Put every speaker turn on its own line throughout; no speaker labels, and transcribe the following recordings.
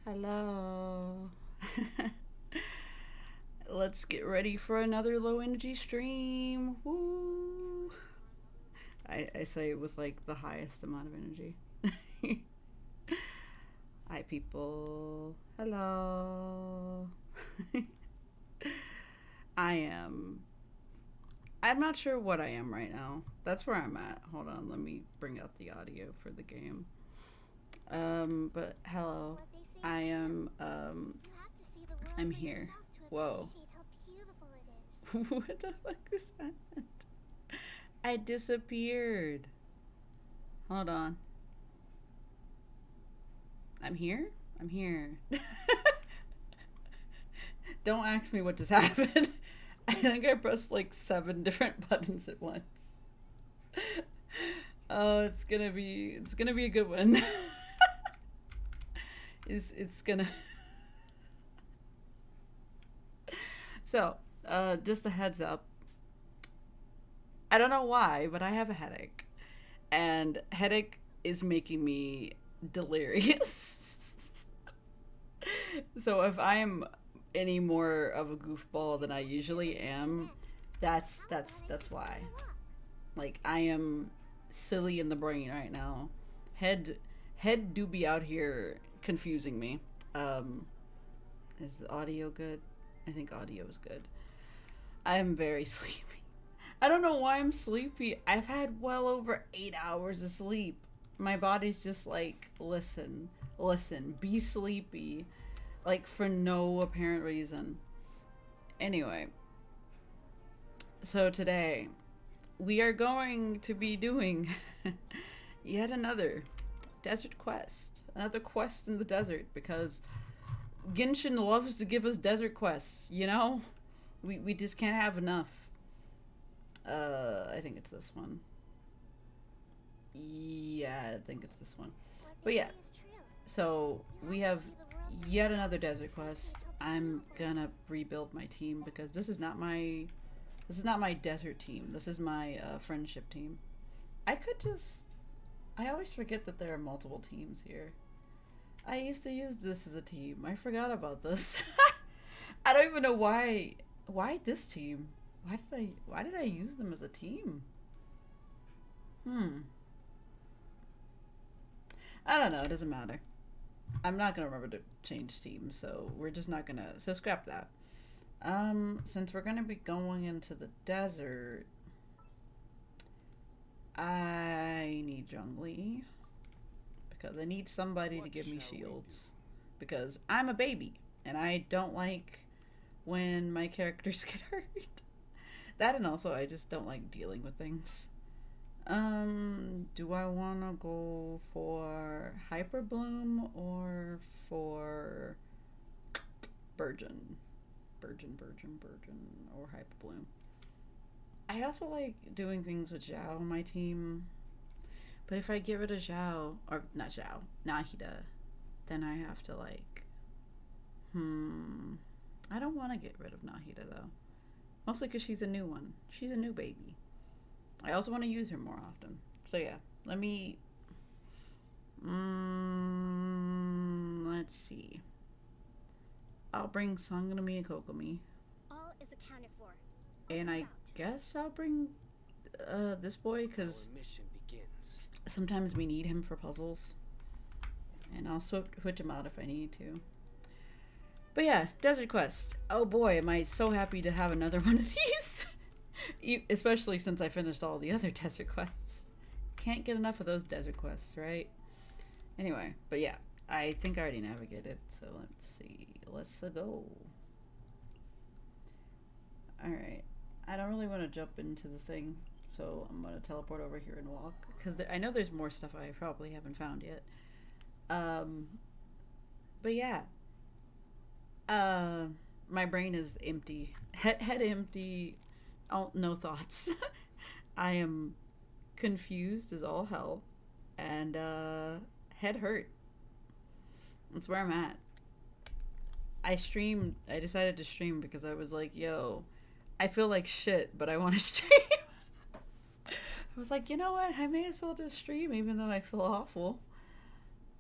Hello. Let's get ready for another low energy stream. Woo! I say it with like the highest amount of energy. Hi, people. Hello. I am. I'm not sure what I am right now. That's where I'm at. Hold on, let me bring out the audio for the game. But hello.
What they say
I
is true.
am,
You have to see the world
I'm
for
here.
yourself to
Whoa.
appreciate how beautiful it is.
What the fuck is that? I disappeared. Hold on. I'm here? I'm here. Don't ask me what just happened. I think I pressed like 7 different buttons at once. Oh, it's gonna be a good one. It's gonna So, just a heads up. I don't know why, but I have a headache. And headache is making me delirious. So if I am any more of a goofball than I usually am,
Next,
that's
how
that's
about I
that's
take you
why.
for a walk?
Like I am silly in the brain right now. Head head do be out here confusing me. Um is the audio good? I think audio is good. I am very sleepy. I don't know why I'm sleepy. I've had well over 8 hours of sleep. My body's just like, listen, be sleepy. Like, for no apparent reason. Anyway, so today we are going to be doing yet another desert quest. Another quest in the desert because Genshin loves to give us desert quests, you know? We just can't have enough. I think it's this one. Yeah, I think it's this one.
What they
But yeah,
say is true.
so
You
we
have to
have
see the world for
yet
yourself
another
to
desert quest.
appreciate how
I'm
beautiful it
gonna
is.
rebuild my team because this is not my desert team. This is my friendship team. I could just I always forget that there are multiple teams here. I used to use this as a team. I forgot about this. I don't even know why this team. Why did I use them as a team? Hmm. I don't know. It doesn't matter. I'm not gonna remember to change teams, so we're just not gonna. So scrap that. Since we're gonna be going into the desert, I need Zhongli because I need somebody to
What
give me
shall we do?
shields because I'm a baby and I don't like when my characters get hurt. That and also I just don't like dealing with things. Do I want to go for Hyper Bloom or for Burgeon? Burgeon, or Hyper Bloom. I also like doing things with Zhao on my team, but if I get rid of Zhao, or not Zhao, Nahida, then I have to like, I don't want to get rid of Nahida though. Mostly because she's a new one. She's a new baby. I also want to use her more often. So yeah, let me. Let's see. I'll bring Sangami and Kokomi,
All is accounted for.
and
Let's
I
move out.
guess I'll bring this boy because
Our mission begins.
sometimes we need him for puzzles, and I'll switch him out if I need to. But yeah, Desert Quest. Oh boy, am I so happy to have another one of these. Especially since I finished all the other Desert Quests. Can't get enough of those Desert Quests, right? Anyway, but yeah, I think I already navigated, so let's see. Let's go. Alright. I don't really want to jump into the thing, so I'm going to teleport over here and walk. Because I know there's more stuff I probably haven't found yet. Um, but yeah, uh, my brain is empty. Head empty. Oh, no thoughts. I am confused as all hell. And head hurt. That's where I'm at. I decided to stream because I was like, yo, I feel like shit, but I want to stream. I was like, you know what? I may as well just stream even though I feel awful.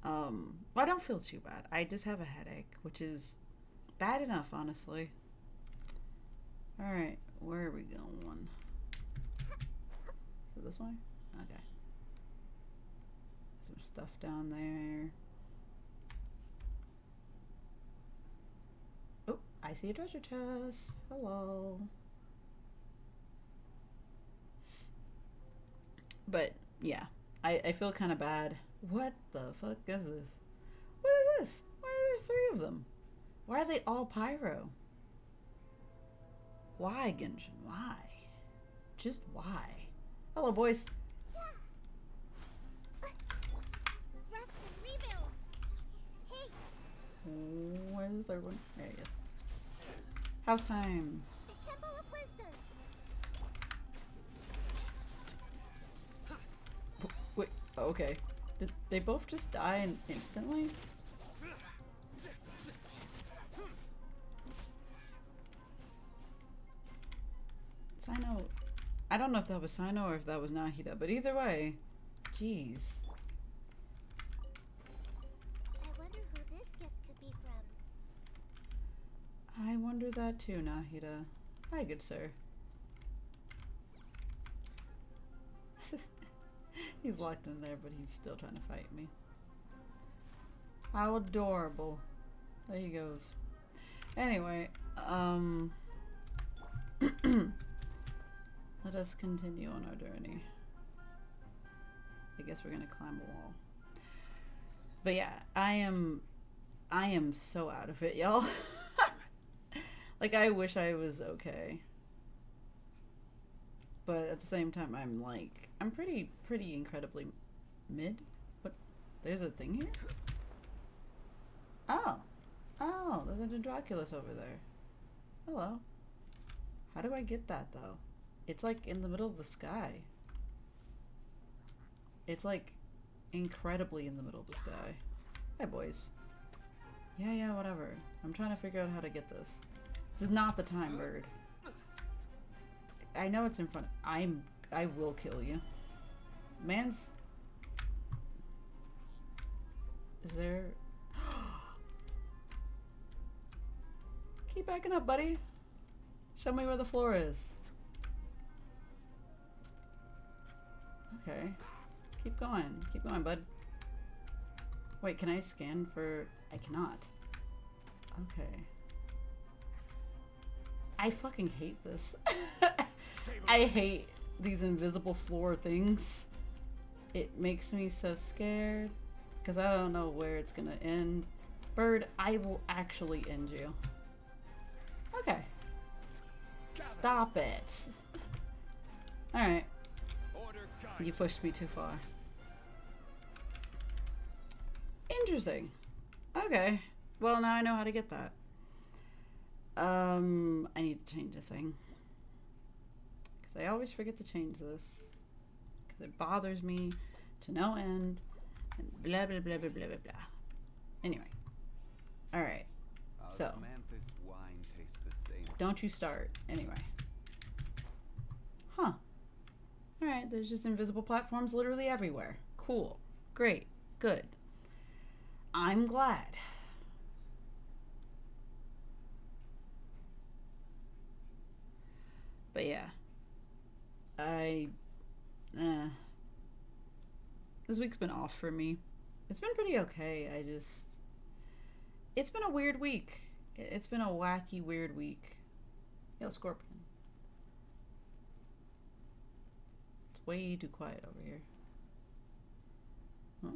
Well, I don't feel too bad. I just have a headache, which is bad enough, honestly. Alright, where are we going? So this way? Okay. Some stuff down there. Oh, I see a treasure chest. Hello. But, yeah. I feel kind of bad. What the fuck is this? What is this? Why are there 3 of them? Why are they all pyro? Why, Genshin? Why? Just why? Hello, boys.
Rest and rebuild. Hey,
Where's the 3rd one? There he is. House time.
the Temple of Wisdom.
Wait, okay. Did they both just die instantly? Sino. I don't know if that was Sino or if that was Nahida, but either way, jeez.
I wonder who this gift could be from.
I wonder that too, Nahida. Hi, good sir. He's locked in there, but he's still trying to fight me. How adorable. There he goes. Anyway, let us continue on our journey. I guess we're gonna climb a wall. But yeah, I am so out of it, y'all. Like, I wish I was okay. But at the same time, I'm pretty incredibly mid. What? There's a thing here? Oh, there's a Draculus over there. Hello. How do I get that, though? It's like in the middle of the sky. It's like incredibly in the middle of the sky. Hi, boys. Yeah, whatever. I'm trying to figure out how to get this. This is not the time, bird. I know it's in front. I will kill you. Man's... Is there... Keep backing up, buddy. Show me where the floor is. Okay. Keep going. Keep going, bud. Wait, can I scan for... I cannot. Okay. I fucking hate this. I hate these invisible floor things. It makes me so scared. Because I don't know where it's gonna end. Bird, I will actually end you. Okay. Stop it. Alright. You pushed me too far. Interesting. Okay. Well, now I know how to get that. I need to change a thing. Because I always forget to change this. Because it bothers me to no end. And blah, blah, blah, blah, blah, blah, blah. Anyway. Alright. So.
Osmanthus wine tastes the same.
Don't you start. Anyway. Huh. Alright, there's just invisible platforms literally everywhere. Cool. Great. Good. I'm glad. But yeah. This week's been off for me. It's been pretty okay. It's been a weird week. It's been a wacky, weird week. Yo, Scorpion. It's way too quiet over here. Huh?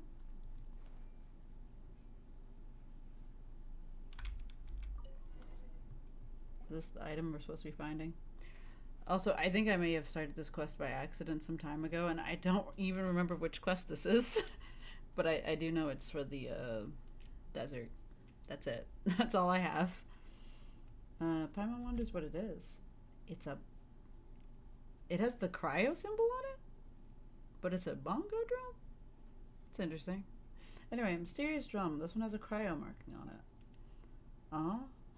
Is this the item we're supposed to be finding? Also, I think I may have started this quest by accident some time ago, and I don't even remember which quest this is. But I do know it's for the desert. That's it. That's all I have. Paimon wonders what it is. It has the cryo symbol on it? But it's a bongo drum? It's interesting. Anyway, mysterious drum. This one has a cryo marking on it.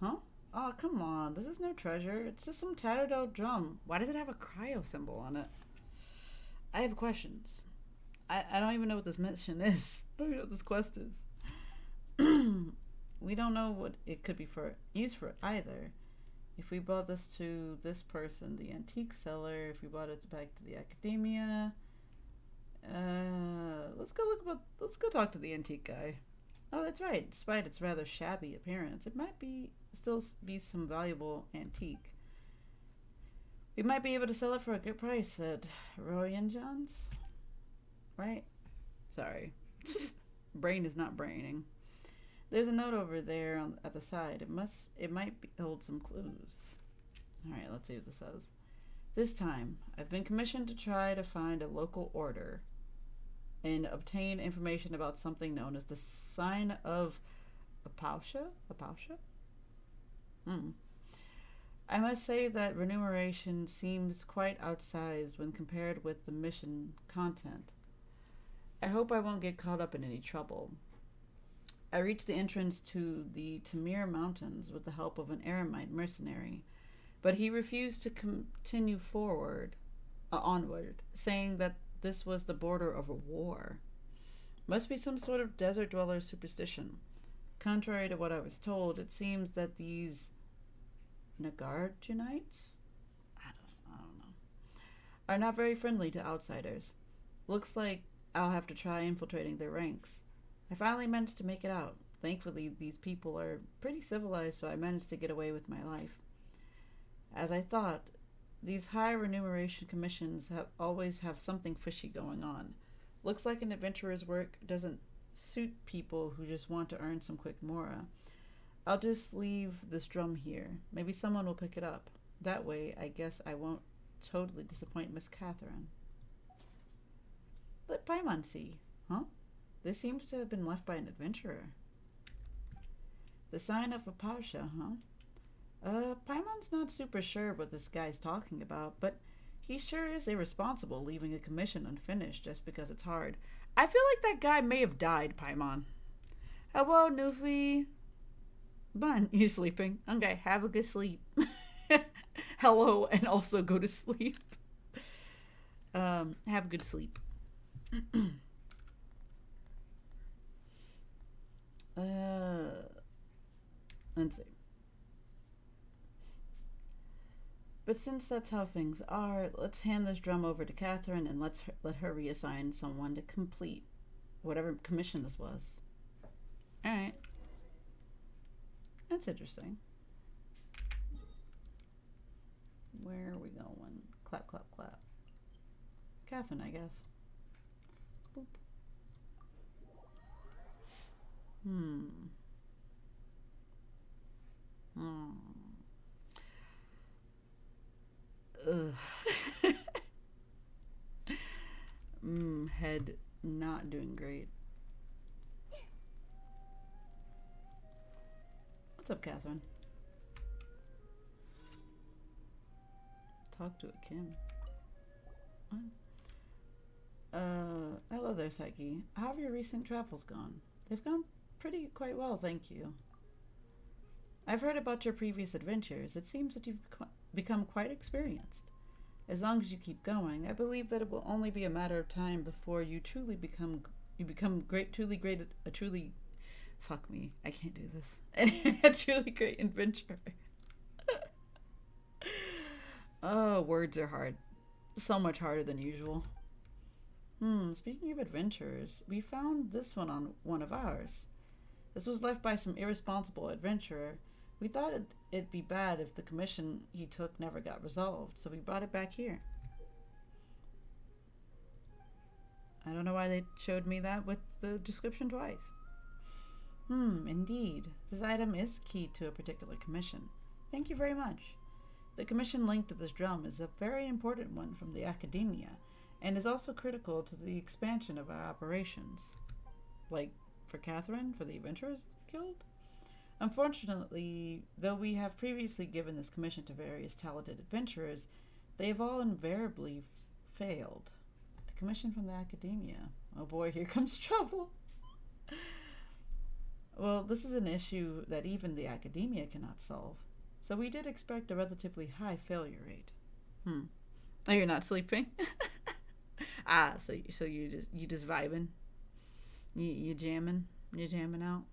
Huh? Oh, come on. This is no treasure. It's just some tattered out drum. Why does it have a cryo symbol on it? I have questions. I don't even know what this mission is. I don't even know what this quest is. We don't know what it could be used for either. If we brought this to this person, the antique seller, if we brought it back to the academia, let's go talk to the antique guy. Oh, that's right. Despite its rather shabby appearance, it might still be some valuable antique. We might be able to sell it for a good price at Roy and John's. Right? Sorry. Brain is not braining. There's a note over there at the side. It might hold some clues. Alright, let's see what this says. This time, I've been commissioned to try to find a local order and obtain information about something known as the Sign of Apausha? I must say that remuneration seems quite outsized when compared with the mission content. I hope I won't get caught up in any trouble. I reached the entrance to the Tamir Mountains with the help of an Aramite mercenary, but he refused to continue onward, saying that this was the border of a war. Must be some sort of desert dweller superstition. Contrary to what I was told, it seems that these Nagarjunites? I don't know. Are not very friendly to outsiders. Looks like I'll have to try infiltrating their ranks. I finally managed to make it out. Thankfully, these people are pretty civilized, so I managed to get away with my life. As I thought, these high remuneration commissions always have something fishy going on. Looks like an adventurer's work doesn't suit people who just want to earn some quick mora. I'll just leave this drum here. Maybe someone will pick it up. That way, I guess I won't totally disappoint Miss Catherine. Let Paimon see. Huh? This seems to have been left by an adventurer. The Sign of Apausha, huh? Paimon's not super sure what this guy's talking about, but he sure is irresponsible leaving a commission unfinished just because it's hard. I feel like that guy may have died, Paimon. Hello, Nufi. Bun, you sleeping? Okay, have a good sleep. Hello, and also go to sleep. Have a good sleep. Let's see. But since that's how things are, let's hand this drum over to Catherine and let her reassign someone to complete whatever commission this was. Alright. That's interesting. Where are we going? Clap, clap, clap. Catherine, I guess. Boop. Ugh. Head not doing great. What's up, Catherine? Talk to a Kim. What? Hello there, Psyche. How have your recent travels gone? They've gone quite well, thank you. I've heard about your previous adventures. It seems that you've become quite experienced. As long as you keep going, I believe that it will only be a matter of time before you fuck me, I can't do this. A truly great adventurer. Oh, words are hard. So much harder than usual. Speaking of adventures, we found this one on one of ours. This was left by some irresponsible adventurer. We thought it'd be bad if the commission he took never got resolved, so we brought it back here. I don't know why they showed me that with the description twice. Indeed. This item is key to a particular commission. Thank you very much. The commission linked to this drum is a very important one from the academia, and is also critical to the expansion of our operations. Like, for Catherine, for the Adventurers Guild? Unfortunately, though we have previously given this commission to various talented adventurers, they have all invariably failed. A commission from the academia. Oh boy, here comes trouble. Well, this is an issue that even the academia cannot solve, so we did expect a relatively high failure rate. Oh, you're not sleeping? Ah, so you just vibing, you jamming out.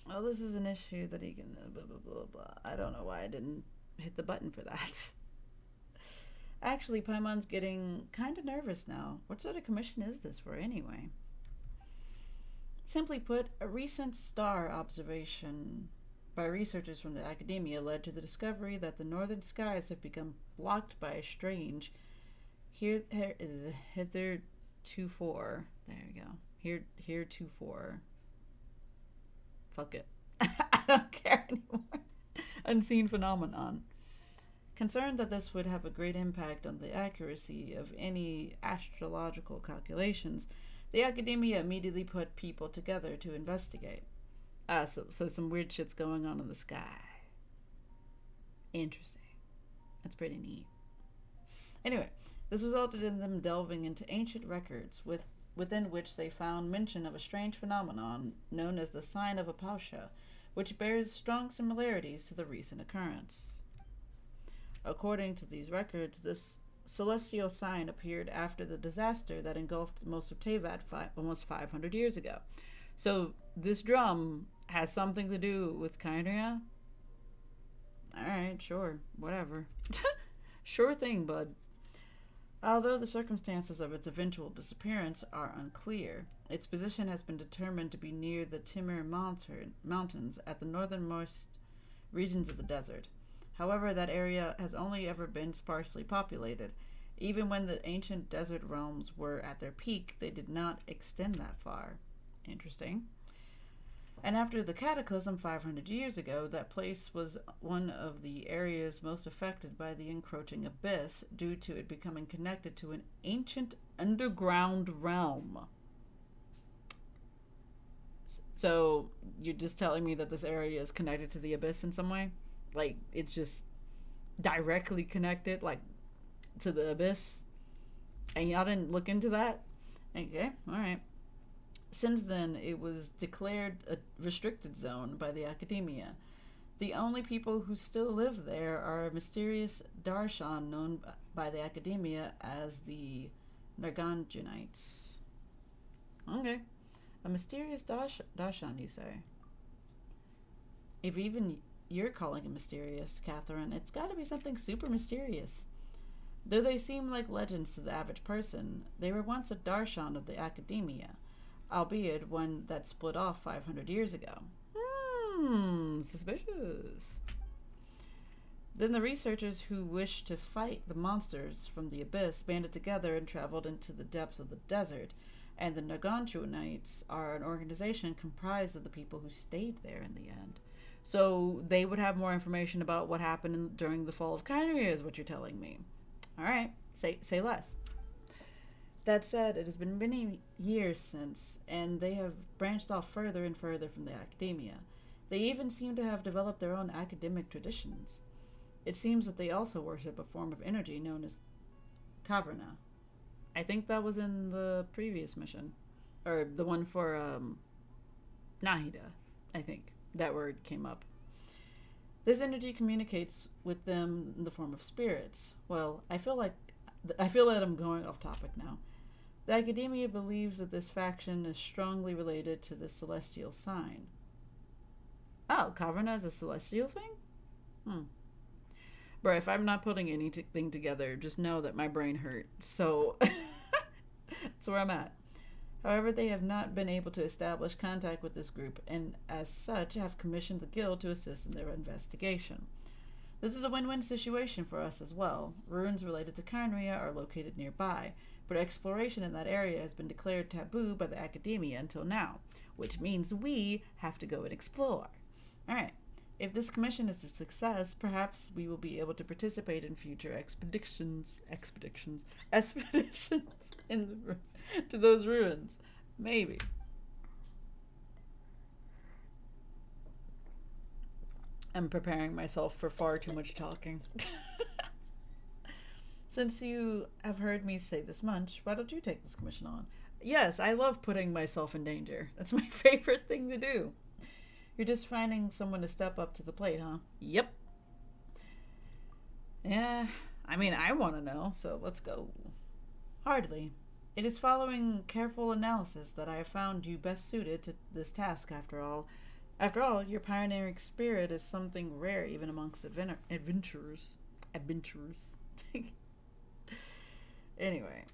Well, this is an issue that he can blah blah blah blah. I don't know why I didn't hit the button for that. Actually, Paimon's getting kind of nervous now. What sort of commission is this for anyway? Simply put, a recent star observation by researchers from the academia led to the discovery that the northern skies have become blocked by a strange heretofore. There you go. Heretofore. Fuck it. I don't care anymore. Unseen phenomenon. Concerned that this would have a great impact on the accuracy of any astrological calculations, the academia immediately put people together to investigate. So some weird shit's going on in the sky. Interesting. That's pretty neat. Anyway, this resulted in them delving into ancient records within which they found mention of a strange phenomenon known as the sign of Apausha, which bears strong similarities to the recent occurrence. According to these records, this celestial sign appeared after the disaster that engulfed most of Teyvat almost 500 years ago. So this drum has something to do with Kyria? Alright, sure, whatever. Sure thing, bud. Although the circumstances of its eventual disappearance are unclear, its position has been determined to be near the Timur Mountains at the northernmost regions of the desert. However, that area has only ever been sparsely populated. Even when the ancient desert realms were at their peak, they did not extend that far. Interesting. And after the cataclysm 500 years ago, that place was one of the areas most affected by the encroaching abyss due to it becoming connected to an ancient underground realm. So, you're just telling me that this area is connected to the abyss in some way? Like, it's just directly connected, like, to the abyss? And y'all didn't look into that? Okay, alright. Since then, it was declared a restricted zone by the academia. The only people who still live there are a mysterious Darshan known by the academia as the Narganjunites. Okay. A mysterious Darshan, you say? If even you're calling it mysterious, Catherine, it's gotta be something super mysterious. Though they seem like legends to the average person, they were once a Darshan of the academia, albeit one that split off 500 years ago. Suspicious. Then the researchers who wished to fight the monsters from the abyss banded together and traveled into the depths of the desert, and the Narganjunites are an organization comprised of the people who stayed there in the end. So they would have more information about what happened during the fall of Kyria, is what you're telling me. Alright, say less. That said, it has been many years since, and they have branched off further and further from the academia. They even seem to have developed their own academic traditions. It seems that they also worship a form of energy known as Kavrna. I think that was in the previous mission. Or the one for, Nahida, I think. That word came up. This energy communicates with them in the form of spirits. Well, I feel that I'm going off topic now. The academia believes that this faction is strongly related to the celestial sign. Oh, Kavrna is a celestial thing? Bro, if I'm not putting anything together, just know that my brain hurt. So, that's where I'm at. However, they have not been able to establish contact with this group, and as such have commissioned the guild to assist in their investigation. This is a win-win situation for us as well. Ruins related to Kyria are located nearby, but exploration in that area has been declared taboo by the academia until now, which means we have to go and explore. Alright, if this commission is a success, perhaps we will be able to participate in future expeditions to those ruins. Maybe. I'm preparing myself for far too much talking. Since you have heard me say this much, why don't you take this commission on? Yes, I love putting myself in danger. That's my favorite thing to do. You're just finding someone to step up to the plate, huh? Yep. Yeah, I mean, I want to know, so let's go. Hardly. It is following careful analysis that I have found you best suited to this task, after all. After all, your pioneering spirit is something rare even amongst adventurers. Adventurers. Anyway.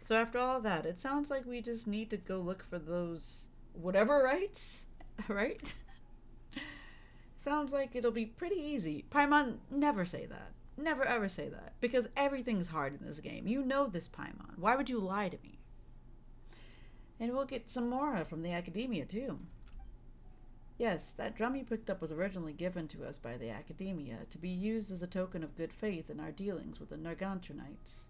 So after all that, it sounds like we just need to go look for those whatever rights, right? Sounds like it'll be pretty easy. Paimon, never say that. Never ever say that. Because everything's hard in this game. You know this, Paimon. Why would you lie to me? And we'll get some more from the Academia, too. Yes, that drum you picked up was originally given to us by the Academia to be used as a token of good faith in our dealings with the Narganthranites.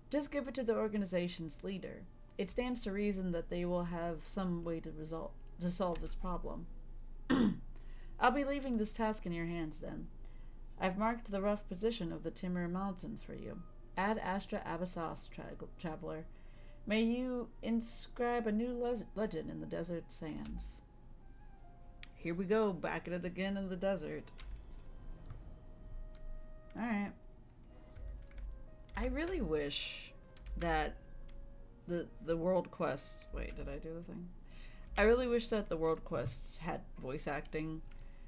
Just give it to the organization's leader. It stands to reason that they will have some way to solve this problem. I'll be leaving this task in your hands then. I've marked the rough position of the Timur Mountains for you. Ad Astra Abyssos, traveler. May you inscribe a new legend in the desert sands. Here we go, back at it again in the desert. Alright. I really wish that the world quests... Wait, did I do the thing? I really wish that the world quests had voice acting.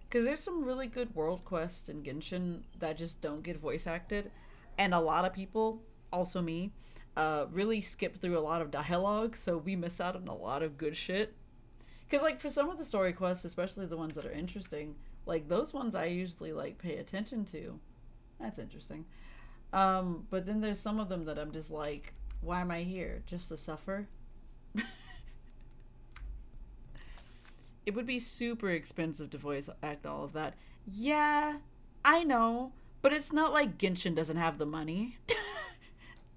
Because there's some really good world quests in Genshin that just don't get voice acted. And a lot of people, also me, really skip through a lot of dialogue, so we miss out on a lot of good shit. Because, like, for some of the story quests, especially the ones that are interesting, like, those ones I usually, like, pay attention to. That's interesting. But then there's some of them that I'm just like, why am I here? Just to suffer? It would be super expensive to voice act all of that. Yeah, I know, but it's not like Genshin doesn't have the money.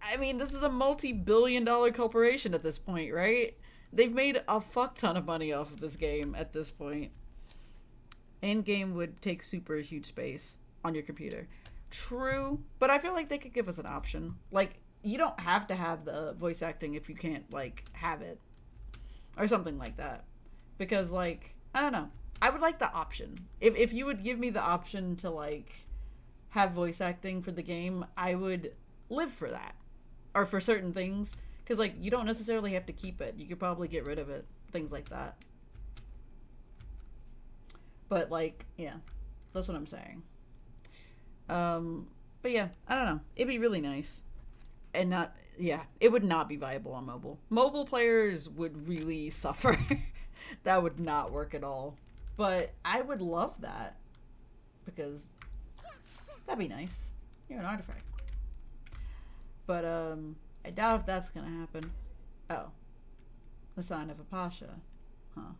I mean, this is a multi-billion-dollar corporation at this point, right? They've made a fuck ton of money off of this game at this point. Endgame would take super huge space on your computer. True, but I feel like they could give us an option. Like, you don't have to have the voice acting if you can't, like, have it. Or something like that. Because, like, I don't know. I would like the option. If you would give me the option to, like, have voice acting for the game, I would live for that. Or for certain things. Because, like, you don't necessarily have to keep it. You could probably get rid of it. Things like that. But, like, yeah. That's what I'm saying. But yeah, I don't know. It'd be really nice. And not, yeah, it would not be viable on mobile. Mobile players would really suffer. That would not work at all. But I would love that. Because that'd be nice. You're an artifact. But, I doubt if that's gonna happen. Oh. The sign of a Pasha. Huh.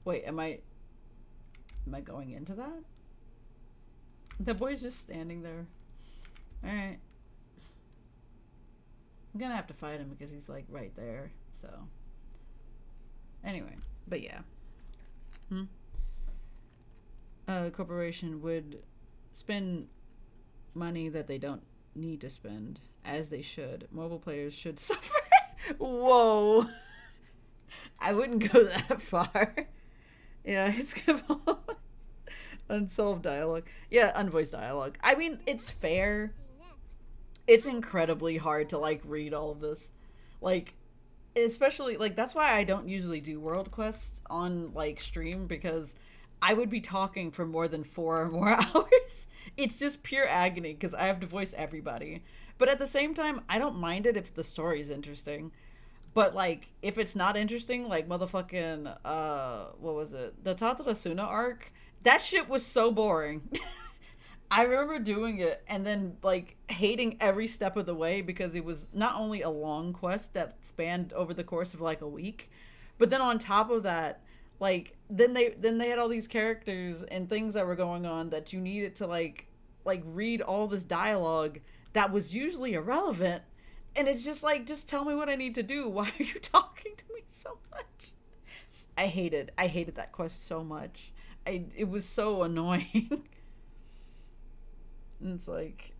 Wait, am I going into that? The boy's just standing there. Alright. I'm gonna have to fight him because he's, like, right there. So. Anyway. But yeah. Corporation would spend money that they don't need to spend, as they should. Mobile players should suffer. Whoa. I wouldn't go that far. Yeah, I skip all unsolved dialogue. Yeah, unvoiced dialogue. I mean, it's fair. It's incredibly hard to, like, read all of this. Like, especially, like, that's why I don't usually do world quests on, like, stream, because I would be talking for more than 4 or more hours. It's just pure agony, because I have to voice everybody. But at the same time, I don't mind it if the story's interesting. But, like, if it's not interesting, like, motherfucking, what was it? The Tatarasuna arc? That shit was so boring. I remember doing it and then, like, hating every step of the way because it was not only a long quest that spanned over the course of, like, a week, but then on top of that, like, then they had all these characters and things that were going on that you needed to, like read all this dialogue that was usually irrelevant. And it's just like, just tell me what I need to do. Why are you talking to me so much? I hated that quest so much. It was so annoying. And it's like,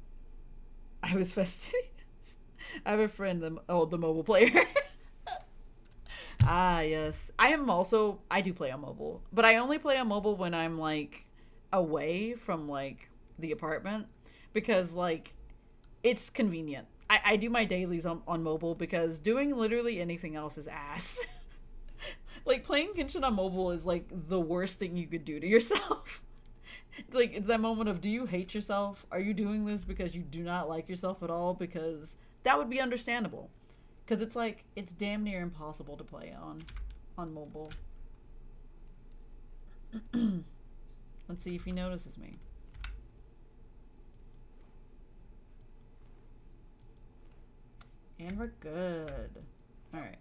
I was fastidious. I have a friend, the mobile player. Ah, yes. I do play on mobile. But I only play on mobile when I'm, like, away from, like, the apartment because like it's convenient. I do my dailies on mobile because doing literally anything else is ass. Like playing Genshin on mobile is like the worst thing you could do to yourself. It's like it's that moment of, do you hate yourself? Are you doing this because you do not like yourself at all? Because that would be understandable. Because it's like it's damn near impossible to play on mobile. Let's see if he notices me. And we're good. Alright.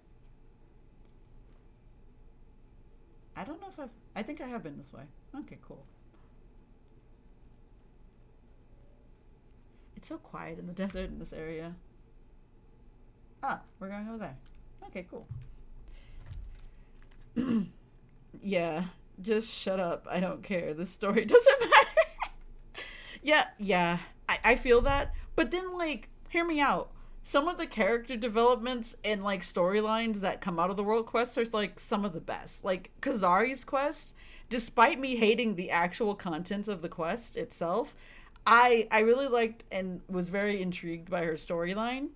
I don't know if I think I have been this way. Okay, cool. It's so quiet in the desert in this area. Ah, we're going over there. Okay, cool. Yeah, just shut up. I don't care. This story doesn't matter. Yeah. I feel that. But then, like, hear me out. Some of the character developments and, like, storylines that come out of the world quests are, like, some of the best. Like, Kazari's quest, despite me hating the actual contents of the quest itself, I really liked and was very intrigued by her storyline.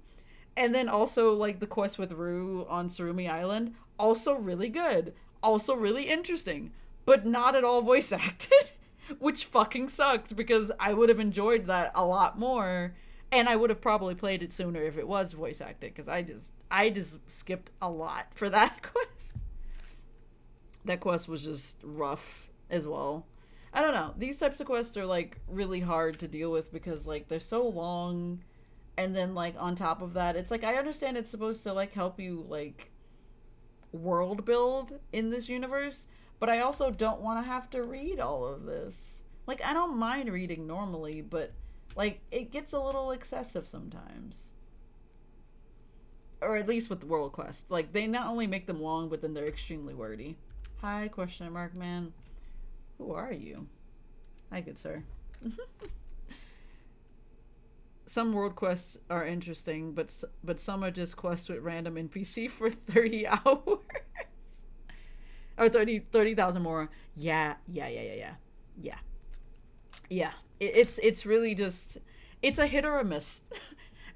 And then also, like, the quest with Rue on Surumi Island, also really good. Also really interesting. But not at all voice acted. Which fucking sucked, because I would have enjoyed that a lot more. And I would have probably played it sooner if it was voice acted, because I just skipped a lot for that quest. That quest was just rough as well. I don't know. These types of quests are, like, really hard to deal with because, like, they're so long. And then, like, on top of that, it's like, I understand it's supposed to, like, help you, like, world build in this universe. But I also don't want to have to read all of this. Like, I don't mind reading normally, but, like, it gets a little excessive sometimes. Or at least with the world quest. Like, they not only make them long, but then they're extremely wordy. Hi, question mark man. Who are you? Hi, good sir. Some world quests are interesting, but some are just quests with random NPC for 30 hours. Or 30,000 more. Yeah. It's really just, it's a hit or a miss.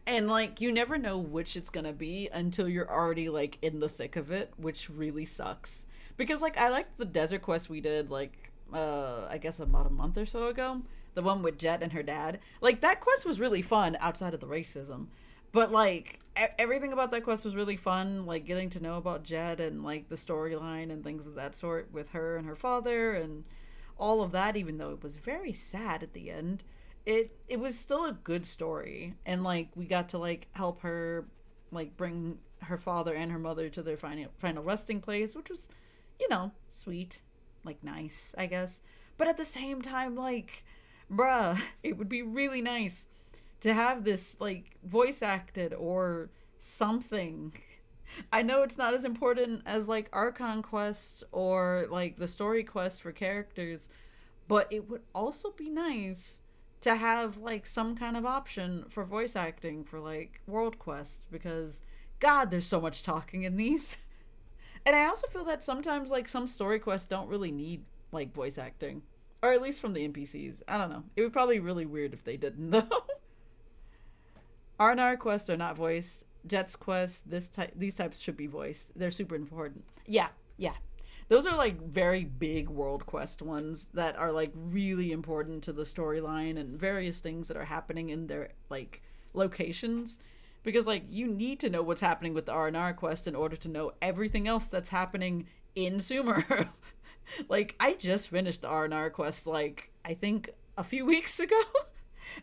And, like, you never know which it's gonna be until you're already, like, in the thick of it, which really sucks. Because, like, I liked the desert quest we did, like, I guess about a month or so ago. The one with Jet and her dad. Like, that quest was really fun outside of the racism. But, like, everything about that quest was really fun. Like, getting to know about Jet and, like, the storyline and things of that sort with her and her father and all of that, even though it was very sad at the end. It was still a good story. And, like, we got to, like, help her, like, bring her father and her mother to their final resting place, which was, you know, sweet. Like, nice, I guess. But at the same time, like, bruh, it would be really nice to have this, like, voice acted or something. I know it's not as important as, like, Archon quests or, like, the story quests for characters, but it would also be nice to have, like, some kind of option for voice acting for, like, world quests, because, God, there's so much talking in these. And I also feel that sometimes, like, some story quests don't really need, like, voice acting. Or at least from the NPCs. I don't know. It would probably be really weird if they didn't, though. R&R quests are not voiced. Jet's quests, these types should be voiced. They're super important. Yeah. Those are, like, very big world quest ones that are, like, really important to the storyline and various things that are happening in their, like, locations. Because, like, you need to know what's happening with the R&R quest in order to know everything else that's happening in Sumer. Like, I just finished the R&R quest, like, I think a few weeks ago.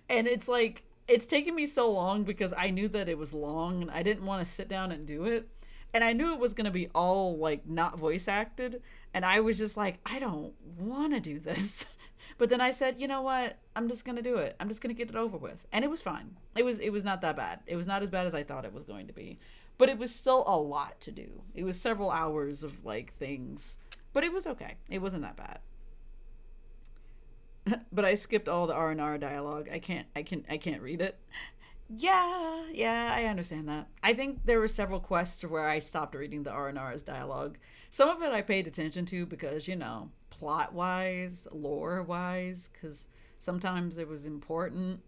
And it's, like, it's taken me so long because I knew that it was long and I didn't want to sit down and do it. And I knew it was going to be all, like, not voice acted. And I was just like, I don't want to do this. But then I said, you know what? I'm just going to do it. I'm just going to get it over with. And it was fine. It was not that bad. It was not as bad as I thought it was going to be. But it was still a lot to do. It was several hours of, like, things. But it was okay. It wasn't that bad. But I skipped all the R&R dialogue. I can't read it. Yeah, I understand that. I think there were several quests where I stopped reading the R&R's dialogue. Some of it I paid attention to because, you know, plot-wise, lore-wise, because Sometimes it was important.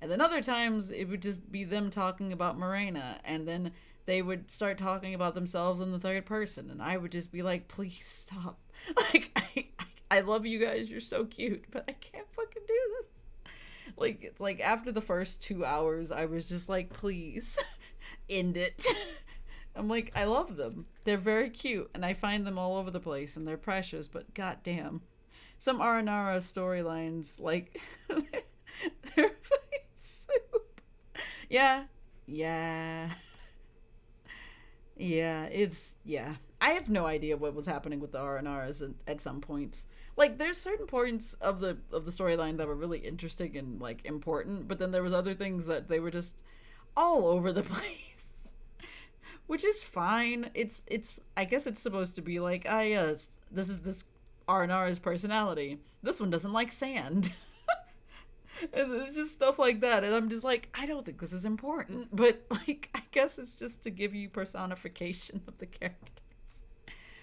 And then other times it would just be them talking about Morena. And then they would start talking about themselves in the third person. And I would just be like, please stop. Like, I love you guys. You're so cute. But I can't fucking do this. Like after the first 2 hours, I was just like, please end it. I'm like, I love them. They're very cute. And I find them all over the place. And they're precious. But goddamn. Some Aranara storylines, like, they're fucking soup. Yeah. I have no idea what was happening with the Aranaras at some points. Like, there's certain points of the storyline that were really interesting and, like, important, but then there was other things that they were just all over the place. Which is fine. It's I guess it's supposed to be like, this is this Aranara's personality. This one doesn't like sand. And it's just stuff like that. And I'm just like, I don't think this is important. But, like, I guess it's just to give you personification of the characters.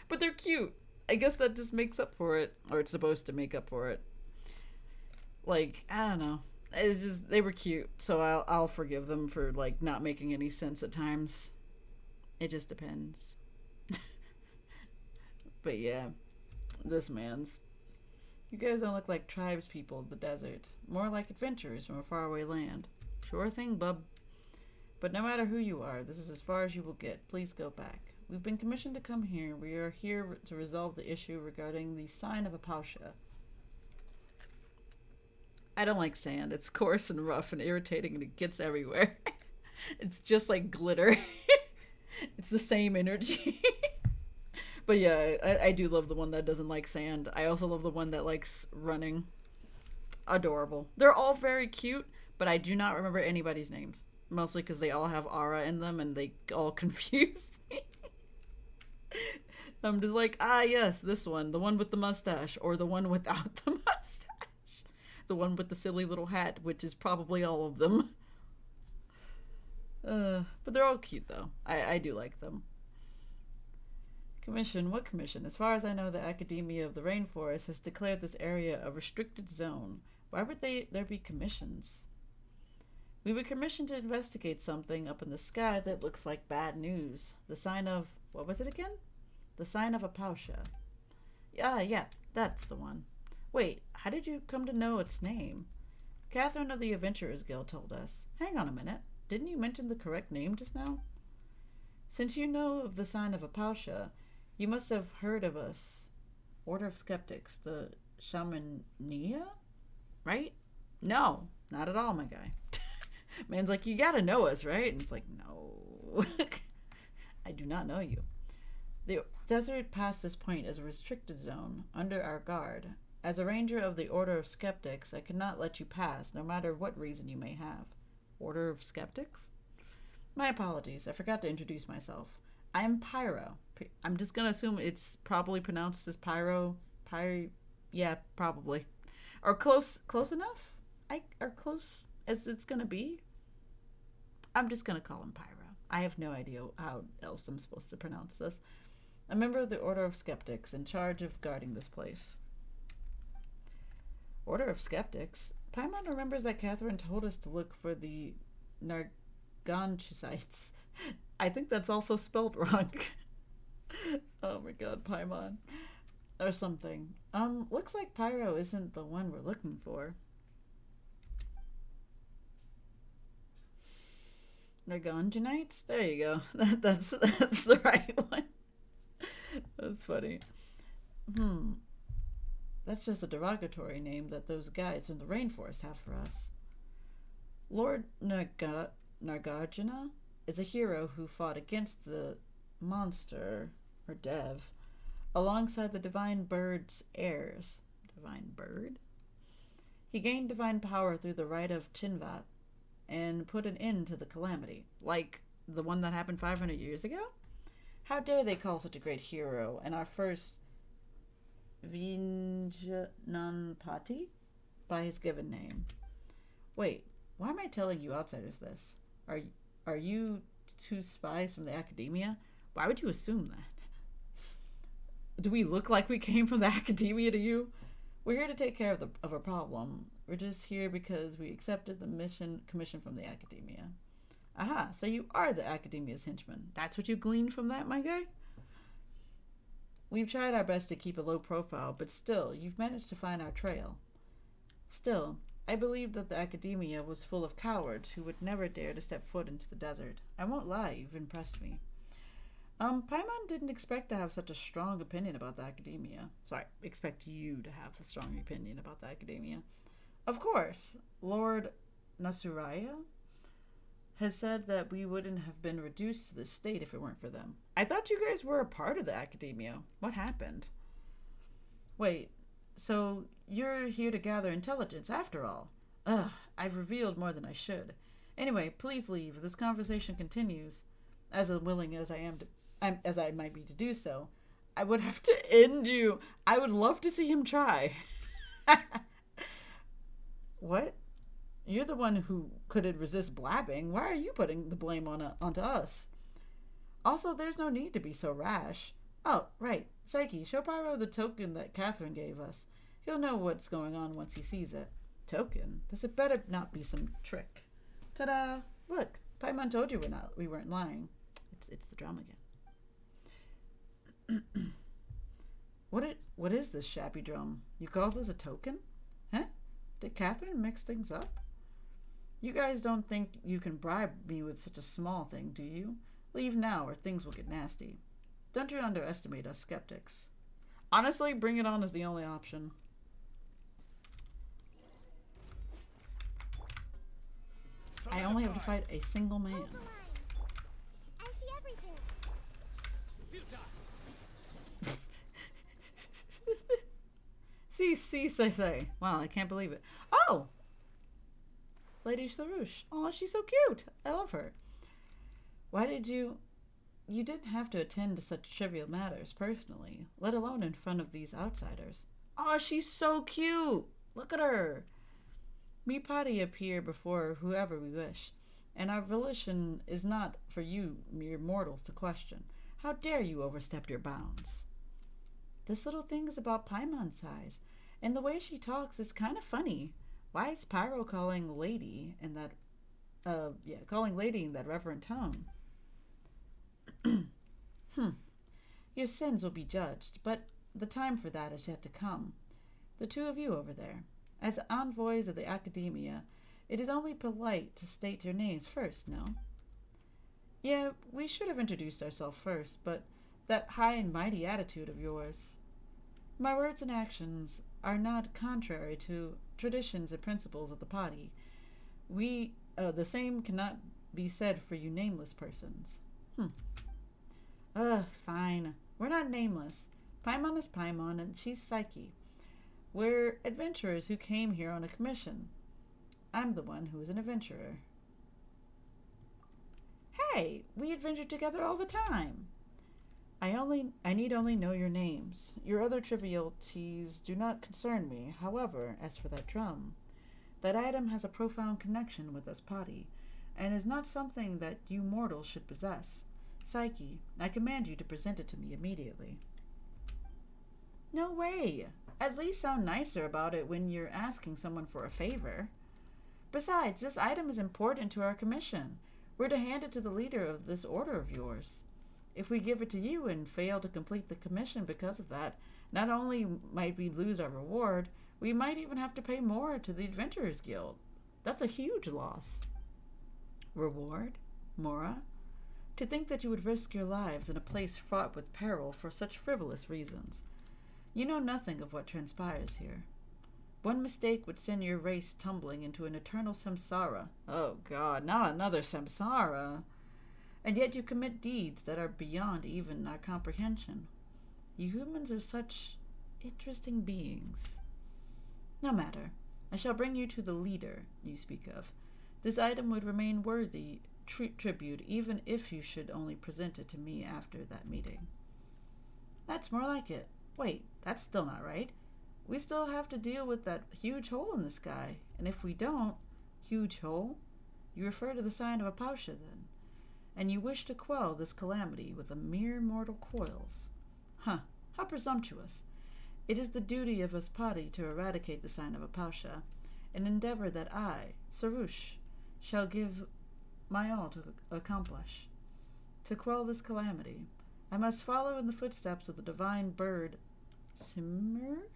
But they're cute. I guess that just makes up for it. Or it's supposed to make up for it. Like, I don't know. It's just, they were cute. So I'll forgive them for, like, not making any sense at times. It just depends. But yeah. This man's. You guys don't look like tribes people of the desert. More like adventurers from a faraway land. Sure thing, bub. But no matter who you are, this is as far as you will get. Please go back. We've been commissioned to come here. We are here to resolve the issue regarding the sign of Apausha. I don't like sand. It's coarse and rough and irritating and it gets everywhere. It's just like glitter. It's the same energy. But yeah, I do love the one that doesn't like sand. I also love the one that likes running. Adorable. They're all very cute, but I do not remember anybody's names. Mostly because they all have Ara in them and they all confuse me. I'm just like, yes, this one. The one with the mustache. Or the one without the mustache. The one with the silly little hat, which is probably all of them. But they're all cute, though. I do like them. Commission? What commission? As far as I know, the Academia of the Rainforest has declared this area a restricted zone. Why would there be commissions? We were commissioned to investigate something up in the sky that looks like bad news. The sign of... what was it again? The sign of Apausha. Yeah, that's the one. Wait, how did you come to know its name? Catherine of the Adventurers Guild told us. Hang on a minute. Didn't you mention the correct name just now? Since you know of the sign of Apausha, you must have heard of us. Order of Skeptics, the Shamania? Right? No, not at all, my guy. Man's like, you gotta know us, right? And it's like, no. I do not know you. The desert past this point is a restricted zone, under our guard. As a ranger of the Order of Skeptics, I cannot let you pass, no matter what reason you may have. Order of Skeptics? My apologies, I forgot to introduce myself. I am Pyro. I'm just gonna assume it's probably pronounced as Pyro. Yeah, probably. Or close enough? Or close as it's gonna be? I'm just gonna call him Pyro. I have no idea how else I'm supposed to pronounce this. A member of the Order of Skeptics in charge of guarding this place. Order of Skeptics? Paimon remembers that Catherine told us to look for the Nargonchisites. I think that's also spelled wrong. Oh my god, Paimon. Or something. Looks like Pyro isn't the one we're looking for. Nargongenites? There you go. That's the right one. That's funny. That's just a derogatory name that those guys in the rainforest have for us. Lord Nargajana is a hero who fought against the monster, or Dev, alongside the Divine Bird's heirs. Divine Bird? He gained divine power through the rite of Chinvat and put an end to the calamity. Like the one that happened 500 years ago? How dare they call such a great hero and our first Vinjananpati by his given name. Wait, why am I telling you outsiders this? Are you two spies from the Academia? Why would you assume that? Do we look like we came from the Academia to you? We're here to take care of a problem. We're just here because we accepted the mission commission from the academia. Aha, so you are the academia's henchman. That's what you gleaned from that, my guy? We've tried our best to keep a low profile, but still, you've managed to find our trail. Still, I believe that the academia was full of cowards who would never dare to step foot into the desert. I won't lie, you've impressed me. Paimon didn't expect to have such a strong opinion about the academia. Sorry, expect you to have a strong opinion about the academia. Of course, Lord Nasuraya has said that we wouldn't have been reduced to this state if it weren't for them. I thought you guys were a part of the academia. What happened? Wait, so you're here to gather intelligence after all? Ugh, I've revealed more than I should. Anyway, please leave. If this conversation continues, as unwilling as as I might be to do so, I would have to end you. I would love to see him try. What? You're the one who couldn't resist blabbing. Why are you putting the blame onto us? Also, there's no need to be so rash. Oh, right. Psyche, show Pyro the token that Catherine gave us. He'll know what's going on once he sees it. Token? This had better not be some trick. Ta-da! Look, Paimon told you we weren't lying. It's the drum again. What is this shabby drum? You call this a token? Huh? Did Catherine mix things up? You guys don't think you can bribe me with such a small thing, do you? Leave now or things will get nasty. Don't you underestimate us skeptics. Honestly, bring it on is the only option. I only have to fight a single man.
Hold the line. I see everything.
See, say. Wow, I can't believe it. Oh! Lady Sarouche. Oh, she's so cute. I love her. Why did you didn't have to attend to such trivial matters personally, let alone in front of these outsiders. Oh, she's so cute. Look at her. Me Potty appear before whoever we wish, and our volition is not for you mere mortals to question. How dare you overstep your bounds? This little thing is about Paimon's size, and the way she talks is kind of funny. Why is Pyro calling lady in that reverent tone? Your sins will be judged, but the time for that is yet to come. The two of you over there, as envoys of the academia, it is only polite to state your names first, no? Yeah, we should have introduced ourselves first, but that high and mighty attitude of yours. My words and actions are not contrary to traditions and principles of the party. The same cannot be said for you nameless persons. Fine. We're not nameless. Paimon is Paimon, and she's Psyche. We're adventurers who came here on a commission. I'm the one who is an adventurer. Hey, we adventure together all the time. I need only know your names. Your other trivialities do not concern me. However, as for that drum, that item has a profound connection with this party, and is not something that you mortals should possess. Psyche, I command you to present it to me immediately. No way! At least sound nicer about it when you're asking someone for a favor. Besides, this item is important to our commission. We're to hand it to the leader of this order of yours. If we give it to you and fail to complete the commission because of that, not only might we lose our reward, we might even have to pay more to the Adventurers Guild. That's a huge loss. Reward? Mora? To think that you would risk your lives in a place fraught with peril for such frivolous reasons. You know nothing of what transpires here. One mistake would send your race tumbling into an eternal samsara. Oh God, not another samsara! And yet you commit deeds that are beyond even our comprehension. You humans are such interesting beings. No matter. I shall bring you to the leader you speak of. This item would remain worthy tribute even if you should only present it to me after that meeting. That's more like it. Wait, that's still not right. We still have to deal with that huge hole in the sky, and if we don't... Huge hole? You refer to the sign of Apausha, then, and you wish to quell this calamity with a mere mortal coils. Huh, how presumptuous. It is the duty of Aspati to eradicate the sign of Apausha, an endeavor that I, Sarush, shall give my all to accomplish. To quell this calamity, I must follow in the footsteps of the divine bird Simurg,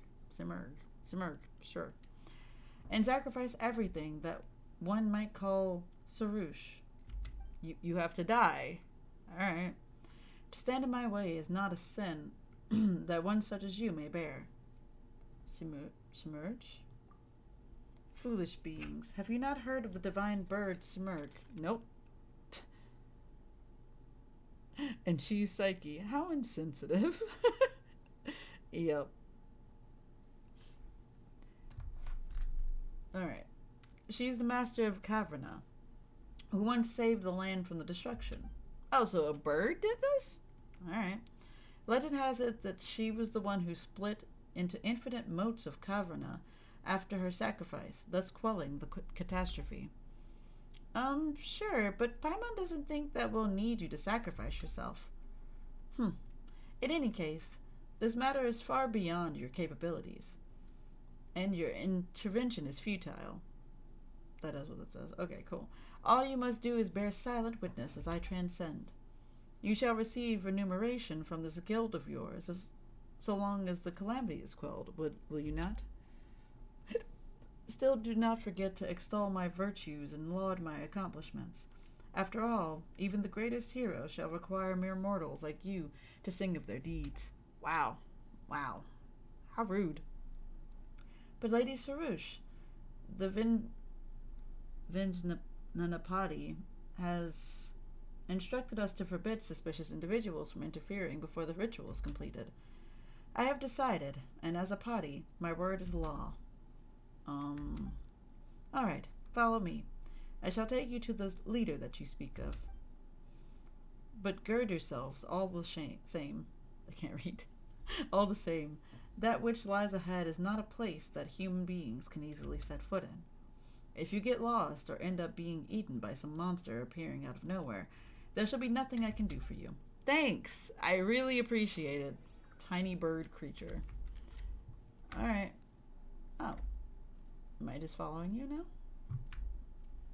sure, and sacrifice everything that one might call Sarush. You have to die. Alright. To stand in my way is not a sin that one such as you may bear. Simurg? Foolish beings, have you not heard of the divine bird Simurg? Nope. And she's Psyche. How insensitive. Yep. Alright. She's the master of Caverna, who once saved the land from the destruction. Oh, so a bird did this? Alright. Legend has it that she was the one who split into infinite motes of Caverna after her sacrifice, thus quelling the catastrophe. Sure, but Paimon doesn't think that we'll need you to sacrifice yourself. In any case, this matter is far beyond your capabilities, and your intervention is futile. That is what it says. Okay, cool. All you must do is bear silent witness as I transcend. You shall receive remuneration from this guild of yours, so long as the calamity is quelled. Will you not? Still, do not forget to extol my virtues and laud my accomplishments. After all, even the greatest hero shall require mere mortals like you to sing of their deeds. Wow. Wow. How rude. But Lady Sarush, the Vijnanapati has instructed us to forbid suspicious individuals from interfering before the ritual is completed. I have decided, and as a party, my word is law. Alright, follow me. I shall take you to the leader that you speak of. But gird yourselves all the same. I can't read. All the same. That which lies ahead is not a place that human beings can easily set foot in. If you get lost or end up being eaten by some monster appearing out of nowhere, there shall be nothing I can do for you. Thanks! I really appreciate it. Tiny bird creature. Alright. Oh. Am I just following you now?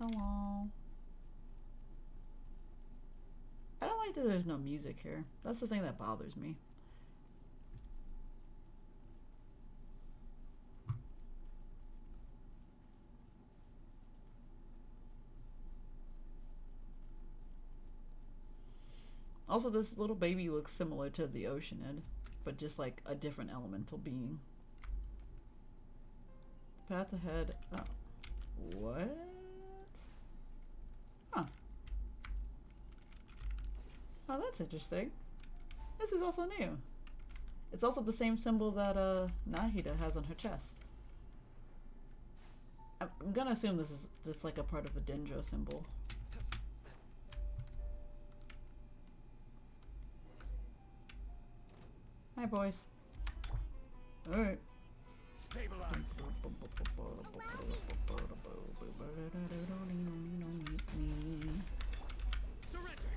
Hello. I don't like that there's no music here. That's the thing that bothers me. Also, this little baby looks similar to the Oceanid, but just like a different elemental being. Path ahead. Oh. What? Huh. Oh, that's interesting. This is also new. It's also the same symbol that Nahida has on her chest. I'm gonna assume this is just like a part of the Dendro symbol. Hi, boys. Alright.
Stabilize. Surrender.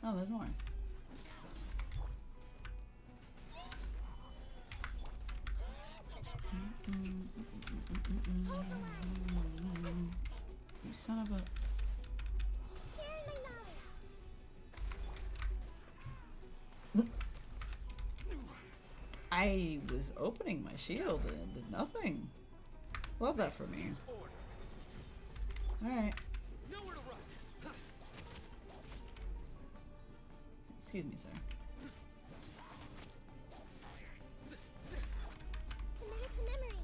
Oh, there's more. You son of a...
Sharing my knowledge.
I was opening my shield and it did nothing. Love that for me. Alright.
Nowhere to run.
Excuse me, sir.
Commit to memory.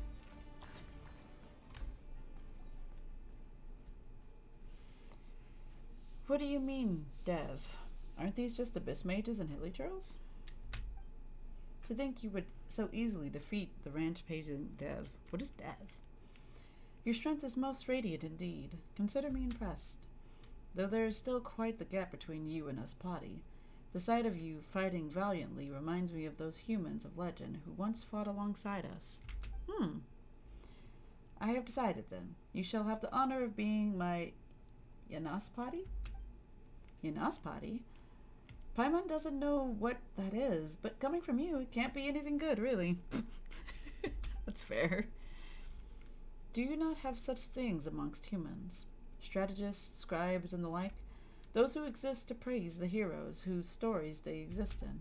What do you mean, Dev? Aren't these just abyss mages and hilichurls? To think you would so easily defeat the rampaging Dev. What is Dev? Your strength is most radiant indeed. Consider me impressed. Though there is still quite the gap between you and us Padi, the sight of you fighting valiantly reminds me of those humans of legend who once fought alongside us. I have decided then. You shall have the honor of being my Yanaspati? Yanaspati? Paimon doesn't know what that is, but coming from you, it can't be anything good, really. That's fair. Do you not have such things amongst humans? Strategists, scribes, and the like? Those who exist to praise the heroes whose stories they exist in.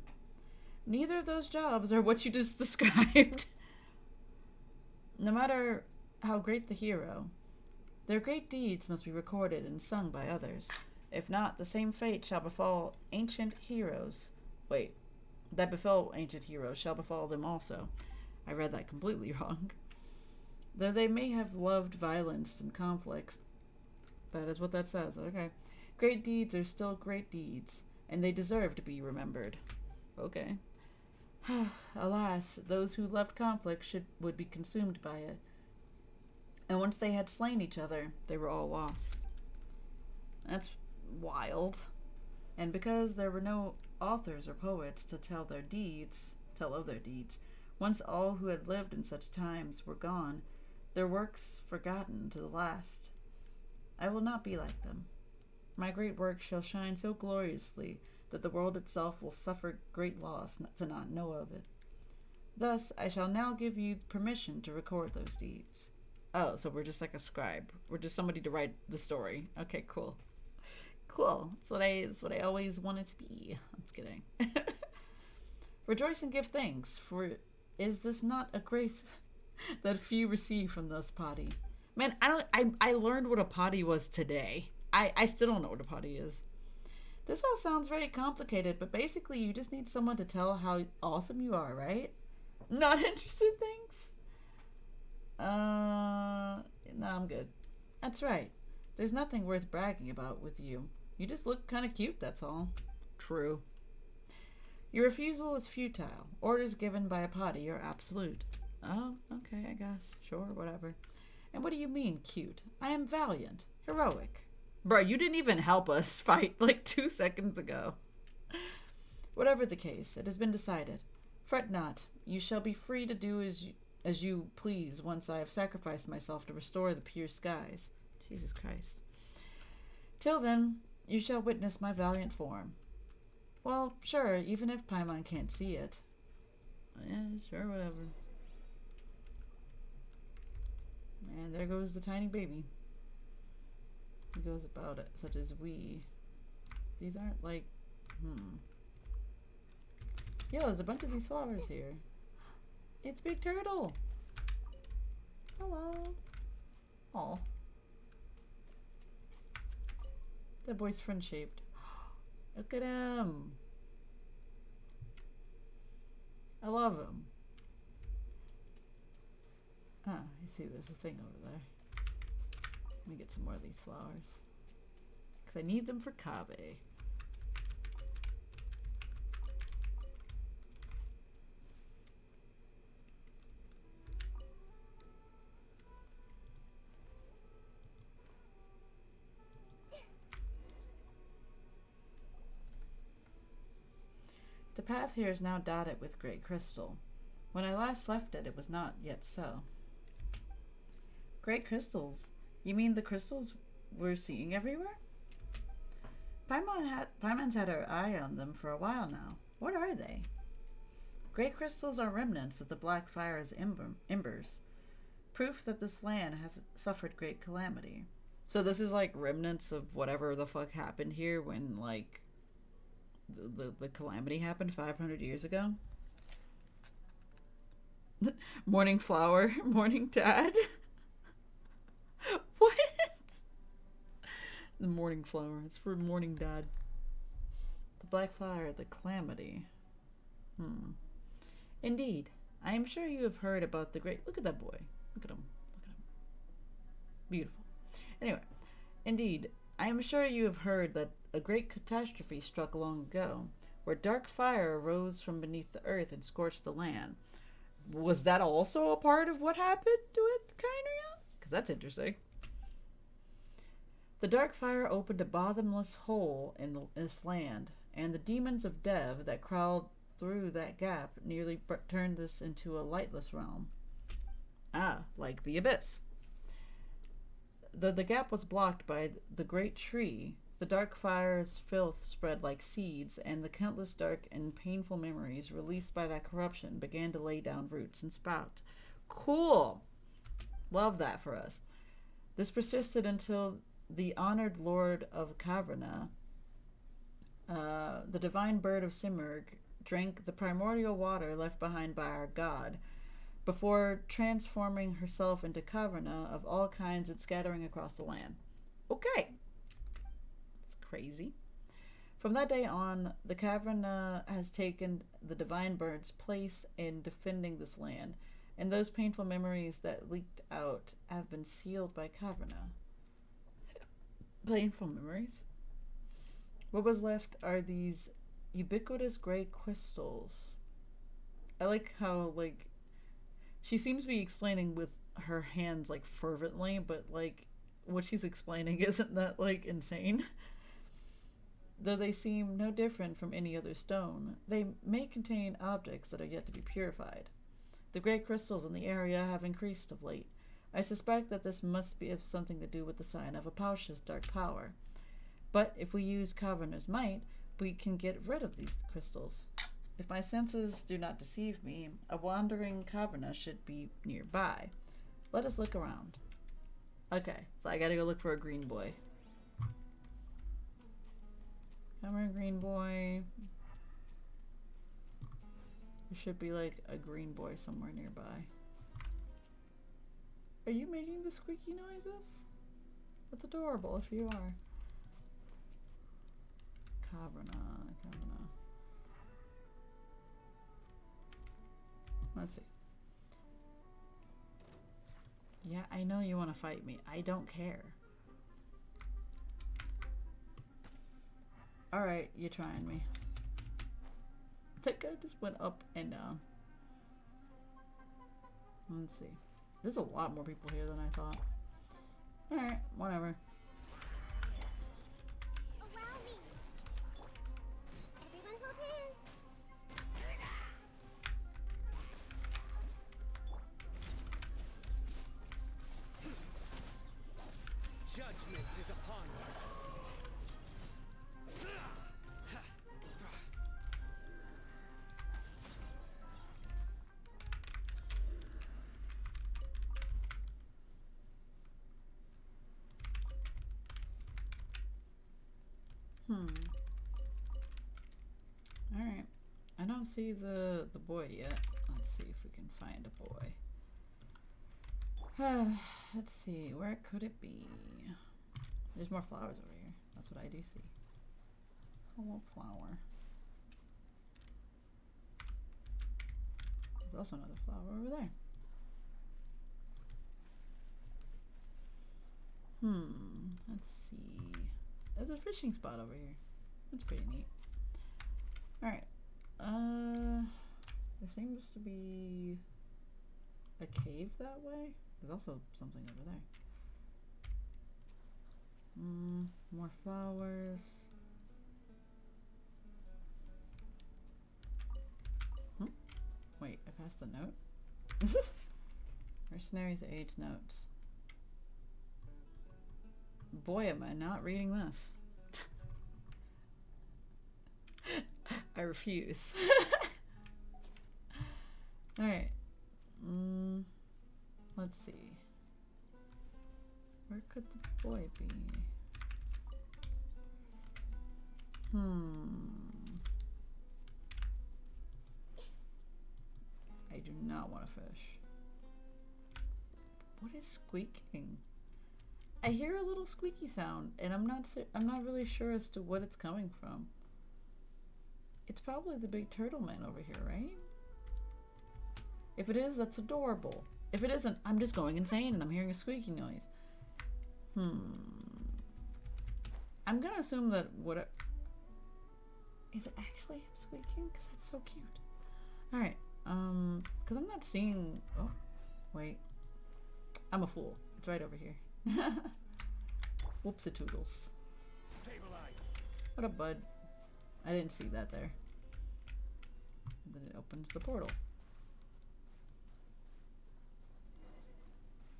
Neither of those jobs are what you just described. No matter how great the hero, their great deeds must be recorded and sung by others. If not, the same fate shall befall ancient heroes. Wait, that befell ancient heroes shall befall them also. I read that completely wrong. Though they may have loved violence and conflicts. That is what that says, okay. Great deeds are still great deeds, and they deserve to be remembered. Okay. Alas, those who loved conflict would be consumed by it. And once they had slain each other, they were all lost. That's wild. And because there were no authors or poets to tell of their deeds, once all who had lived in such times were gone, their works forgotten to the last. I will not be like them. My great work shall shine so gloriously that the world itself will suffer great loss to not know of it. Thus, I shall now give you permission to record those deeds. Oh, so we're just like a scribe. We're just somebody to write the story. Okay, cool. Cool. That's what I always wanted to be. I'm just kidding. Rejoice and give thanks, for is this not a grace that few receive from this potty? Man, I learned what a potty was today. I still don't know what a potty is. This all sounds very complicated, but basically you just need someone to tell how awesome you are, right? Not interested, thanks? No, I'm good. That's right. There's nothing worth bragging about with you. You just look kind of cute, that's all. True. Your refusal is futile. Orders given by a potty are absolute. Oh, okay, I guess. Sure, whatever. And what do you mean, cute? I am valiant. Heroic. Bro, you didn't even help us fight like 2 seconds ago. Whatever the case, it has been decided. Fret not. You shall be free to do as you please once I have sacrificed myself to restore the pure skies. Jesus Christ. Till then, you shall witness my valiant form. Well, sure, even if Paimon can't see it. Yeah, sure, whatever. And there goes the tiny baby. He goes about it, such as we. These aren't like, Yo, there's a bunch of these flowers here. It's Big Turtle. Hello. Aw. That boy's friend-shaped. Look at him. I love him. Ah, you see there's a thing over there. Let me get some more of these flowers. Because I need them for Kabe. The path here is now dotted with great crystal. When I last left it, it was not yet so. Great crystals? You mean the crystals we're seeing everywhere? Paimon's had her eye on them for a while now. What are they? Great crystals are remnants of the Black Fire's embers. Proof that this land has suffered great calamity. So this is like remnants of whatever the fuck happened here when, like, the calamity happened 500 years ago? Morning flower, morning dad. What? The morning flower. It's for morning dad. The Black Fire, the calamity. Indeed. I am sure you have heard about the great... Look at that boy. Look at him. Look at him. Beautiful. Anyway. Indeed. I am sure you have heard that a great catastrophe struck long ago, where dark fire arose from beneath the earth and scorched the land. Was that also a part of what happened with Khaenri'ah? Because that's interesting. The dark fire opened a bottomless hole in this land, and the demons of Dev that crawled through that gap nearly turned this into a lightless realm. Ah, like the abyss. Though the gap was blocked by the great tree The dark fire's filth spread like seeds, and the countless dark and painful memories released by that corruption began to lay down roots and sprout. Cool! Love that for us. This persisted until the honored Lord of Caverna, the divine bird of Simurg, drank the primordial water left behind by our god, before transforming herself into Caverna of all kinds and scattering across the land. Okay. It's crazy. From that day on, the Caverna has taken the divine bird's place in defending this land, and those painful memories that leaked out have been sealed by Caverna. Painful memories? What was left are these ubiquitous gray crystals. I like how, like, she seems to be explaining with her hands, like, fervently, but, like, what she's explaining isn't that, like, insane. Though they seem no different from any other stone, they may contain objects that are yet to be purified. The gray crystals in the area have increased of late. I suspect that this must be of something to do with the sign of Apaush's dark power. But if we use Caverna's might, we can get rid of these crystals. If my senses do not deceive me, a wandering Caverna should be nearby. Let us look around. Okay, so I gotta go look for a green boy. Come here, green boy. There should be like a green boy somewhere nearby. Are you making the squeaky noises? That's adorable if you are. Caverna. Let's see. Yeah, I know you want to fight me. I don't care. Alright, you're trying me. That guy just went up and down. Let's see. There's a lot more people here than I thought. Alright, whatever.
Allow me. Everyone hold hands.
Judgment is upon you.
Alright. I don't see the boy yet. Let's see if we can find a boy. Let's see, where could it be? There's more flowers over here. That's what I do see. Hello, flower. There's also another flower over there. Let's see. There's a fishing spot over here. That's pretty neat. Alright. There seems to be a cave that way. There's also something over there. More flowers. Wait, I passed a note? Mercenaries age notes. Boy, am I not reading this. I refuse. Alright. Let's see. Where could the boy be? I do not want to fish. What is squeaking? I hear a little squeaky sound, and I'm not really sure as to what it's coming from. It's probably the big turtle man over here, right? If it is, that's adorable. If it isn't, I'm just going insane and I'm hearing a squeaky noise. I'm gonna assume that is it actually him squeaking? Because that's so cute. Alright, because I'm not seeing... Oh, wait. I'm a fool. It's right over here. Whoopsie-toodles.
Stabilize.
What up, bud? I didn't see that there. And then it opens the portal.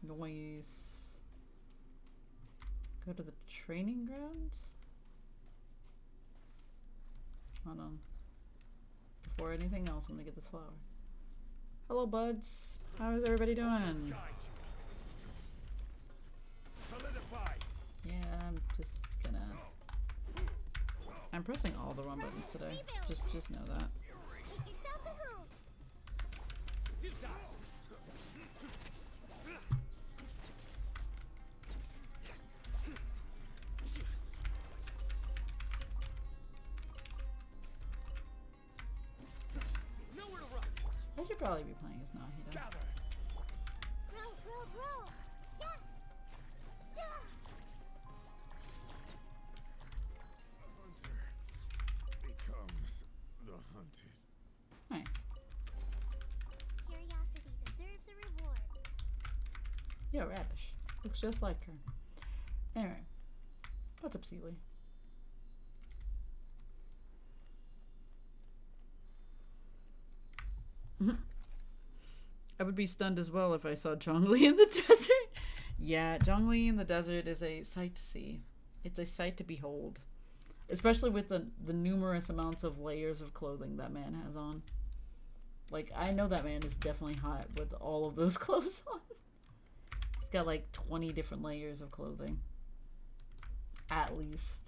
Noise. Go to the training grounds? Hold on. Before anything else, I'm gonna get this flower. Hello, buds. How is everybody doing?
Guide you. Solidify.
Yeah, I'm just gonna. I'm pressing all the wrong buttons today. Just know that.
Make yourselves at home.
Futile. Nowhere to run.
I should probably be playing as Nahida.
Gather.
Grow. Yeah. Yeah.
Hunter becomes the hunted.
Nice.
Curiosity deserves a reward.
Yeah, Radish. Looks just like her. Anyway. What's up, Sealy? I would be stunned as well if I saw Zhongli in the desert. Yeah, Zhongli in the desert is a sight to see. It's a sight to behold. Especially with the numerous amounts of layers of clothing that man has on. Like, I know that man is definitely hot with all of those clothes on. He's got like 20 different layers of clothing. At least.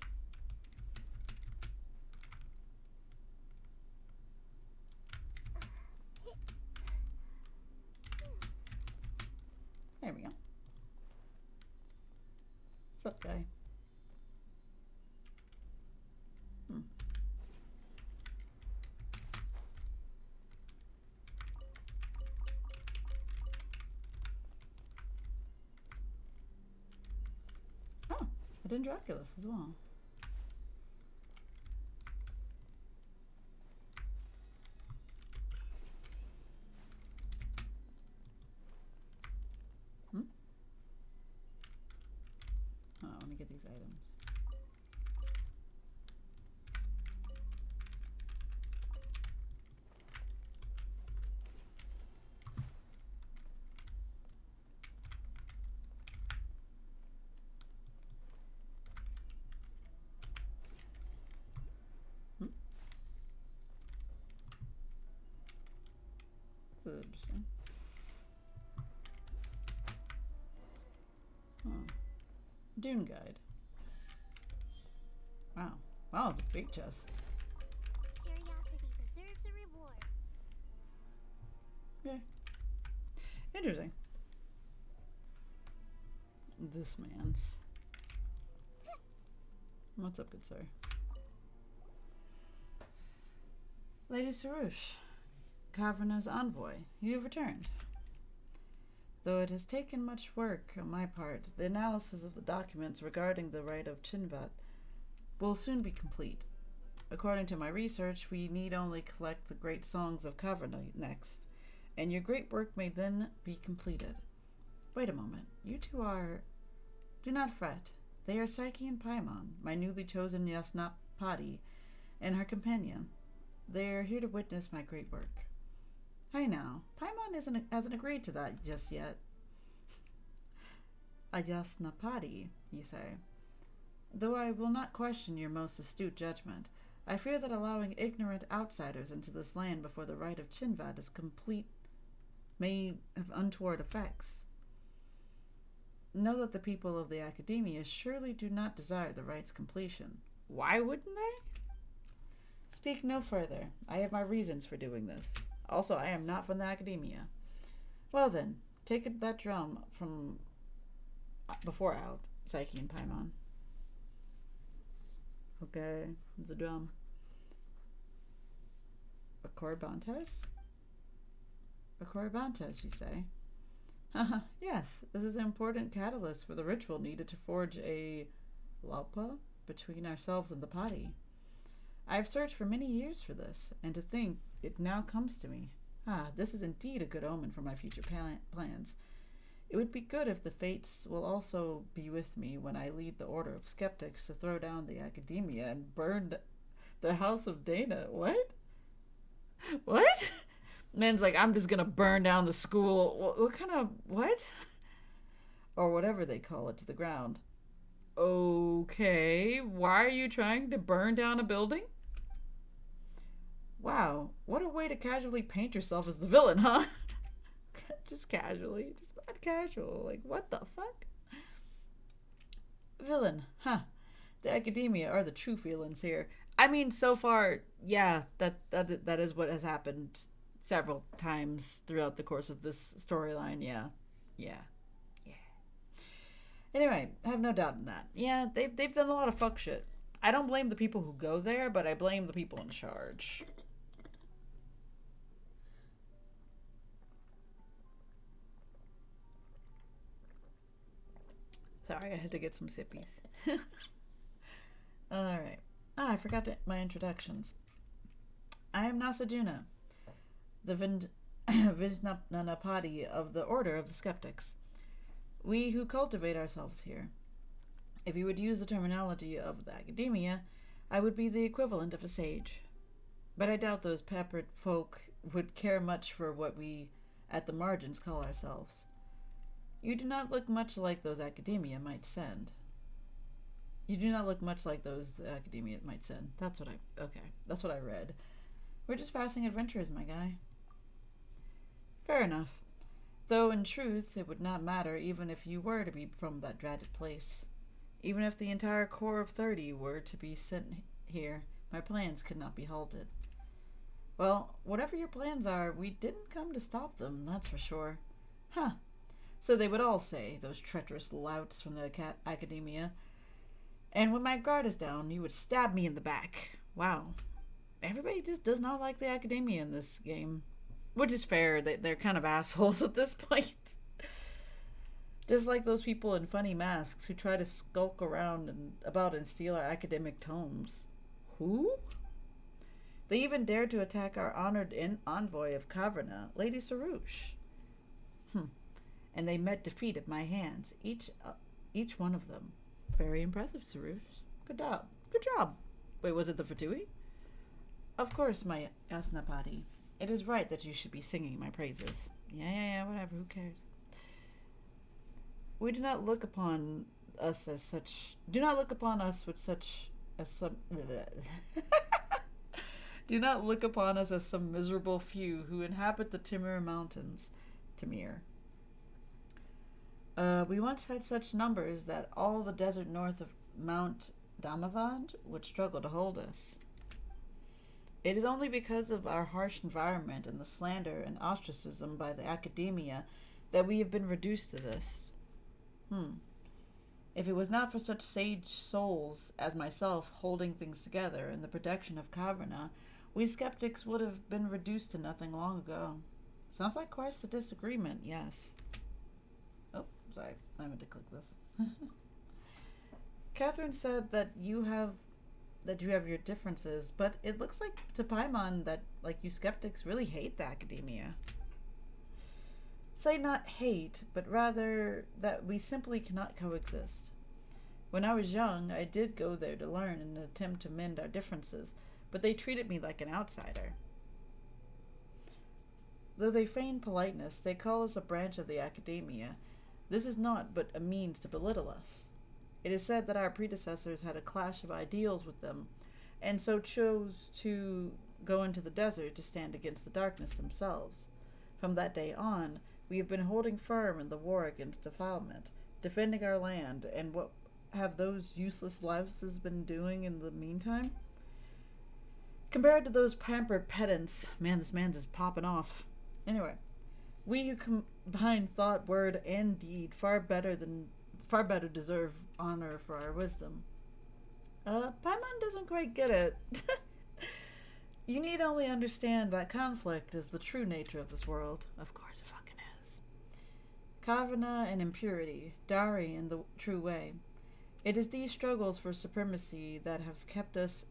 There we go. What's up, guy? Oh, a Dendroculus as well. Oh, I want to get these items. This is interesting. Dune Guide. Wow. Wow, it's a big chest.
Curiosity deserves a reward.
Yeah. Interesting. This man's. What's up, good sir? Lady Sarush, Kavarna's envoy, you have returned. Though it has taken much work on my part, the analysis of the documents regarding the Rite of Chinvat will soon be complete. According to my research, we need only collect the great songs of Kavarna next, and your great work may then be completed. Wait a moment. You two are... Do not fret. They are Psyche and Paimon, my newly chosen Yasnapati, and her companion. They are here to witness my great work. Hi now. Paimon hasn't agreed to that just yet. A Yasnapati, you say. Though I will not question your most astute judgment, I fear that allowing ignorant outsiders into this land before the rite of Chinvat is complete may have untoward effects. Know that the people of the Academia surely do not desire the rite's completion. Why wouldn't they? Speak no further. I have my reasons for doing this. Also, I am not from the Academia. Well then, take that drum from before out, Psyche and Paimon. Okay, the drum. A Corybantes? A Corybantes, you say? Haha, yes, this is an important catalyst for the ritual needed to forge a laupa between ourselves and the Padi. I have searched for many years for this, and to think it now comes to me. Ah, this is indeed a good omen for my future plans. It would be good if the fates will also be with me when I lead the Order of Skeptics to throw down the Academia and burn the House of Dana. What? What? Man's like, I'm just gonna burn down the school. What kind of... what? Or whatever they call it, to the ground. Okay, why are you trying to burn down a building? Wow, what a way to casually paint yourself as the villain, huh? Just casually. Just bad casual. Like, what the fuck? Villain, huh? The academia are the true villains here. I mean, so far, yeah, that is what has happened several times throughout the course of this storyline. Yeah. Anyway, I have no doubt in that. Yeah, they've done a lot of fuck shit. I don't blame the people who go there, but I blame the people in charge. Sorry, I had to get some sippies. Alright. I forgot my introductions. I am Nasajuna, the Vijnanapati of the Order of the Skeptics. We who cultivate ourselves here. If you would use the terminology of the academia, I would be the equivalent of a sage. But I doubt those peppered folk would care much for what we at the margins call ourselves. You do not look much like those academia might send. You do not look much like those the academia might send. That's what I read. We're just passing adventurers, my guy. Fair enough. Though in truth, it would not matter even if you were to be from that dreaded place. Even if the entire core of 30 were to be sent here, my plans could not be halted. Well, whatever your plans are, we didn't come to stop them, that's for sure. Huh. So they would all say, those treacherous louts from the academia. And when my guard is down, you would stab me in the back. Wow. Everybody just does not like the academia in this game. Which is fair, they're kind of assholes at this point. Just like those people in funny masks who try to skulk around and steal our academic tomes. Who? They even dared to attack our honored envoy of Caverna, Lady Sarouche. And they met defeat at my hands, each one of them. Very impressive, Sarouche. Good job. Good job. Wait, was it the Fatui? Of course, my Asnapati. It is right that you should be singing my praises. Yeah, whatever, who cares? We do not look upon us as such... Do not look upon us with such... as some... Do not look upon us as some miserable few who inhabit the Timur Mountains. Timir. We once had such numbers that all the desert north of Mount Damavand would struggle to hold us. It is only because of our harsh environment and the slander and ostracism by the academia that we have been reduced to this. If it was not for such sage souls as myself holding things together in the protection of Caverna, we skeptics would have been reduced to nothing long ago. Sounds like quite a disagreement, yes. Oh, sorry, I meant to click this. Catherine said that you have your differences, but it looks like to Paimon that, like, you skeptics really hate the academia. Say not hate, but rather that we simply cannot coexist. When I was young, I did go there to learn in an attempt to mend our differences, but they treated me like an outsider. Though they feign politeness, they call us a branch of the academia. This is not but a means to belittle us. It is said that our predecessors had a clash of ideals with them, and so chose to go into the desert to stand against the darkness themselves. From that day on, we have been holding firm in the war against defilement, defending our land, and what have those useless louses been doing in the meantime? Compared to those pampered pedants, man, this man's just popping off. Anyway, we who combine thought, word, and deed far better deserve honor for our wisdom. Paimon doesn't quite get it. You need only understand that conflict is the true nature of this world. Of course it fucking is. Caverna and impurity, Dari in the true way. It is these struggles for supremacy that have kept this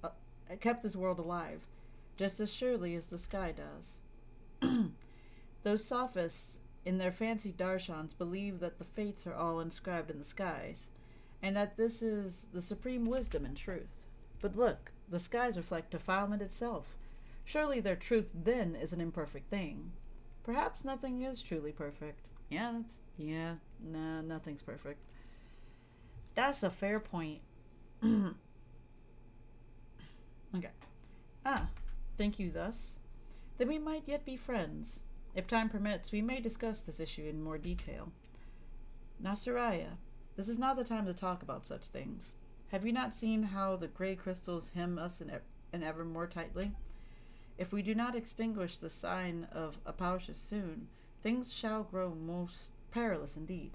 world alive, just as surely as the sky does. Those sophists in their fancy darshans believe that the fates are all inscribed in the skies, and that this is the supreme wisdom and truth. But look, the skies reflect defilement itself. Surely their truth then is an imperfect thing. Perhaps nothing is truly perfect. Nothing's perfect. That's a fair point. Okay. Think you thus? Then we might yet be friends. If time permits, we may discuss this issue in more detail. Now, Soraya, this is not the time to talk about such things. Have you not seen how the gray crystals hem us in ever more tightly? If we do not extinguish the sign of Apausha soon, things shall grow most perilous indeed.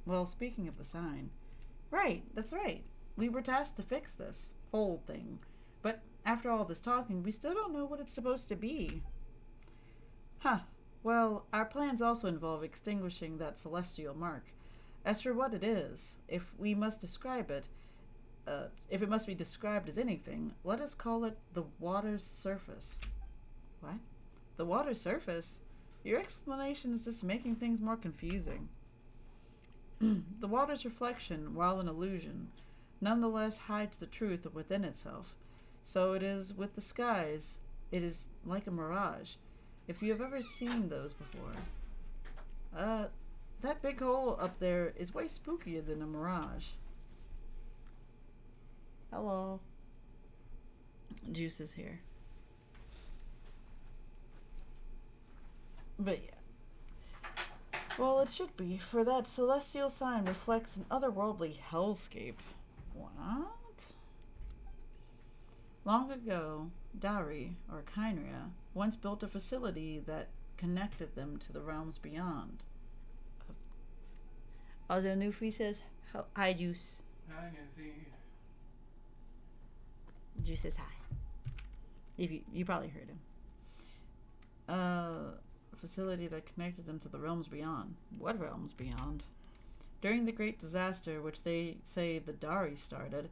Well, speaking of the sign... Right, that's right. We were tasked to fix this whole thing. But after all this talking, we still don't know what it's supposed to be. Huh. Well, our plans also involve extinguishing that celestial mark. As for what it is, if it must be described as anything, let us call it the water's surface. What? The water's surface? Your explanation is just making things more confusing. The water's reflection, while an illusion, nonetheless hides the truth within itself. So it is with the skies. It is like a mirage. If you have ever seen those before. That big hole up there is way spookier than a mirage. Hello. Juice is here. But yeah. Well, it should be, for that celestial sign reflects an otherworldly hellscape. What? Long ago, Dari, or Kynria, once built a facility that connected them to the realms beyond. Although Nufi says, hi, Juice.
Hi, Nufi.
Juice says hi. If you probably heard him. A facility that connected them to the realms beyond. What realms beyond? During the great disaster, which they say the Dari started,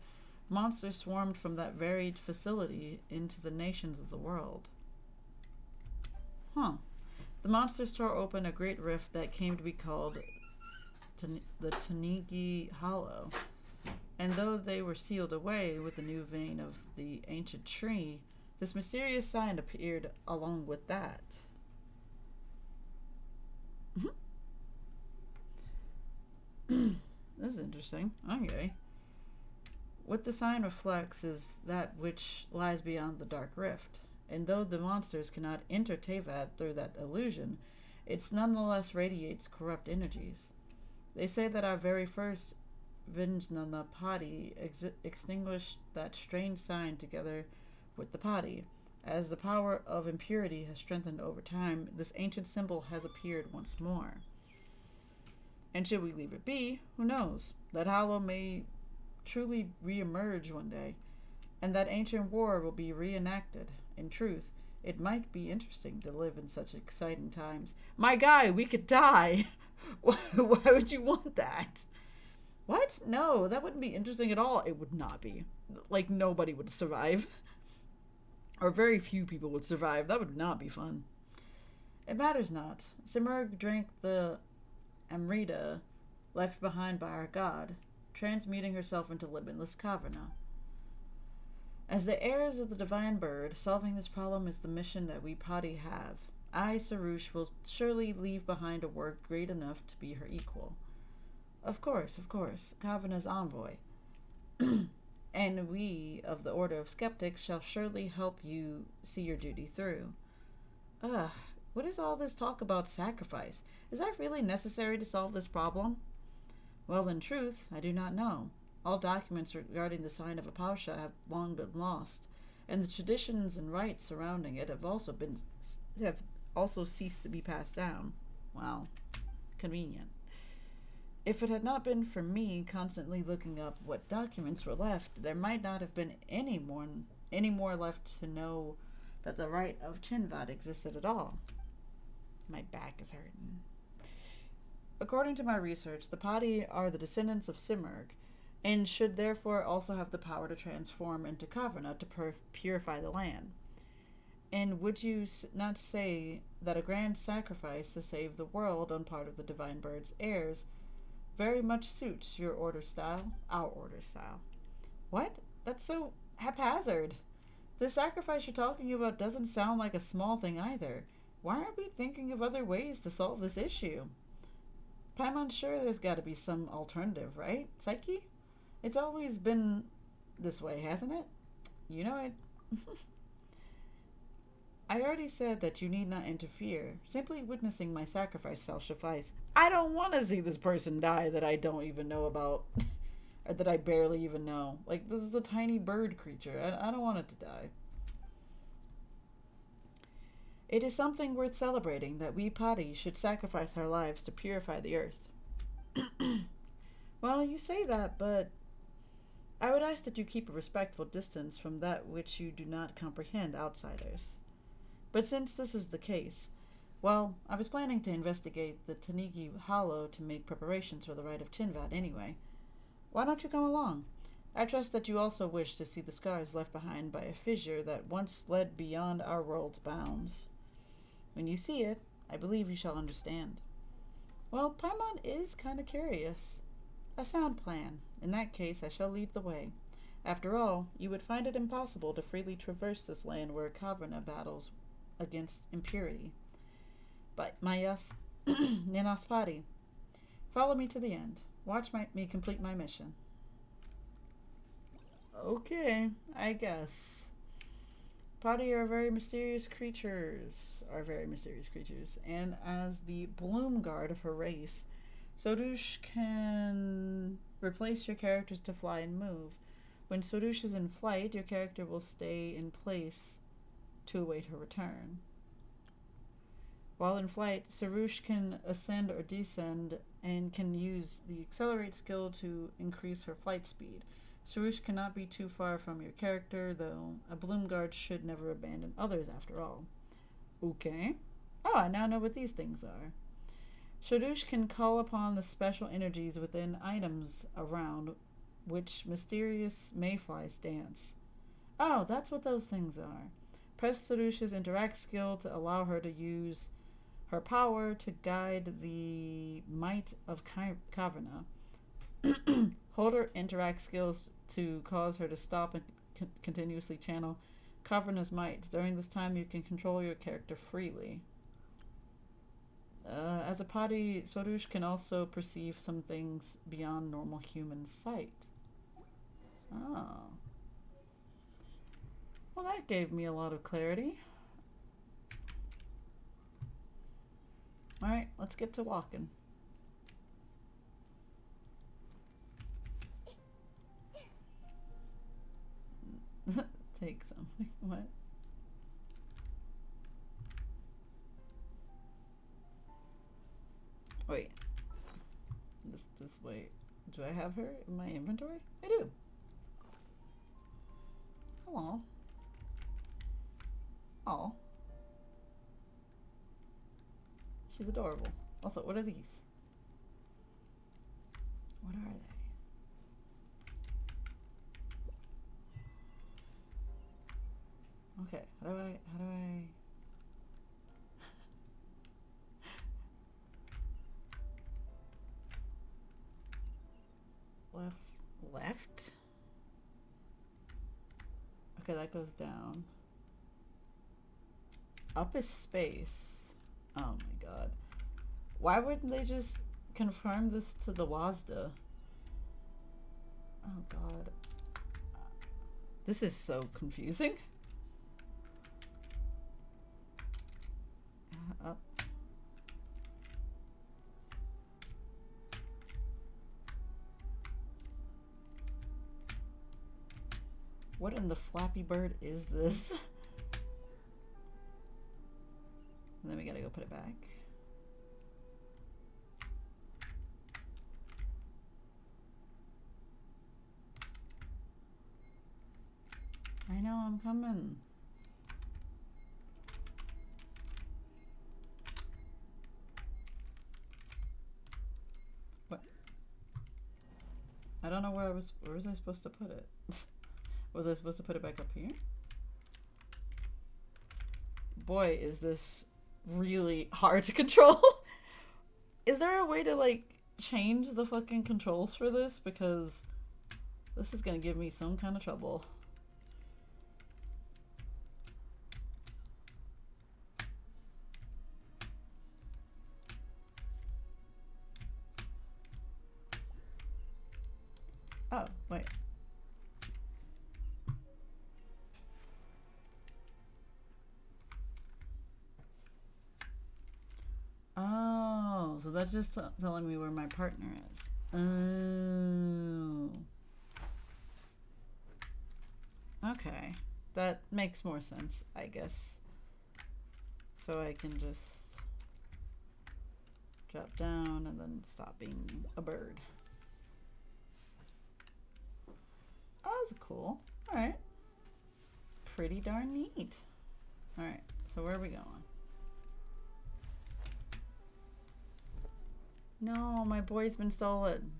monsters swarmed from that varied facility into the nations of the world. Huh. The monsters tore open a great rift that came to be called the Tanigi Hollow. And though they were sealed away with the new vein of the ancient tree, this mysterious sign appeared along with that. This is interesting. Okay. What the sign reflects is that which lies beyond the dark rift, and though the monsters cannot enter Tevat through that illusion, it nonetheless radiates corrupt energies. They say that our very first Vijnanapati extinguished that strange sign together with the Padi. As the power of impurity has strengthened over time, this ancient symbol has appeared once more. And should we leave it be, who knows? That hollow may truly re-emerge one day, and that ancient war will be reenacted. In truth, it might be interesting to live in such exciting times. My guy, we could die! Why would you want that? What? No, that wouldn't be interesting at all. It would not be. Like, nobody would survive. Or very few people would survive. That would not be fun. It matters not. Simurgh drank the Amrita left behind by our god, transmuting herself into limitless Kavanah. As the heirs of the divine bird, solving this problem is the mission that we Padi have. I, Sarush, will surely leave behind a work great enough to be her equal. Of course, Kavanah's envoy. And we, of the Order of Skeptics, shall surely help you see your duty through. Ugh, what is all this talk about sacrifice? Is that really necessary to solve this problem? Well, in truth, I do not know. All documents regarding the sign of Apausha have long been lost, and the traditions and rites surrounding it have also ceased to be passed down. Wow. Convenient. If it had not been for me constantly looking up what documents were left, there might not have been any more left to know that the rite of Chinvad existed at all. My back is hurting. According to my research, the Padi are the descendants of Simurgh, and should therefore also have the power to transform into Kavanah to purify the land. And would you not say that a grand sacrifice to save the world on part of the Divine Bird's heirs very much suits your order style, our order style? What? That's so haphazard. The sacrifice you're talking about doesn't sound like a small thing either. Why aren't we thinking of other ways to solve this issue? Paimon's sure there's got to be some alternative, right, Psyche? It's always been this way, hasn't it? You know it. I already said that you need not interfere. Simply witnessing my sacrifice shall suffice. I don't want to see this person die that I don't even know about. Or that I barely even know. Like, this is a tiny bird creature. I don't want it to die. It is something worth celebrating that we Padi should sacrifice our lives to purify the earth. Well, you say that, but I would ask that you keep a respectful distance from that which you do not comprehend, outsiders. But since this is the case, well, I was planning to investigate the Tanigi Hollow to make preparations for the rite of Tinvat anyway. Why don't you come along? I trust that you also wish to see the scars left behind by a fissure that once led beyond our world's bounds. When you see it, I believe you shall understand. Well, Paimon is kind of curious. A sound plan. In that case, I shall lead the way. After all, you would find it impossible to freely traverse this land where Kavarna battles against impurity. But Mayas Ninaspati, follow me to the end. Watch me complete my mission. Okay, I guess. Padi are very mysterious creatures. And as the bloom guard of her race, Sorush can replace your characters to fly and move. When Sorush is in flight, your character will stay in place to await her return. While in flight, Sorush can ascend or descend and can use the accelerate skill to increase her flight speed. Sorush cannot be too far from your character, though a bloom guard should never abandon others after all. Okay. Oh, I now know what these things are. Sorush can call upon the special energies within items around which mysterious mayflies dance. Oh, that's what those things are. Press Sorush's interact skill to allow her to use her power to guide the might of Kavarna. Hold her interact skills to cause her to stop and continuously channel Kavarna's might. During this time, you can control your character freely. As a Padi, Sorush can also perceive some things beyond normal human sight. Oh. Well, that gave me a lot of clarity. Alright, let's get to walking. Take something. What? Wait. This way. Do I have her in my inventory? I do. Hello. Oh. She's adorable. Also, what are these? What are they? Okay, how do I left? Okay, that goes down. Up is space. Oh my god. Why wouldn't they just confirm this to the WASDA? Oh god. This is so confusing. Up. What in the Flappy Bird is this? And then we gotta go put it back. I know, I'm coming. What? I don't know where was I supposed to put it? Was I supposed to put it back up here? Boy, is this really hard to control. Is there a way to like change the fucking controls for this? Because this is gonna give me some kind of trouble. Oh, wait. that's just telling me where my partner is. Oh. Okay. That makes more sense, I guess. So I can just drop down and then stop being a bird. Oh, that's cool. Alright. Pretty darn neat. Alright, so where are we going? No, my boy's been stolen.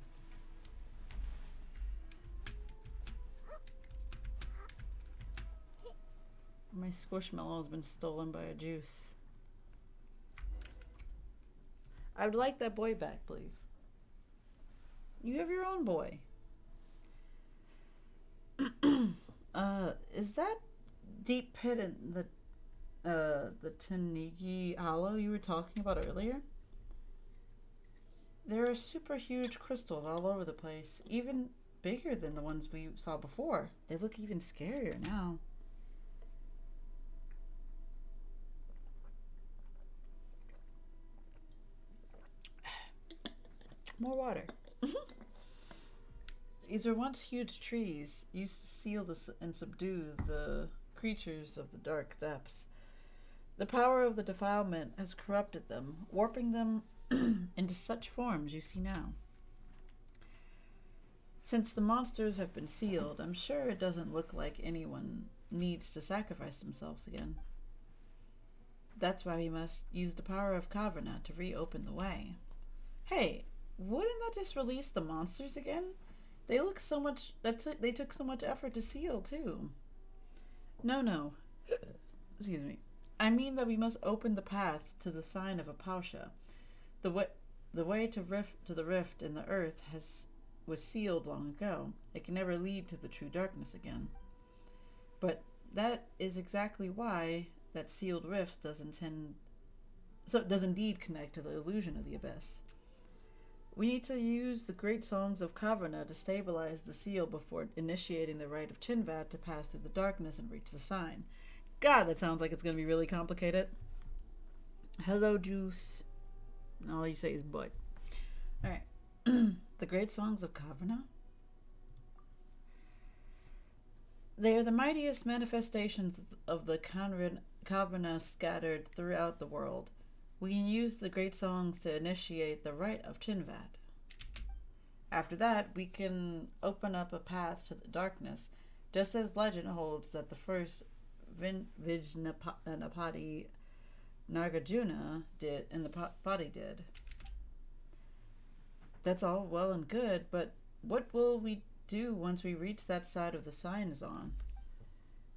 My squishmallow has been stolen by a juice. I would like that boy back, please. You have your own boy. Is that deep pit in the Tanigi Hollow you were talking about earlier? There are super huge crystals all over the place, even bigger than the ones we saw before. They look even scarier now. More water. These were once huge trees, used to seal and subdue the creatures of the dark depths. The power of the defilement has corrupted them, warping them into such forms you see now. Since the monsters have been sealed, I'm sure it doesn't look like anyone needs to sacrifice themselves again. That's why we must use the power of Caverna to reopen the way. Hey, wouldn't that just release the monsters again? They look so much. They took so much effort to seal too. No. Excuse me. I mean that we must open the path to the sign of Apausha. The way to the rift in the earth was sealed long ago. It can never lead to the true darkness again. But that is exactly why that sealed rift does indeed connect to the illusion of the abyss. We need to use the great songs of Caverna to stabilize the seal before initiating the rite of Chinvat to pass through the darkness and reach the sign. God, that sounds like it's going to be really complicated. Hello, Juice. And all you say is but. Alright. The great songs of Caverna? They are the mightiest manifestations of the Caverna scattered throughout the world. We can use the great songs to initiate the rite of Chinvat. After that, we can open up a path to the darkness, just as legend holds that the first Vijnapati Nagarjuna did, and the body did. That's all well and good, but what will we do once we reach that side of the sign is on?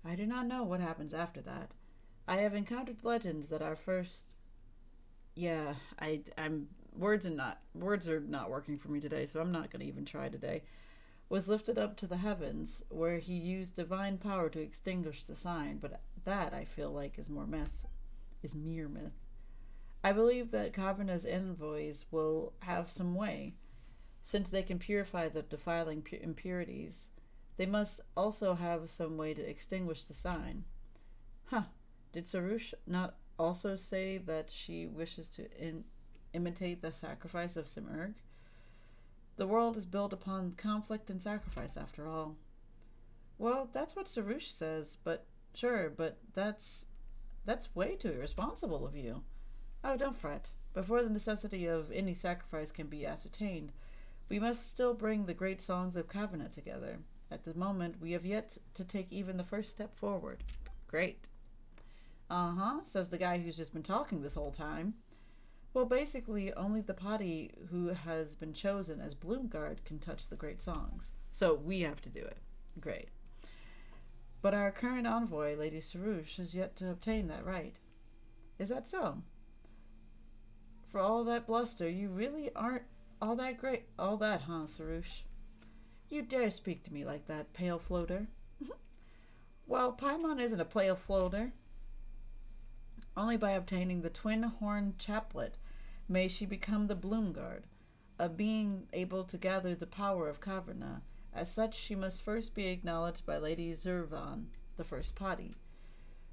I do not know what happens after that. I have encountered legends that our first... Yeah, words are not working for me today, so I'm not going to even try today. Was lifted up to the heavens, where he used divine power to extinguish the sign, but that, I feel like, is mere myth. I believe that Caverna's envoys will have some way. Since they can purify the defiling impurities, they must also have some way to extinguish the sign. Did Sarush not also say that she wishes to imitate the sacrifice of Simurgh? The world is built upon conflict and sacrifice, after all. Well, that's what Sarush says, but that's way too irresponsible of you. Oh, don't fret. Before the necessity of any sacrifice can be ascertained, we must still bring the great songs of Caverna together. At the moment, we have yet to take even the first step forward. Great. Says the guy who's just been talking this whole time. Well, basically, only the party who has been chosen as Bloomguard can touch the great songs. So we have to do it. Great. But our current envoy, Lady Sarush, has yet to obtain that right. Is that so? For all that bluster, you really aren't all that great. All that, huh, Sarush? You dare speak to me like that, pale floater? Well, Paimon isn't a pale floater. Only by obtaining the twin-horn chaplet may she become the Bloomguard, a being able to gather the power of Caverna. As such, she must first be acknowledged by Lady Zurvan, the first Padi.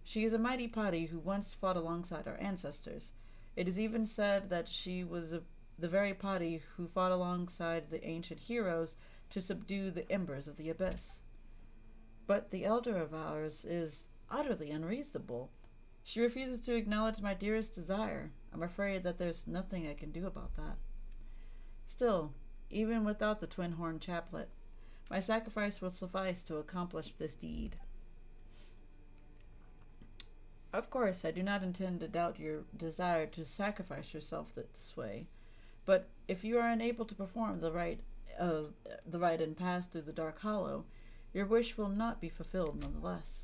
She is a mighty Padi who once fought alongside our ancestors. It is even said that she was the very party who fought alongside the ancient heroes to subdue the embers of the abyss. But the elder of ours is utterly unreasonable. She refuses to acknowledge my dearest desire. I'm afraid that there's nothing I can do about that. Still, even without the twin horn chaplet, my sacrifice will suffice to accomplish this deed. Of course, I do not intend to doubt your desire to sacrifice yourself this way, but if you are unable to perform the rite and pass through the Dark Hollow, your wish will not be fulfilled nonetheless.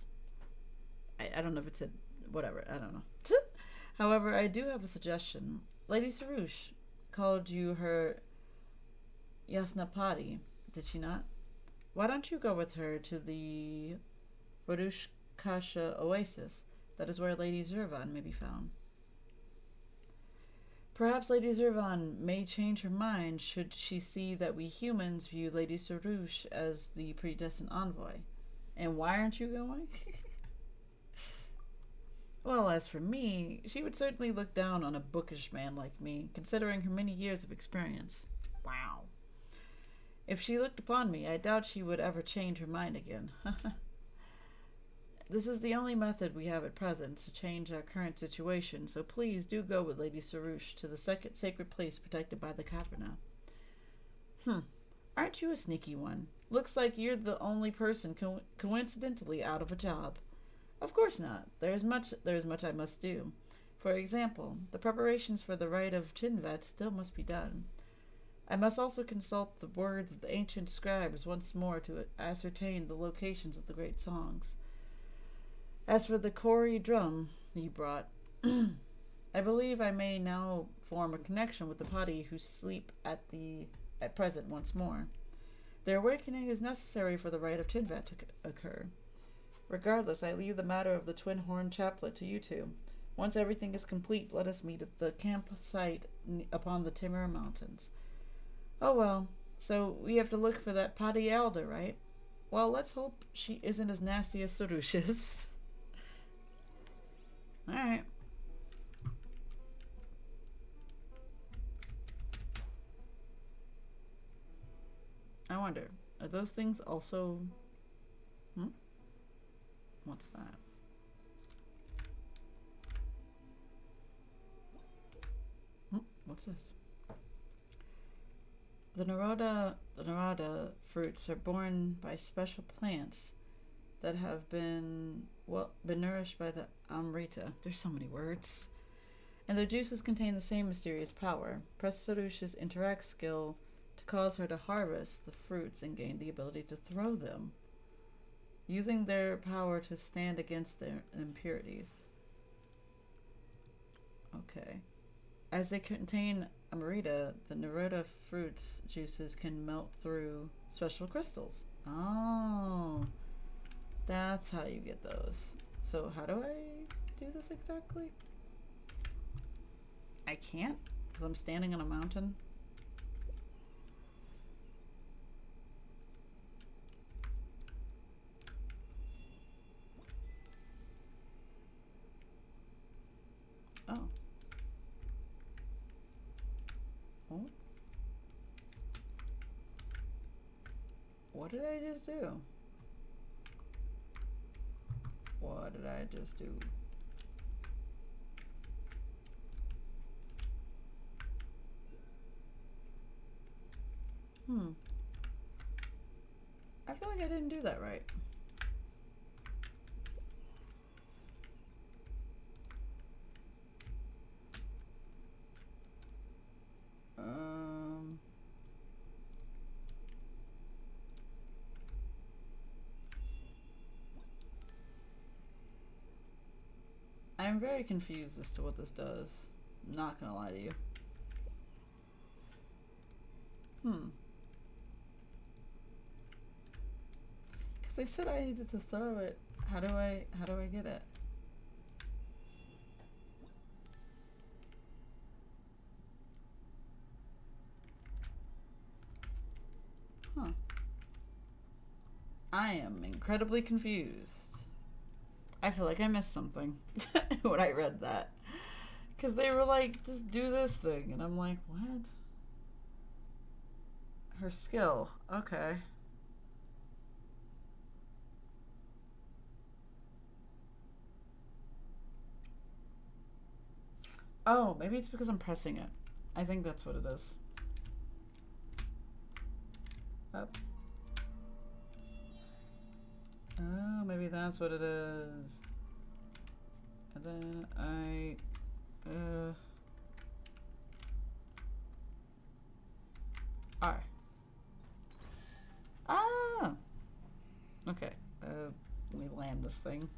I don't know if it said whatever, I don't know. However, I do have a suggestion. Lady Sarouche called you her Yasnapati, did she not? Why don't you go with her to the Radushkasha Oasis? That is where Lady Zurvan may be found. Perhaps Lady Zurvan may change her mind should she see that we humans view Lady Sarouche as the predestined envoy. And why aren't you going? Well, as for me, she would certainly look down on a bookish man like me, considering her many years of experience. Wow. If she looked upon me, I doubt she would ever change her mind again. This is the only method we have at present to change our current situation, so please do go with Lady Sarouche to the second sacred place protected by the Caverna. Aren't you a sneaky one? Looks like you're the only person coincidentally out of a job. Of course not. There is much I must do. For example, the preparations for the rite of Tinvet still must be done. I must also consult the words of the ancient scribes once more to ascertain the locations of the great songs. As for the Kori drum you brought, I believe I may now form a connection with the party who sleep at present once more. Their awakening is necessary for the rite of Tinvet to occur. Regardless, I leave the matter of the twin horn chaplet to you two. Once everything is complete, let us meet at the campsite upon the Timur Mountains. Oh well, so we have to look for that Padi Elder, right? Well, let's hope she isn't as nasty as Sarouche is. Alright. I wonder, are those things also... What's that? What's this? The Narada fruits are borne by special plants that have been nourished by the Amrita. There's so many words. And their juices contain the same mysterious power. Press Sarouche's interact skill to cause her to harvest the fruits and gain the ability to throw them, using their power to stand against their impurities. Okay. As they contain Amrita, the Narada fruit's juices can melt through special crystals. Oh. That's how you get those. So how do I do this exactly? I can't? Because I'm standing on a mountain? Oh. Oh. What did I just do? What did I just do? I feel like I didn't do that right. I'm very confused as to what this does. I'm not gonna lie to you. Because they said I needed to throw it. How do I get it? Huh. I am incredibly confused. I feel like I missed something when I read that. Because they were like, just do this thing. And I'm like, what? Her skill. Okay. Oh, maybe it's because I'm pressing it. I think that's what it is. Up. Oh, maybe that's what it is. And then I... R. Ah! Okay. Let me land this thing.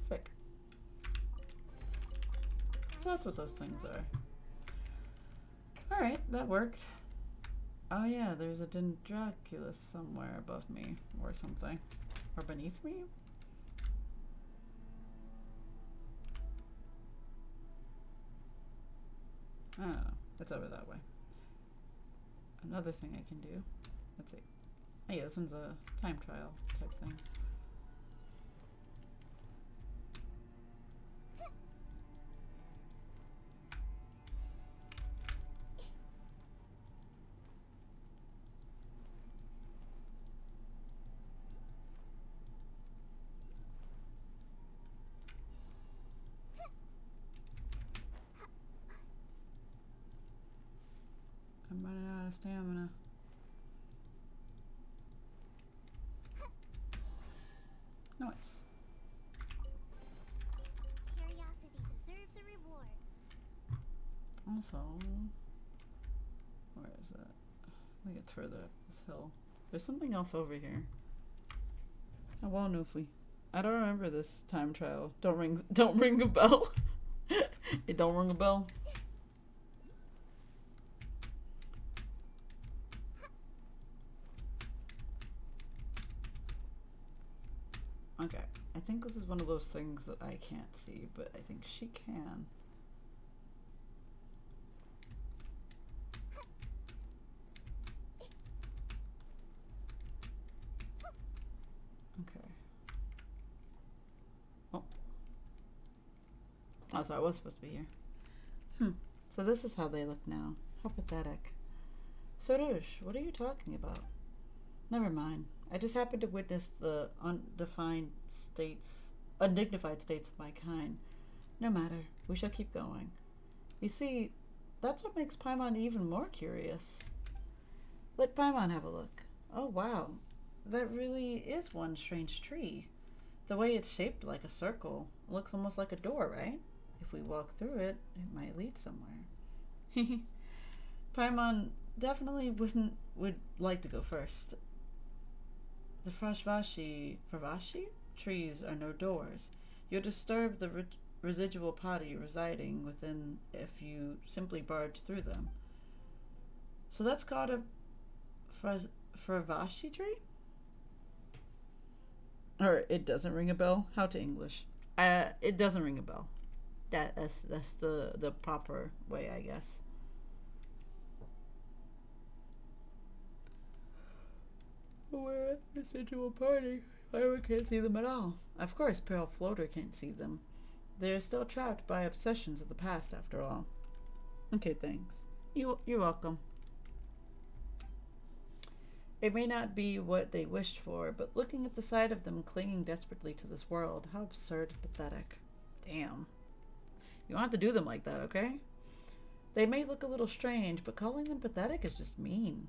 Sick. That's what those things are. Alright, that worked. Oh yeah, there's a Dendroculus somewhere above me, or something. Or beneath me? I don't know. It's over that way. Another thing I can do. Let's see. Oh yeah, this one's a time trial type thing. I'm running out of stamina. Nice.
Curiosity deserves a reward.
Also, where is it? I think it's further up this hill. There's something else over here. Oh, well, Newfie. I don't remember this time trial. Don't ring a bell. It don't ring a bell. Okay, I think this is one of those things that I can't see, but I think she can. Okay. Oh. Oh, so I was supposed to be here. So this is how they look now. How pathetic. Sorush, what are you talking about? Never mind. I just happened to witness the undignified states of my kind. No matter. We shall keep going. You see, that's what makes Paimon even more curious. Let Paimon have a look. Oh, wow. That really is one strange tree. The way it's shaped like a circle. It looks almost like a door, right? If we walk through it, it might lead somewhere. Paimon definitely would like to go first. The Fravashi trees are no doors. You'll disturb the residual party residing within if you simply barge through them. So that's called a Fravashi tree? Or it doesn't ring a bell? How to English? It doesn't ring a bell. That's the proper way, I guess. We're a residual party. I can't see them at all. Of course, Pale Floater can't see them. They're still trapped by obsessions of the past, after all. Okay, thanks. You're welcome. It may not be what they wished for, but looking at the sight of them clinging desperately to this world, how absurd and pathetic. Damn. You don't have to do them like that, okay? They may look a little strange, but calling them pathetic is just mean.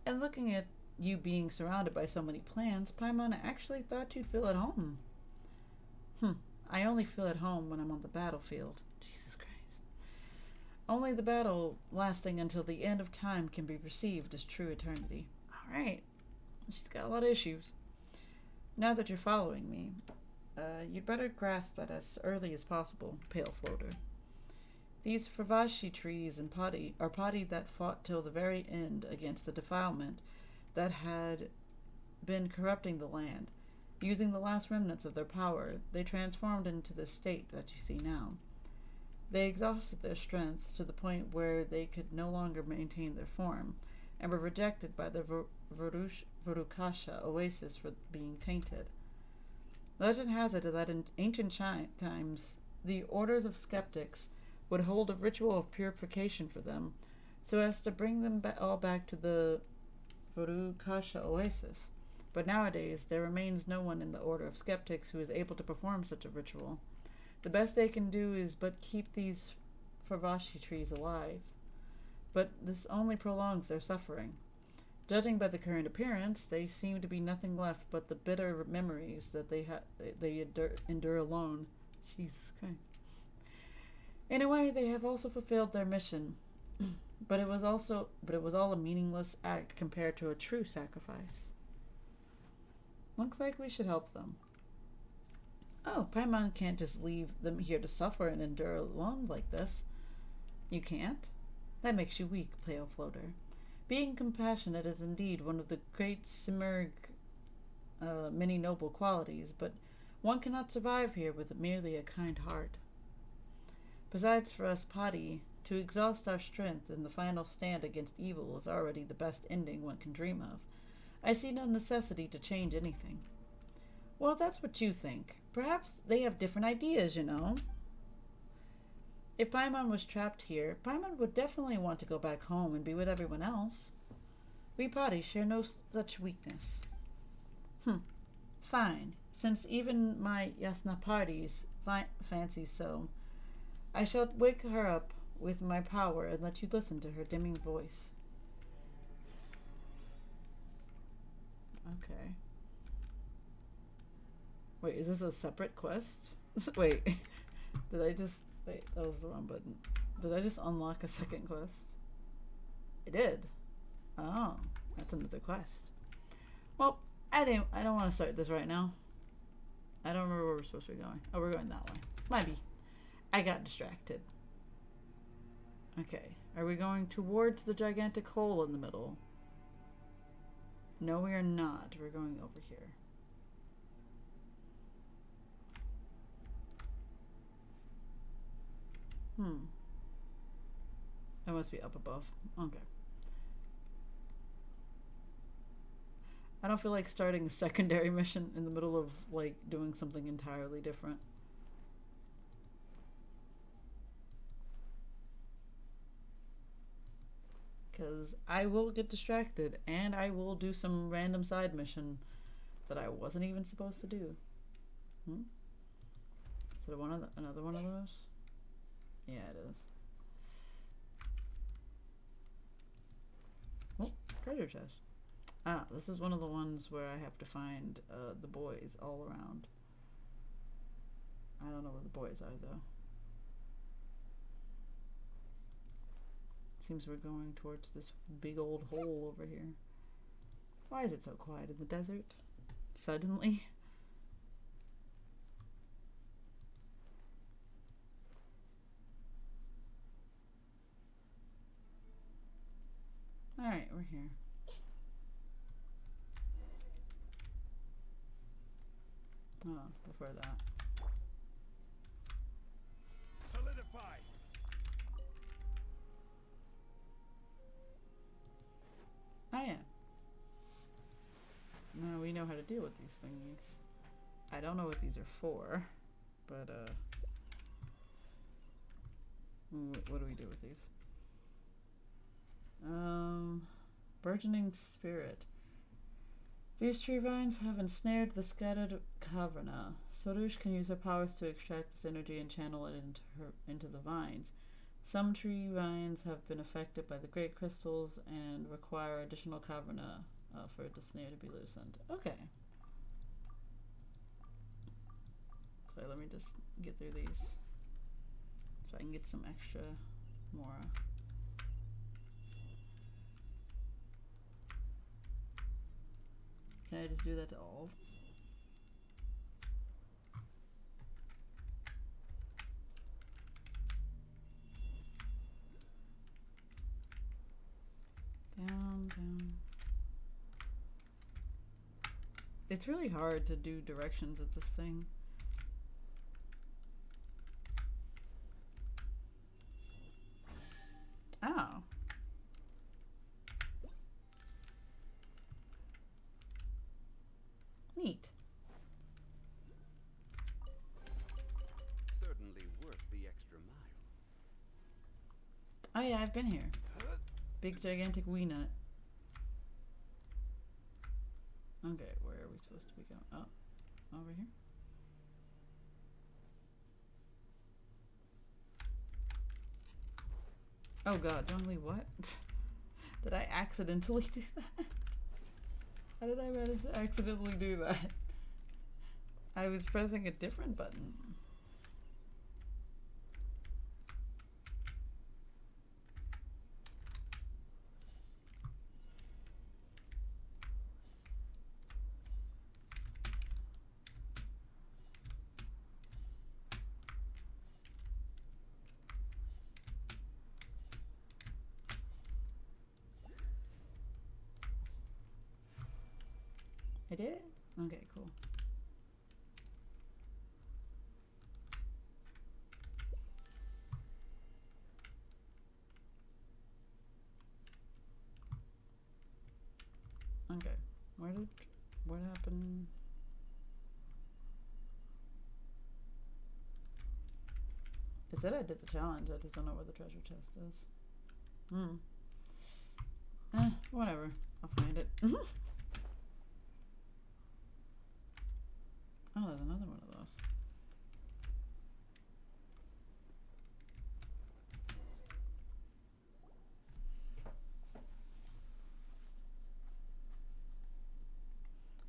And looking at you being surrounded by so many plants, Paimon actually thought you'd feel at home. I only feel at home when I'm on the battlefield. Jesus Christ. Only the battle lasting until the end of time can be perceived as true eternity. Alright. She's got a lot of issues. Now that you're following me, you'd better grasp that as early as possible, Pale Floater. These Fravashi trees and are party that fought till the very end against the defilement that had been corrupting the land. Using the last remnants of their power, they transformed into the state that you see now. They exhausted their strength to the point where they could no longer maintain their form, and were rejected by the Varukasha oasis for being tainted. Legend has it that in ancient times, the orders of skeptics would hold a ritual of purification for them, so as to bring them all back to the Furukasha oasis. But nowadays, there remains no one in the Order of Skeptics who is able to perform such a ritual. The best they can do is but keep these Farvashi trees alive. But this only prolongs their suffering. Judging by the current appearance, they seem to be nothing left but the bitter memories that they endure alone. Jesus Christ. In a way, they have also fulfilled their mission, but it was all a meaningless act compared to a true sacrifice. Looks like we should help them. Oh, Paimon can't just leave them here to suffer and endure alone like this. You can't? That makes you weak, Pale Floater. Being compassionate is indeed one of the great Simurgh many noble qualities, but one cannot survive here with merely a kind heart. Besides, for us Padi, to exhaust our strength in the final stand against evil is already the best ending one can dream of. I see no necessity to change anything. Well, that's what you think. Perhaps they have different ideas, you know. If Paimon was trapped here, Paimon would definitely want to go back home and be with everyone else. We Padi share no such weakness. Fine. Since even my Yasnapartis fancy so, I shall wake her up with my power and let you listen to her dimming voice. Okay. Wait, is this a separate quest? Wait, wait, that was the wrong button. Did I just unlock a second quest? I did. Oh, that's another quest. Well, I don't want to start this right now. I don't remember where we're supposed to be going. Oh, we're going that way. Might be. I got distracted. Okay, are we going towards the gigantic hole in the middle? No, we are not. We're going over here. That must be up above. Okay. I don't feel like starting a secondary mission in the middle of, like, doing something entirely different. Because I will get distracted, and I will do some random side mission that I wasn't even supposed to do. Is it another one of those? Yeah, it is. Oh, treasure chest. Ah, this is one of the ones where I have to find the boys all around. I don't know where the boys are, though. Seems we're going towards this big old hole over here. Why is it so quiet in the desert? Suddenly? Alright, we're here. Hold on, before that.
Solidify.
Oh yeah. Now we know how to deal with these things. I don't know what these are for, but what do we do with these? Burgeoning spirit. These tree vines have ensnared the scattered Kavrna. Sorush can use her powers to extract this energy and channel it into the vines. Some tree vines have been affected by the great crystals and require additional Kavrna for the snare to be loosened. Okay. So let me just get through these so I can get some extra more. Can I just do that to all? Down, down. It's really hard to do directions at this thing. Oh. Neat.
Certainly worth the extra mile.
Oh yeah, I've been here. Big gigantic wee nut. Okay, where are we supposed to be going? Oh, over here? Oh god, John Lee, what? Did I accidentally do that? How did I manage to accidentally do that? I was pressing a different button. I did? Okay, cool. Okay, what happened? It said I did the challenge, I just don't know where the treasure chest is. Whatever, I'll find it. Oh, there's another one of those.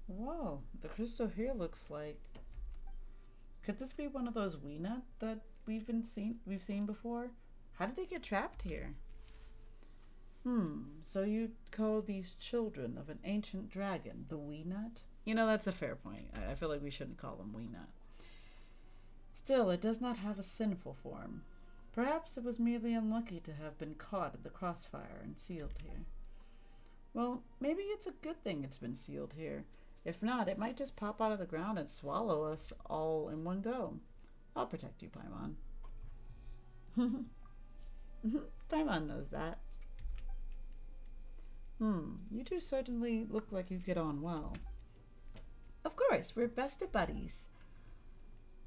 Whoa, the crystal here looks like... Could this be one of those wee nut that we've seen before? How did they get trapped here? So you call these children of an ancient dragon the wee nut? You know, that's a fair point. I feel like we shouldn't call them wee nut. Still, it does not have a sinful form. Perhaps it was merely unlucky to have been caught in the crossfire and sealed here. Well, maybe it's a good thing it's been sealed here. If not, it might just pop out of the ground and swallow us all in one go. I'll protect you, Paimon. Paimon knows that. You two certainly look like you get on well. Of course, we're best of buddies.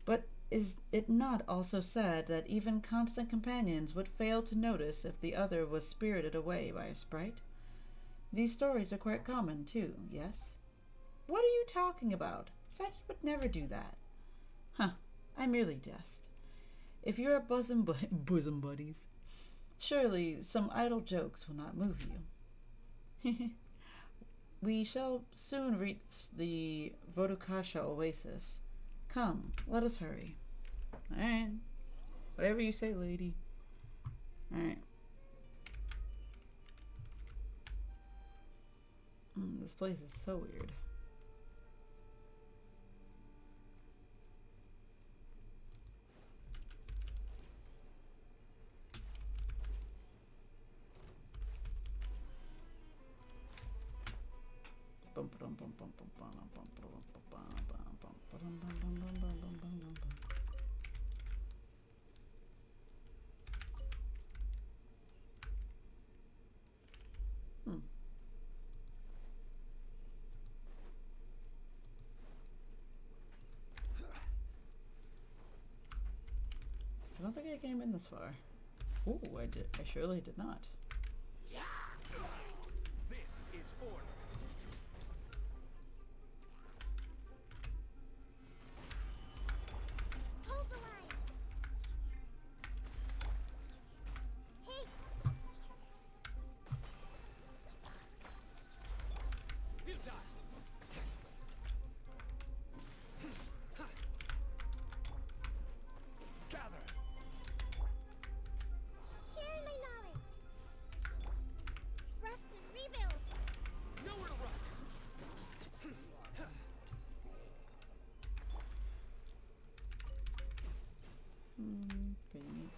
But is it not also said that even constant companions would fail to notice if the other was spirited away by a sprite? These stories are quite common, too, yes? What are you talking about? Psyche would never do that. Huh, I merely jest. If you're bosom buddies, surely some idle jokes will not move you. We shall soon reach the Vodukasha oasis. Come, let us hurry. Alright. Whatever you say, lady. Alright. This place is so weird. I don't think I came in this far. Ooh, I surely did not.
This is order.
Hold the line. Hey,
You die. Gather.
share my knowledge. Rest and rebuild.
Nowhere to run.
Pretty neat.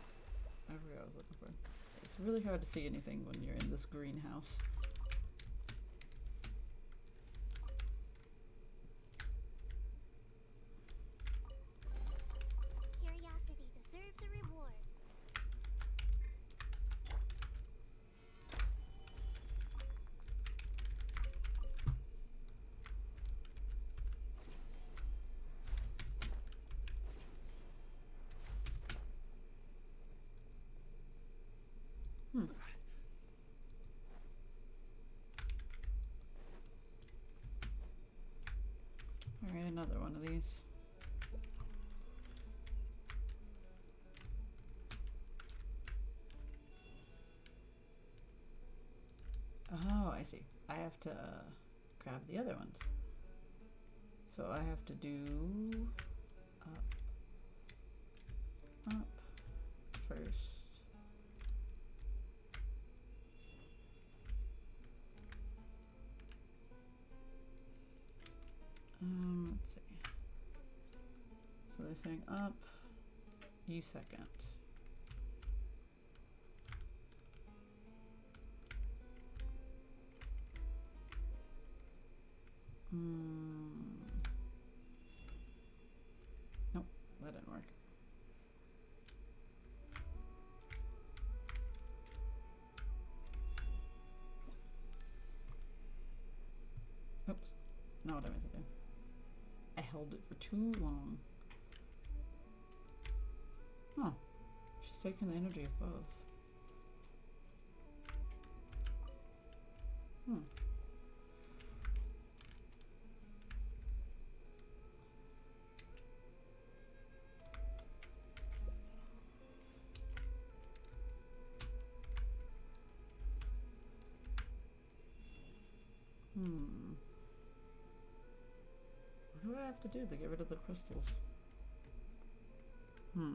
I forgot what I was looking for. It's really hard to see anything when you're in this greenhouse.
Curiosity deserves a reward.
Alright, another one of these. Oh, I see. I have to grab the other ones. So I have to do up first. Let's see. So they're saying up, you second. Nope, that didn't work. Oops, not what I meant to do. I held it for too long. Huh. She's taking the energy of both. What do I have to do to get rid of the crystals? No.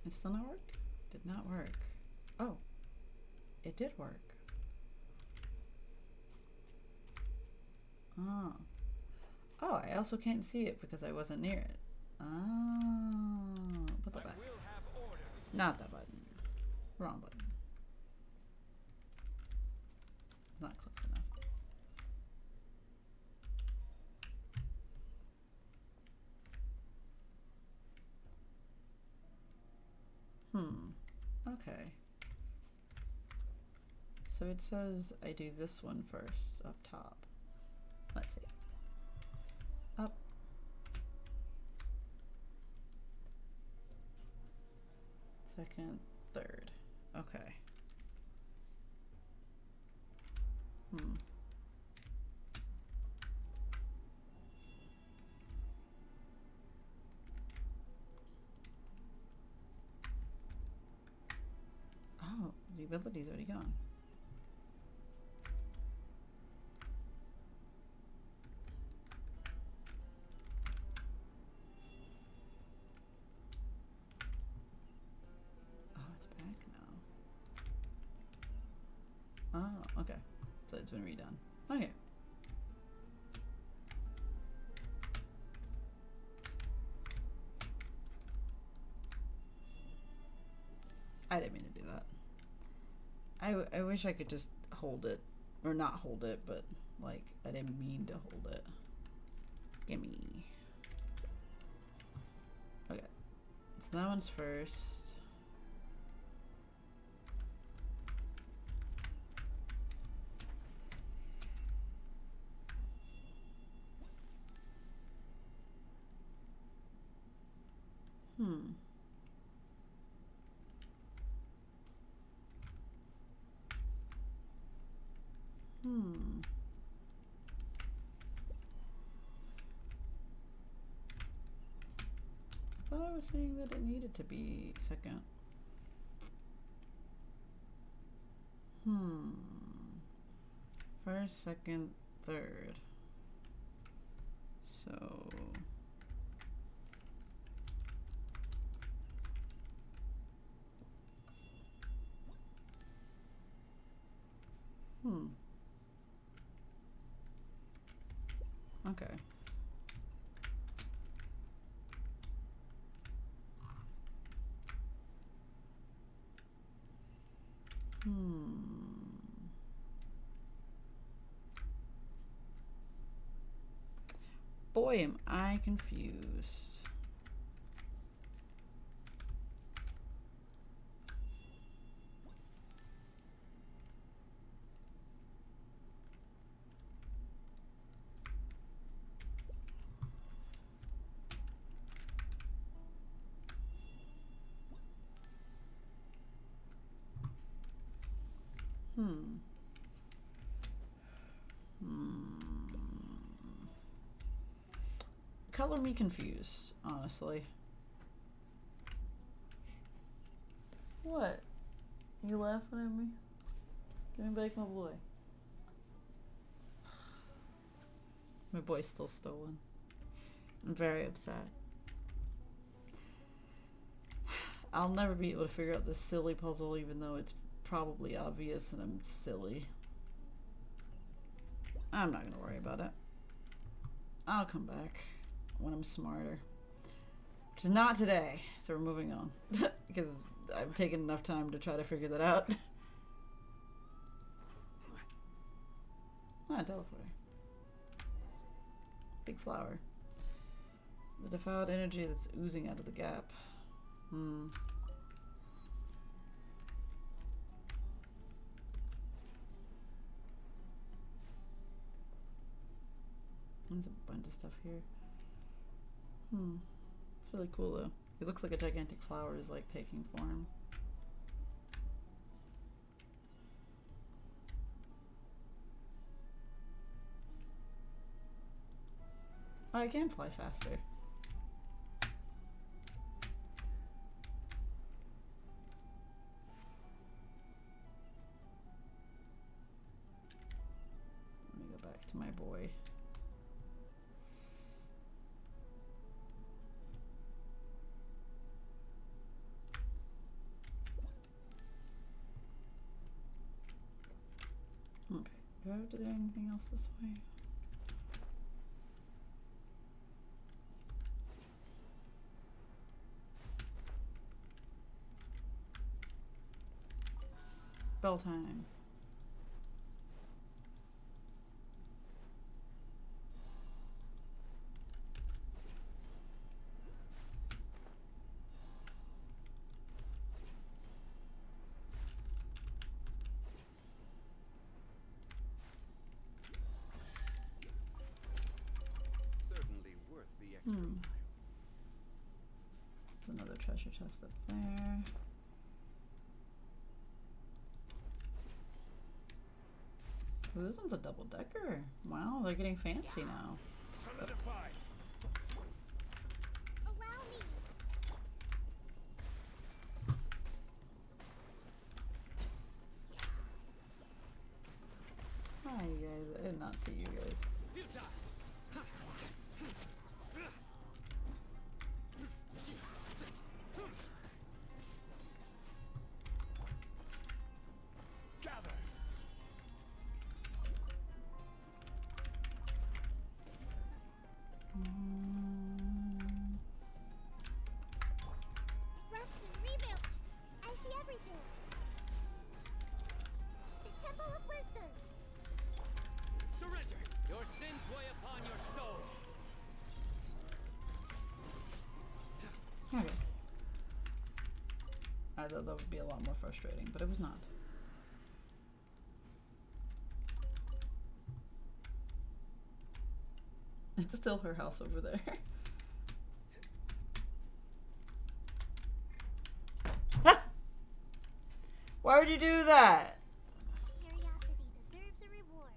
It still not work? Did not work. Oh, it did work. Oh. Oh, I also can't see it because I wasn't near it. Oh, put that back.
Will have order.
Not that button. Wrong button. It's not close enough. Okay. So it says I do this one first, up top. Let's see. Up. Second, third. Okay. Oh, the ability's already gone. Oh, okay. So it's been redone. Okay. I didn't mean to do that. I wish I could just hold it. Or not hold it, but like, I didn't mean to hold it. Gimme. Okay. So that one's first. I thought I was saying that it needed to be second. First, second, third. So... Okay. Boy, am I confused. Color me confused, honestly. What? You laughing at me? Give me back my boy. My boy's still stolen. I'm very upset. I'll never be able to figure out this silly puzzle, even though it's probably obvious and I'm silly. I'm not gonna worry about it. I'll come back when I'm smarter. Which is not today, so we're moving on. Because I've taken enough time to try to figure that out. Ah, teleporter. Big flower. The defiled energy that's oozing out of the gap. There's a bunch of stuff here. It's really cool though. It looks like a gigantic flower is like taking form. Oh, I can fly faster. Let me go back to my boy. Okay, do I have to do anything else this way? Bell time.
Certainly worth the extra mile.
There's another treasure chest up there. Ooh, this one's a double decker. Wow, they're getting fancy now.
Solidified.
Allow me.
Hi, you guys. I did not see you guys.
Futile. Gather.
Rest and rebuild. I see everything. The Temple of Wisdom.
Surrender. Your sins weigh upon your soul.
Okay. I thought that would be a lot more frustrating, but it was not. It's still her house over there. Ah! Why would you do that?
Curiosity deserves a reward.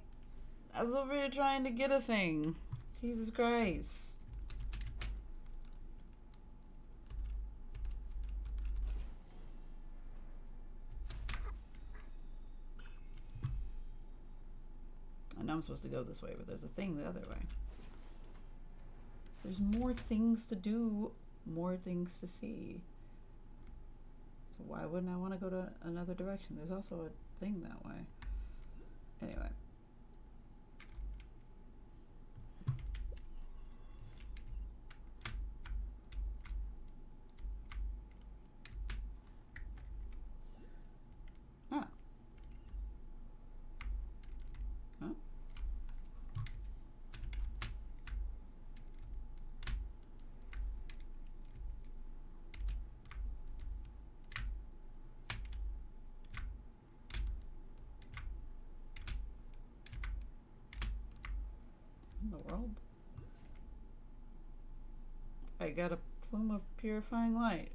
I was over here trying to get a thing. Jesus Christ. I know I'm supposed to go this way, but there's a thing the other way. There's more things to do, more things to see. So why wouldn't I want to go to another direction? There's also a thing that way. Anyway. Ah. Huh? In the world? I got a plume of purifying light.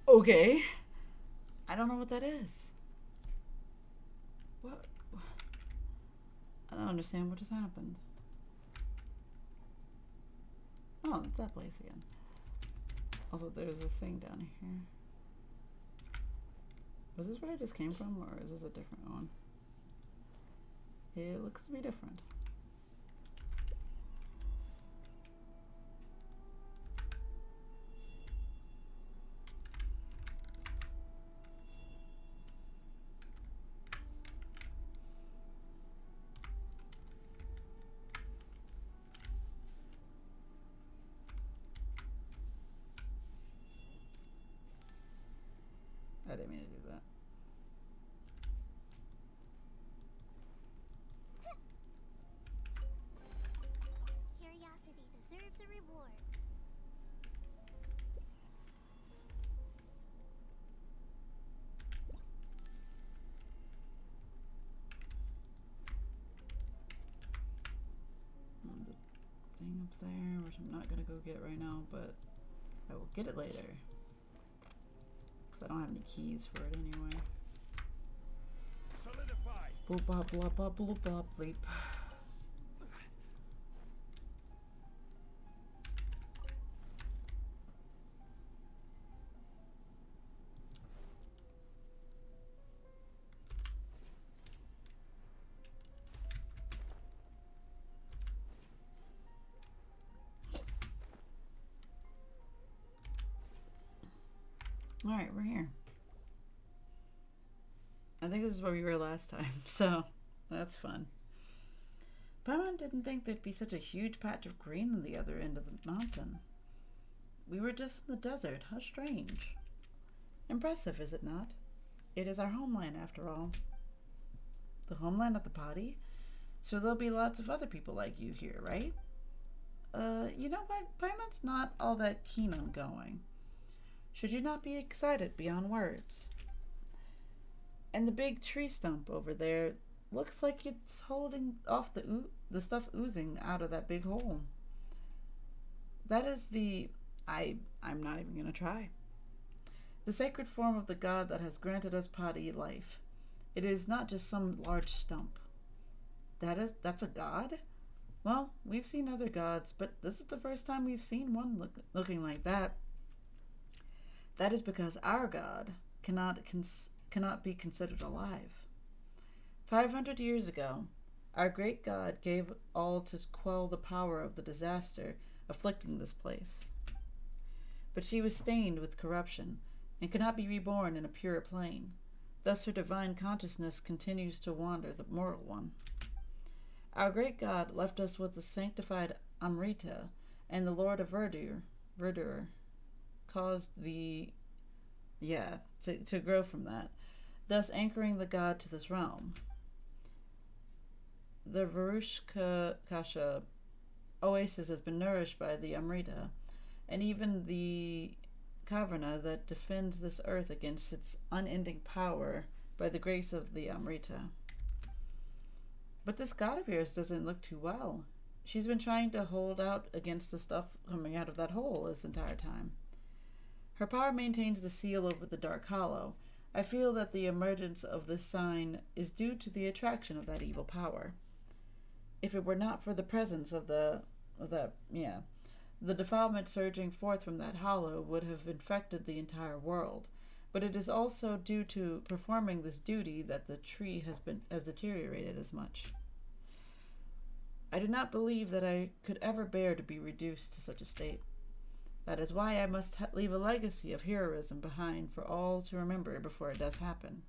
Okay. I don't know what that is. What? I don't understand what just happened. Oh, it's that place again. Also, there's a thing down here. Was this where I just came from, or is this a different one? It looks to be different. I didn't mean to do that.
Curiosity deserves a reward.
The thing up there, which I'm not gonna go get right now, but I will get it later. Because I don't have any keys for it anyway.
Solidify.
Boop bop blop bop bloop bop bleep. Alright, we're here. I think this is where we were last time, so that's fun. Paimon didn't think there'd be such a huge patch of green on the other end of the mountain. We were just in the desert. How strange. Impressive, is it not? It is our homeland, after all. The homeland of the Padi? So there'll be lots of other people like you here, right? You know what? Paimon's not all that keen on going. Should you not be excited beyond words? And the big tree stump over there looks like it's holding off the stuff oozing out of that big hole. That is the... I'm not even going to try. The sacred form of the god that has granted us Padi life. It is not just some large stump. That's a god? Well, we've seen other gods, but this is the first time we've seen one looking like that. That is because our god cannot be considered alive. 500 years ago, our great god gave all to quell the power of the disaster afflicting this place. But she was stained with corruption and cannot be reborn in a pure plane. Thus her divine consciousness continues to wander the mortal one. Our great god left us with the sanctified Amrita, and the Lord of Verdure caused to grow from that, thus anchoring the god to this realm. The Varushka Kasha oasis has been nourished by the Amrita, and even the Caverna that defends this earth against its unending power by the grace of the Amrita. But this god of yours doesn't look too well. She's been trying to hold out against the stuff coming out of that hole this entire time. Her power maintains the seal over the Dark Hollow. I feel that the emergence of this sign is due to the attraction of that evil power. If it were not for the presence of the defilement surging forth from that hollow would have infected the entire world, but it is also due to performing this duty that the tree has deteriorated as much. I do not believe that I could ever bear to be reduced to such a state. That is why I must leave a legacy of heroism behind for all to remember before it does happen.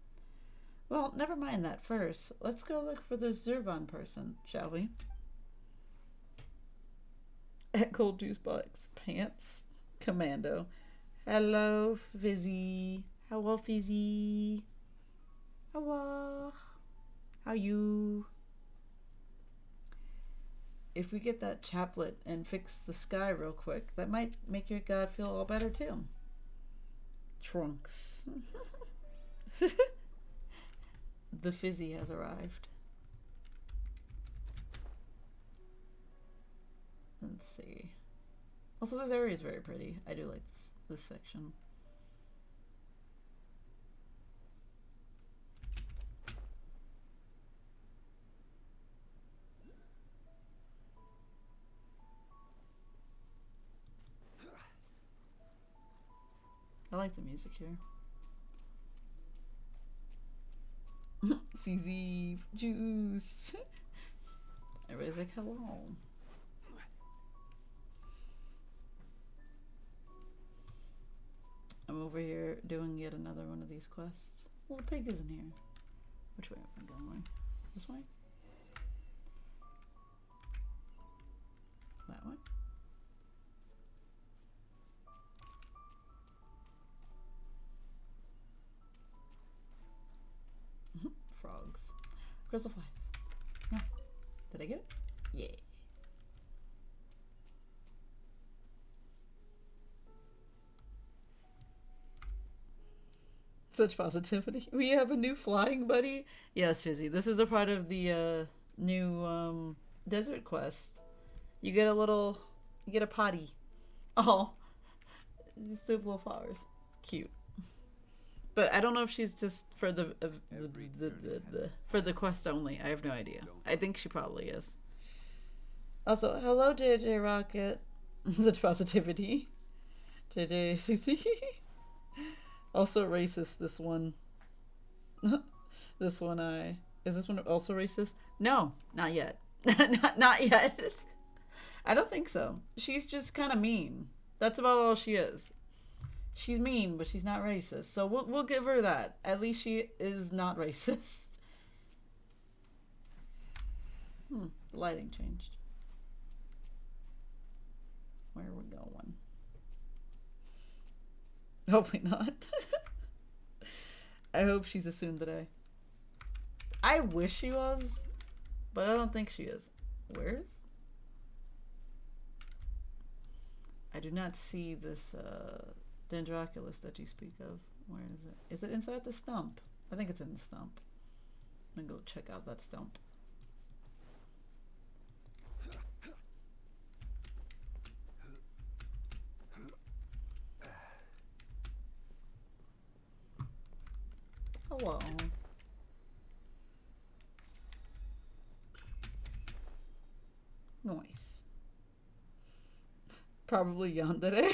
Well, never mind that first. Let's go look for this Zurvan person, shall we? At Cold Juice Box Pants Commando. Hello, Fizzy. Hello, Fizzy. Hello. How you? If we get that chaplet and fix the sky real quick, that might make your god feel all better too. Trunks. The Fizzy has arrived. Let's see. Also, this area is very pretty. I do like this section. I like the music here. CZ juice. Everybody's like, hello. I'm over here doing yet another one of these quests. Well, the pig isn't here. Which way am I going? This way? That way? Frogs. Crystal flies. No. Did I get it? Yeah. Such positivity. We have a new flying buddy. Yes, Fizzy. This is a part of the new desert quest. You get a potty. Oh, just little flowers. It's cute. But I don't know if she's just for the for the quest only. I have no idea. I think she probably is. Also, hello, JJ Rocket. Such positivity. JJ. Also racist, this one. This one, is this one also racist? No, not yet. not yet. I don't think so. She's just kind of mean. That's about all she is. She's mean, but she's not racist. So we'll give her that. At least she is not racist. The lighting changed. Where are we going? Hopefully not. I hope she's a tsundere. I wish she was, but I don't think she is. Where is? I do not see this Dendroculus that you speak of. Where is it? Is it inside the stump? I think it's in the stump. I'm gonna go check out that stump. Hello. Nice. Probably Yandere.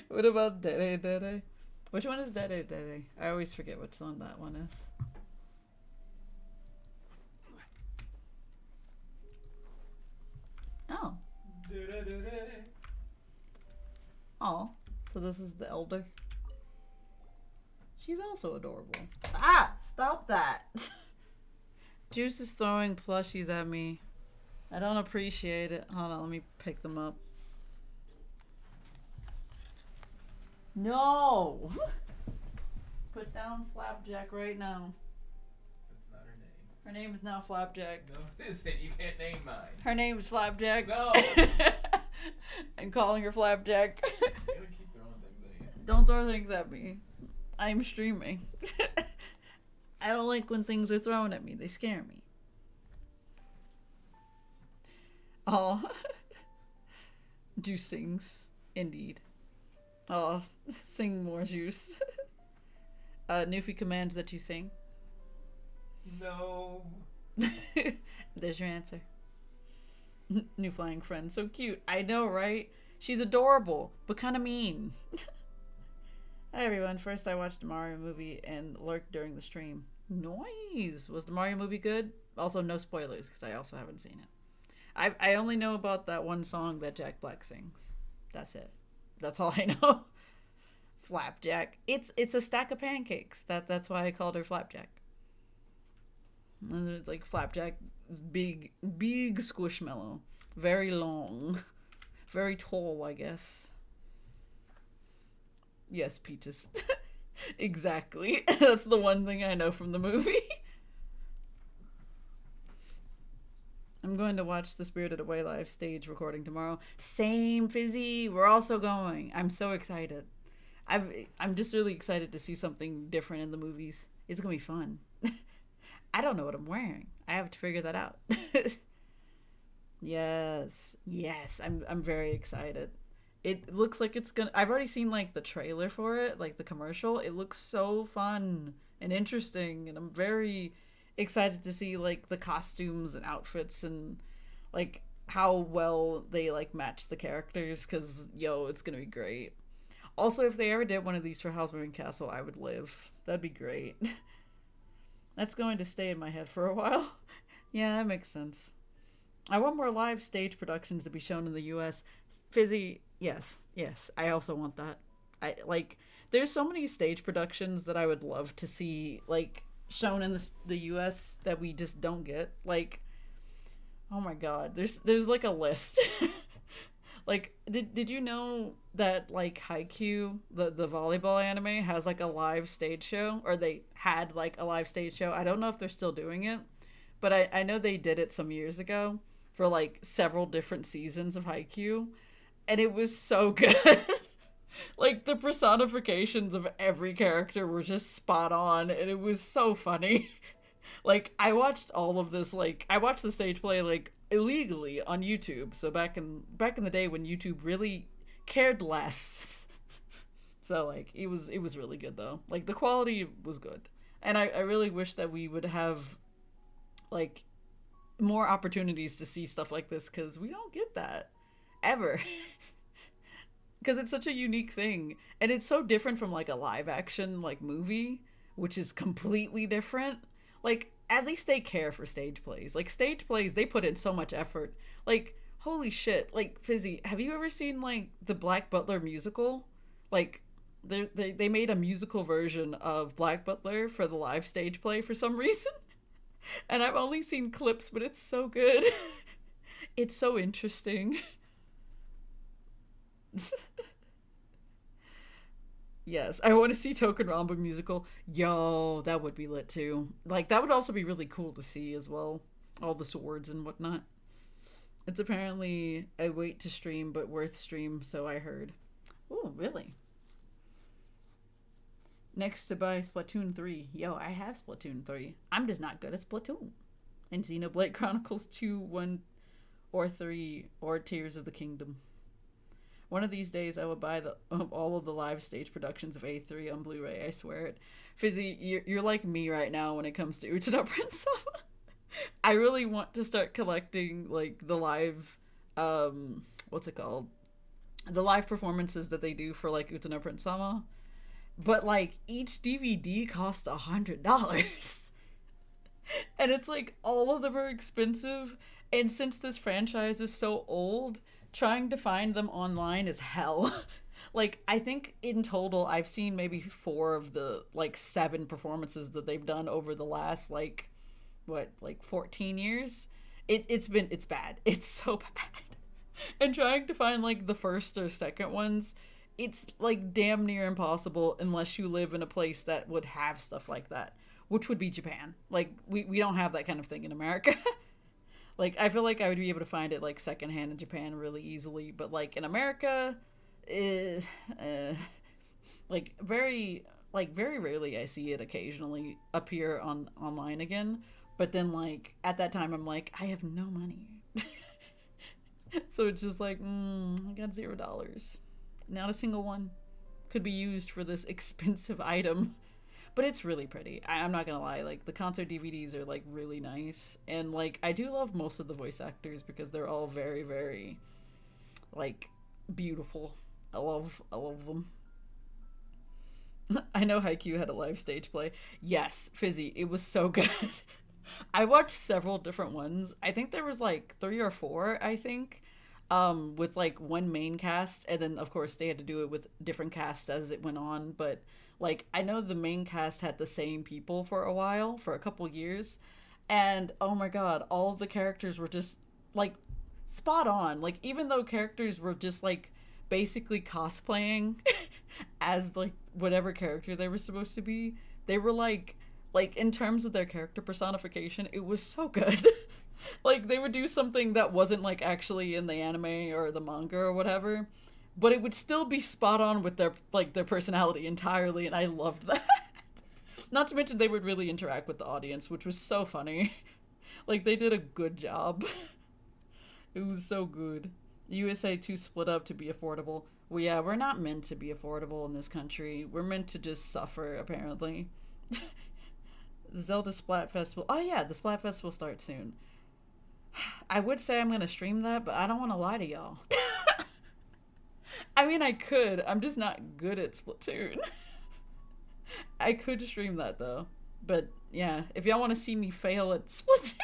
What about Dere Dere? Which one is Dere Dere? I always forget which one that one is. Oh. Oh. So this is the elder. She's also adorable. Ah! Stop that! Juice is throwing plushies at me. I don't appreciate it. Hold on, let me pick them up. No! Put down Flapjack right now.
That's not her name.
Her name is now Flapjack.
No, it isn't. You can't name mine.
Her name is Flapjack.
No!
I'm calling her Flapjack.
You gotta keep throwing things at you.
Don't throw things at me. I'm streaming. I don't like when things are thrown at me. They scare me. Oh. Juice sings. Indeed. Oh, sing more, Juice. Newfie commands that you sing.
No.
There's your answer. New flying friend. So cute. I know, right? She's adorable, but kind of mean. Hi everyone. First, I watched the Mario movie and lurked during the stream. Noise. Was the Mario movie good? Also, no spoilers because I also haven't seen it. I only know about that one song that Jack Black sings. That's it. That's all I know. Flapjack. It's a stack of pancakes. That's why I called her Flapjack. It's like Flapjack is big squishmallow. Very long. Very tall, I guess. Yes, Peaches. Exactly. That's the one thing I know from the movie. I'm going to watch the Spirited Away live stage recording tomorrow. Same, Fizzy. We're also going. I'm so excited. I'm just really excited to see something different in the movies. It's gonna be fun. I don't know what I'm wearing. I have to figure that out. Yes. I'm very excited. It looks like it's gonna. I've already seen like the trailer for it, like the commercial. It looks so fun and interesting, and I'm very excited to see like the costumes and outfits and like how well they like match the characters. Cause it's gonna be great. Also, if they ever did one of these for Howl's Moving Castle, I would live. That'd be great. That's going to stay in my head for a while. Yeah, that makes sense. I want more live stage productions to be shown in the US. Fizzy, yes, I also want that. There's so many stage productions that I would love to see, like, shown in the US that we just don't get. Like, oh my god, there's like a list. Like, did you know that, like, Haikyuu, the volleyball anime, has, like, a live stage show? Or they had, like, a live stage show. I don't know if they're still doing it. But I know they did it some years ago for, like, several different seasons of Haikyuu. And it was so good. Like, the personifications of every character were just spot on. And it was so funny. Like, I watched all of this, like, I watched the stage play, like, illegally on YouTube. So back in the day when YouTube really cared less. So like it was really good though. Like the quality was good. And I really wish that we would have like more opportunities to see stuff like this because we don't get that ever. Because it's such a unique thing. And it's so different from like a live action like movie, which is completely different. Like at least they care for stage plays. Like, stage plays, they put in so much effort. Like, holy shit. Like, Fizzy, have you ever seen, like, the Black Butler musical? Like, they made a musical version of Black Butler for the live stage play for some reason. And I've only seen clips, but it's so good. It's so interesting. Yes, I want to see Token Rambo musical. Yo, that would be lit too. Like, that would also be really cool to see as well. All the swords and whatnot. It's apparently a wait to stream, but worth stream, so I heard. Oh, really? Next to buy Splatoon 3. Yo, I have Splatoon 3. I'm just not good at Splatoon. And Xenoblade Chronicles 2, 1, or 3, or Tears of the Kingdom. One of these days, I will buy all of the live stage productions of A3 on Blu-ray. I swear it. Fizzy, you're like me right now when it comes to Utena Prince Sama. I really want to start collecting like the live, what's it called? The live performances that they do for like Utena Prince Sama. But like each DVD costs $100, and it's like all of them are expensive. And since this franchise is so old, trying to find them online is hell. Like, I think in total I've seen maybe 4 of the like 7 performances that they've done over the last like 14 years. It's bad. It's so bad. And trying to find like the first or second ones, it's like damn near impossible unless you live in a place that would have stuff like that, which would be Japan. Like we don't have that kind of thing in America. Like, I feel like I would be able to find it, like, secondhand in Japan really easily. But, like, in America, very rarely I see it occasionally appear online again. But then, like, at that time, I'm like, I have no money. So it's just like, I got $0. Not a single one could be used for this expensive item. But it's really pretty. I'm not gonna lie, like, the concert DVDs are, like, really nice. And, like, I do love most of the voice actors because they're all very, very, like, beautiful. I love them. I know Haikyuu had a live stage play. Yes, Fizzy, it was so good. I watched several different ones. I think there was like 3 or 4, I think, with like one main cast, and then of course they had to do it with different casts as it went on. But like I know the main cast had the same people for a while, for a couple years, and oh my god, all of the characters were just like spot on. Like even though characters were just like basically cosplaying as like whatever character they were supposed to be, they were like in terms of their character personification, it was so good. Like they would do something that wasn't like actually in the anime or the manga or whatever, but it would still be spot on with their personality entirely, and I loved that. Not to mention they would really interact with the audience, which was so funny. Like they did a good job. It was so good. USA 2 split up to be affordable. Well, yeah, we're not meant to be affordable in this country. We're meant to just suffer, apparently. The Zelda Splatfest will... Oh, yeah, the Splatfest will start soon. I would say I'm going to stream that, but I don't want to lie to y'all. I mean, I could. I'm just not good at Splatoon. I could stream that, though. But, yeah, if y'all want to see me fail at Splatoon...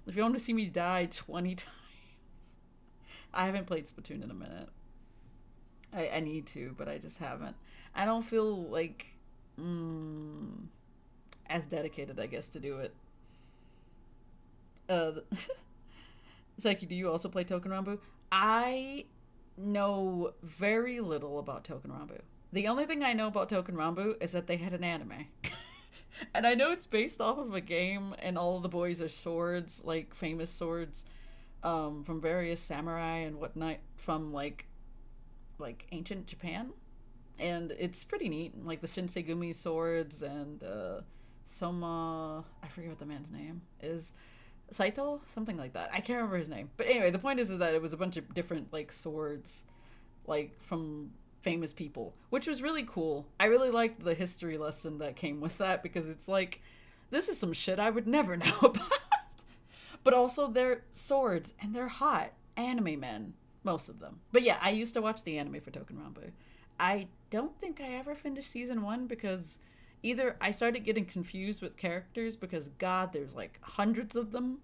If you want to see me die 20 times... I haven't played Splatoon in a minute. I need to, but I just haven't. I don't feel like as dedicated, I guess, to do it. Psyche, do you also play Token Rambu? I know very little about Token Rambu. The only thing I know about Token Rambu is that they had an anime. And I know it's based off of a game, and all of the boys are swords, like famous swords. From various samurai and whatnot from like ancient Japan, and it's pretty neat. Like the Shinsegumi swords and Soma, I forget what the man's name is, Saito, something like that. I can't remember his name. But anyway, the point is that it was a bunch of different like swords, like from famous people, which was really cool. I really liked the history lesson that came with that, because it's like, this is some shit I would never know about. But also they're swords, and they're hot anime men, most of them. But yeah, I used to watch the anime for Token Rambu. I don't think I ever finished season 1, because either I started getting confused with characters because god, there's like hundreds of them,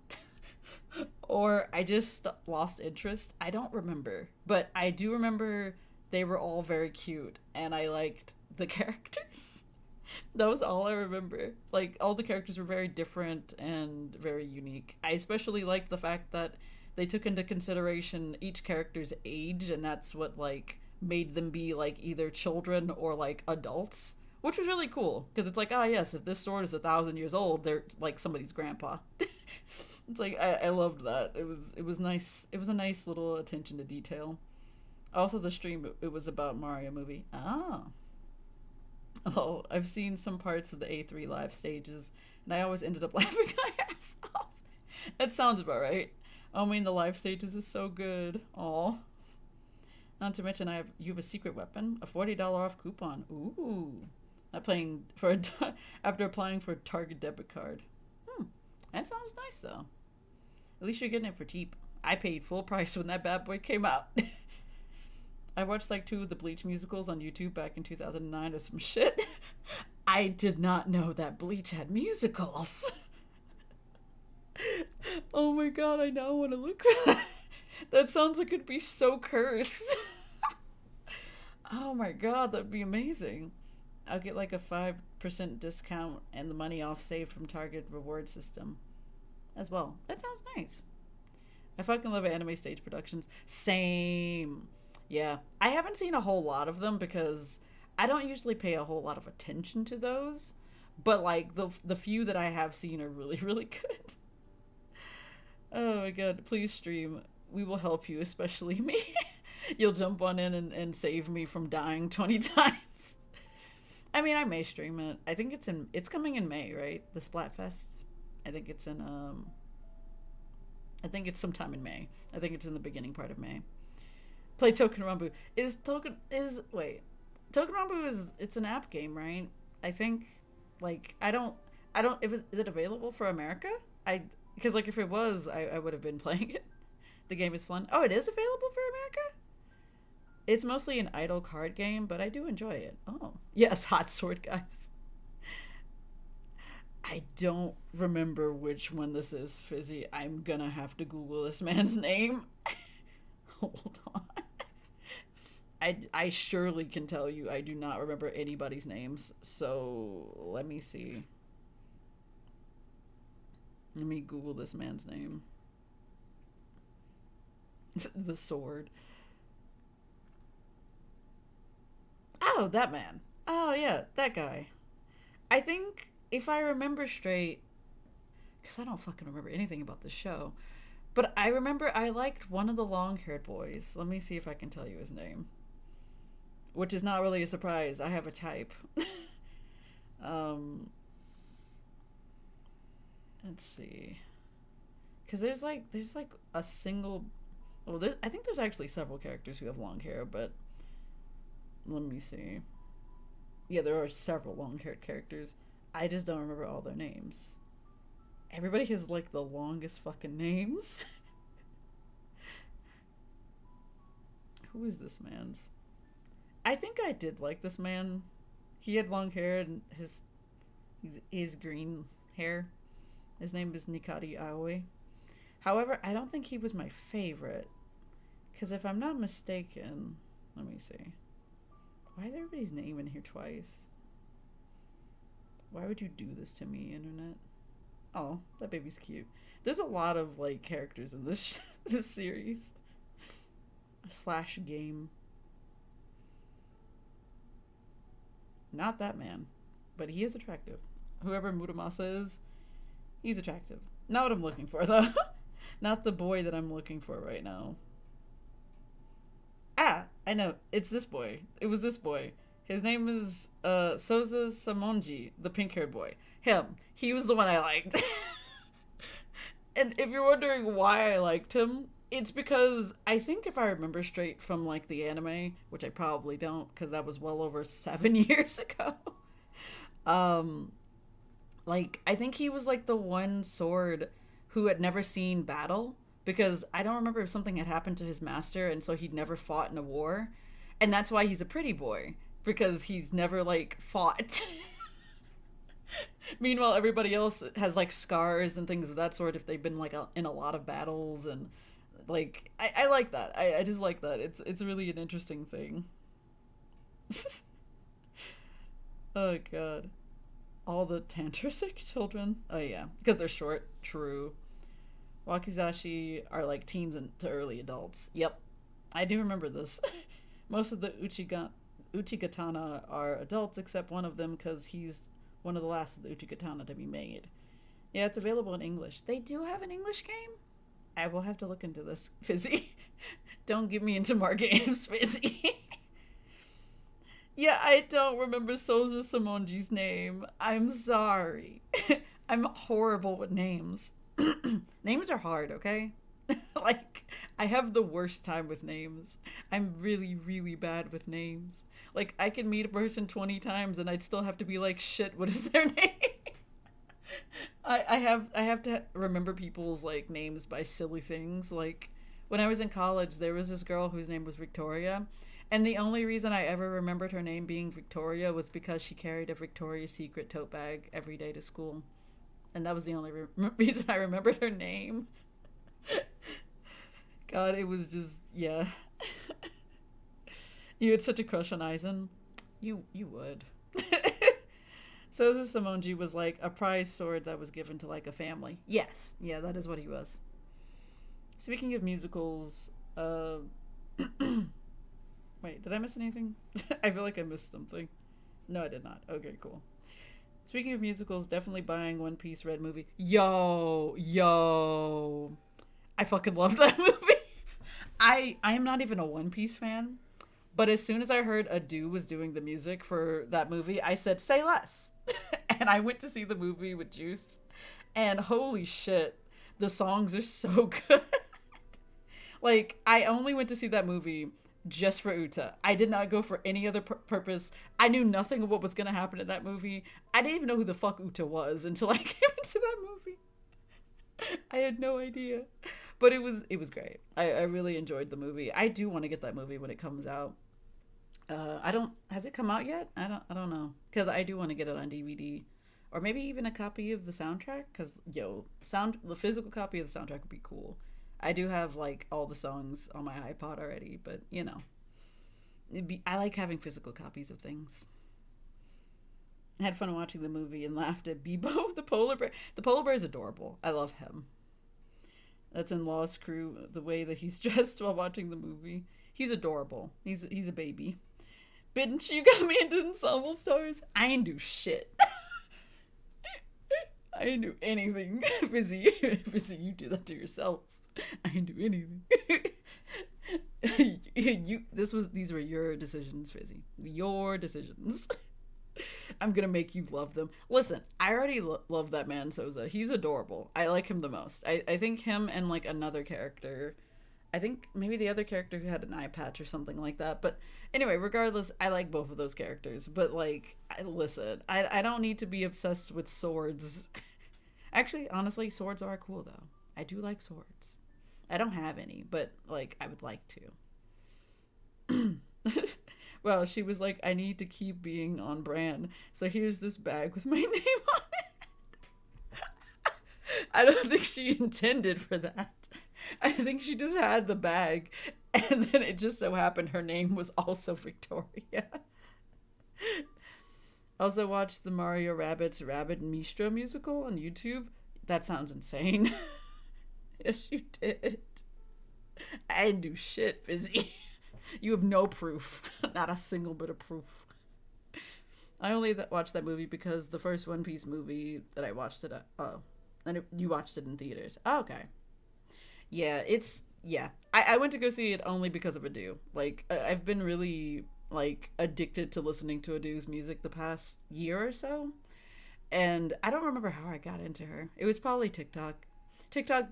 or I just lost interest. I don't remember. But I do remember they were all very cute, and I liked the characters. That was all I remember. Like, all the characters were very different and very unique. I especially liked the fact that they took into consideration each character's age, and that's what, like, made them be, like, either children or, like, adults. Which was really cool, because it's like, ah, yes, if this sword is 1,000 years old, they're, like, somebody's grandpa. It's like, I loved that. It was nice. It was a nice little attention to detail. Also, the stream, it was about Mario movie. Oh, I've seen some parts of the A3 live stages, and I always ended up laughing my ass off. That sounds about right. I mean, the live stages is so good. Aw. Not to mention, you have a secret weapon, a $40 off coupon. Ooh. After applying for a Target debit card. That sounds nice, though. At least you're getting it for cheap. I paid full price when that bad boy came out. I watched like 2 of the Bleach musicals on YouTube back in 2009 or some shit. I did not know that Bleach had musicals. Oh my god, I now want to look for that. That sounds like it'd be so cursed. Oh my god, that'd be amazing. I'll get like a 5% discount and the money off saved from Target reward system as well. That sounds nice. I fucking love anime stage productions. Same. Yeah, I haven't seen a whole lot of them because I don't usually pay a whole lot of attention to those, but like the few that I have seen are really, really good. Oh my god, please stream. We will help you, especially me. You'll jump on in and save me from dying 20 times. I mean, I may stream it. I think it's coming in May, right? The Splatfest. I think it's sometime in May. I think it's in the beginning part of May. Play Token Rambu. Token Rambu it's an app game, right? I think, like, I don't, is it available for America? Because, like, if it was, I would have been playing it. The game is fun. Oh, it is available for America? It's mostly an idle card game, but I do enjoy it. Oh, yes, Hot Sword Guys. I don't remember which one this is, Fizzy. I'm gonna have to Google this man's name. Hold on. I surely can tell you I do not remember anybody's names. So let me see. Let me Google this man's name. The sword. Oh, that man. Oh, yeah, that guy. I think, if I remember straight, because I don't fucking remember anything about the show, but I remember I liked one of the long-haired boys. Let me see if I can tell you his name. Which is not really a surprise. I have a type. Let's see. Because there's like a single... Well, I think there's actually several characters who have long hair, but let me see. Yeah, there are several long-haired characters. I just don't remember all their names. Everybody has like the longest fucking names. Who is this man's? I think I did like this man. He had long hair and his green hair. His name is Nikari Aoi. However, I don't think he was my favorite. Because if I'm not mistaken... Let me see. Why is everybody's name in here twice? Why would you do this to me, internet? Oh, that baby's cute. There's a lot of, like, characters in this this series. Slash game. Not that man. But he is attractive. Whoever Muramasa is, he's attractive. Not what I'm looking for, though. Not the boy that I'm looking for right now. Ah, I know. It's this boy. It was this boy. His name is Soza Samonji, the pink-haired boy. Him. He was the one I liked. And if you're wondering why I liked him, it's because I think if I remember straight from like the anime, which I probably don't because that was well over 7 years ago. Like I think he was like the one sword who had never seen battle because I don't remember if something had happened to his master and so he'd never fought in a war. And that's why he's a pretty boy because he's never like fought. Meanwhile, everybody else has like scars and things of that sort if they've been like in a lot of battles and like I like that. I just like that. It's really an interesting thing. Oh god. All the tantric children. Oh yeah, because they're short. True. Wakizashi are like teens and to early adults. Yep. I do remember this. Most of the Uchigatana are adults except one of them because he's one of the last of the Uchigatana to be made. Yeah, it's available in English. They do have an English game? I will have to look into this, Fizzy. Don't get me into more games, Fizzy. Yeah, I don't remember Soza Samonji's name. I'm sorry. I'm horrible with names. Names are hard, okay? Like, I have the worst time with names. I'm really, really bad with names. Like, I can meet a person 20 times and I'd still have to be like, shit, what is their name? I have to remember people's, like, names by silly things. Like, when I was in college, there was this girl whose name was Victoria. And the only reason I ever remembered her name being Victoria was because she carried a Victoria's Secret tote bag every day to school. And that was the only reason I remembered her name. God, it was just, yeah. You had such a crush on Aizen. You would. Soza Samonji was like a prize sword that was given to like a family. Yes. Yeah, that is what he was. Speaking of musicals, wait, did I miss anything? I feel like I missed something. No, I did not. Okay, cool. Speaking of musicals, definitely buying One Piece Red movie. Yo. I fucking love that movie. I am not even a One Piece fan, but as soon as I heard Adu was doing the music for that movie, I said, say less. And I went to see the movie with Juice, and holy shit, the songs are so good. Like, I only went to see that movie just for Uta. I did not go for any other purpose. I knew nothing of what was going to happen in that movie. I didn't even know who the fuck Uta was until I came into that movie. I had no idea. But it was great. I really enjoyed the movie. I do want to get that movie when it comes out. Has it come out yet? I don't know, because I do want to get it on DVD, or maybe even a copy of the soundtrack, because the physical copy of the soundtrack would be cool. I do have like all the songs on my iPod already, but I like having physical copies of things. I had fun watching the movie and laughed at Bebo, the polar bear. The polar bear is adorable. I love him. That's in Lost Crew, the way that he's dressed while watching the movie. He's adorable. He's a baby. Bitch, you got me into Ensemble Stars. I ain't do shit. I didn't do anything. Fizzy, you do that to yourself. I didn't do anything. These were your decisions, Fizzy. Your decisions. I'm gonna make you love them. Listen, I already love that man Souza. He's adorable. I like him the most. I think him and like another character. I think maybe the other character who had an eye patch or something like that. But anyway, regardless, I like both of those characters. But like, listen, I don't need to be obsessed with swords. Actually, honestly, swords are cool though. I do like swords. I don't have any, but like I would like to. Well, she was like, I need to keep being on brand. So here's this bag with my name on it. I don't think she intended for that. I think she just had the bag, and then it just so happened her name was also Victoria. Also watched the Mario Rabbids Rabbid Mistro musical on YouTube. That sounds insane. Yes, you did. I didn't do shit, Fizzy. You have no proof. Not a single bit of proof. I only watched that movie because the first One Piece movie that I watched it at... you watched it in theaters. Oh, okay. Yeah, I went to go see it only because of Adu. Like, I've been really, like, addicted to listening to Adu's music the past year or so. And I don't remember how I got into her. It was probably TikTok. TikTok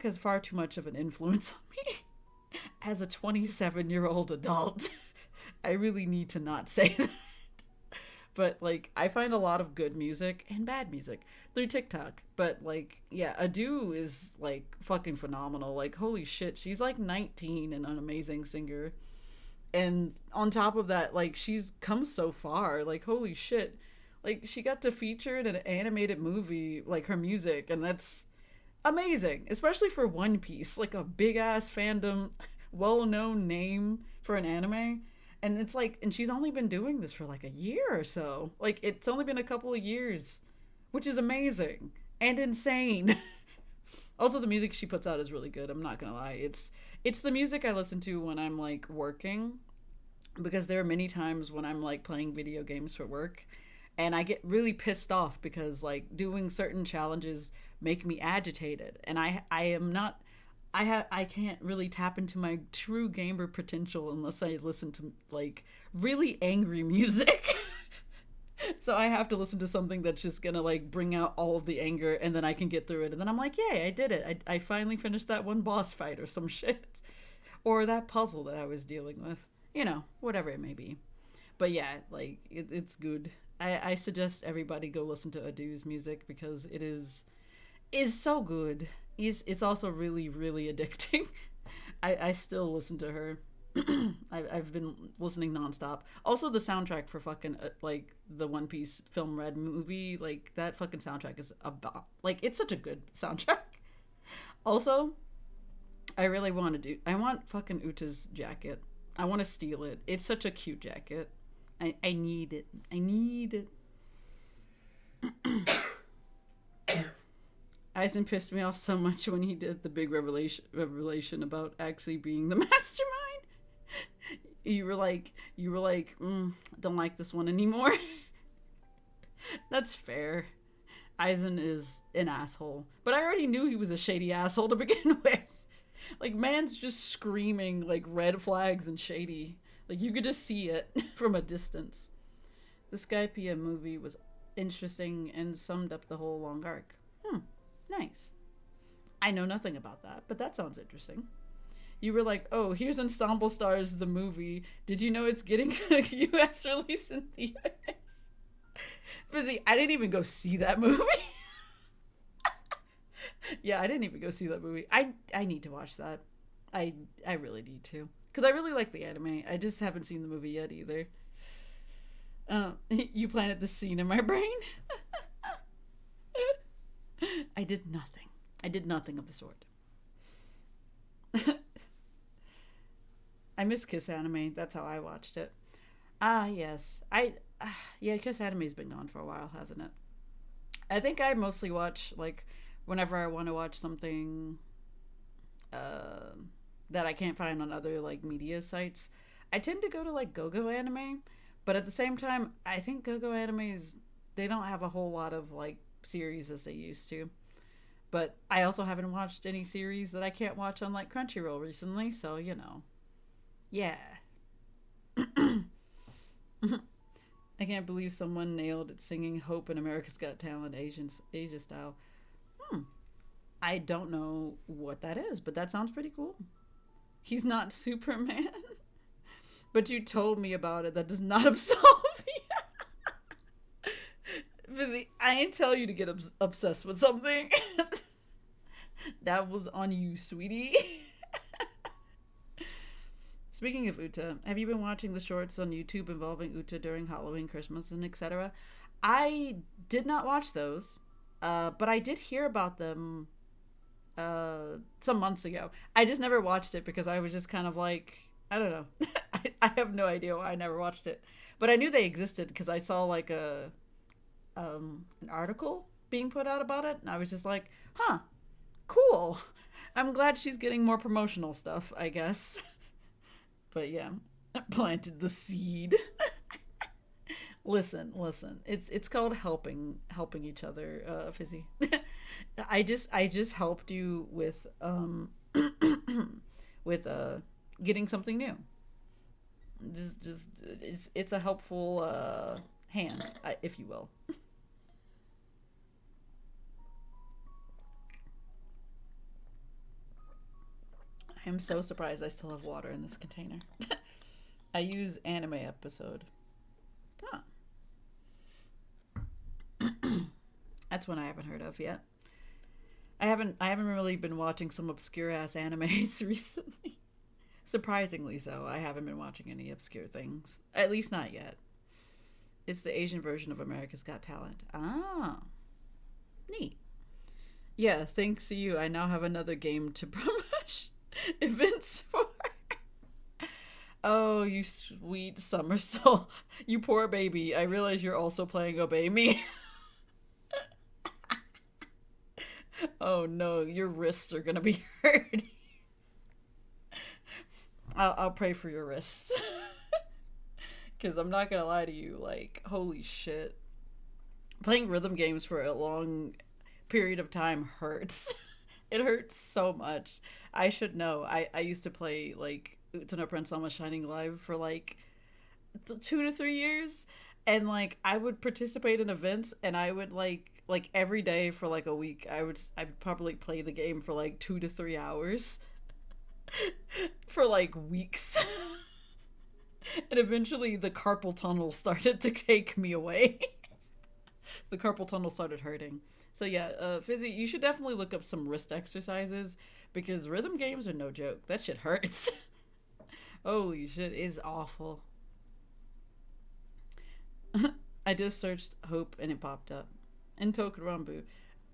has far too much of an influence on me. As a 27-year-old adult, I really need to not say that. But, like, I find a lot of good music and bad music through TikTok. But, like, yeah, Adu is, like, fucking phenomenal. Like, holy shit, she's, like, 19 and an amazing singer. And on top of that, like, she's come so far. Like, holy shit. Like, she got to feature in an animated movie, like, her music. And that's amazing. Especially for One Piece. Like, a big-ass fandom, well-known name for an anime. And it's like, and she's only been doing this for like a year or so. Like, it's only been a couple of years, which is amazing and insane. Also, the music she puts out is really good. I'm not gonna lie. It's the music I listen to when I'm like working, because there are many times when I'm like playing video games for work and I get really pissed off because like doing certain challenges make me agitated, and I can't really tap into my true gamer potential unless I listen to, like, really angry music. So I have to listen to something that's just gonna, like, bring out all of the anger, and then I can get through it. And then I'm like, yay, I did it. I finally finished that one boss fight or some shit. Or that puzzle that I was dealing with. You know, whatever it may be. But yeah, like, it's good. I suggest everybody go listen to Adu's music because it is so good. It's also really, really addicting. I still listen to her. I've been listening nonstop. Also, the soundtrack for fucking like the One Piece Film Red movie, like that fucking soundtrack is about, like, it's such a good soundtrack. Also, I want fucking Uta's jacket. I want to steal it. It's such a cute jacket. I need it. I need it. Aizen pissed me off so much when he did the big revelation about actually being the mastermind. You were like, don't like this one anymore. That's fair. Aizen is an asshole. But I already knew he was a shady asshole to begin with. Like, man's just screaming, like, red flags and shady. Like, you could just see it from a distance. The Skypiea movie was interesting and summed up the whole long arc. Nice. I know nothing about that, but that sounds interesting. You were like, oh, here's Ensemble Stars, the movie. Did you know it's getting a US release in theaters? Fizzy, I didn't even go see that movie. Yeah, I didn't even go see that movie. I need to watch that. I really need to, because I really like the anime. I just haven't seen the movie yet either. You planted the scene in my brain. I did nothing. I did nothing of the sort. I miss Kiss Anime. That's how I watched it. Ah, yes. Yeah, Kiss Anime's been gone for a while, hasn't it? I think I mostly watch, like, whenever I want to watch something that I can't find on other, like, media sites. I tend to go to, like, GoGo Anime, but at the same time, I think GoGo Animes, they don't have a whole lot of, like, series as they used to. But I also haven't watched any series that I can't watch on, like, Crunchyroll recently, so, you know. Yeah. I can't believe someone nailed it singing Hope in America's Got Talent Asia style. I don't know what that is, but that sounds pretty cool. He's not Superman. But you told me about it. That does not absolve me. I didn't tell you to get obsessed with something. That was on you, sweetie. Speaking of Uta, have you been watching the shorts on YouTube involving Uta during Halloween, Christmas, and etc.? I did not watch those, but I did hear about them some months ago. I just never watched it because I was just kind of like, I don't know. I have no idea why I never watched it. But I knew they existed because I saw like an article being put out about it, and I was just like, huh, cool. I'm glad she's getting more promotional stuff, I guess. But yeah, planted the seed. Listen. It's called helping each other, Fizzy. I just helped you with with getting something new. Just it's a helpful hand, if you will. I'm so surprised I still have water in this container. I use anime episode. Huh. That's one I haven't heard of yet. I haven't really been watching some obscure ass animes recently. Surprisingly so. I haven't been watching any obscure things. At least not yet. It's the Asian version of America's Got Talent. Ah. Neat. Yeah, thanks to you, I now have another game to promote events for. Oh, you sweet summer soul. You poor baby. I realize you're also playing Obey Me. Oh no, your wrists are gonna be hurting. I'll pray for your wrists. Because I'm not gonna lie to you, like, holy shit. Playing rhythm games for a long period of time hurts. It hurts so much. I should know. I used to play, like, Utano Prince Alma Shining Live for, like, 2 to 3 years. And, like, I would participate in events, and I would, like every day for, like, a week, I'd probably play the game for, like, 2 to 3 hours. For, like, weeks. And eventually the carpal tunnel started to take me away. The carpal tunnel started hurting. So yeah, Fizzy, you should definitely look up some wrist exercises, because rhythm games are no joke. That shit hurts. Holy shit, it's awful. I just searched Hope and it popped up. And Token Rambu.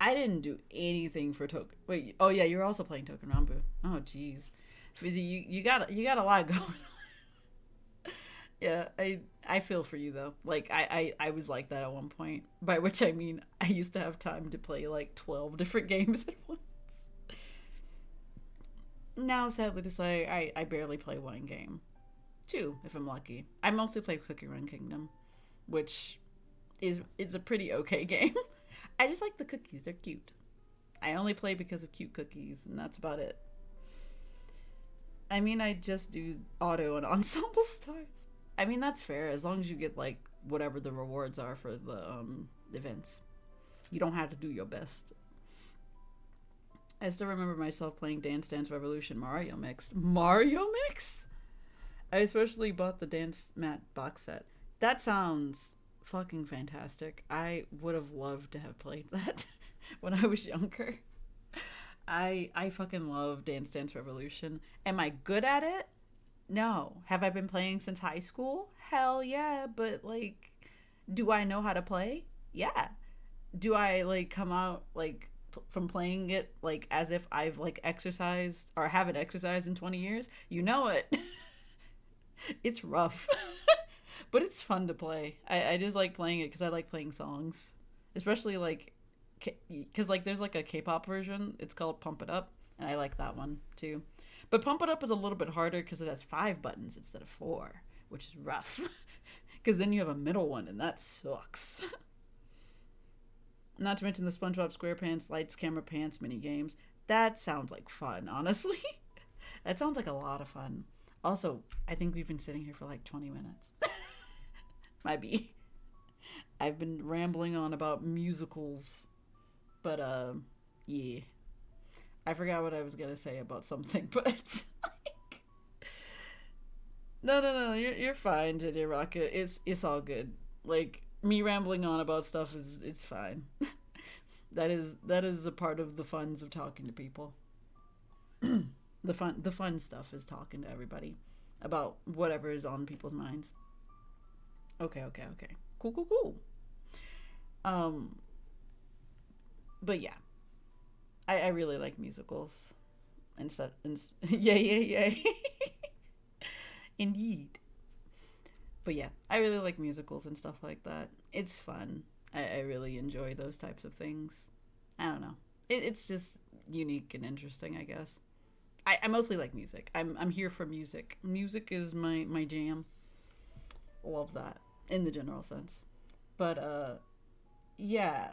I didn't do anything for Token. Wait, oh yeah, you're also playing Token Rambu. Oh jeez. Fizzy, you got a lot going on. Yeah, I feel for you though. Like I was like that at one point. By which I mean I used to have time to play like 12 different games at once. Now sadly to say I barely play one game. 2 if I'm lucky. I mostly play Cookie Run Kingdom, which is a pretty okay game. I just like the cookies, they're cute. I only play because of cute cookies, and that's about it. I mean, I just do auto and ensemble stars. I mean, that's fair, as long as you get, like, whatever the rewards are for the events. You don't have to do your best. I still remember myself playing Dance Dance Revolution Mario Mix. Mario Mix? I especially bought the Dance Mat box set. That sounds fucking fantastic. I would have loved to have played that when I was younger. I fucking love Dance Dance Revolution. Am I good at it? No. Have I been playing since high school? Hell yeah, but like, do I know how to play? Yeah. Do I like come out like from playing it like as if I've like exercised or haven't exercised in 20 years? You know it. It's rough. But it's fun to play. I just like playing it because I like playing songs. Especially like, because like there's like a K-pop version. It's called Pump It Up. And I like that one too. But Pump It Up is a little bit harder because it has 5 buttons instead of 4, which is rough. Because then you have a middle one, and that sucks. Not to mention the SpongeBob SquarePants Lights Camera Pants mini games. That sounds like fun, honestly. That sounds like a lot of fun. Also, I think we've been sitting here for like 20 minutes. Might be. I've been rambling on about musicals. But, yeah. I forgot what I was gonna say about something, but it's like... No, you're fine, JJ Rocket. It's all good. Like, me rambling on about stuff it's fine. that is a part of the funs of talking to people. The fun stuff is talking to everybody about whatever is on people's minds. Okay. Cool. But yeah. I really like musicals. Yay. Indeed. But yeah, I really like musicals and stuff like that. It's fun. I really enjoy those types of things. I don't know. It's just unique and interesting, I guess. I mostly like music. I'm here for music. Music is my jam. Love that in the general sense. But yeah.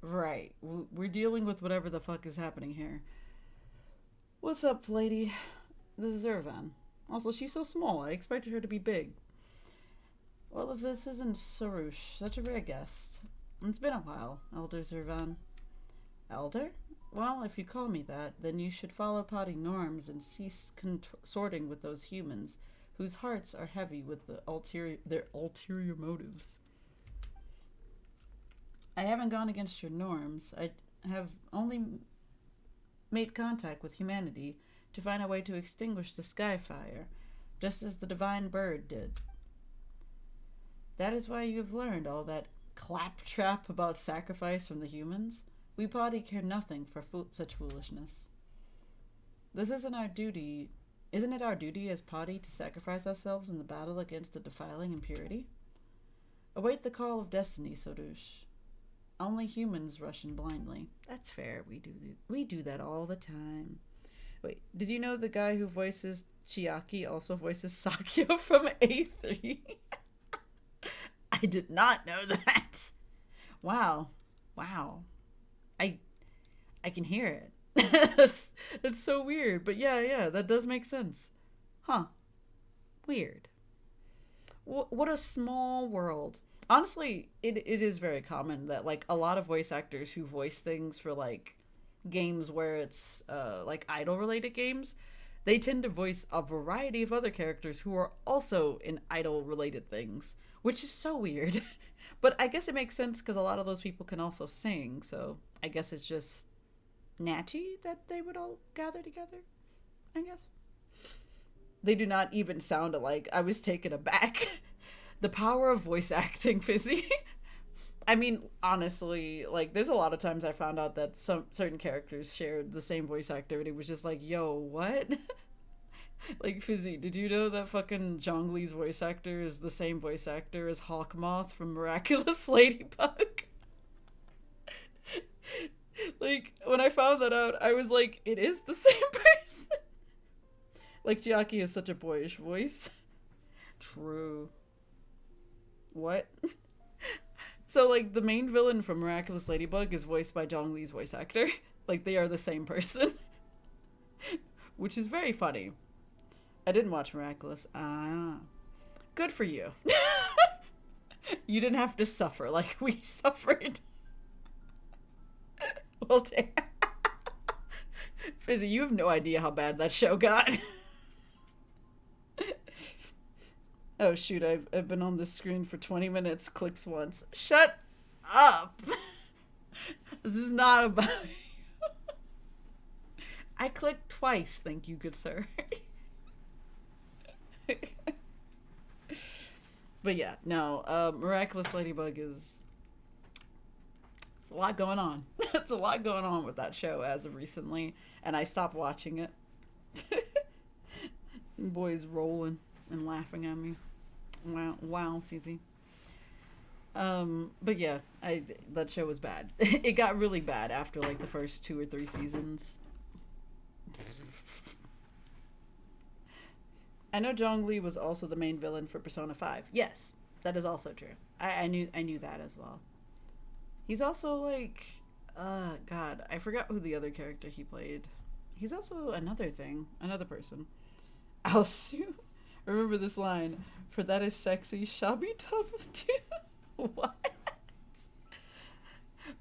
Right. We're dealing with whatever the fuck is happening here. What's up, lady? This is Irvan. Also, she's so small. I expected her to be big. Well, if this isn't Sarush, such a rare guest. It's been a while, Elder Zervan. Elder? Well, if you call me that, then you should follow potty norms and cease consorting with those humans whose hearts are heavy with their ulterior motives. I haven't gone against your norms. I have only made contact with humanity to find a way to extinguish the sky fire, just as the divine bird did. That is why you have learned all that claptrap about sacrifice from the humans. We potty care nothing for such foolishness. This isn't our duty. Isn't it our duty as potty to sacrifice ourselves in the battle against the defiling impurity? Await the call of destiny, Sorush. Only humans rush in blindly. That's fair. We do that all the time. Wait, did you know the guy who voices Chiaki also voices Sakyo from A3? I did not know that. Wow. I can hear it. That's so weird. But yeah, that does make sense. Huh. Weird. What a small world. Honestly, it is very common that like a lot of voice actors who voice things for like games where it's like idol related games, they tend to voice a variety of other characters who are also in idol related things, which is so weird. But I guess it makes sense because a lot of those people can also sing, so I guess it's just natty that they would all gather together, I guess. They do not even sound alike. I was taken aback. The power of voice acting, Fizzy. I mean, honestly, like, there's a lot of times I found out that some certain characters shared the same voice actor, and it was just like, yo, what? Like, Fizzy, did you know that fucking Zhongli's voice actor is the same voice actor as Hawkmoth from Miraculous Ladybug? Like, when I found that out, I was like, it is the same person. Like, Chiaki has such a boyish voice. True. What? So, like, the main villain from Miraculous Ladybug is voiced by Zhongli's voice actor. Like, they are the same person. Which is very funny. I didn't watch Miraculous. Good for you. You didn't have to suffer like we suffered. Well, damn. Fizzy, you have no idea how bad that show got. Oh, shoot, I've been on this screen for 20 minutes. Clicks once. Shut up. This is not about you. I clicked twice, thank you, good sir. But yeah, no, Miraculous Ladybug is... It's a lot going on. It's a lot going on with that show as of recently, and I stopped watching it. Boys rolling and laughing at me. Wow, CZ. But yeah, that show was bad. It got really bad after like the first 2 or 3 seasons. I know Zhongli was also the main villain for Persona 5. Yes, that is also true. I knew that as well. He's also like, God, I forgot who the other character he played. He's also another person. Alsu. Remember this line, for that is sexy, shabby tub too. What?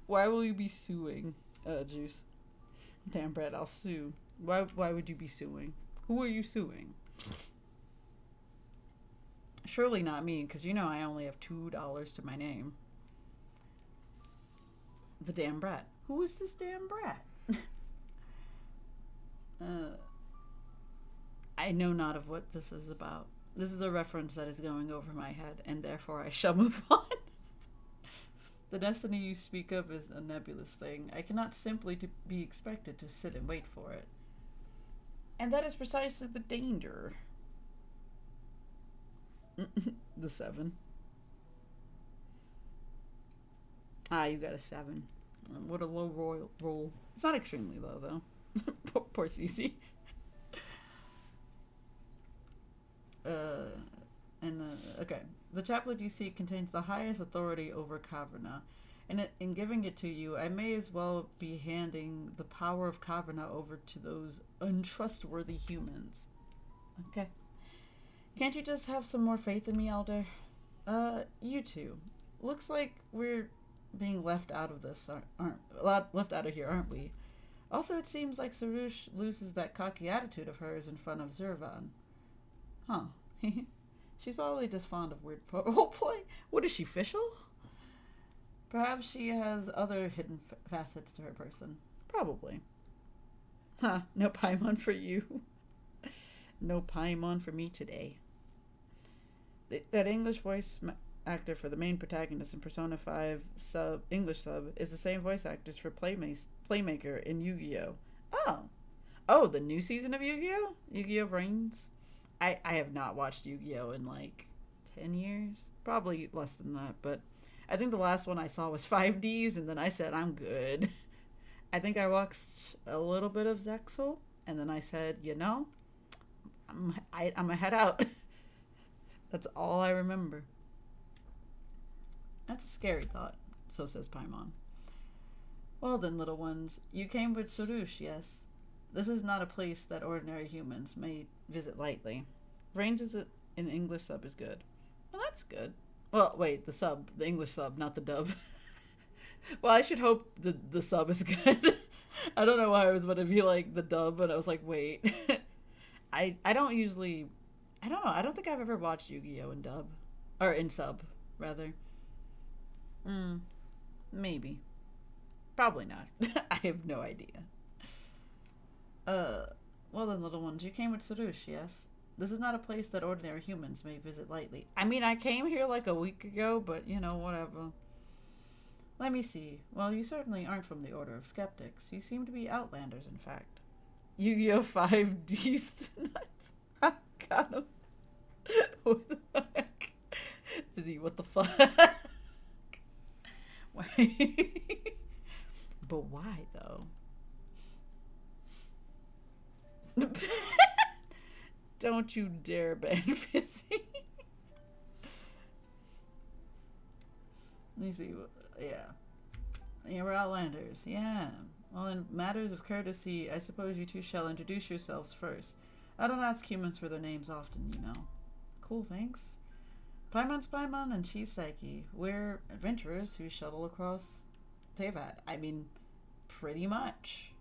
Why will you be suing, Juice? Damn, Brett, I'll sue. Why would you be suing? Who are you suing? Surely not me, because you know I only have $2 to my name. The damn brat. Who is this damn brat? I know not of what this is about. This is a reference that is going over my head, and therefore I shall move on. The destiny you speak of is a nebulous thing. I cannot simply be expected to sit and wait for it. And that is precisely the danger. The 7. Ah, you got a 7. What a low roll. It's not extremely low, though. Poor Cece. Okay. The chaplet you seek contains the highest authority over Caverna. And in giving it to you, I may as well be handing the power of Caverna over to those untrustworthy humans. Okay. Can't you just have some more faith in me, Elder? You two. Looks like we're being left out of this, left out of here, aren't we? Also, it seems like Sarush loses that cocky attitude of hers in front of Zurvan. Huh. She's probably just fond of weird roleplay. What is she, official? Perhaps she has other hidden facets to her person. Probably. Huh, no Paimon for you. No Paimon for me today. That English voice actor for the main protagonist in Persona 5 English sub is the same voice actress for Playmaker in Yu-Gi-Oh! Oh, the new season of Yu-Gi-Oh! Yu-Gi-Oh! Reigns? I have not watched Yu-Gi-Oh! In like 10 years. Probably less than that, but I think the last one I saw was 5Ds, and then I said, I'm good. I think I watched a little bit of Zexal, and then I said, you know, I'm gonna head out. That's all I remember. That's a scary thought, so says Paimon. Well then, little ones, you came with Sarush, yes? This is not a place that ordinary humans may visit lightly. Reigns in English sub is good. Well, that's good. Well, wait, the English sub, not the dub. Well, I should hope the sub is good. I don't know why I was going to be like the dub, but I was like, wait. I don't usually... I don't know. I don't think I've ever watched Yu-Gi-Oh! In dub. Or in sub, rather. Maybe. Probably not. I have no idea. Well then, little ones, you came with Sarush, yes? This is not a place that ordinary humans may visit lightly. I mean, I came here like a week ago, but, you know, whatever. Let me see. Well, you certainly aren't from the Order of Skeptics. You seem to be outlanders, in fact. Yu-Gi-Oh! 5D's nuts. I got him. What the fuck? Fizzy, what the fuck? Why? But why, though? Don't you dare ban Fizzy. Let me see. Yeah, we're outlanders. Yeah. Well, in matters of courtesy, I suppose you two shall introduce yourselves first. I don't ask humans for their names often, you know. Cool, thanks. Paimon's Paimon and she's Psyche. We're adventurers who shuttle across Teyvat. I mean, pretty much.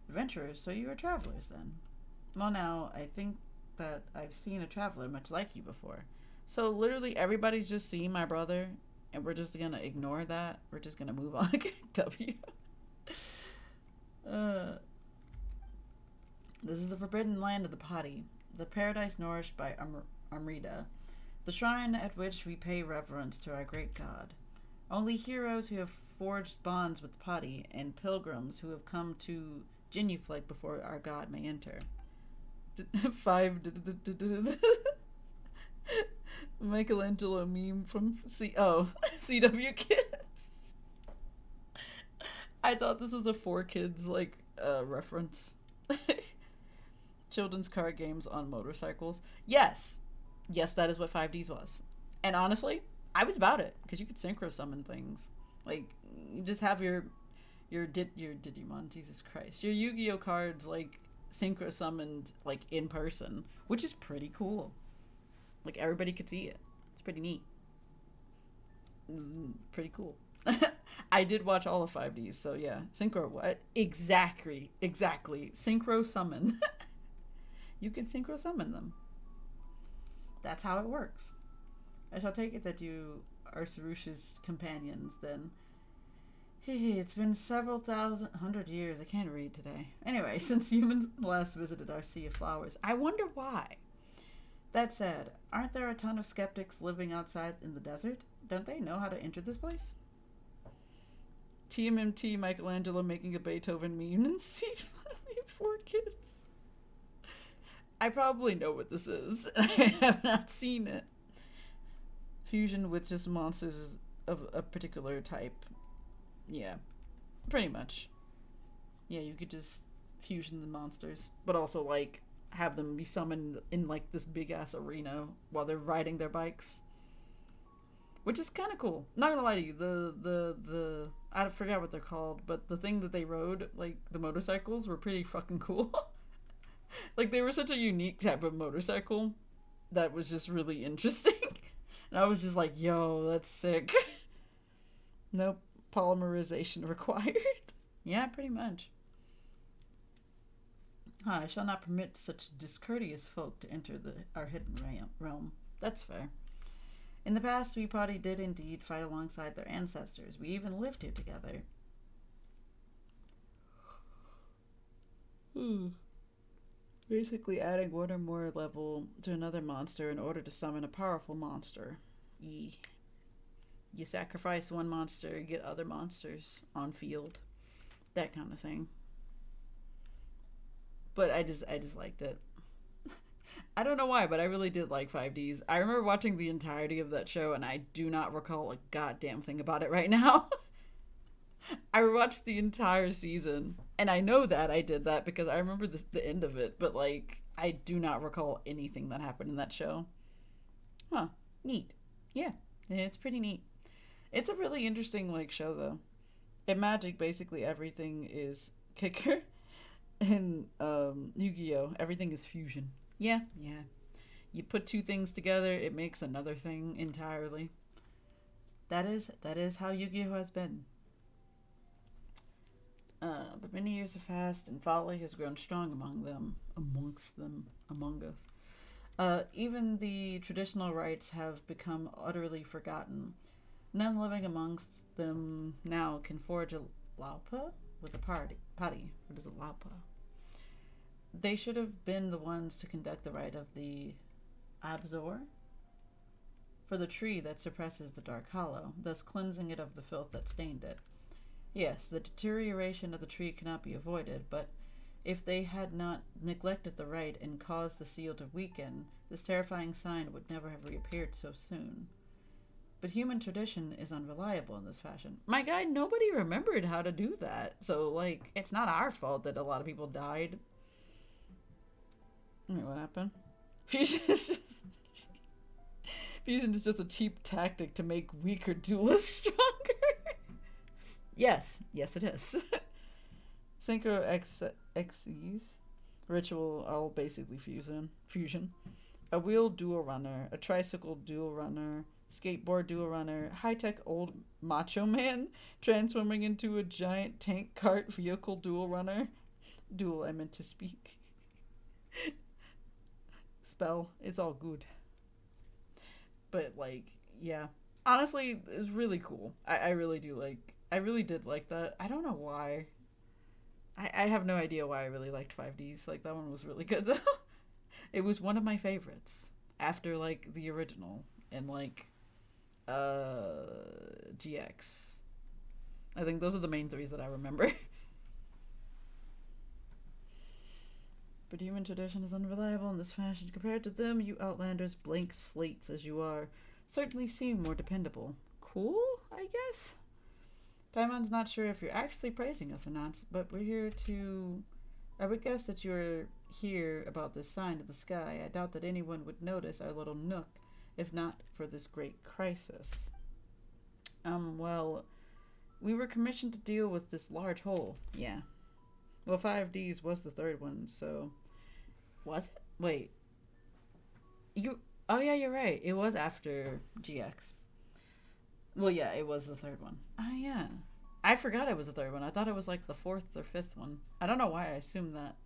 Adventurers, so you are travelers then. Well, now, I think that I've seen a traveler much like you before. So literally everybody's just seen my brother, and we're just gonna ignore that. We're just gonna move on. W. Uh, this is the forbidden land of the potty, the paradise nourished by Amrita, the shrine at which we pay reverence to our great god. Only heroes who have forged bonds with the potty and pilgrims who have come to genuflect before our god may enter. Five Michelangelo meme from CW Kids. I thought this was a 4Kids reference. Children's card games on motorcycles. Yes, that is what 5Ds was. And honestly, I was about it because you could synchro summon things. Like you just have your Digimon, Jesus Christ, your Yu-Gi-Oh cards synchro summoned in person, which is pretty cool. Everybody could see it. It's pretty neat. It's pretty cool. I did watch all of 5Ds, so yeah. Synchro what? Exactly. Synchro summon. You can synchro summon them. That's how it works. I shall take it that you are Sarusha's companions, then. It's been several hundred years. I can't read today. Anyway, since humans last visited our Sea of Flowers, I wonder why. That said, aren't there a ton of skeptics living outside in the desert? Don't they know how to enter this place? TMMT Michelangelo making a Beethoven meme and see 4Kids. I probably know what this is, and I have not seen it. Fusion with just monsters of a particular type. Yeah, pretty much. Yeah, you could just fusion the monsters, but also have them be summoned in this big ass arena while they're riding their bikes, which is kind of cool. Not gonna lie to you, the I forgot what they're called, but the thing that they rode, the motorcycles, were pretty fucking cool. They were such a unique type of motorcycle that was just really interesting. And I was just like, yo, that's sick. Nope. Polymerization required. Yeah, pretty much. I shall not permit such discourteous folk to enter our hidden realm. That's fair. In the past, we potty did indeed fight alongside their ancestors. We even lived here together. Basically adding one or more level to another monster in order to summon a powerful monster. You sacrifice one monster, get other monsters on field. That kind of thing. But I just liked it. I don't know why, but I really did like 5Ds. I remember watching the entirety of that show, and I do not recall a goddamn thing about it right now. I watched the entire season, and I know that I did that because I remember the end of it, but I do not recall anything that happened in that show. Huh. Neat. Yeah, it's pretty neat. It's a really interesting show though. In Magic, basically everything is kicker. In Yu-Gi-Oh, everything is fusion. Yeah. You put two things together, it makes another thing entirely. That is how Yu-Gi-Oh has been. The many years have passed, and folly has grown strong among us. Even the traditional rites have become utterly forgotten. None living amongst them now can forge a laupa with a potty. What is a laupa? They should have been the ones to conduct the rite of the Abzor for the tree that suppresses the dark hollow, thus cleansing it of the filth that stained it. Yes, the deterioration of the tree cannot be avoided, but if they had not neglected the rite and caused the seal to weaken, this terrifying sign would never have reappeared so soon. But human tradition is unreliable in this fashion. My guy, nobody remembered how to do that, so, it's not our fault that a lot of people died. Wait, what happened? Fusion is just a cheap tactic to make weaker duelists stronger. Yes, it is. Synchro Xyz ritual, all basically fusion. A wheel dual runner, a tricycle dual runner, skateboard dual runner, high-tech old macho man transforming into a giant tank cart vehicle dual runner. Dual, I meant to speak. Spell, it's all good. But, yeah. Honestly, it's really cool. I really did like that. I don't know why. I have no idea why I really liked 5Ds. Like, that one was really good, though. It was one of my favorites. After, like, the original. And, like, GX. I think those are the main threes that I remember. But human tradition is unreliable in this fashion. Compared to them, you Outlanders, blank slates as you are, certainly seem more dependable. Cool, I guess? Paimon's not sure if you're actually praising us or not, but we're here to... I would guess that you're here about this sign to the sky. I doubt that anyone would notice our little nook, if not for this great crisis. Well, we were commissioned to deal with this large hole. Yeah. Well, 5Ds was the third one, so... Was it? Wait. Oh, yeah, you're right. It was after GX. Well, yeah, it was the third one. Oh, yeah. I forgot it was the third one. I thought it was, like, the fourth or fifth one. I don't know why I assumed that.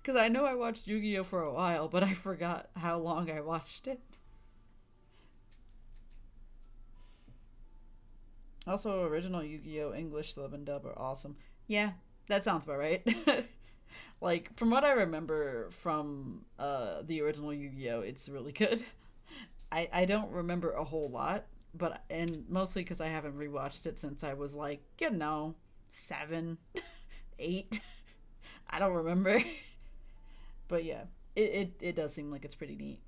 Because I know I watched Yu-Gi-Oh! For a while, but I forgot how long I watched it. Also, original Yu-Gi-Oh! English sub and dub are awesome. Yeah, that sounds about right. Like, from what I remember from the original Yu-Gi-Oh! It's really good. I don't remember a whole lot, and mostly because I haven't rewatched it since I was like, 7, 8. I don't remember. But yeah, it does seem like it's pretty neat.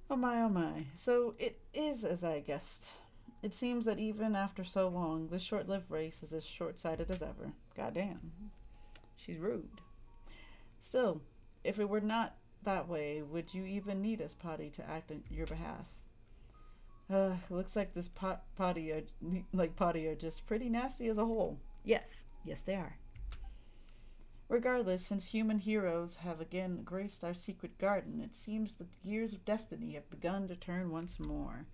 Oh my. So it is as I guessed. It seems that even after so long, this short-lived race is as short-sighted as ever. Goddamn. She's rude. Still, if it were not that way, would you even need us, Potty, to act on your behalf? Looks like this Potty are just pretty nasty as a whole. Yes, they are. Regardless, since human heroes have again graced our secret garden, it seems the gears of destiny have begun to turn once more.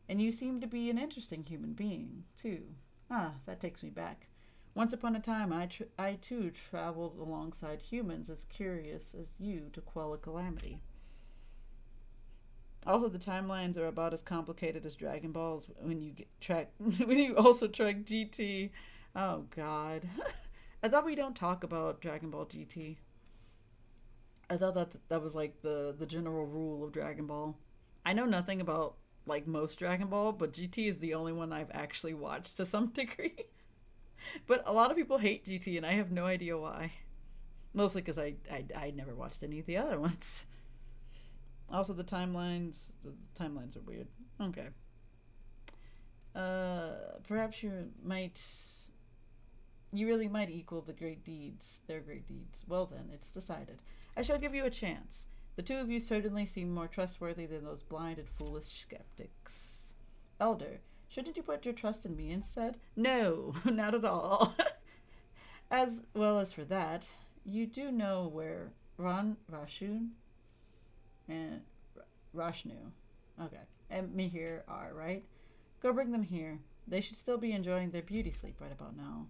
And you seem to be an interesting human being, too. That takes me back. Once upon a time, I too traveled alongside humans as curious as you to quell a calamity. Also, the timelines are about as complicated as Dragon Balls when you when you also track GT. Oh God, I thought we don't talk about Dragon Ball GT. I thought that was like the general rule of Dragon Ball. I know nothing about like most Dragon Ball, but GT is the only one I've actually watched to some degree. But a lot of people hate GT, and I have no idea why. Mostly because I never watched any of the other ones. Also, the timelines are weird. Okay. Perhaps you really might equal their great deeds. Well then, it's decided. I shall give you a chance. The two of you certainly seem more trustworthy than those blind and foolish skeptics. Elder, shouldn't you put your trust in me instead? No, not at all. As well as for that, you do know where Rashun and Rashnu, okay, and Mihir are, right? Go bring them here. They should still be enjoying their beauty sleep right about now.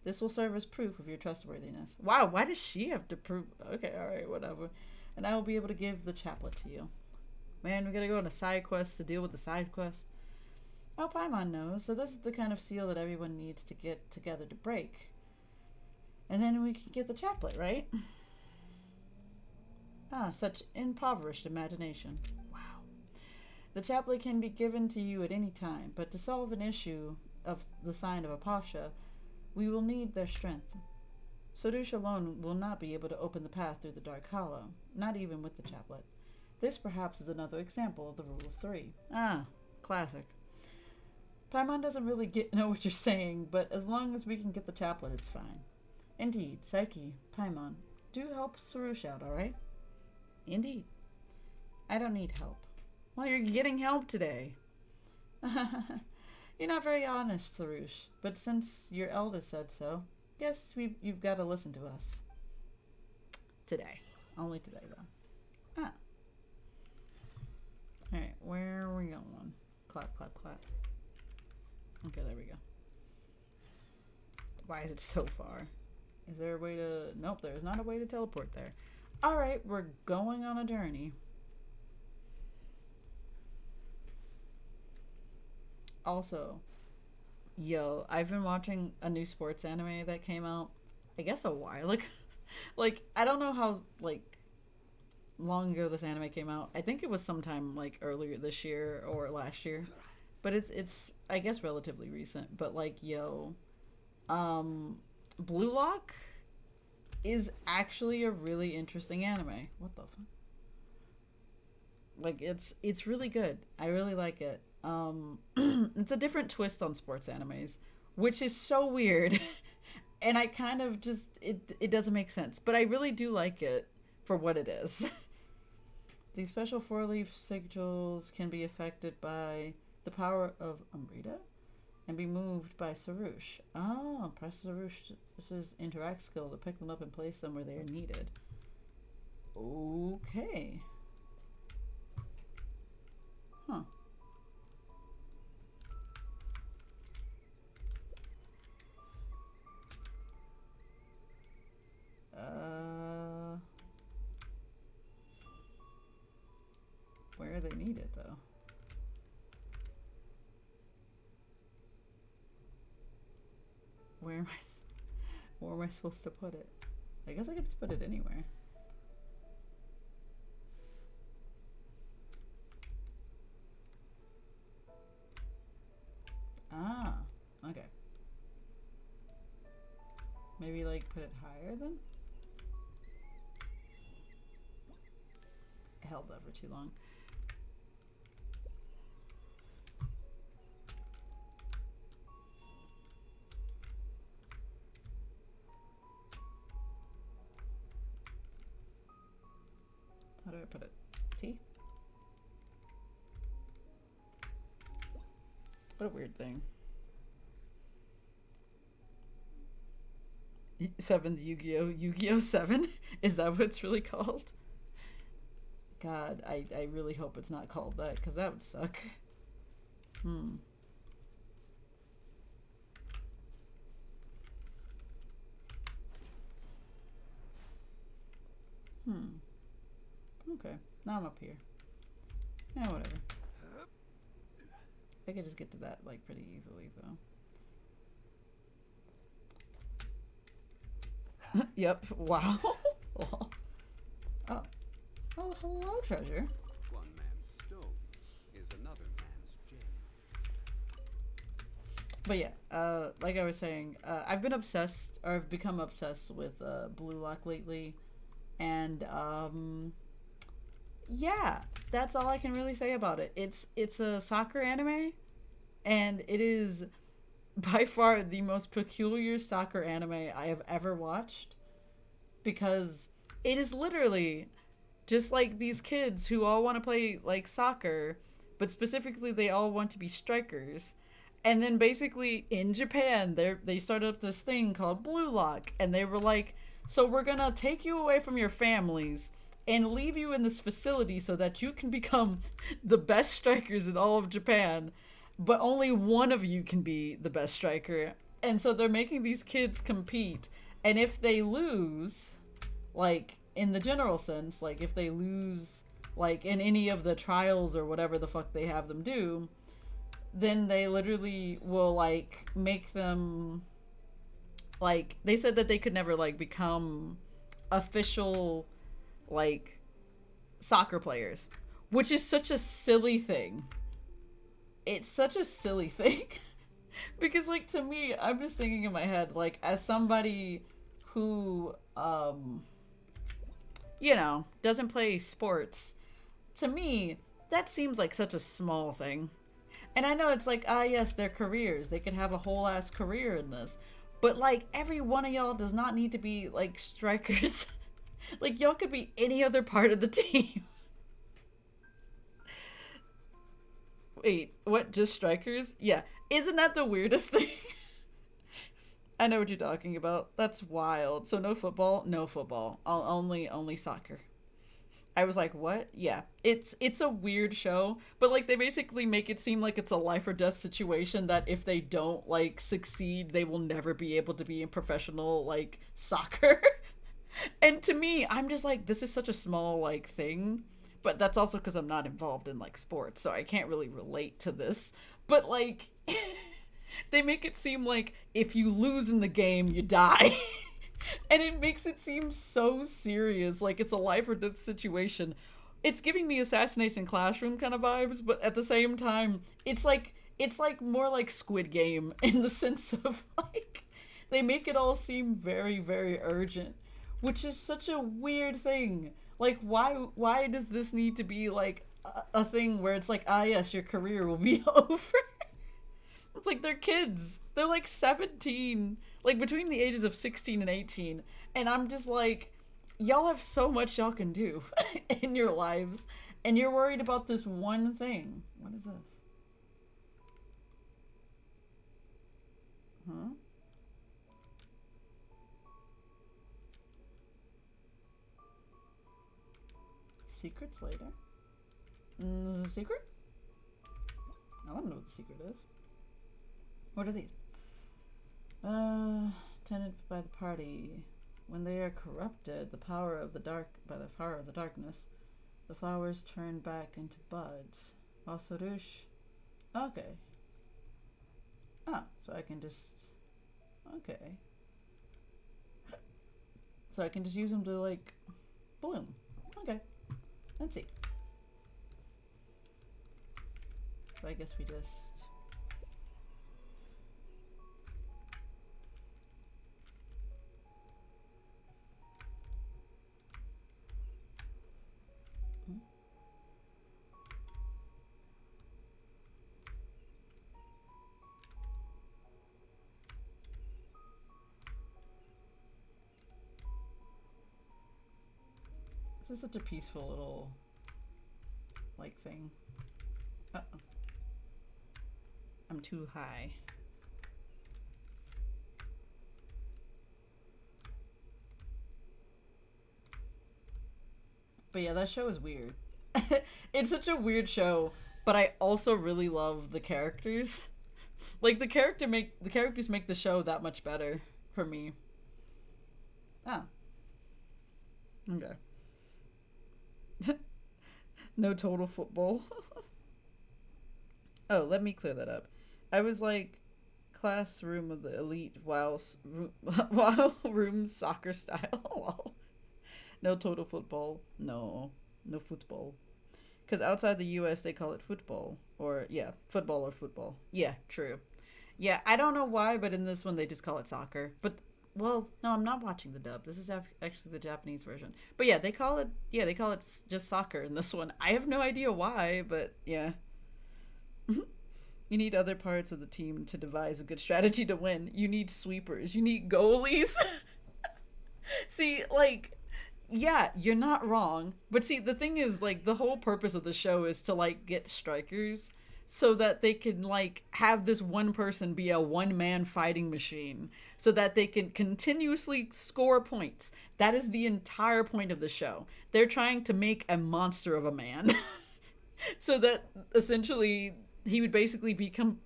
This will serve as proof of your trustworthiness. Wow, why does she have to prove? Okay, alright, whatever. And I will be able to give the chaplet to you. Man, we gotta go on a side quest to deal with the side quest. Well, Paimon knows, so this is the kind of seal that everyone needs to get together to break. And then we can get the chaplet, right? Such impoverished imagination. Wow. The chaplet can be given to you at any time, but to solve an issue of the sign of Apasha, we will need their strength. Sorush alone will not be able to open the path through the Dark Hollow, not even with the chaplet. This perhaps is another example of the rule of 3. Classic. Paimon doesn't really know what you're saying, but as long as we can get the chaplet, it's fine. Indeed, Psyche, Paimon, do help Sorush out, alright? Indeed. I don't need help. Well, you're getting help today. You're not very honest, Sorush, but since your eldest said so, guess you've got to listen to us. Today. Only today, though. Alright, where are we going? Clap, clap, clap. Okay, there we go. Why is it so far? Is there a way to... Nope, there's not a way to teleport there. Alright, we're going on a journey. Also, Yo, I've been watching a new sports anime that came out, I guess a while ago. Like, I don't know how, like, long ago this anime came out. I think it was sometime, like, earlier this year or last year. But it's I guess, relatively recent. But, like, yo, Blue Lock is actually a really interesting anime. What the fuck? Like, it's really good. I really like it. It's a different twist on sports animes, which is so weird. And I kind of just it doesn't make sense, but I really do like it for what it is. These special four-leaf sigils can be affected by the power of Amrita and be moved by Sarush. Oh, press Sarush's interact skill to pick them up and place them where they are needed. Okay. Huh. Where are they needed, though? Where am I supposed to put it? I guess I could just put it anywhere. Ah, okay. Maybe, like, put it higher then? I held that for too long. How do I put it? T? What a weird thing. 7th Yu-Gi-Oh! Yu-Gi-Oh! 7? Is that what it's really called? God, I really hope it's not called that, because that would suck. Okay, now I'm up here. Yeah, whatever. I could just get to that, like, pretty easily, though. Yep, wow. Oh. Oh, hello, treasure.
One man's stone is another man's gem.
But yeah, like I was saying, I've been obsessed, or I've become obsessed with Blue Lock lately. And, yeah, that's all I can really say about it. It's a soccer anime, and it is by far the most peculiar soccer anime I have ever watched, because it is literally just like these kids who all want to play, like, soccer, but specifically they all want to be strikers. And then basically in Japan, they started up this thing called Blue Lock, and they were like, so we're gonna take you away from your families and leave you in this facility so that you can become the best strikers in all of Japan, but only one of you can be the best striker. And so they're making these kids compete, and if they lose, like, in the general sense, like, if they lose, like, in any of the trials or whatever the fuck they have them do, then they literally will, like, make them, like, they said that they could never, like, become official, like, soccer players, which is such a silly thing. It's such a silly thing. Because, like, to me, I'm just thinking in my head, like, as somebody who, you know, doesn't play sports, to me, that seems like such a small thing. And I know it's like, yes, their careers. They could have a whole ass career in this. But, like, every one of y'all does not need to be, like, strikers. Like, y'all could be any other part of the team. Wait, what? Just strikers? Yeah. Isn't that the weirdest thing? I know what you're talking about. That's wild. So no football? No football. Only soccer. I was like, what? Yeah. It's a weird show, but, like, they basically make it seem like it's a life or death situation that if they don't, like, succeed, they will never be able to be in professional, like, soccer. And to me, I'm just like, this is such a small, like, thing, but that's also because I'm not involved in, like, sports, so I can't really relate to this. But, like, They make it seem like if you lose in the game, you die. And it makes it seem so serious, like it's a life or death situation. It's giving me Assassination Classroom kind of vibes, but at the same time, it's like more like Squid Game in the sense of like they make it all seem very, very urgent, which is such a weird thing. Like why does this need to be like a thing where it's like, ah yes, your career will be over? It's like they're kids. They're like 17, like between the ages of 16 and 18. And I'm just like, y'all have so much y'all can do in your lives. And you're worried about this one thing. What is this? Huh? Secrets later? Secret? I don't know what the secret is. What are these? Tended by the party. When they are corrupted, by the power of the darkness, the flowers turn back into buds. Valsorush. Okay. Ah, so I can just... Okay. So I can just use them to, like, bloom. Okay. Let's see. So I guess we just... This is such a peaceful little, like, thing. Uh-oh. I'm too high. But yeah, that show is weird. It's such a weird show, but I also really love the characters. Like, the characters make the show that much better for me. Ah. Okay. No total football. Oh, let me clear that up. I was like, classroom of the elite WoW room soccer style. No total football. No football. Because outside the US they call it football. Or, yeah, football or football. Yeah, true. Yeah, I don't know why, but in this one they just call it soccer. But, well, no, I'm not watching the dub. This is actually the Japanese version. But yeah, they call it just soccer in this one. I have no idea why, but yeah. You need other parts of the team to devise a good strategy to win. You need sweepers. You need goalies. See, like, yeah, you're not wrong. But see, the thing is, like, the whole purpose of the show is to, like, get strikers so that they can, like, have this one person be a one-man fighting machine so that they can continuously score points. That is the entire point of the show. They're trying to make a monster of a man so that essentially he would basically become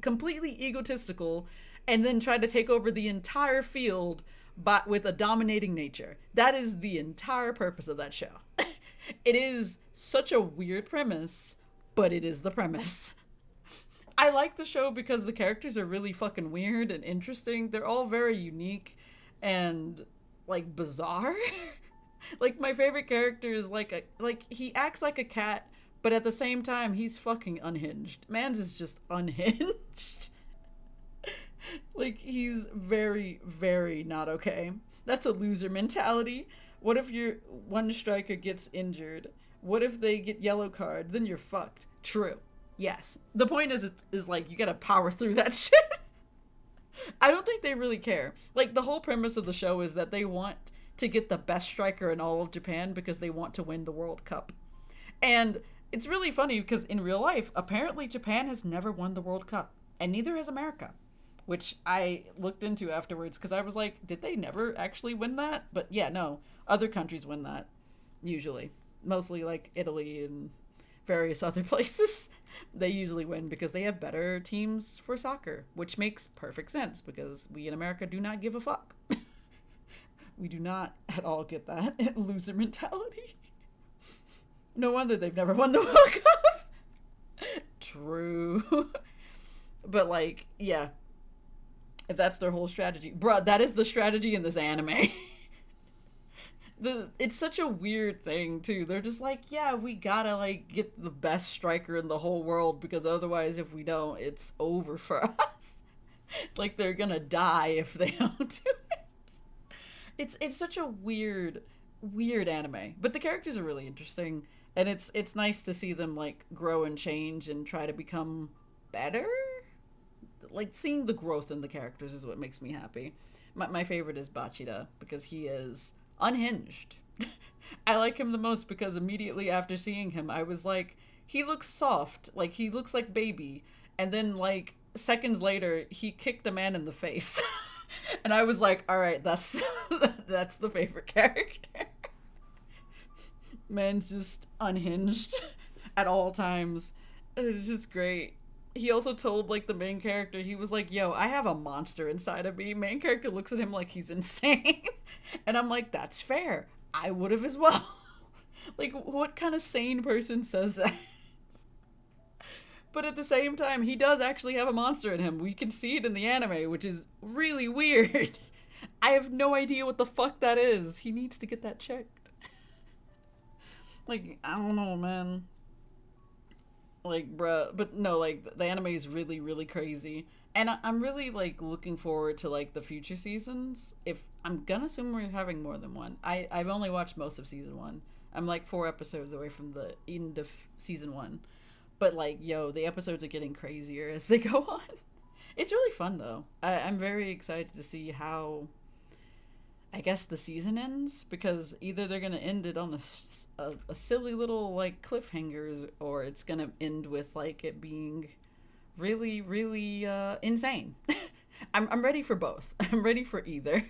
completely egotistical and then try to take over the entire field but with a dominating nature. That is the entire purpose of that show. It is such a weird premise, but it is the premise. I like the show because the characters are really fucking weird and interesting. They're all very unique and, like, bizarre. Like, my favorite character is he acts like a cat, but at the same time, he's fucking unhinged. Mans is just unhinged. Like, he's very, very not okay. That's a loser mentality. What if your one striker gets injured? What if they get yellow card? Then you're fucked. True. Yes. The point is like, you gotta power through that shit. I don't think they really care. Like, the whole premise of the show is that they want to get the best striker in all of Japan because they want to win the World Cup. And it's really funny because in real life, apparently Japan has never won the World Cup. And neither has America. Which I looked into afterwards because I was like, did they never actually win that? But yeah, no. Other countries win that. Usually. Mostly like Italy and various other places. They usually win because they have better teams for soccer. Which makes perfect sense because we in America do not give a fuck. We do not at all get that loser mentality. No wonder they've never won the World Cup. True. But like, yeah, if that's their whole strategy, bruh, that is the strategy in this anime. It's such a weird thing too. They're just like, yeah, we gotta like get the best striker in the whole world because otherwise, if we don't, it's over for us. Like they're gonna die if they don't do it. It's such a weird anime, but the characters are really interesting, and it's nice to see them like grow and change and try to become better. Like seeing the growth in the characters is what makes me happy. My favorite is Bachida because he is unhinged. I like him the most because immediately after seeing him, I was like, he looks soft, like he looks like baby, and then like seconds later, he kicked a man in the face, and I was like, all right, that's that's the favorite character. Man's just unhinged at all times. It's just great. He also told like the main character, he was like, yo, I have a monster inside of me. Main character looks at him like he's insane. And I'm like, that's fair. I would have as well. Like, what kind of sane person says that? But at the same time, he does actually have a monster in him. We can see it in the anime, which is really weird. I have no idea what the fuck that is. He needs to get that checked. Like, I don't know, man. Like, bruh, but no, like, the anime is really, really crazy. And I'm really, like, looking forward to, like, the future seasons. If I'm gonna assume we're having more than one. I've only watched most of season 1. I'm, like, 4 episodes away from the end of season 1. But, like, yo, the episodes are getting crazier as they go on. It's really fun, though. I'm very excited to see how, I guess, the season ends, because either they're gonna end it on a silly little like cliffhangers, or it's gonna end with like it being really, really insane. I'm ready for both. I'm ready for either.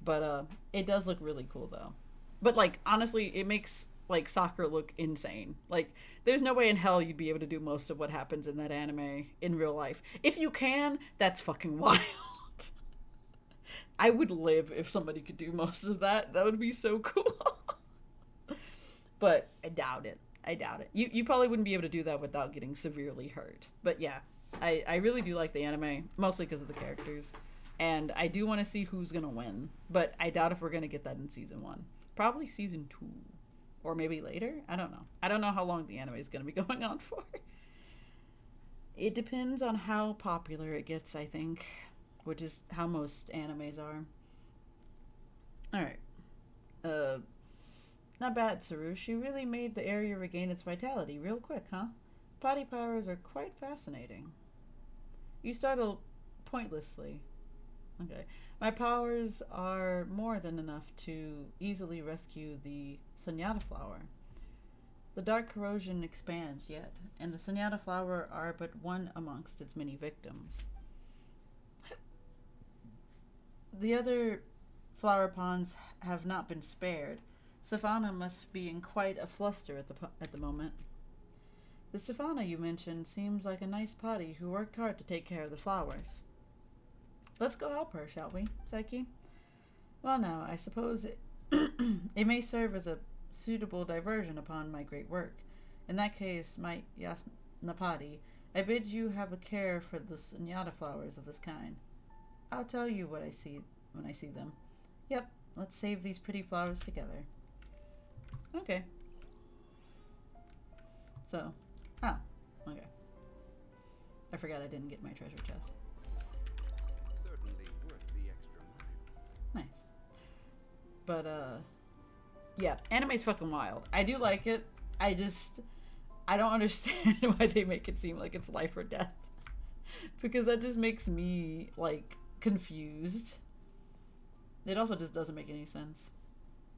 But it does look really cool though. But like honestly, it makes like soccer look insane. Like there's no way in hell you'd be able to do most of what happens in that anime in real life. If you can, that's fucking wild. I would live if somebody could do most of that. That would be so cool. But I doubt it. You probably wouldn't be able to do that without getting severely hurt. But yeah, I really do like the anime, mostly because of the characters. And I do want to see who's going to win. But I doubt if we're going to get that in season 1. Probably season 2. Or maybe later? I don't know. I don't know how long the anime is going to be going on for. It depends on how popular it gets, I think. Which is how most animes are. Alright. Not bad, Sarush. You really made the area regain its vitality real quick, huh? Potty powers are quite fascinating. You startled pointlessly. Okay. My powers are more than enough to easily rescue the Sunyata flower. The dark corrosion expands yet, and the Sunyata flower are but one amongst its many victims. The other flower ponds have not been spared. Stefana must be in quite a fluster at the moment. The Stefana you mentioned seems like a nice potty who worked hard to take care of the flowers. Let's go help her, shall we, Psyche? Well now, I suppose it may serve as a suitable diversion upon my great work. In that case, my Yasnapati, I bid you have a care for the Sunyata flowers of this kind. I'll tell you what I see when I see them. Yep, let's save these pretty flowers together. Okay. So, okay. I forgot I didn't get my treasure chest.
Certainly worth the extra mile.
Nice. But, yeah, anime's fucking wild. I do like it. I don't understand why they make it seem like it's life or death. Because that just makes me, like, confused. It also just doesn't make any sense.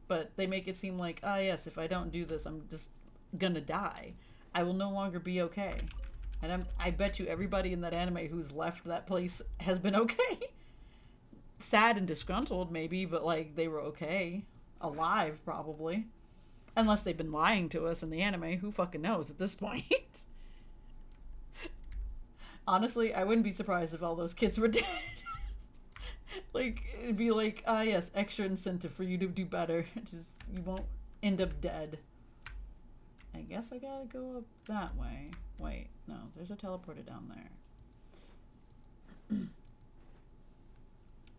But they make it seem like, yes, if I don't do this, I'm just gonna die. I will no longer be okay. And I bet you everybody in that anime who's left that place has been okay. Sad and disgruntled, maybe, but, like, they were okay. Alive, probably. Unless they've been lying to us in the anime. Who fucking knows at this point? Honestly, I wouldn't be surprised if all those kids were dead. Like, it'd be like, yes, extra incentive for you to do better. Just, you won't end up dead. I guess I gotta go up that way. Wait, no, there's a teleporter down there.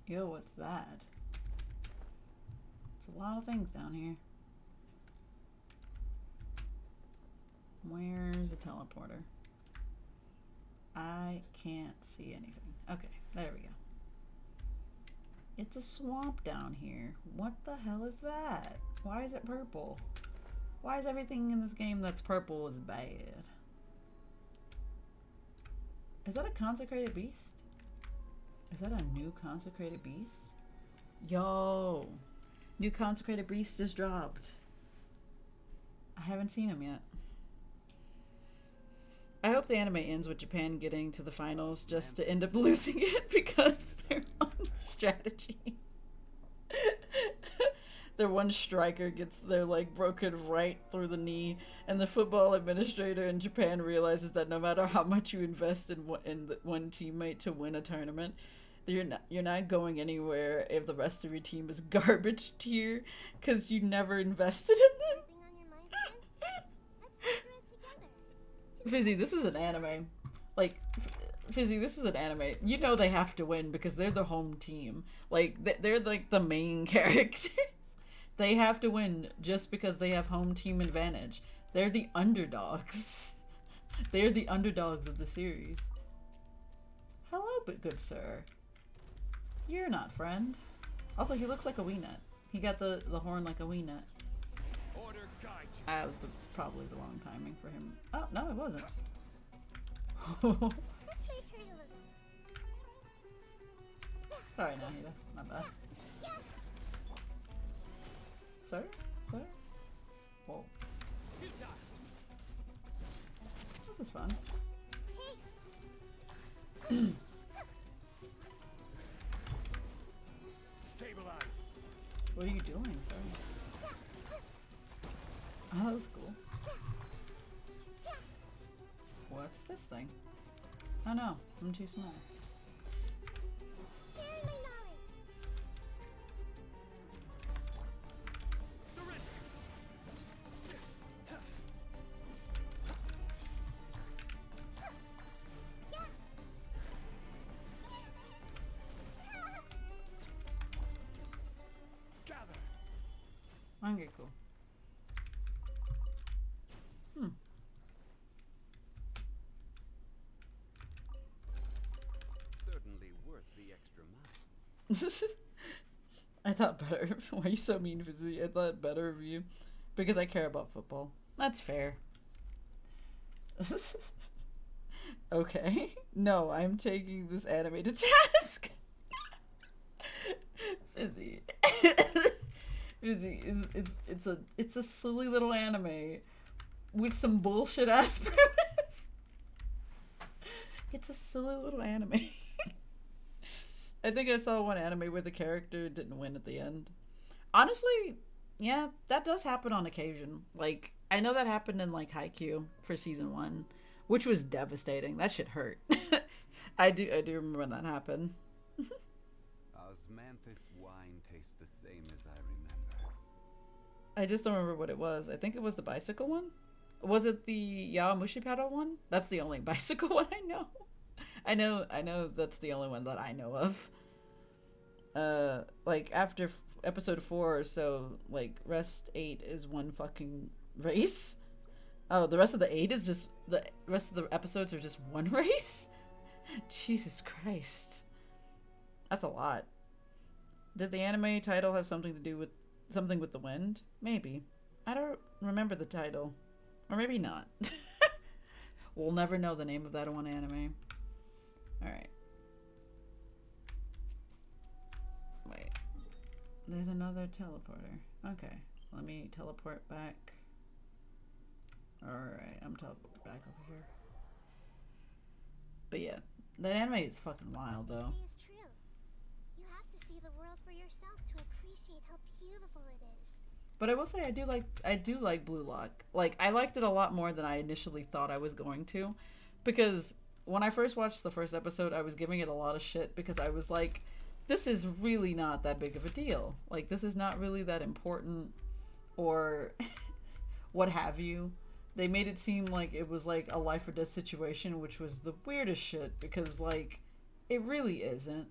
Yo, what's that? It's a lot of things down here. Where's the teleporter? I can't see anything. Okay, there we go. It's a swamp down here. What the hell is that? Why is it purple? Why is everything in this game that's purple is bad? Is that a consecrated beast? Is that a new consecrated beast? Yo! New consecrated beast is dropped. I haven't seen him yet. I hope the anime ends with Japan getting to the finals just to end up losing it because they're on strategy. Their one striker gets their leg broken right through the knee, and the football administrator in Japan realizes that no matter how much you invest in one teammate to win a tournament, you're not going anywhere if the rest of your team is garbage tier because you never invested in them.
Anything on your mind, friend? Let's figure it together.
Fizzy, this is an anime. Like, Fizzy, this is an anime. You know they have to win because they're the home team. Like, they're like the main characters. They have to win just because they have home team advantage. They're the underdogs. They're the underdogs of the series. Hello, but good sir. You're not friend. Also, he looks like a weenet. He got the horn like a weenet.
Order guide you.
That was probably the wrong timing for him. Oh, no, it wasn't.
Let's make her look.
Sorry, Nahida. Not bad.
Yeah.
Sir? Sir? Whoa. This is fun.
Stabilize.
What are you doing, sir? Oh, that was cool. What's this thing? Oh no, I'm too small.
Sharing my knowledge.
Surrender. Gather.
Okay, cool.
Certainly worth the extra mile.
I thought better. Why are you so mean, Fizzy? I thought better of you. Because I care about football. That's fair. Okay. No, I'm taking this anime to task. Fizzy. Fizzy, it's a silly little anime with some bullshit ass premise. It's a silly little anime. I think I saw one anime where the character didn't win at the end. Honestly, yeah, that does happen on occasion. Like, I know that happened in like Haikyuu for season 1, which was devastating. That shit hurt. I do remember when that happened.
Osmanthus wine tastes the same as I remember.
I just don't remember what it was. I think it was the bicycle one. Was it the Yaomushi paddle one? That's the only bicycle one I know. I know that's the only one that I know of. Like after episode 4 or so, like rest 8 is one fucking race. Oh, the rest of the 8 is just the rest of the episodes are just one race? Jesus Christ. That's a lot. Did the anime title have something to do with something with the wind? Maybe. I don't remember the title. Or maybe not. We'll never know the name of that one anime. Alright. Wait. There's another teleporter. Okay. Let me teleport back. Alright, I'm teleporting back over here. But yeah, that anime is fucking wild though.
What you say is true. You have to see the world for yourself to appreciate how beautiful it is.
But I will say I do like Blue Lock. Like I liked it a lot more than I initially thought I was going to, because when I first watched the first episode, I was giving it a lot of shit because I was like, this is really not that big of a deal. Like this is not really that important or what have you. They made it seem like it was like a life or death situation, which was the weirdest shit because like It really isn't.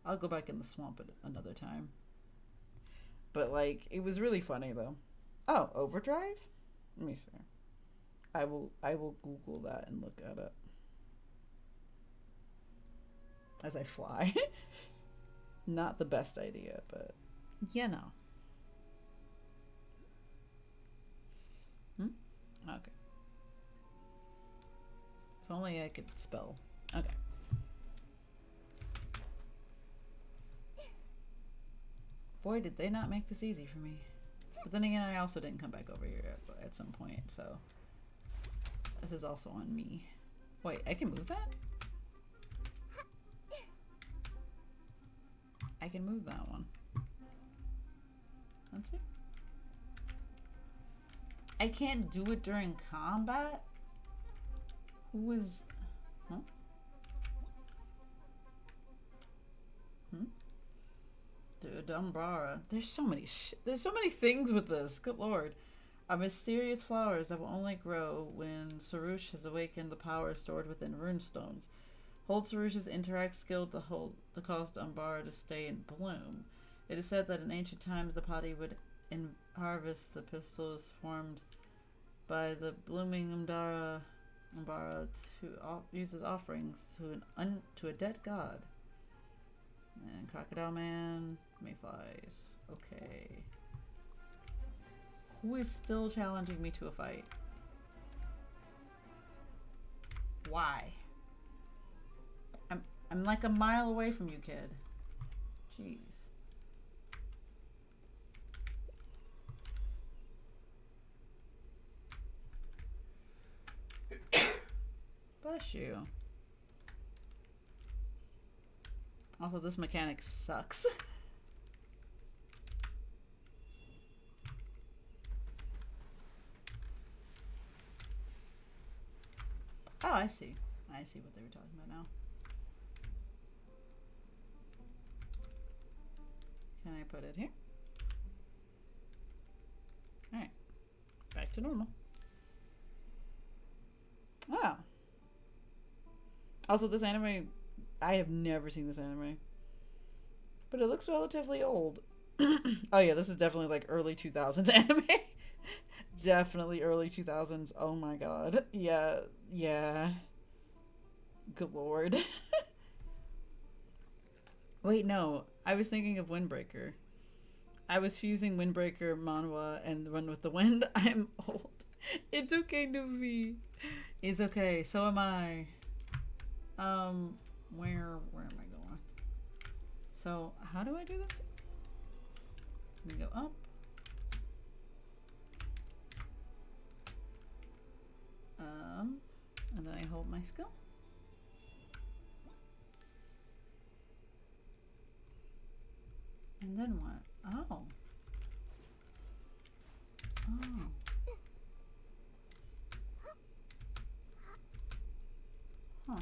I'll go back in the swamp at another time. But like, it was really funny though. Oh, Overdrive? Let me see. I will Google that and look at it as I fly. Not the best idea, but you know. Okay. If only I could spell. Okay. Boy, did they not make this easy for me. But then again, I also didn't come back over here at some point, so this is also on me. Wait, I can move that? I can move that one. Let's see. I can't do it during combat? Who is... Huh? Dude, Umbara. There's so many things with this. Good lord. Are mysterious flowers that will only grow when Sarush has awakened the power stored within runestones. Hold Sarush's interact skill to cause Umbara to stay in bloom. It is said that in ancient times the party would harvest the pistils formed by the blooming Umbara to use as offerings to a dead god. And Crocodile Man, Mayflies. Okay. Who is still challenging me to a fight? Why? I'm like a mile away from you, kid. Jeez. Bless you. Also, this mechanic sucks. Oh, I see. I see what they were talking about now. Can I put it here? Alright. Back to normal. Oh. Also, this anime, I have never seen this anime. But it looks relatively old. Oh yeah, this is definitely like early 2000s anime. Definitely early 2000s. Oh my god. Yeah. Yeah. Good lord. Wait, no. I was thinking of Windbreaker. I was fusing Windbreaker, Manhwa, and Run with the Wind. I'm old. It's okay, Nuvi. It's okay. So am I. Where am I going? So, how do I do this? Let me go up. And then I hold my skill. And then what? Oh. Oh. Huh.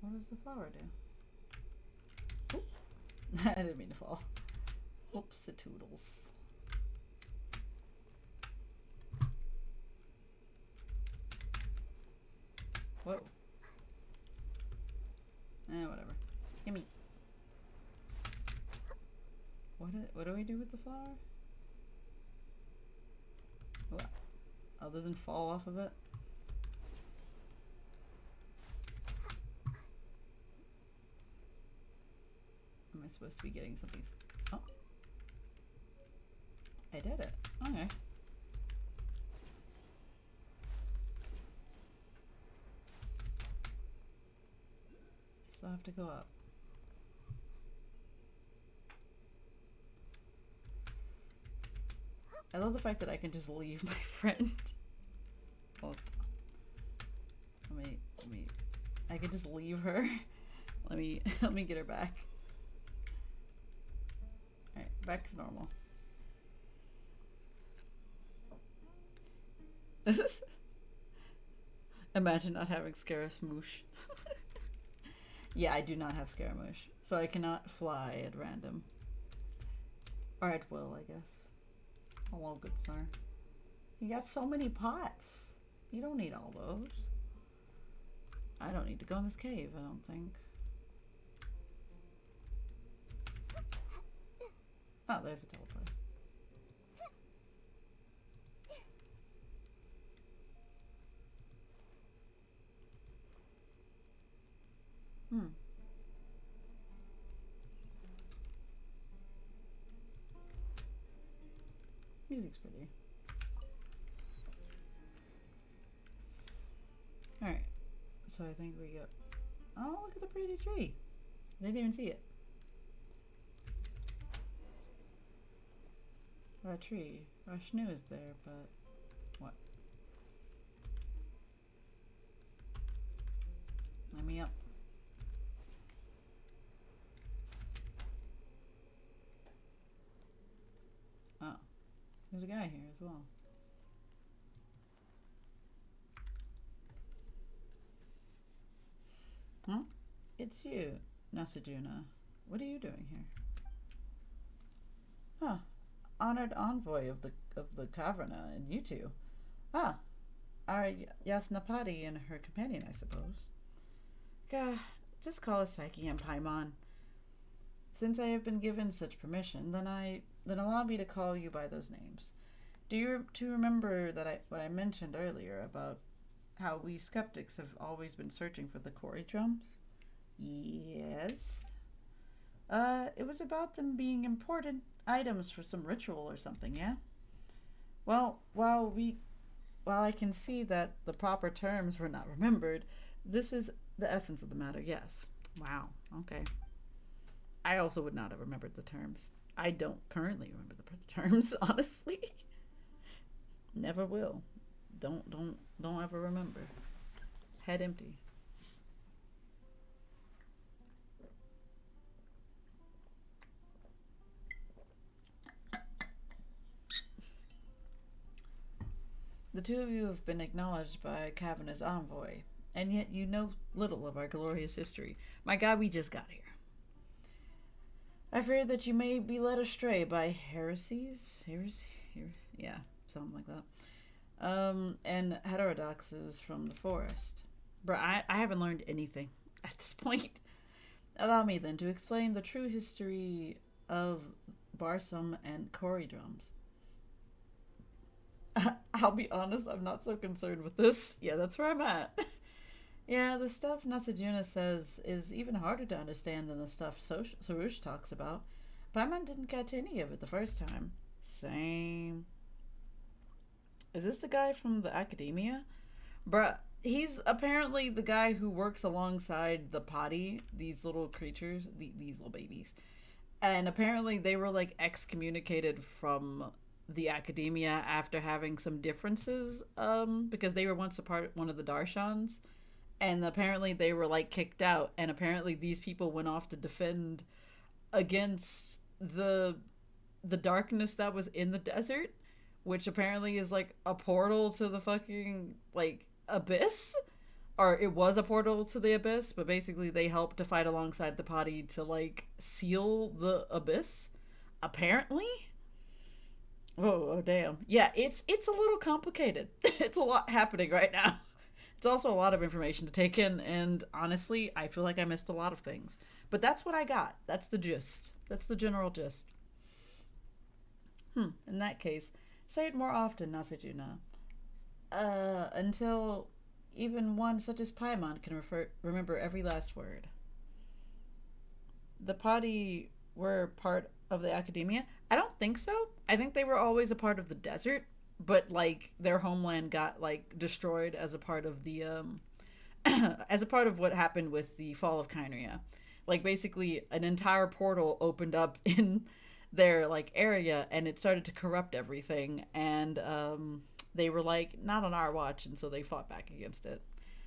What does the flower do? Oop. I didn't mean to fall. Whoops-a-toodles. Whoa. Whatever. Gimme. What do we do with the flower? What? Other than fall off of it? Am I supposed to be getting something? Oh. I did it. Okay. Still have to go up. I love the fact that I can just leave my friend. Oh, let me. I can just leave her. Let me get her back. All right, back to normal. Imagine not having Scaramouche. Yeah, I do not have Scaramouche, so I cannot fly at random. Or at will, I guess. Hello, good sir. You got so many pots. You don't need all those. I don't don't need to go in this cave, I don't think. Oh, there's a teleporter. Hmm. Music's pretty. Alright. So I think we got... Oh, look at the pretty tree. I didn't even see it. That tree. Rashnu is there, but... What? Let me up. Oh. There's a guy here as well. Huh? It's you, Nasajuna. What are you doing here? Huh. Honored envoy of the Caverna, and you two. Ah. Are Yasnapati and her companion, I suppose. Gah, just call us Psyche and Paimon. Since I have been given such permission, then allow me to call you by those names. Do you remember that what I mentioned earlier about how we skeptics have always been searching for the Kori drums? Yes. It was about them being important items for some ritual or something, yeah? Well, while I can see that the proper terms were not remembered, this is the essence of the matter, yes. Wow, okay. I also would not have remembered the terms. I don't currently remember the terms, honestly. Never will. Don't ever remember. Head empty. The two of you have been acknowledged by Caverna's envoy, and yet you know little of our glorious history. My God, we just got here. I fear that you may be led astray by heresies? Yeah, something like that. And heterodoxes from the forest. Bruh, I haven't learned anything at this point. Allow me then to explain the true history of Barsum and Kori drums. I'll be honest, I'm not so concerned with this. Yeah, that's where I'm at. Yeah, the stuff Nasajuna says is even harder to understand than the stuff Sarush talks about. Paimon didn't catch any of it the first time. Same. Is this the guy from the academia? Bruh, he's apparently the guy who works alongside the potty, these little creatures, these little babies. And apparently they were like excommunicated from the academia after having some differences, because they were once one of the Darshans. And apparently they were like kicked out, and apparently these people went off to defend against the darkness that was in the desert, which apparently is like a portal to the fucking like abyss, or it was a portal to the abyss, but basically they helped to fight alongside the potty to like seal the abyss, apparently. Oh damn. Yeah, it's a little complicated. It's a lot happening right now. It's also a lot of information to take in, and honestly, I feel like I missed a lot of things. But that's what I got. That's the gist. That's the general gist. In that case, say it more often, Nasajuna. Until even one such as Paimon can remember every last word. The potty were part of the academia? I don't think so. I think they were always a part of the desert. But like their homeland got like destroyed as a part of the as a part of what happened with the fall of Kyria. Like basically an entire portal opened up in their like area, and it started to corrupt everything, and they were like, not on our watch, and so they fought back against it.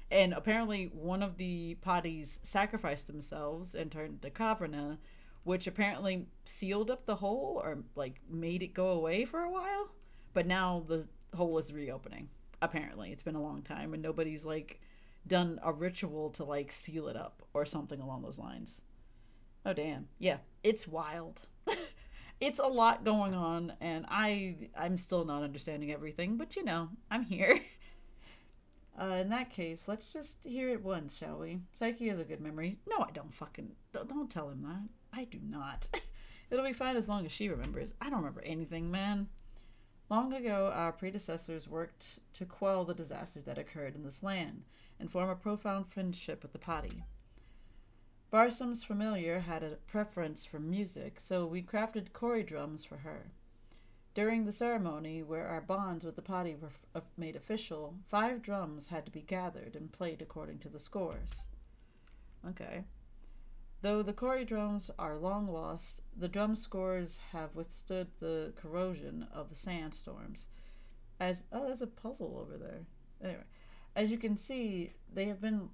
And apparently one of the potties sacrificed themselves and turned to Caverna, which apparently sealed up the hole or like made it go away for a while. But now the hole is reopening. Apparently, it's been a long time, and nobody's like done a ritual to like seal it up or something along those lines. Oh damn, yeah, it's wild. It's a lot going on, and I'm still not understanding everything. But you know, I'm here. In that case, let's just hear it once, shall we? Psyche has a good memory. No, I don't fucking... Don't tell him that. I do not. It'll be fine as long as she remembers. I don't remember anything, man. Long ago, our predecessors worked to quell the disaster that occurred in this land and form a profound friendship with the Padi. Barsoom's familiar had a preference for music, so we crafted Kori drums for her. During the ceremony, where our bonds with the Padi were made official, 5 drums had to be gathered and played according to the scores. Okay. Though the Kori drums are long lost, the drum scores have withstood the corrosion of the sandstorms. There's a puzzle over there. Anyway, as you can see, they have been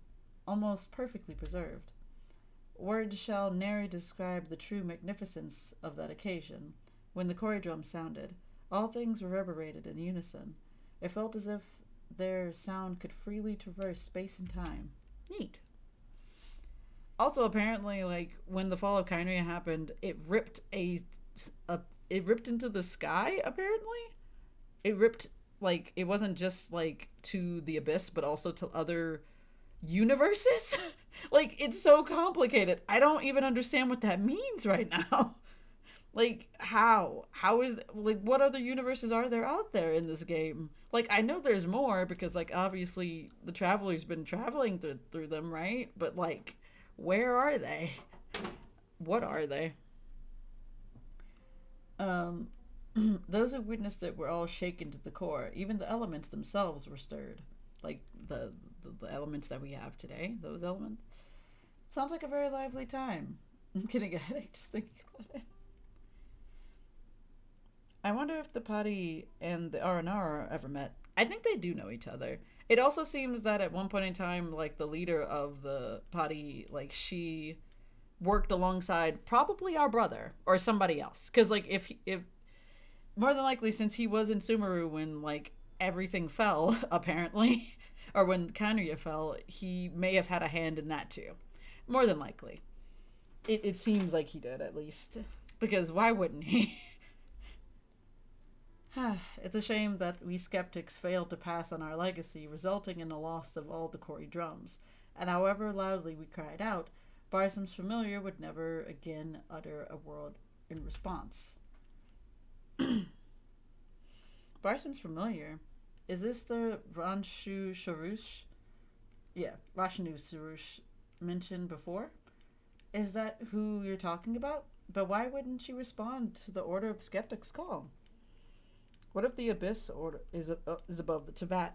almost perfectly preserved. Words shall nary describe the true magnificence of that occasion. When the Kori drum sounded, all things reverberated in unison. It felt as if their sound could freely traverse space and time. Neat. Also, apparently, like, when the fall of Khaenri'ah happened, it ripped it ripped into the sky, apparently? It ripped, like, it wasn't just, like, to the abyss, but also to other universes? Like, it's so complicated. I don't even understand what that means right now. Like, how? How is, like, what other universes are there out there in this game? Like, I know there's more, because, like, obviously, the Traveler's been traveling through them, right? But, like... where are they? What are they? Those who witnessed it were all shaken to the core. Even the elements themselves were stirred. Like the elements that we have today. Those elements. Sounds like a very lively time. I'm getting a headache just thinking about it. I wonder if the Padi and the R&R ever met. I think they do know each other. It also seems that at one point in time, like, the leader of the Padi, like, she worked alongside probably our brother or somebody else. Because, like, if more than likely, since he was in Sumeru when, like, everything fell, apparently, or when Khaenri'ah fell, he may have had a hand in that, too. More than likely. It seems like he did, at least. Because why wouldn't he? It's a shame that we skeptics failed to pass on our legacy, resulting in the loss of all the Kori drums. And however loudly we cried out, Barsoom's familiar would never again utter a word in response. Barsoom's familiar? Is this the Ranshu Sharush? Yeah, Rashnu Sarush mentioned before? Is that who you're talking about? But why wouldn't she respond to the Order of Skeptics' call? What if the Abyss order is above the Teyvat?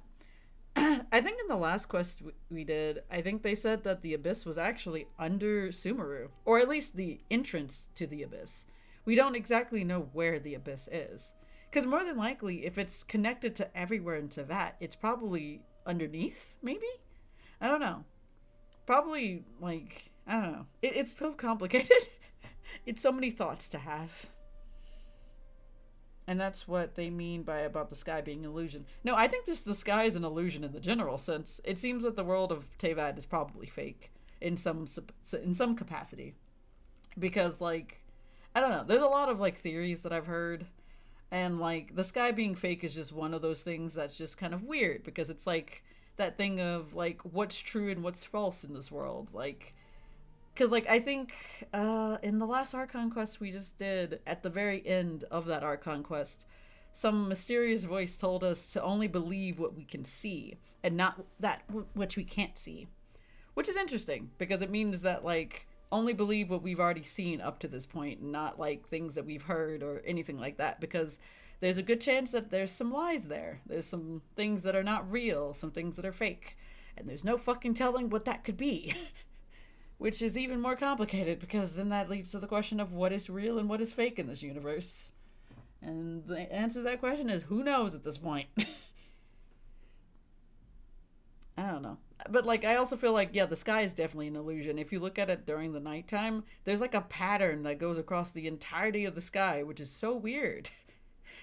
I think in the last quest we did, I think they said that the Abyss was actually under Sumeru. Or at least the entrance to the Abyss. We don't exactly know where the Abyss is. Because more than likely, if it's connected to everywhere in Teyvat, it's probably underneath, maybe? I don't know. Probably, like, I don't know. It's so complicated. It's so many thoughts to have. And that's what they mean by about the sky being an illusion. No, I think the sky is an illusion in the general sense. It seems that the world of Teyvat is probably fake in some capacity. Because, like, I don't know. There's a lot of, like, theories that I've heard. And, like, the sky being fake is just one of those things that's just kind of weird. Because it's, like, that thing of, like, what's true and what's false in this world. Like... Because, like, I think in the last Archon quest we just did, at the very end of that Archon quest, some mysterious voice told us to only believe what we can see, and not that which we can't see. Which is interesting, because it means that, like, only believe what we've already seen up to this point, not, like, things that we've heard or anything like that, because there's a good chance that there's some lies there. There's some things that are not real, some things that are fake, and there's no fucking telling what that could be. Which is even more complicated, because then that leads to the question of what is real and what is fake in this universe. And the answer to that question is, who knows at this point? I don't know. But, like, I also feel like, yeah, the sky is definitely an illusion. If you look at it during the nighttime, there's, like, a pattern that goes across the entirety of the sky, which is so weird.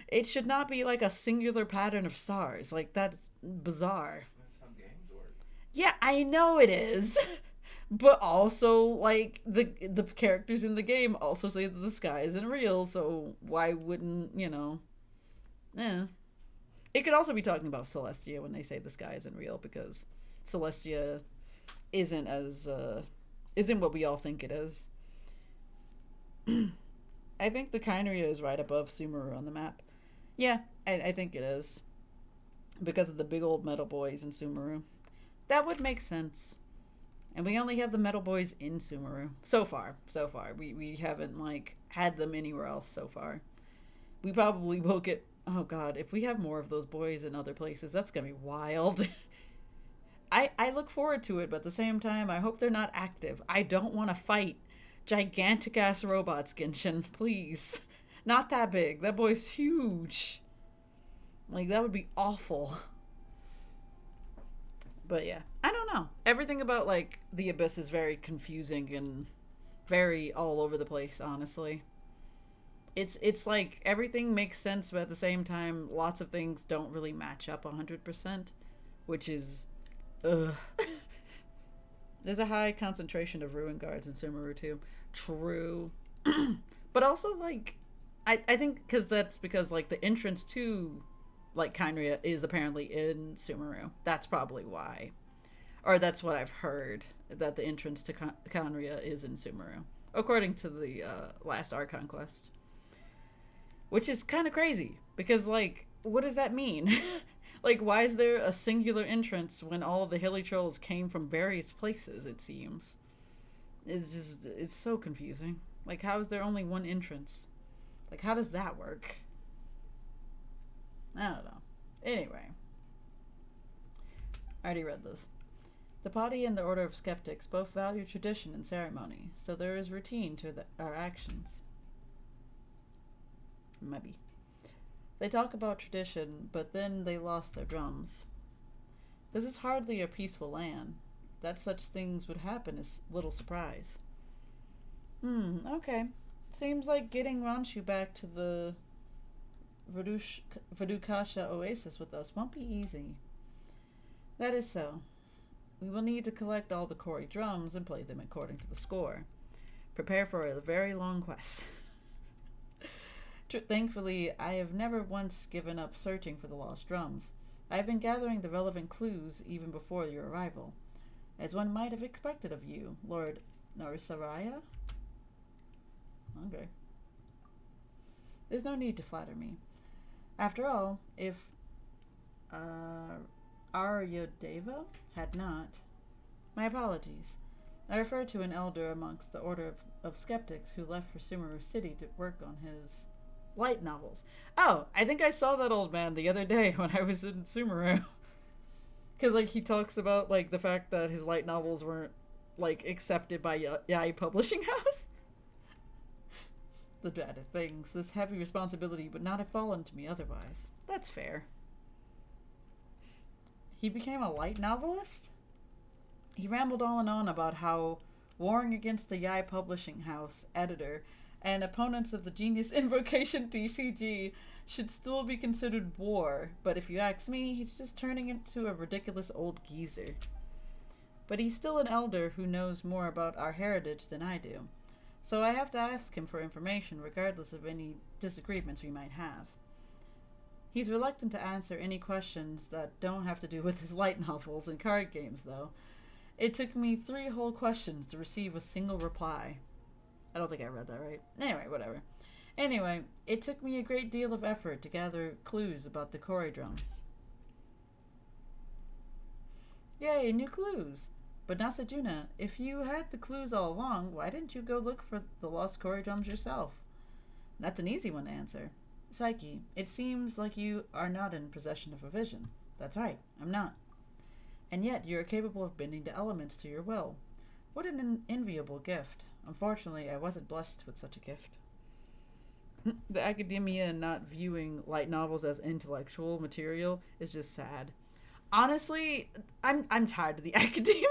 It should not be, like, a singular pattern of stars. Like, that's bizarre.
That's how games work.
Yeah, I know it is. But also, like, the characters in the game also say that the sky isn't real, so why wouldn't, you know... It could also be talking about Celestia when they say the sky isn't real, because Celestia isn't as isn't what we all think it is. I think the Khaenri'ah is right above Sumeru on the map. Yeah, I think it is. Because of the big old metal boys in Sumeru. That would make sense. And we only have the metal boys in Sumeru. So far. We haven't, like, had them anywhere else so far. We probably will get... Oh, God. If we have more of those boys in other places, that's gonna be wild. I look forward to it, but at the same time, I hope they're not active. I don't want to fight gigantic-ass robots, Genshin. Please. Not that big. That boy's huge. Like, that would be awful. But yeah, I don't know. Everything about, like, the Abyss is very confusing and very all over the place, honestly. It's like, everything makes sense, but at the same time, lots of things don't really match up 100%, which is... Ugh. There's a high concentration of ruin guards in Sumeru, too. True. But also, like, I think that's because, like, the entrance to... like, Khaenri'ah is apparently in Sumeru. That's probably why. Or that's what I've heard, that the entrance to Khaenri'ah is in Sumeru. According to the last Archon quest. Which is kind of crazy, because, like, what does that mean? Like, why is there a singular entrance when all of the Hilichurls came from various places, it seems? It's so confusing. Like, how is there only one entrance? Like, how does that work? I don't know. Anyway. I already read this. The party and the Order of Skeptics both value tradition and ceremony, so there is routine to our actions. Maybe. They talk about tradition, but then they lost their drums. This is hardly a peaceful land. That such things would happen is little surprise. Okay. Seems like getting Ronshu back to the Vidukasha Oasis with us won't be easy. That is so. We will need to collect all the Kori drums and play them according to the score. Prepare for a very long quest. Thankfully, I have never once given up searching for the lost drums. I have been gathering the relevant clues even before your arrival, as one might have expected of you, Lord Narisaraya. Okay. There's no need to flatter me. After all, if Aryadeva had not... My apologies. I refer to an elder amongst the Order of Skeptics who left for Sumeru City to work on his light novels. Oh, I think I saw that old man the other day when I was in Sumeru. Because, like, he talks about, like, the fact that his light novels weren't, like, accepted by Yae Publishing House. The dreaded things. This heavy responsibility would not have fallen to me otherwise. That's fair. He became a light novelist? He rambled on and on about how warring against the Yae Publishing House editor and opponents of the Genius Invocation TCG should still be considered war, but if you ask me, he's just turning into a ridiculous old geezer. But he's still an elder who knows more about our heritage than I do, so I have to ask him for information regardless of any disagreements we might have. He's reluctant to answer any questions that don't have to do with his light novels and card games, though. It took me 3 whole questions to receive a single reply. I don't think I read that right. Anyway, whatever. Anyway, it took me a great deal of effort to gather clues about the Kori drums. Yay, new clues! But Nasajuna, if you had the clues all along, why didn't you go look for the lost Kori drums yourself? That's an easy one to answer. Psyche, it seems like you are not in possession of a vision. That's right, I'm not. And yet you are capable of bending the elements to your will. What an enviable gift. Unfortunately, I wasn't blessed with such a gift. The academia not viewing light novels as intellectual material is just sad. Honestly, I'm tired of the academia.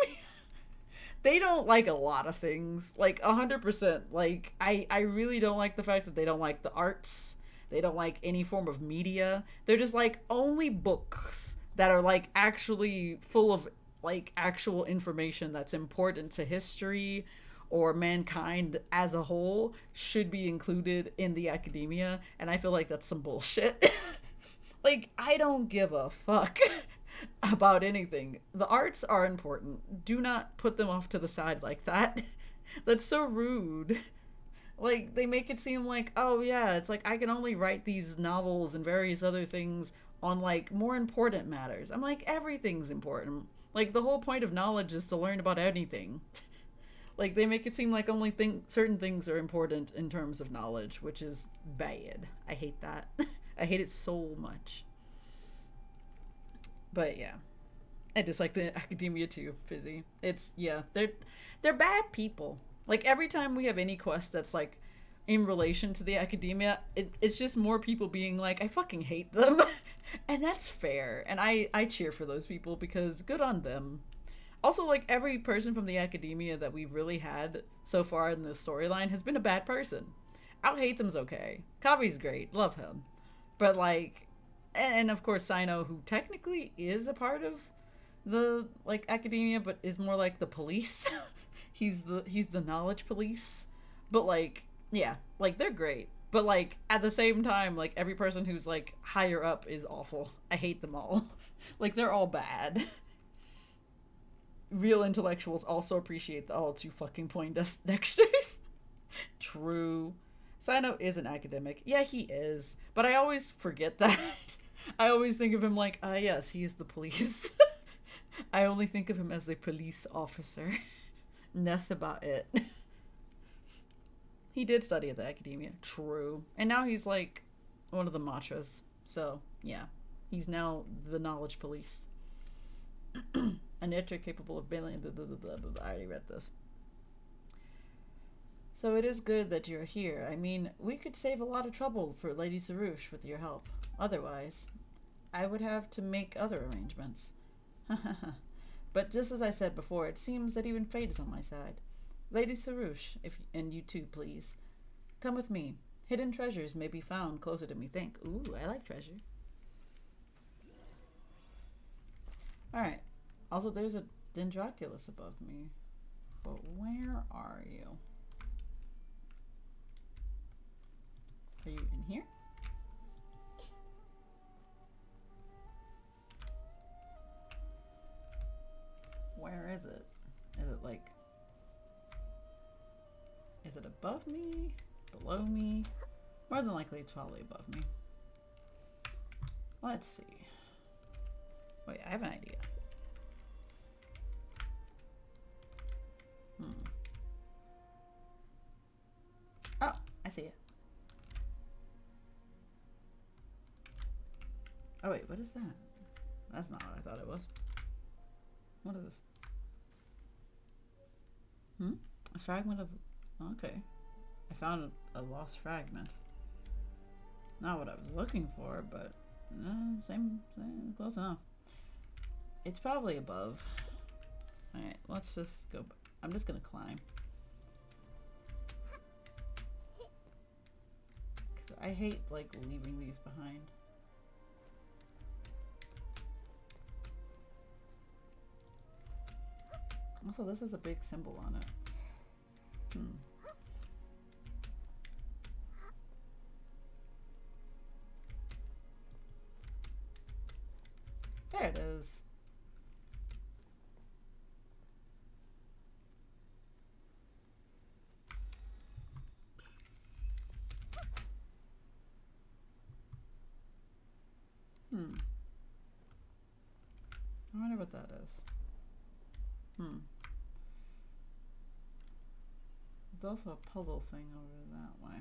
They don't like a lot of things. Like, 100%. Like, I really don't like the fact that they don't like the arts. They don't like any form of media. They're just like, only books that are, like, actually full of, like, actual information that's important to history or mankind as a whole should be included in the academia, and I feel like that's some bullshit. Like, I don't give a fuck about anything. The arts are important. Do not put them off to the side like that. That's so rude. Like, they make it seem like, oh yeah, it's like I can only write these novels and various other things on like more important matters. I'm like, everything's important. Like, the whole point of knowledge is to learn about anything. Like, they make it seem like only certain things are important in terms of knowledge, which is bad. I hate that. I hate it so much. But yeah, I dislike the academia too, Fizzy. It's, yeah, they're bad people. Like, every time we have any quest that's like in relation to the academia, it's just more people being like, I fucking hate them. And that's fair. And I cheer for those people because good on them. Also, like, every person from the academia that we've really had so far in the storyline has been a bad person. Out hate them's okay. Kavi's great. Love him. But, like, and of course Sino, who technically is a part of the, like, academia, but is more like the police. he's the knowledge police. But, like, yeah, like, they're great. But, like, at the same time, like, every person who's, like, higher up is awful. I hate them all. Like, they're all bad. Real intellectuals also appreciate the, oh, it's you fucking Poindexters. True. Sino is an academic. Yeah, he is. But I always forget that. I always think of him like, yes, he's the police. I only think of him as a police officer. And that's about it. He did study at the academia. True. And now he's like one of the Matras. So, yeah. He's now the knowledge police. An nature capable of billion, blah, blah, blah, blah, blah, blah. I already read this. So it is good that you're here. I mean, we could save a lot of trouble for Lady Sarouche with your help. Otherwise, I would have to make other arrangements. But just as I said before, it seems that even fate is on my side. Lady Sarouche, and you too, please. Come with me. Hidden treasures may be found closer than we think. Ooh, I like treasure. Alright. Also, there's a Dendroculus above me. But where are you? Are you in here? Where is it? Is it like... Is it above me? Below me? More than likely it's probably above me. Let's see. Wait, I have an idea. Oh, I see it. Oh wait, what is that? That's not what I thought it was. What is this? A fragment of... Okay. I found a lost fragment. Not what I was looking for, but... same, close enough. It's probably above. Alright, let's just go... I'm just gonna climb. Because I hate, like, leaving these behind. Also, this has a big symbol on it. There it is. I wonder what that is. There's also a puzzle thing over that way.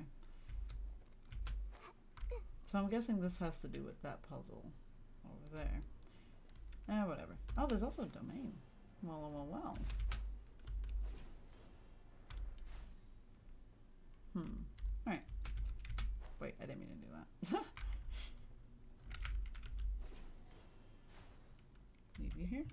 So I'm guessing this has to do with that puzzle over there. Whatever. Oh, there's also a domain. Well. Alright. Wait, I didn't mean to do that. Leave you here.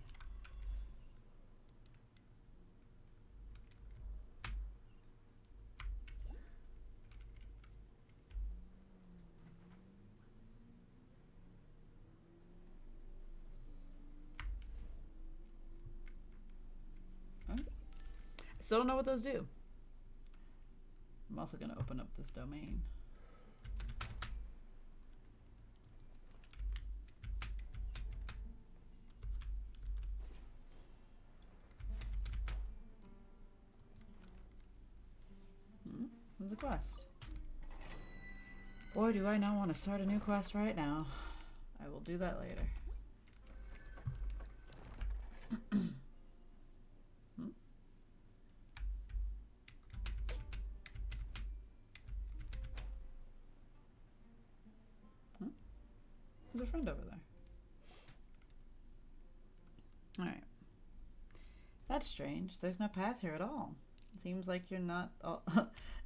Still don't know what those do. I'm also going to open up this domain. There's a quest. Boy, do I not want to start a new quest right now. I will do that later. There's a friend over there. Alright. That's strange. There's no path here at all. It seems like you're not all,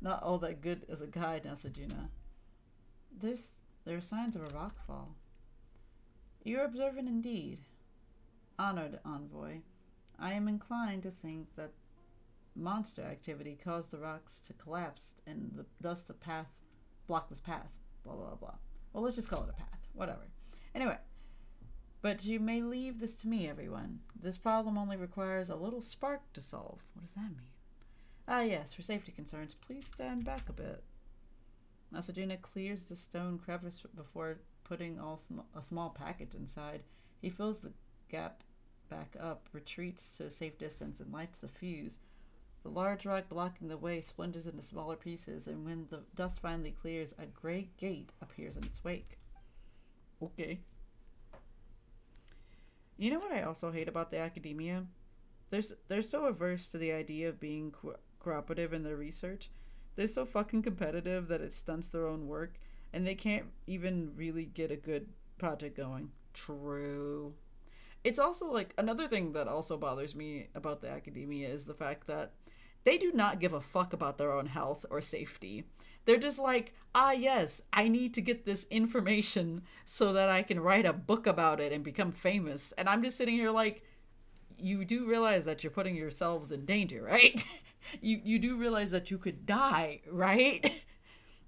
not all that good as a guide, Nasajuna. There are signs of a rockfall. You're observant indeed. Honored envoy, I am inclined to think that monster activity caused the rocks to collapse and thus the path, block this path. Blah, blah, blah. Well, let's just call it a path. Whatever. Anyway, but you may leave this to me, everyone. This problem only requires a little spark to solve. What does that mean? Ah, yes, for safety concerns, please stand back a bit. Nasajuna clears the stone crevice before putting a small package inside. He fills the gap back up, retreats to a safe distance, and lights the fuse. The large rock blocking the way splinters into smaller pieces, and when the dust finally clears, a gray gate appears in its wake. Okay. You know what I also hate about the academia? They're so averse to the idea of being cooperative in their research. They're so fucking competitive that it stunts their own work, and they can't even really get a good project going. True. It's also like another thing that also bothers me about the academia is the fact that they do not give a fuck about their own health or safety. They're just like, ah, yes, I need to get this information so that I can write a book about it and become famous. And I'm just sitting here like, you do realize that you're putting yourselves in danger, right? you do realize that you could die, right?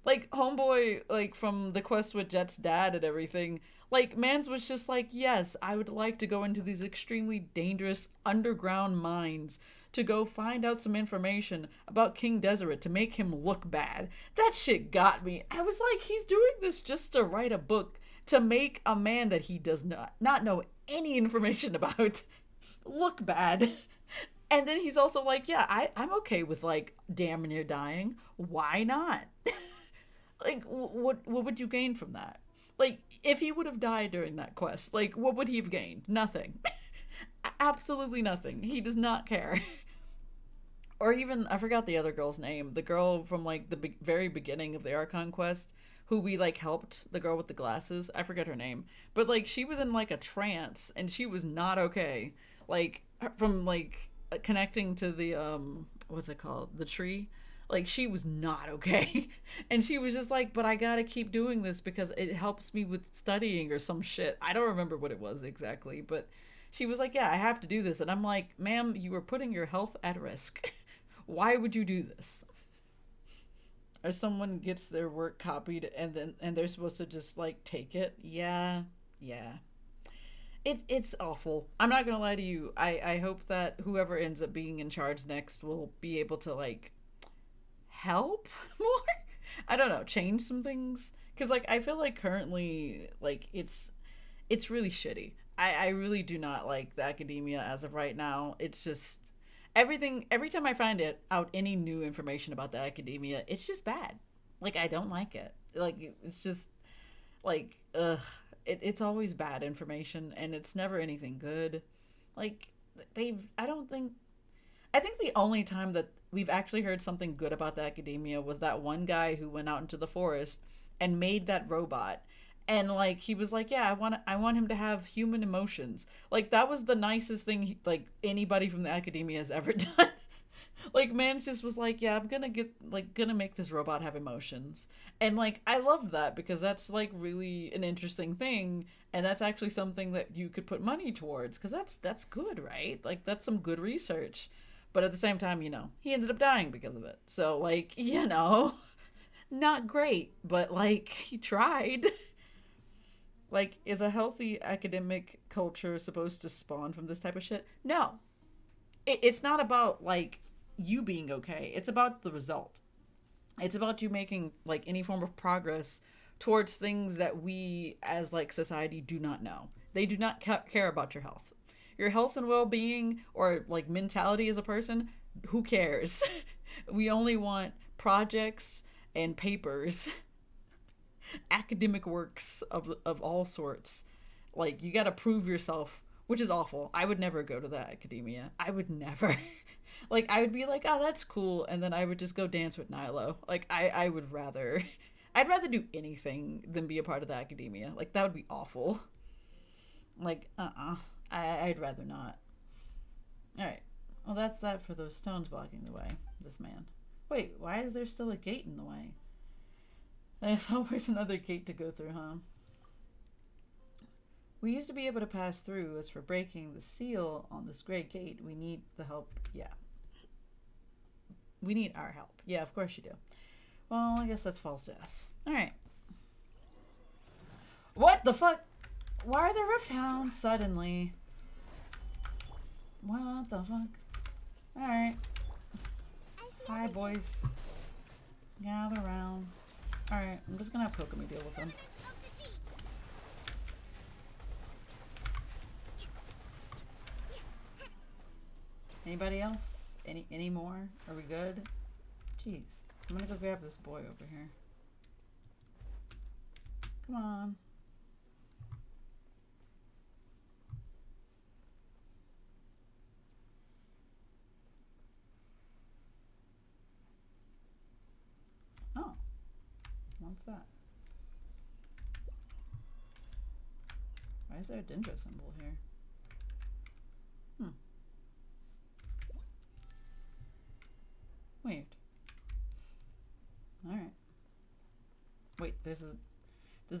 Like, homeboy, like, from the quest with Jet's dad and everything, like, Mans was just like, yes, I would like to go into these extremely dangerous underground mines to go find out some information about King Deseret to make him look bad. That shit got me. I was like, he's doing this just to write a book to make a man that he does not know any information about look bad. And then he's also like, yeah, I'm okay with, like, damn near dying. Why not? Like, what would you gain from that? Like, if he would have died during that quest, like, what would he have gained? Nothing. Absolutely nothing. He does not care. Or even, I forgot the other girl's name. The girl from, like, the very beginning of the Archon quest, who we, like, helped, the girl with the glasses. I forget her name. But, like, she was in, like, a trance, and she was not okay. Like, from, like, connecting to the, what's it called? The tree. Like, she was not okay. And she was just like, but I gotta keep doing this because it helps me with studying or some shit. I don't remember what it was exactly, but she was like, yeah, I have to do this. And I'm like, ma'am, you are putting your health at risk. Why would you do this? Or someone gets their work copied and they're supposed to just, like, take it. Yeah. It's awful. I'm not gonna lie to you. I hope that whoever ends up being in charge next will be able to, like, help more. I don't know, change some things, because, like, I feel like currently, like, it's really shitty. I really do not like the academia as of right now. It's just every time I find out any new information about the academia, it's just bad. Like, I don't like it. Like, it's just like, it's always bad information, and it's never anything good. Like, I think the only time that we've actually heard something good about the academia was that one guy who went out into the forest and made that robot. And, like, he was like, yeah, I want him to have human emotions. Like, that was the nicest thing, like, anybody from the academia has ever done. Like, Mans just was like, yeah, I'm gonna make this robot have emotions. And, like, I loved that because that's, like, really an interesting thing. And that's actually something that you could put money towards because that's good, right? Like, that's some good research. But at the same time, you know, he ended up dying because of it. So, like, you know, not great, but, like, he tried. Like, is a healthy academic culture supposed to spawn from this type of shit? No. It's not about, like, you being okay. It's about the result. It's about you making, like, any form of progress towards things that we, as, like, society do not know. They do not care about your health. Your health and well-being or, like, mentality as a person, who cares? We only want projects and papers, academic works of all sorts. Like, you gotta prove yourself, which is awful. I would never go to that academia. I would never. Like, I would be like, oh, that's cool, and then I would just go dance with Nilo. Like, I would rather, I'd rather do anything than be a part of the academia. Like, that would be awful. Like, I'd rather not. Alright. Well, that's that for those stones blocking the way. This man. Wait, why is there still a gate in the way? There's always another gate to go through, huh? We used to be able to pass through. As for breaking the seal on this great gate, we need the help. Yeah. We need our help. Yeah, of course you do. Well, I guess that's false yes. Alright. What the fuck? Why are there rift hounds suddenly? What the fuck? Alright. Hi, boys. Gather around. Alright, I'm just gonna have Kokomi deal with them. Anybody else? Any more? Are we good? Jeez. I'm gonna go grab this boy over here. Come on. Oh. What's that? Why is there a Dendro symbol here? Weird. Alright. Wait, there's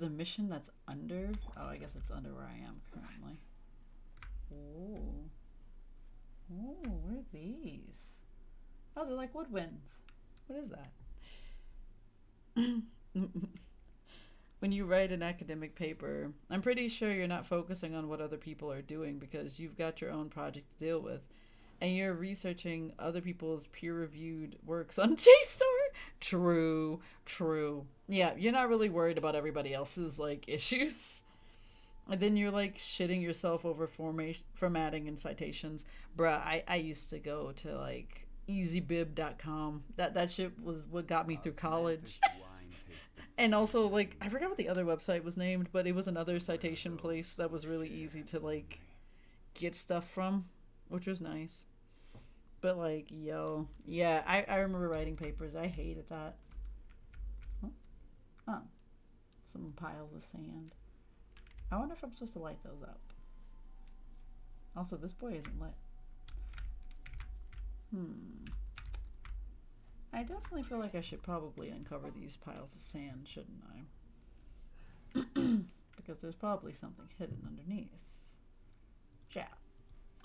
a mission that's under? Oh, I guess it's under where I am currently. Ooh. Ooh, what are these? Oh, they're like woodwinds. What is that? When you write an academic paper, I'm pretty sure you're not focusing on what other people are doing because you've got your own project to deal with. And you're researching other people's peer-reviewed works on JSTOR? True, true. Yeah, you're not really worried about everybody else's, like, issues. And then you're, like, shitting yourself over formatting and citations. Bruh, I used to go to, like, easybib.com. That shit was what got me through college. And also, like, I forgot what the other website was named, but it was another citation place that was really easy to, like, get stuff from, which was nice. But, like, yo. Yeah, I remember writing papers. I hated that. Oh. Some piles of sand. I wonder if I'm supposed to light those up. Also, this boy isn't lit. I definitely feel like I should probably uncover these piles of sand, shouldn't I? Because there's probably something hidden underneath. Yeah.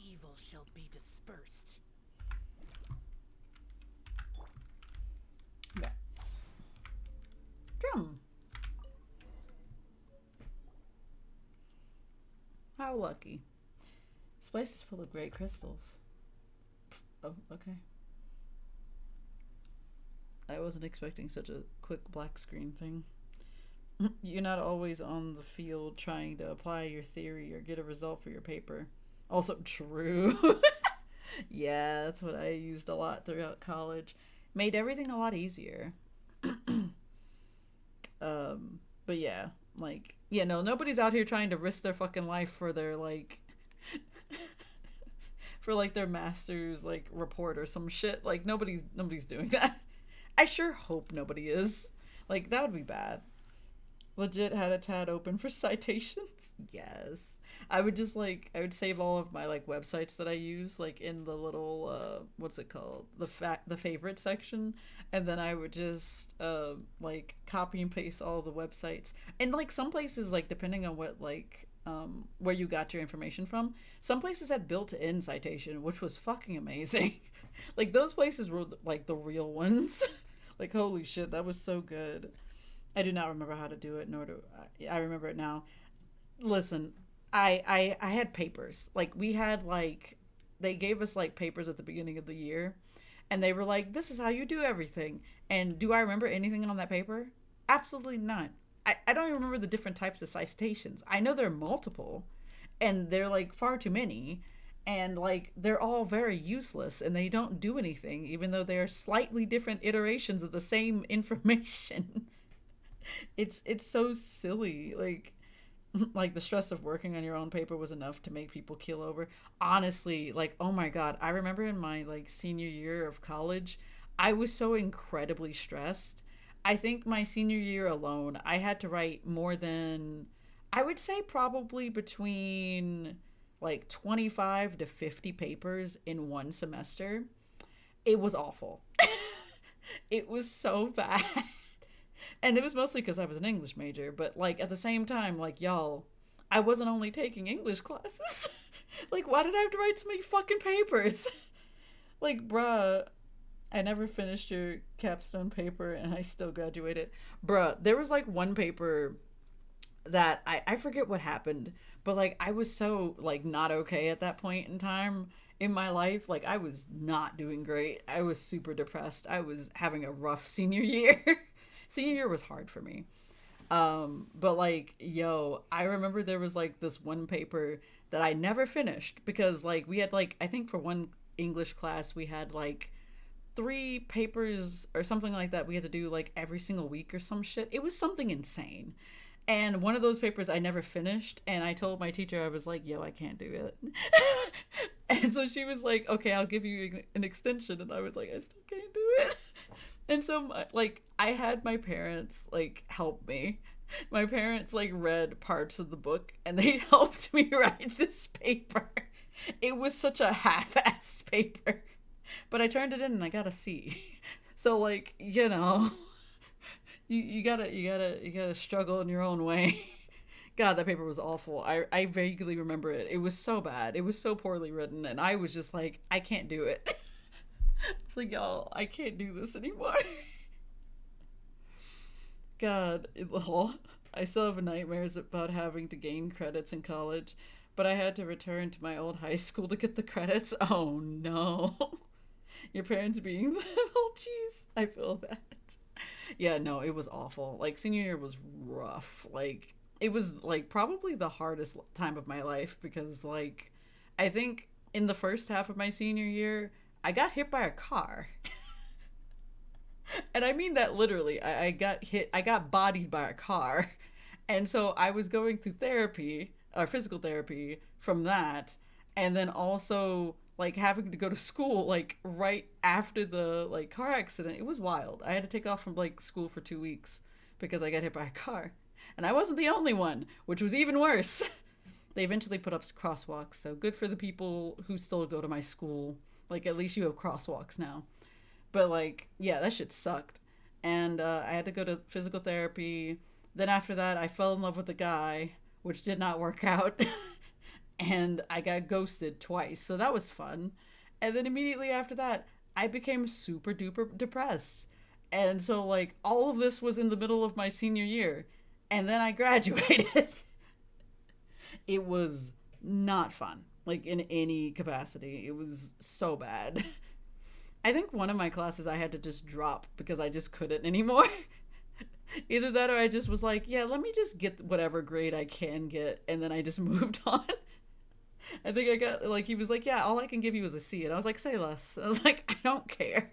Evil shall be dispersed.
Yeah. Drum. How lucky. This place is full of great crystals. Oh, okay. I wasn't expecting such a quick black screen thing. You're not always on the field trying to apply your theory or get a result for your paper. Also true. Yeah, that's what I used a lot throughout college. Made everything a lot easier. But yeah, like, yeah, no, nobody's out here trying to risk their fucking life for their, like, for, like, their master's, like, report or some shit. Like, nobody's doing that. I sure hope nobody is. Like, that would be bad. Legit had a tab open for citations. Yes. I would just, like, I would save all of my, like, websites that I use, like, in the little, what's it called? The favorite section. And then I would just, like, copy and paste all the websites. And, like, some places, like, depending on what, like, where you got your information from, some places had built-in citation, which was fucking amazing. Like, those places were, like, the real ones. Like, holy shit, that was so good. I do not remember how to do it, nor do I remember it now. Listen, I had papers. Like, we had, like, they gave us, like, papers at the beginning of the year, and they were like, this is how you do everything. And do I remember anything on that paper? Absolutely none. I don't even remember the different types of citations. I know there are multiple, and they're, like, far too many. And like they're all very useless and they don't do anything, even though they're slightly different iterations of the same information. It's so silly. Like the stress of working on your own paper was enough to make people keel over. Honestly, like, oh my god, I remember in my like senior year of college, I was so incredibly stressed. I think my senior year alone, I had to write more than, I would say probably between like 25 to 50 papers in one semester. It was awful. It was so bad. And it was mostly because I was an English major, but like at the same time, like, y'all, I wasn't only taking English classes. Like, why did I have to write so many fucking papers? Like, bruh, I never finished your capstone paper and I still graduated. Bruh, there was like one paper that I forget what happened, but like I was so like not okay at that point in time in my life. Like I was not doing great. I was super depressed. I was having a rough senior year. Senior year was hard for me. But like, yo, I remember there was like this one paper that I never finished because like we had like, I think for one English class we had like 3 papers or something like that we had to do like every single week or some shit. It was something insane. And one of those papers I never finished, and I told my teacher, I was like, yo, I can't do it. And so she was like, okay, I'll give you an extension. And I was like, I still can't do it. And so, like, I had my parents, like, help me. My parents, like, read parts of the book, and they helped me write this paper. It was such a half-assed paper. But I turned it in, and I got a C. So, like, you know... You gotta struggle in your own way. God, that paper was awful. I vaguely remember it. It was so bad. It was so poorly written, and I was just like, I can't do it. It's like, y'all, I can't do this anymore. God, I still have nightmares about having to gain credits in college, but I had to return to my old high school to get the credits. Oh no. Your parents being them. Oh jeez, I feel that. Yeah, no, it was awful. Like, senior year was rough. Like, it was, like, probably the hardest time of my life because, like, I think in the first half of my senior year, I got hit by a car. And I mean that literally. I got bodied by a car. And so I was going through therapy, or physical therapy from that, and then also... like having to go to school like right after the like car accident. It was wild. I had to take off from like school for 2 weeks because I got hit by a car. And I wasn't the only one, which was even worse. They eventually put up crosswalks, so good for the people who still go to my school. Like at least you have crosswalks now. But like, yeah, that shit sucked. And I had to go to physical therapy. Then after that, I fell in love with a guy, which did not work out. And I got ghosted twice, so that was fun. And then immediately after that, I became super duper depressed. And so, like, all of this was in the middle of my senior year. And then I graduated. It was not fun, like, in any capacity. It was so bad. I think one of my classes I had to just drop because I just couldn't anymore. Either that or I just was like, yeah, let me just get whatever grade I can get. And then I just moved on. I think I got, like, he was like, yeah, all I can give you is a C. And I was like, say less. I was like, I don't care.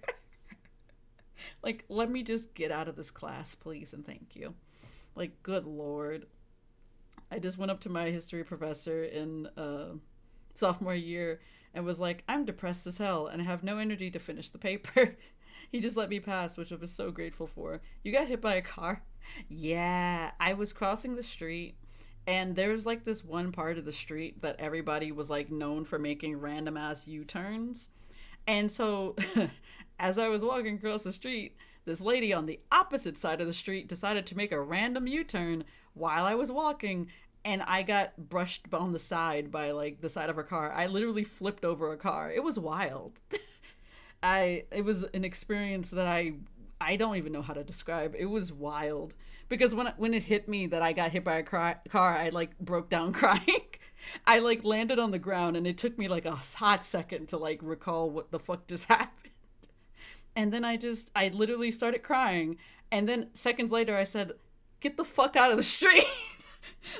Like, let me just get out of this class, please, and thank you. Like, good Lord. I just went up to my history professor in sophomore year and was like, I'm depressed as hell and I have no energy to finish the paper. He just let me pass, which I was so grateful for. You got hit by a car? Yeah, I was crossing the street. And there's like this one part of the street that everybody was like known for making random ass U-turns. And so as I was walking across the street, this lady on the opposite side of the street decided to make a random U-turn while I was walking. And I got brushed on the side by like the side of her car. I literally flipped over a car. It was wild. It was an experience that I don't even know how to describe. It was wild. Because when it hit me that I got hit by a car, I like broke down crying. I like landed on the ground and it took me like a hot second to like recall what the fuck just happened. And then I literally started crying. And then seconds later I said, get the fuck out of the street.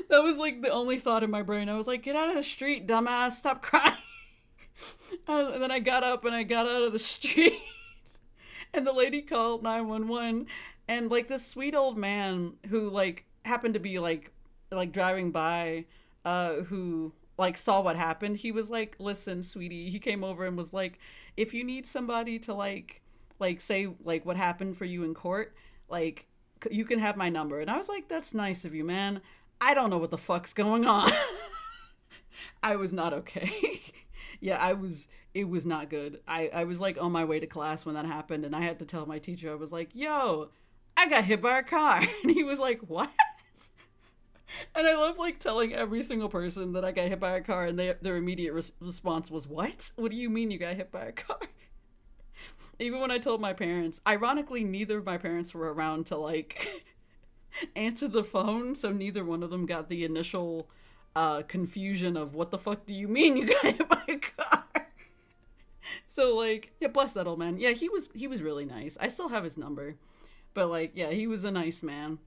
That was like the only thought in my brain. I was like, get out of the street, dumbass, stop crying. And then I got up and I got out of the street. And the lady called 911. And, like, this sweet old man who, like, happened to be, like driving by, who, like, saw what happened. He was like, listen, sweetie. He came over and was like, if you need somebody to, like say, like, what happened for you in court, like, you can have my number. And I was like, that's nice of you, man. I don't know what the fuck's going on. I was not okay. Yeah, it was not good. I was, like, on my way to class when that happened, and I had to tell my teacher, I was like, yo, I got hit by a car. And he was like, what? And I love, like, telling every single person that I got hit by a car, and their immediate response was, what? What do you mean you got hit by a car? Even when I told my parents, ironically, neither of my parents were around to, like, answer the phone, so neither one of them got the initial confusion of, what the fuck do you mean you got hit by a car? So, like, yeah, bless that old man. Yeah, he was really nice. I still have his number. But, like, yeah, he was a nice man.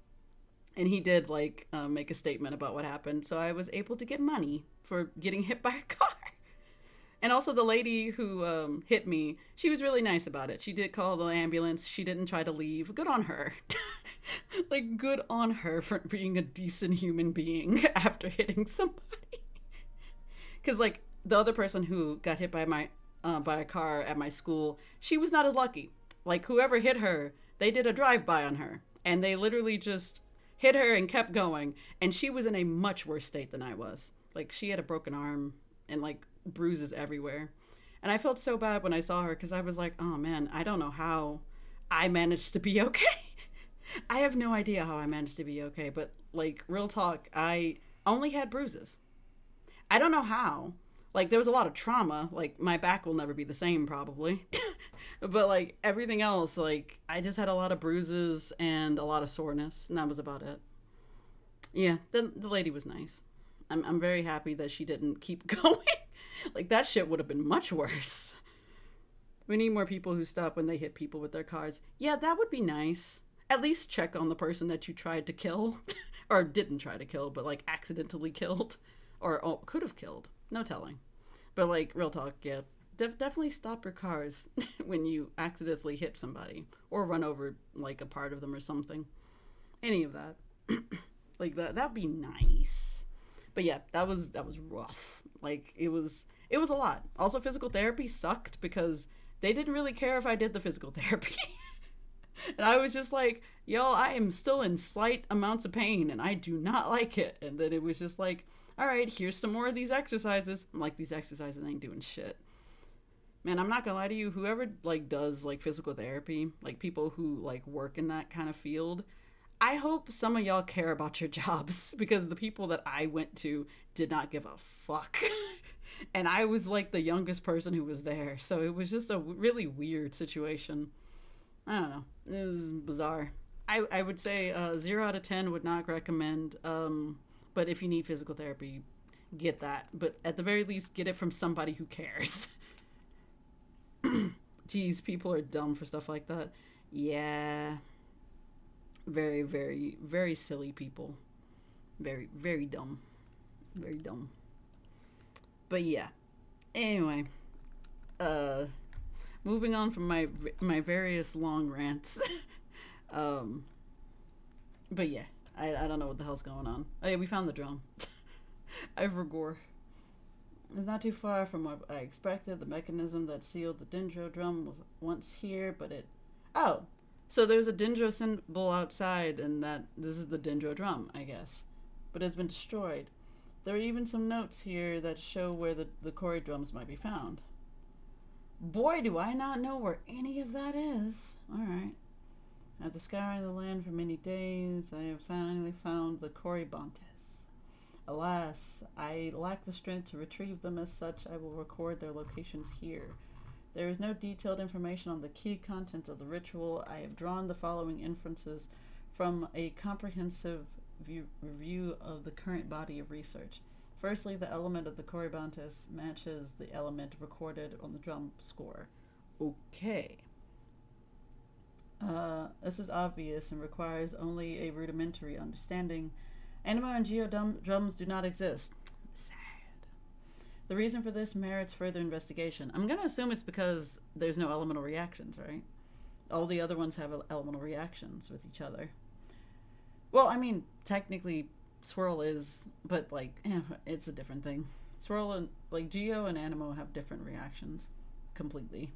And he did, like, make a statement about what happened. So I was able to get money for getting hit by a car. And also the lady who hit me, she was really nice about it. She did call the ambulance. She didn't try to leave. Good on her. Like, good on her for being a decent human being after hitting somebody. Because, like, the other person who got hit by a car at my school, she was not as lucky. Like, whoever hit her, they did a drive-by on her. And they literally just hit her and kept going. And she was in a much worse state than I was. Like, she had a broken arm and, like, bruises everywhere. And I felt so bad when I saw her because I was like, oh man, I don't know how I managed to be okay. I have no idea how I managed to be okay, but, like, real talk, I only had bruises. I don't know how. Like, there was a lot of trauma. Like, my back will never be the same, probably. But, like, everything else, like, I just had a lot of bruises and a lot of soreness, and that was about it. Yeah, the lady was nice. I'm very happy that she didn't keep going. Like, that shit would have been much worse. We need more people who stop when they hit people with their cars. Yeah, that would be nice. At least check on the person that you tried to kill. Or didn't try to kill, but, like, accidentally killed. Or could have killed. No telling. But, like, real talk, yeah. Definitely stop your cars when you accidentally hit somebody. Or run over, like, a part of them or something. Any of that. Like, that'd be nice. But yeah, that was rough. Like, it was a lot. Also, physical therapy sucked because they didn't really care if I did the physical therapy. And I was just like, yo, I am still in slight amounts of pain and I do not like it. And then it was just like, all right, here's some more of these exercises. I'm like, these exercises ain't doing shit. Man, I'm not gonna lie to you, whoever, like, does, like, physical therapy, like, people who, like, work in that kind of field, I hope some of y'all care about your jobs, because the people that I went to did not give a fuck. And I was, like, the youngest person who was there, so it was just a really weird situation. I don't know. It was bizarre. I would say 0 out of 10 would not recommend, but if you need physical therapy, get that. But at the very least, get it from somebody who cares. Jeez, people are dumb for stuff like that. Yeah. Very, very, very silly people. Very, very dumb. Very dumb. But yeah. Anyway. Moving on from my various long rants. But yeah. I don't know what the hell's going on. Oh yeah, we found the drum. Ivor It's not too far from what I expected. The mechanism that sealed the Dendro drum was once here, but it... Oh! So there's a Dendro symbol outside, and this is the Dendro drum, I guess. But it's been destroyed. There are even some notes here that show where the Kori drums might be found. Boy, do I not know where any of that is. Alright. After scouring the land for many days, I have finally found the Corybantes. Alas, I lack the strength to retrieve them. As such, I will record their locations here. There is no detailed information on the key content of the ritual. I have drawn the following inferences from a comprehensive review of the current body of research. Firstly, the element of the Corybantes matches the element recorded on the drum score. Okay. This is obvious and requires only a rudimentary understanding. Anima and Geo drums do not exist. Sad. The reason for this merits further investigation. I'm gonna assume it's because there's no elemental reactions, right? All the other ones have elemental reactions with each other. Well, I mean, technically, Swirl is, but like, it's a different thing. Swirl and like Geo and Animo have different reactions, completely.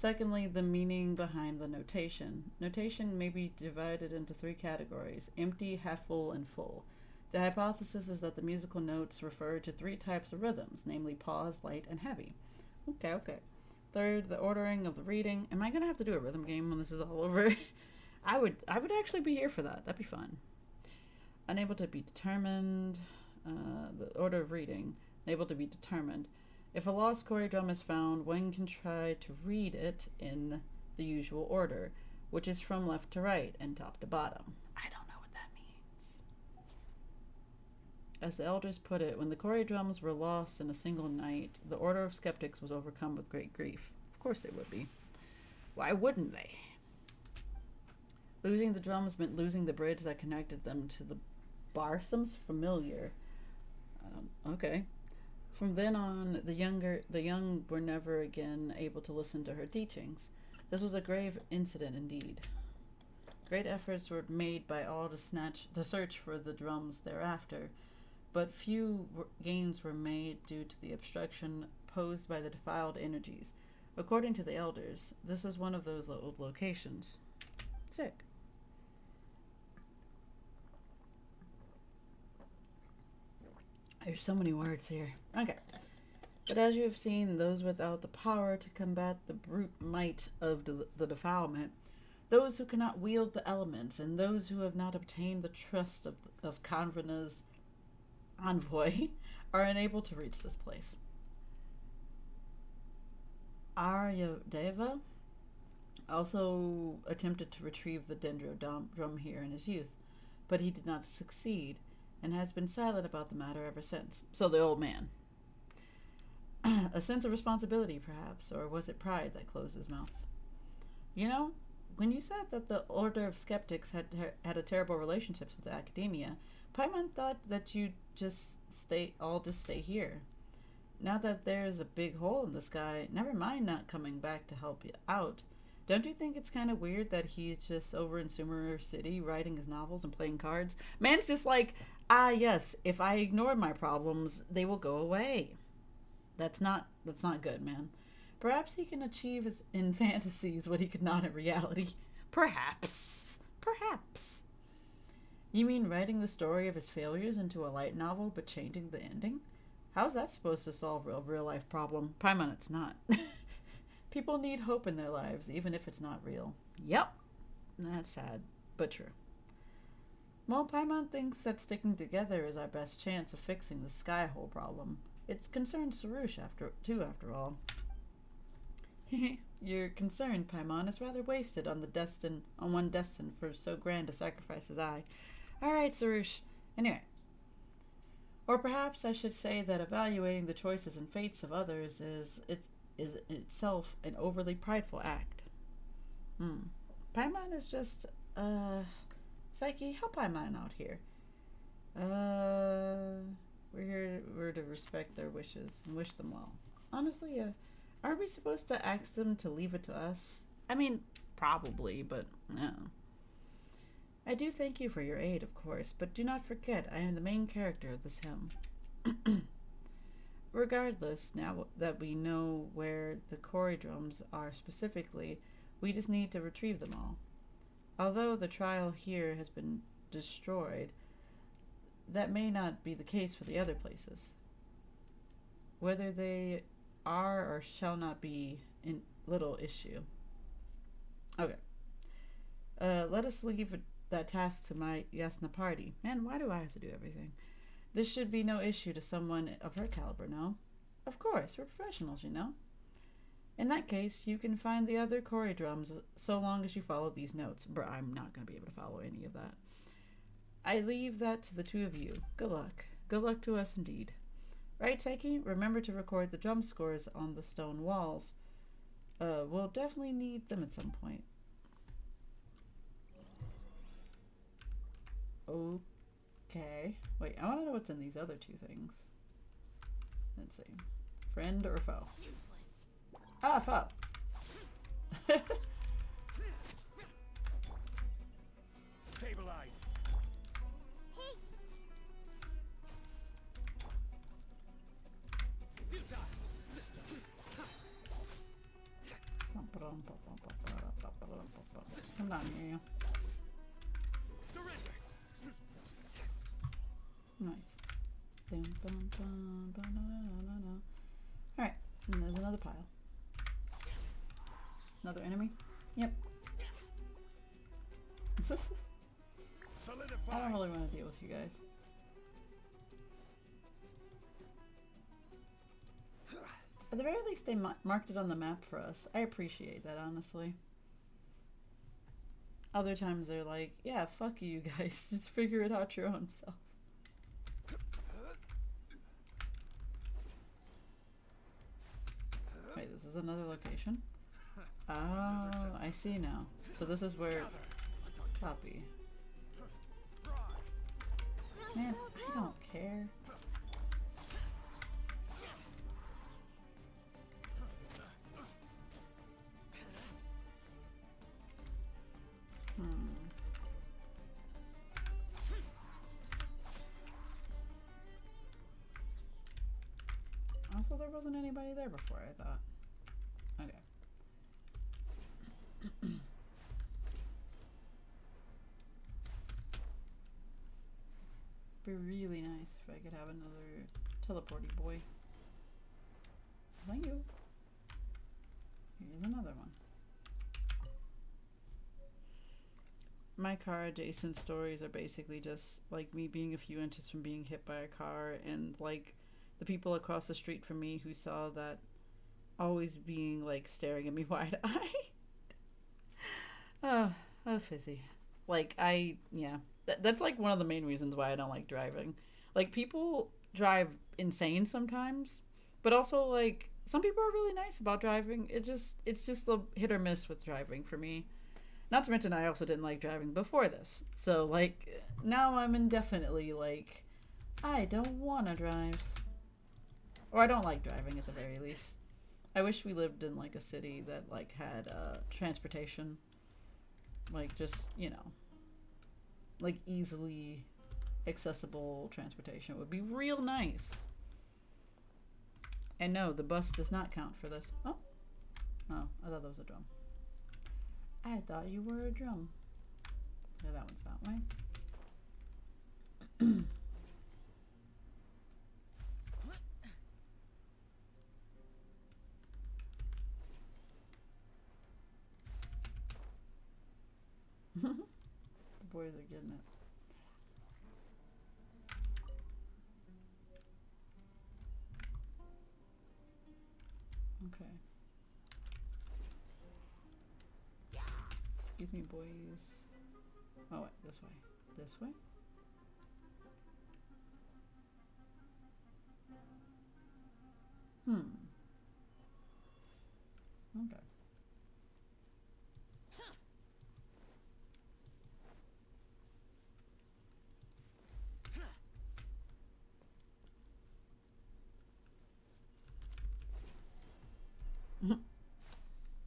Secondly, the meaning behind the notation. Notation may be divided into 3 categories: empty, half full, and full. The hypothesis is that the musical notes refer to 3 types of rhythms, namely pause, light, and heavy. Okay. Third, the ordering of the reading. Am I gonna have to do a rhythm game when this is all over? I would actually be here for that. That'd be fun. Unable to be determined. The order of reading. Unable to be determined. If a lost Kori drum is found, one can try to read it in the usual order, which is from left to right and top to bottom. I don't know what that means. As the elders put it, when the Kori drums were lost in a single night, the Order of Skeptics was overcome with great grief. Of course they would be. Why wouldn't they? Losing the drums meant losing the bridge that connected them to the Barsome's familiar. Okay. From then on, the young were never again able to listen to her teachings. This was a grave incident indeed. Great efforts were made by all to search for the drums thereafter, but few gains were made due to the obstruction posed by the defiled energies. According to the elders, this is one of those old locations. Sick. There's so many words here. Okay. But as you have seen, those without the power to combat the brute might of the defilement, those who cannot wield the elements, and those who have not obtained the trust of Kanvana's envoy, are unable to reach this place. Aryadeva also attempted to retrieve the Dendro drum here in his youth, but he did not succeed, and has been silent about the matter ever since. So the old man. A sense of responsibility, perhaps, or was it pride that closed his mouth? You know, when you said that the Order of Skeptics had a terrible relationships with the academia, Paimon thought that you'd just stay here. Now that there's a big hole in the sky, never mind not coming back to help you out. Don't you think it's kind of weird that he's just over in Sumeru City writing his novels and playing cards? Man's just like, yes, if I ignore my problems, they will go away. That's not good, man. Perhaps he can achieve in fantasies what he could not in reality. Perhaps. You mean writing the story of his failures into a light novel but changing the ending? How's that supposed to solve a real-life problem? Paimon, it's not. People need hope in their lives, even if it's not real. Yep. That's sad, but true. Well, Paimon thinks that sticking together is our best chance of fixing the sky-hole problem. It concerns Sarush after all. Your concern, Paimon, is rather wasted on one destined for so grand a sacrifice as I. All right, Sarush. Anyway. Or perhaps I should say that evaluating the choices and fates of others is itself an overly prideful act. Paimon is just, Psyche, help Paimon out here. We're to respect their wishes and wish them well. Honestly, aren't we supposed to ask them to leave it to us? I mean, probably, but no. I do thank you for your aid, of course, but do not forget I am the main character of this hymn. Regardless, now that we know where the Kori drums are specifically, we just need to retrieve them all. Although the trial here has been destroyed, that may not be the case for the other places. Whether they are or shall not be in little issue. Okay. Let us leave that task to my Yasna party. Man, why do I have to do everything? This should be no issue to someone of her caliber, no? Of course, we're professionals, you know. In that case, you can find the other Kori drums so long as you follow these notes. Bruh, I'm not going to be able to follow any of that. I leave that to the two of you. Good luck. Good luck to us indeed. Right, Psyche? Remember to record the drum scores on the stone walls. We'll definitely need them at some point. Okay. Wait, I want to know what's in these other two things. Let's see. Friend or foe?
Useless.
Ah, foe.
Stabilize.
Hey,
Come down here, you.
Surrender.
Nice. Dun, dun, dun, dun, dun, dun, dun, dun. Alright, and there's another pile. Another enemy? Yep.
Solidify.
I don't really want to deal with you guys. At the very least, they marked it on the map for us. I appreciate that, honestly. Other times they're like, yeah, fuck you guys. Just figure it out your own self. Wait, this is another location? Oh, I see now. So this is where... Copy. Man, I don't care. Also, there wasn't anybody there before, I thought. Okay. Be really nice if I could have another teleporty boy. Thank you. Here's another one. My car adjacent stories are basically just like me being a few inches from being hit by a car, and like the people across the street from me who saw that always being like staring at me wide-eyed. Oh, fizzy. Like yeah. That's like one of the main reasons why I don't like driving. Like, people drive insane sometimes, but also like some people are really nice about driving. It's just the hit or miss with driving for me. Not to mention I also didn't like driving before this. So like now I'm indefinitely like I don't want to drive. Or I don't like driving at the very least. I wish we lived in like a city that like had transportation. Like just, you know, like easily accessible transportation would be real nice. And no, the bus does not count for this. Oh, I thought that was a drum. I thought you were a drum. Yeah, that one's that way. The boys are getting it. Okay. Excuse me, boys. Oh, wait, this way. This way? Okay.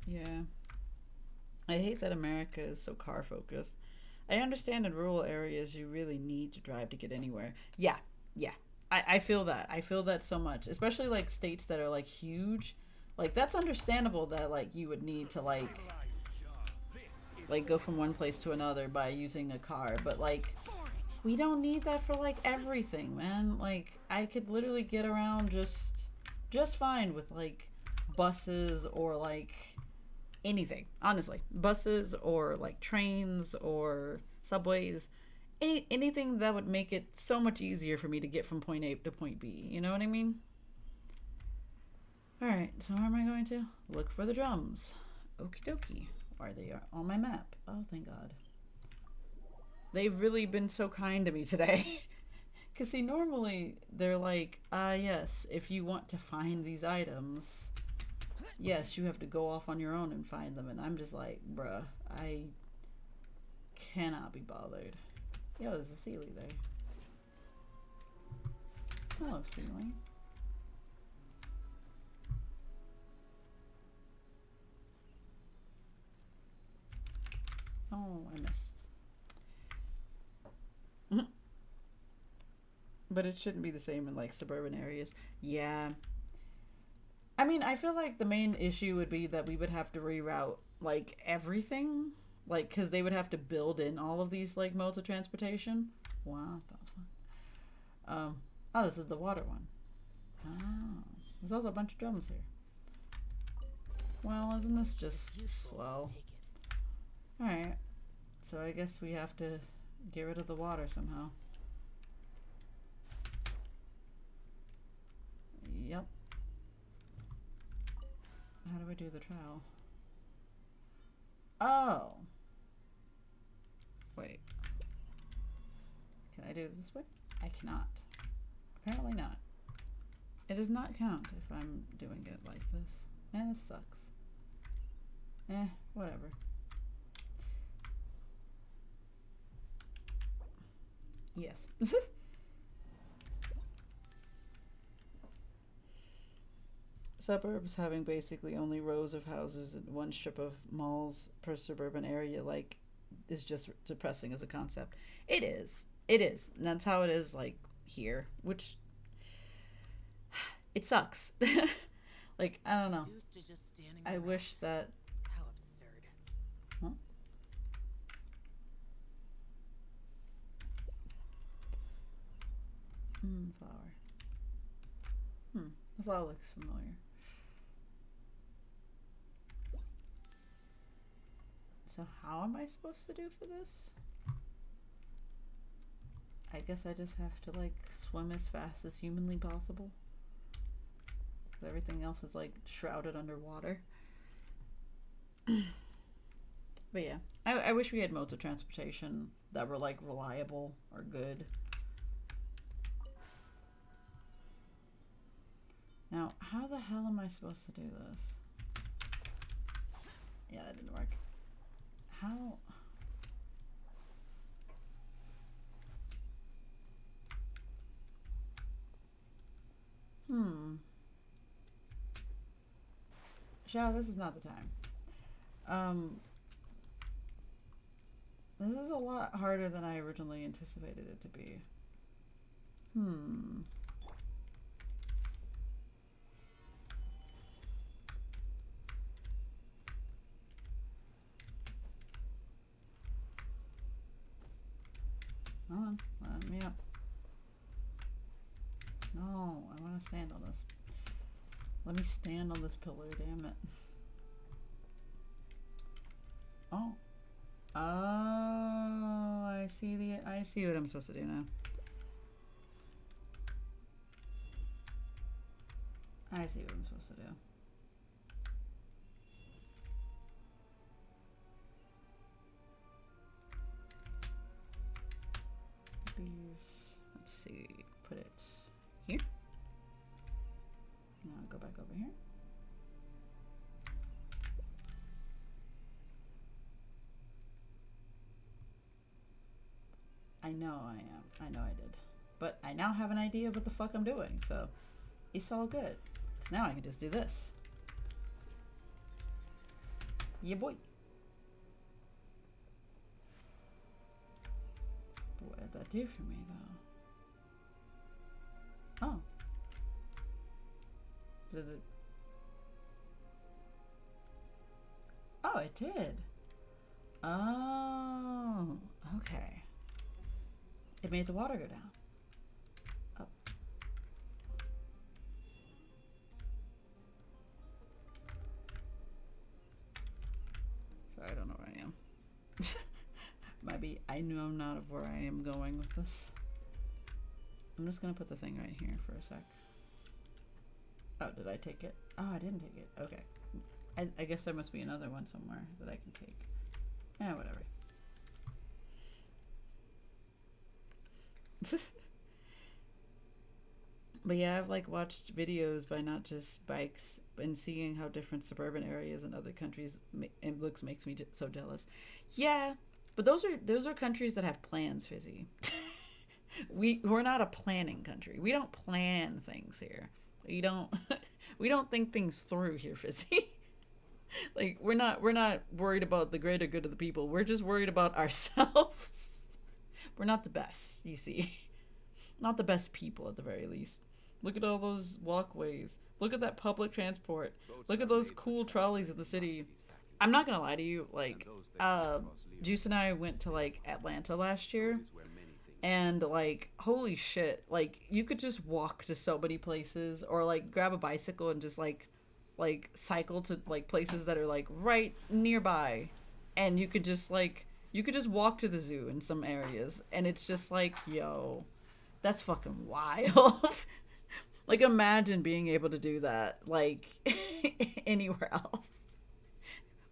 Yeah. I hate that America is so car focused. I understand in rural areas you really need to drive to get anywhere. Yeah. I feel that. I feel that so much. Especially like states that are like huge. Like that's understandable that like you would need to like go from one place to another by using a car. But like we don't need that for like everything, man. Like I could literally get around just fine with like buses or like anything, honestly. Buses or like trains or subways, anything that would make it so much easier for me to get from point A to point B, you know what I mean? Alright, so where am I going to? Look for the drums. Okie dokie. Are they on my map? Oh, thank God. They've really been so kind to me today. Because see, normally they're like, yes, if you want to find these items, yes, you have to go off on your own and find them. And I'm just like, bruh, I cannot be bothered. Yo, there's a Sealy there. Hello, Sealy. Oh, I missed. But it shouldn't be the same in like suburban areas. Yeah. I mean, I feel like the main issue would be that we would have to reroute like everything, like because they would have to build in all of these like modes of transportation. What the fuck? Oh, this is the water one. Oh, there's also a bunch of drums here. Well, isn't this just swell? All right, so I guess we have to get rid of the water somehow. Yep. How do I do the trowel? Oh! Wait. Can I do it this way? I cannot. Apparently not. It does not count if I'm doing it like this. Eh, this sucks. Eh, whatever. Yes. Suburbs having basically only rows of houses and one strip of malls per suburban area, like, is just depressing as a concept. It is. It is. And that's how it is, like, here, which it sucks. Like, I don't know.
Reduced to just standing
I
around.
wish that.
How absurd.
Huh? Flower. The flower looks familiar. So how am I supposed to do for this? I guess I just have to like swim as fast as humanly possible. Everything else is like shrouded underwater. But yeah, I wish we had modes of transportation that were like reliable or good. Now, how the hell am I supposed to do this? Yeah, that didn't work. How? Xiao, this is not the time. This is a lot harder than I originally anticipated it to be. Come on, let me up. No, I want to stand on this. Let me stand on this pillar, damn it. Oh. Oh, I see what I'm supposed to do now. I see what I'm supposed to do. Let's see, put it here. Now go back over here. I know I am. I know I did. But I now have an idea of what the fuck I'm doing, so it's all good. Now I can just do this. Yeah, boy. What did that do for me, though? Oh. Did it? Oh, it did. Oh, okay. It made the water go down. Up. Sorry, I don't know where I am. Maybe I know not of where I am going with this. I'm just gonna put the thing right here for a sec. Oh, did I take it? Oh, I didn't take it. Okay. I guess there must be another one somewhere that I can take. Yeah, whatever. But yeah, I've like watched videos by not just bikes and seeing how different suburban areas in other countries it looks makes me so jealous. Yeah, but those are countries that have plans, Fizzy. We're not a planning country. We don't plan things here. We don't think things through here, Fizzy. Like we're not worried about the greater good of the people. We're just worried about ourselves. We're not the best, you see. Not the best people at the very least. Look at all those walkways. Look at that public transport. Look at those cool trolleys in the city. I'm not gonna lie to you, like, Juice and I went to, like, Atlanta last year, and, like, holy shit, like, you could just walk to so many places, or, like, grab a bicycle and just, like, cycle to, like, places that are, like, right nearby, and you could just walk to the zoo in some areas, and it's just like, yo, that's fucking wild. Like, imagine being able to do that, like, anywhere else.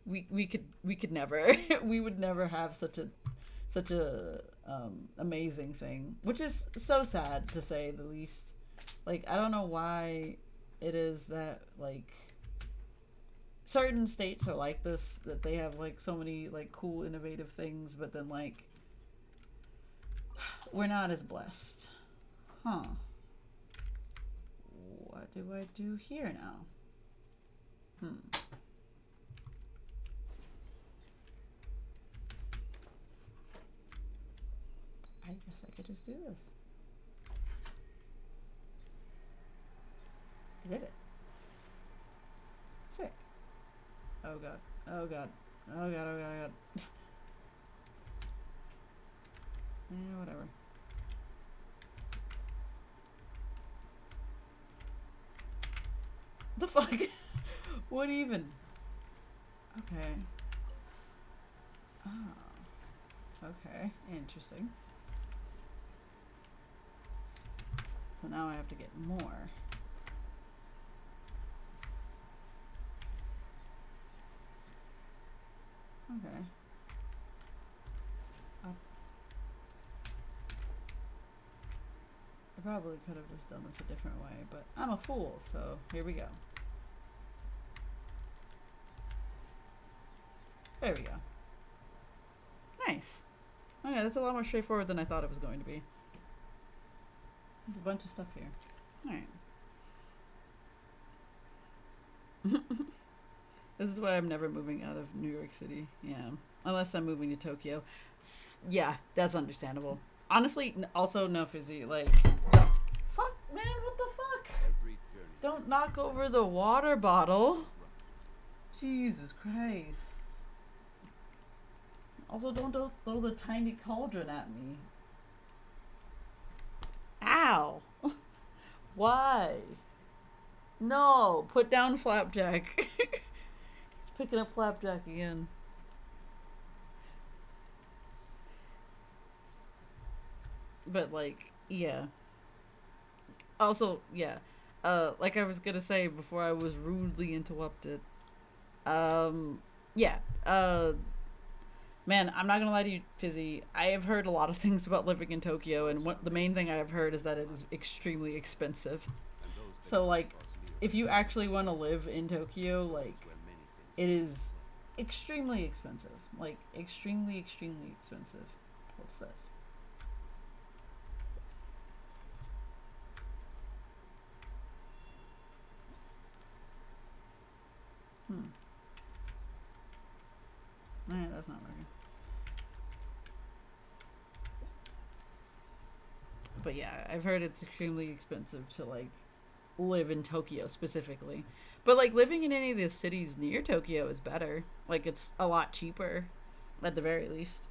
We could never. We would never have such a amazing thing, which is so sad to say the least. Like, I don't know why it is that, like, certain states are like this, that they have, like, so many, like, cool innovative things, but then, like, we're not as blessed. Huh. What do I do here now? I guess I could just do this. I did it. Sick. Oh god. Oh god. Oh god, oh god, oh god. Yeah, whatever. The fuck? What even? Okay. Oh. Okay. Interesting. So now I have to get more. Okay. Up. I probably could have just done this a different way, but I'm a fool, so here we go. There we go. Nice. Okay, that's a lot more straightforward than I thought it was going to be. There's a bunch of stuff here. Alright. This is why I'm never moving out of New York City. Yeah. Unless I'm moving to Tokyo. Yeah, that's understandable. Honestly, also, no, Fizzy, like... Fuck, man, what the fuck? Don't knock over the water bottle. Jesus Christ. Also, don't throw the tiny cauldron at me. Ow! Why? No! Put down Flapjack. He's picking up Flapjack again. But, like, yeah. Also, yeah. Like I was gonna say before I was rudely interrupted. Yeah. Man, I'm not gonna lie to you, Fizzy. I have heard a lot of things about living in Tokyo, and the main thing I have heard is that it is extremely expensive. So, like, if you actually want to live in Tokyo, like, it is extremely expensive. Like, extremely, extremely expensive. What's this? That's not working. But yeah, I've heard it's extremely expensive to, like, live in Tokyo specifically. But, like, living in any of the cities near Tokyo is better. Like, it's a lot cheaper, at the very least.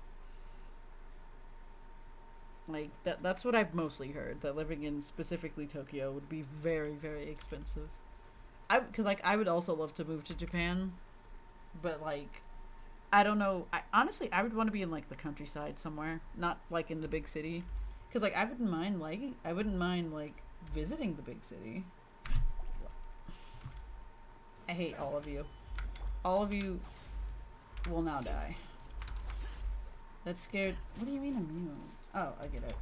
Like, that's what I've mostly heard, that living in specifically Tokyo would be very, very expensive. Because, like, I would also love to move to Japan, but, like, I don't know. Honestly, I would want to be in, like, the countryside somewhere, not, like, in the big city. Because, like, I wouldn't mind, like, visiting the big city. I hate all of you. All of you will now die. That's scared. What do you mean immune? Oh, I get it.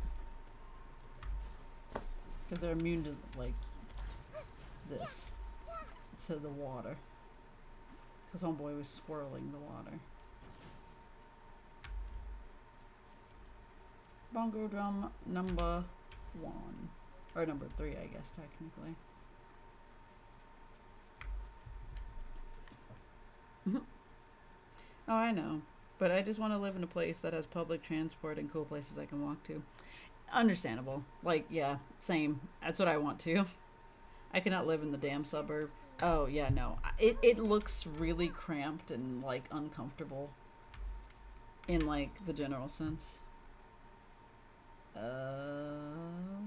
Because they're immune to, like, this. To the water. Because homeboy was swirling the water. Bongo drum number 1. Or number 3, I guess, technically. Oh, I know. But I just want to live in a place that has public transport and cool places I can walk to. Understandable. Like, yeah, same. That's what I want to. I cannot live in the damn suburb. Oh, yeah, no. It looks really cramped and, like, uncomfortable. In, like, the general sense. Where do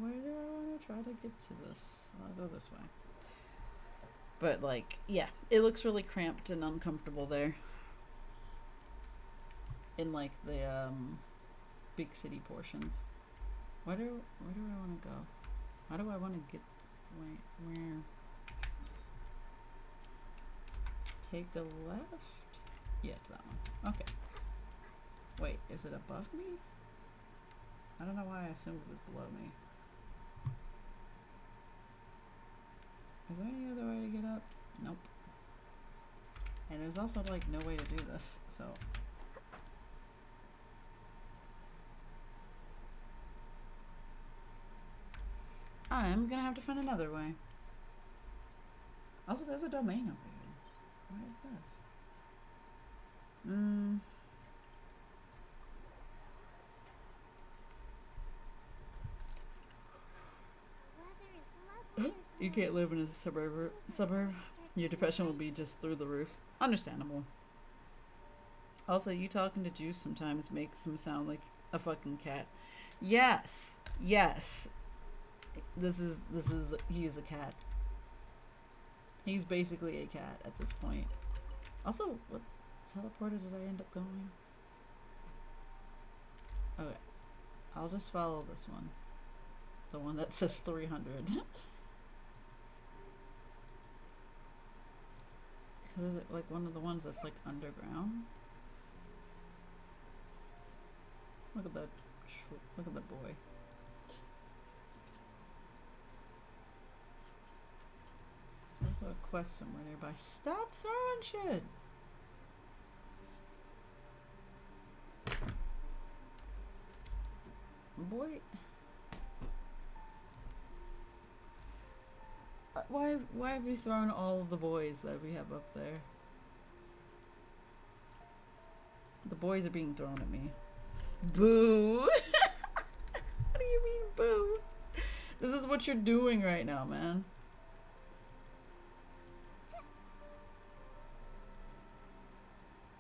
I want to try to get to this? I'll go this way. But, like, yeah. It looks really cramped and uncomfortable there. In, like, the, big city portions. Where do I want to go? How do I want to get... Where? Take a left? Yeah, it's that one. Okay. Wait, is it above me? I don't know why I assumed it was below me. Is there any other way to get up? Nope. And there's also, like, no way to do this, so... I'm gonna have to find another way. Also, there's a domain over here. What is this?
The weather is lovely and
You can't live in a suburb. Your depression will be just through the roof. Understandable. Also, you talking to Juice sometimes makes him sound like a fucking cat. Yes. Yes. This is he is a cat. He's basically a cat at this point. Also, what teleporter did I end up going? Okay. I'll just follow this one. The one that says 300. Because is it like one of the ones that's like underground? Look at that. Look at that boy. There's a quest somewhere nearby. Stop throwing shit! Boy. Why have you thrown all of the boys that we have up there? The boys are being thrown at me. Boo! What do you mean, boo? This is what you're doing right now, man.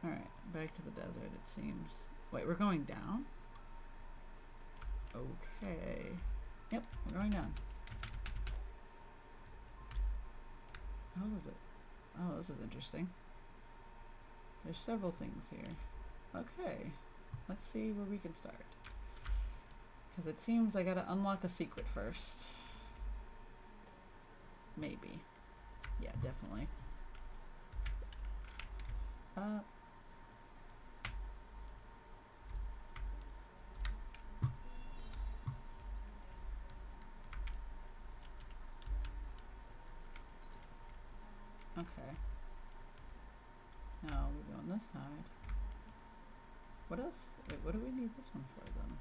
Alright, back to the desert, it seems. Wait, we're going down? Okay. Yep, we're going down. How is it? Oh, this is interesting. There's several things here. Okay. Let's see where we can start. Because it seems I gotta unlock a secret first. Maybe. Yeah, definitely. Okay. Now we go on this side. What else? Wait, what do we need this one for then?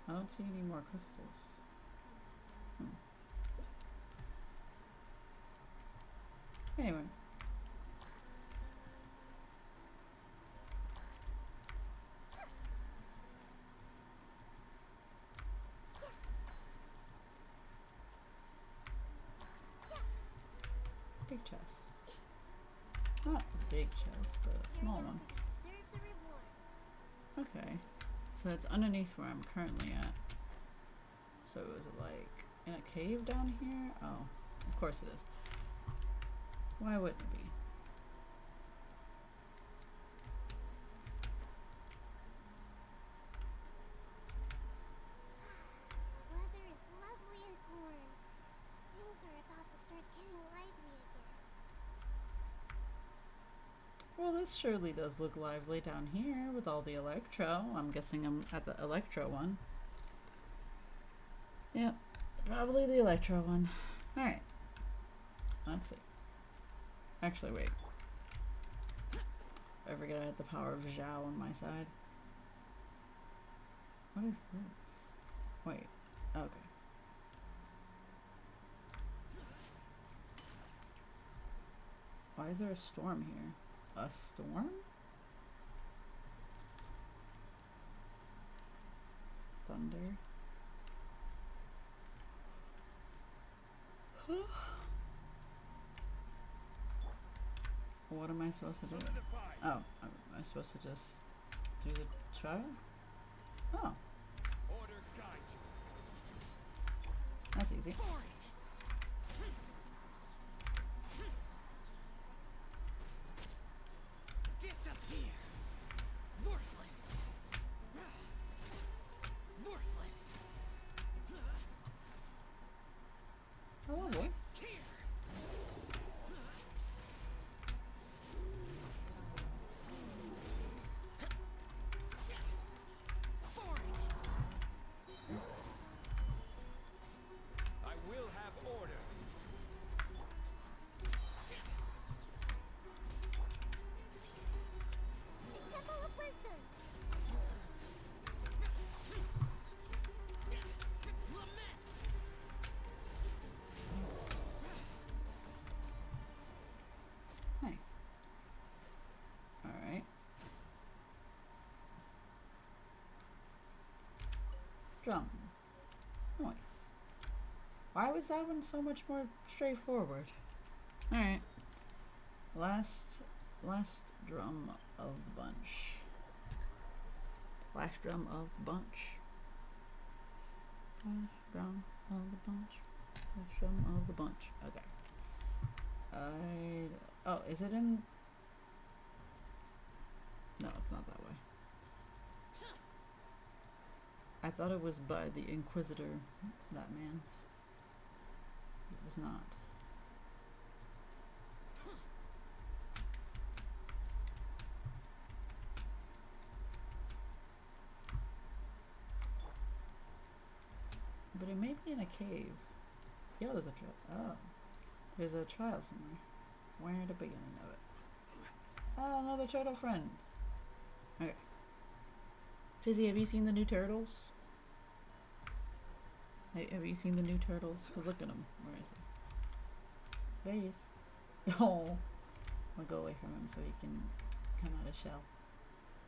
I don't see any more crystals. Anyway. Big chest. Not a big chest, but a small one.
deserves a reward.
Okay. So it's underneath where I'm currently at. So is it like in a cave down here? Oh, of course it is. Why wouldn't it be?
The weather is lovely and warm. Things are about to start getting lively again.
Well, this surely does look lively down here with all the electro. I'm guessing I'm at the electro one. Yep, probably the electro one. Alright. Let's see. Actually, wait. I forget I had the power of Zhao on my side. What is this? Wait. Okay. Why is there a storm here? A storm? Thunder. What am I supposed to do?
Solidify.
Oh, am I supposed to just do the trial? Oh,
Order guide you.
that's easy.
Disappear. Worthless. Worthless.
Hello, boy.
Here.
I will have order.
Temple of Wisdom.
Lament.
Nice. Alright. Drum. Nice. Why was that one so much more straightforward? Alright. Last drum of the bunch. Last drum of the bunch. Last drum of the bunch. Last drum of the bunch. Okay. Oh, is it in? No, it's not that way. I thought it was by the Inquisitor, that man's. It was not. But it may be in a cave. Yeah, there's a trial. Oh. There's a trial somewhere. Where at the beginning of it? Oh, another turtle friend. Okay. Fizzy, have you seen the new turtles? Hey, have you seen the new turtles? 'Cause look at him. Where is he? There he is. Oh. I'll go away from him so he can come out of shell.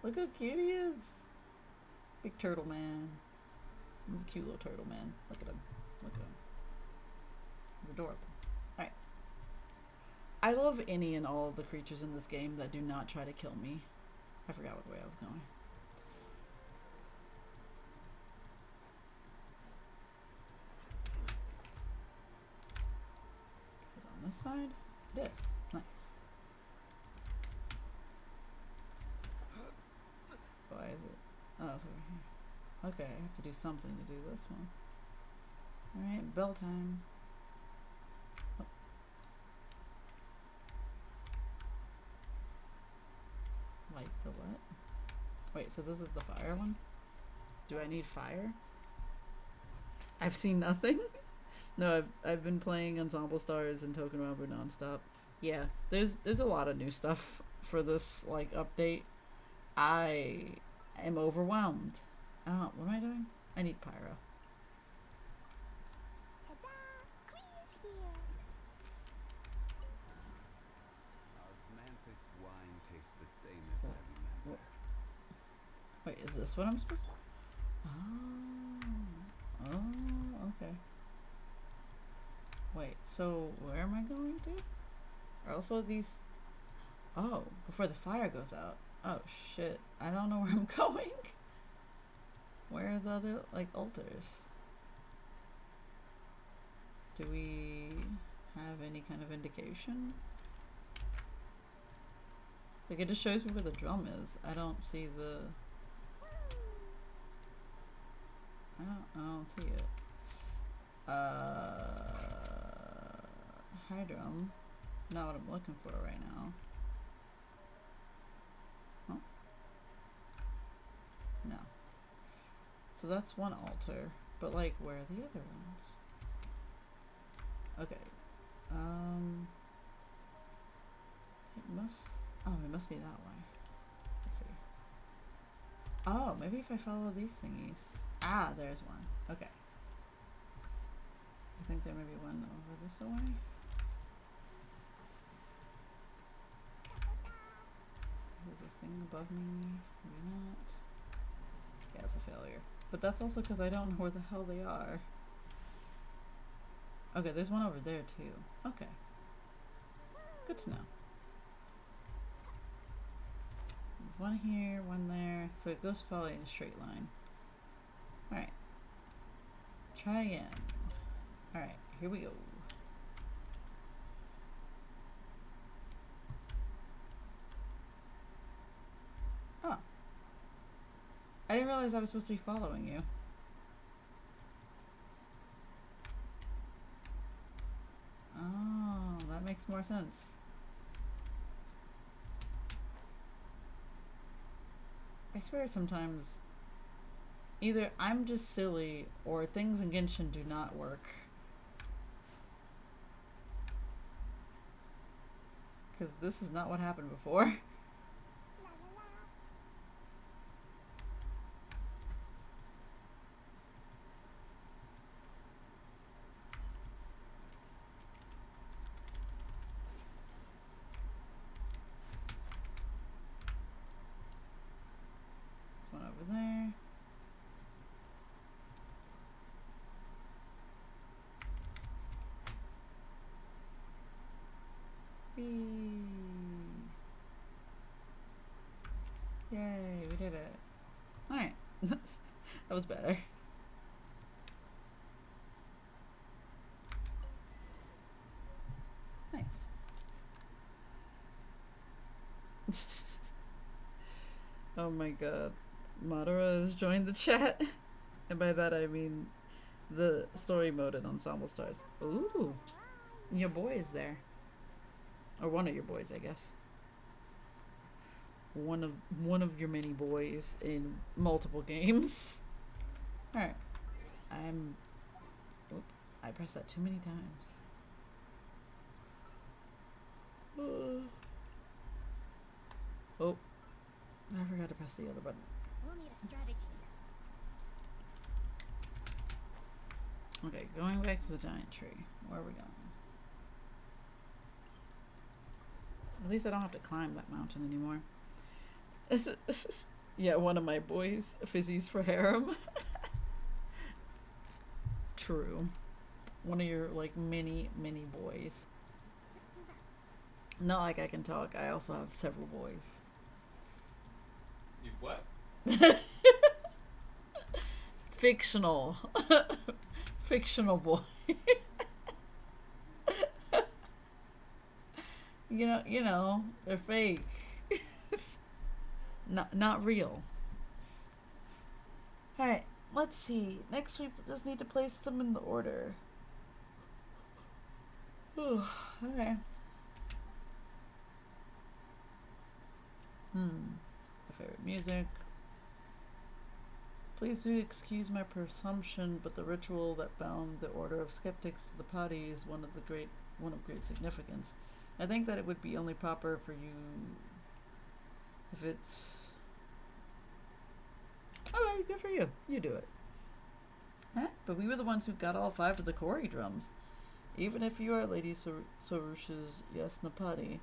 Look how cute he is. Big turtle man. He's a cute little turtle man. Look at him. Look at him. He's adorable. Alright. I love any and all of the creatures in this game that do not try to kill me. I forgot what way I was going. Is it on this side? It is. Nice. Why is it? Oh, it's over here. Okay, I have to do something to do this one. Alright, bell time. Oh. Light the what? Wait, so this is the fire one? Do I need fire? I've seen nothing? No, I've been playing Ensemble Stars and Token Robber nonstop. Yeah, there's a lot of new stuff for this like update. I am overwhelmed. Oh, what am I doing? I need pyro.
Ta-da! Clee's here.
Osmanthus wine tastes the same as I remember.
Wait, is this what I'm supposed to? Oh, okay. Wait, so where am I going to? Are also these? Oh, before the fire goes out. Oh shit! I don't know where I'm going. Where are the other like altars? Do we have any kind of indication? Like it just shows me where the drum is. I don't see the. I don't see it. High drum. Not what I'm looking for right now. Oh. No. So that's one altar, but like where are the other ones? Okay. It must be that way. Let's see. Oh, maybe if I follow these thingies. Ah, there's one. Okay. I think there may be one over this way. Anything above me? Maybe not. Yeah, it's a failure. But that's also because I don't know where the hell they are. Okay, there's one over there too. Okay. Good to know. There's one here, one there. So it goes probably in a straight line. Alright. Try again. Alright, here we go. Oh. I didn't realize I was supposed to be following you. Oh, that makes more sense. I swear sometimes either I'm just silly or things in Genshin do not work. Because this is not what happened before.
La la la.
There's one over there. Whee! Yay, we did it. Alright. That was better. Nice. Oh my god. Madara has joined the chat. And by that I mean the story mode in Ensemble Stars. Ooh. Your boy is there. Or one of your boys, I guess. One of your many boys in multiple games. Alright. I pressed that too many times. Oh. I forgot to press the other button.
We'll need a strategy.
Okay, going back to the giant tree. Where are we going? At least I don't have to climb that mountain anymore. Yeah, one of my boys, Fizzies for Harem. True. One of your, like, many boys.
Let's move out.
Not like I can talk, I also have several boys.
You what?
Fictional. Fictional boy. You know, they're fake. Not real. Alright, let's see. Next we just need to place them in the order. Okay. Favorite music. Please do excuse my presumption, but the ritual that bound the Order of Skeptics to the party is one of great significance. I think that it would be only proper for you if it's... Alright, good for you. You do it. Huh? But we were the ones who got all 5 of the Kori drums. Even if you are Lady Sorush's Yasnapati,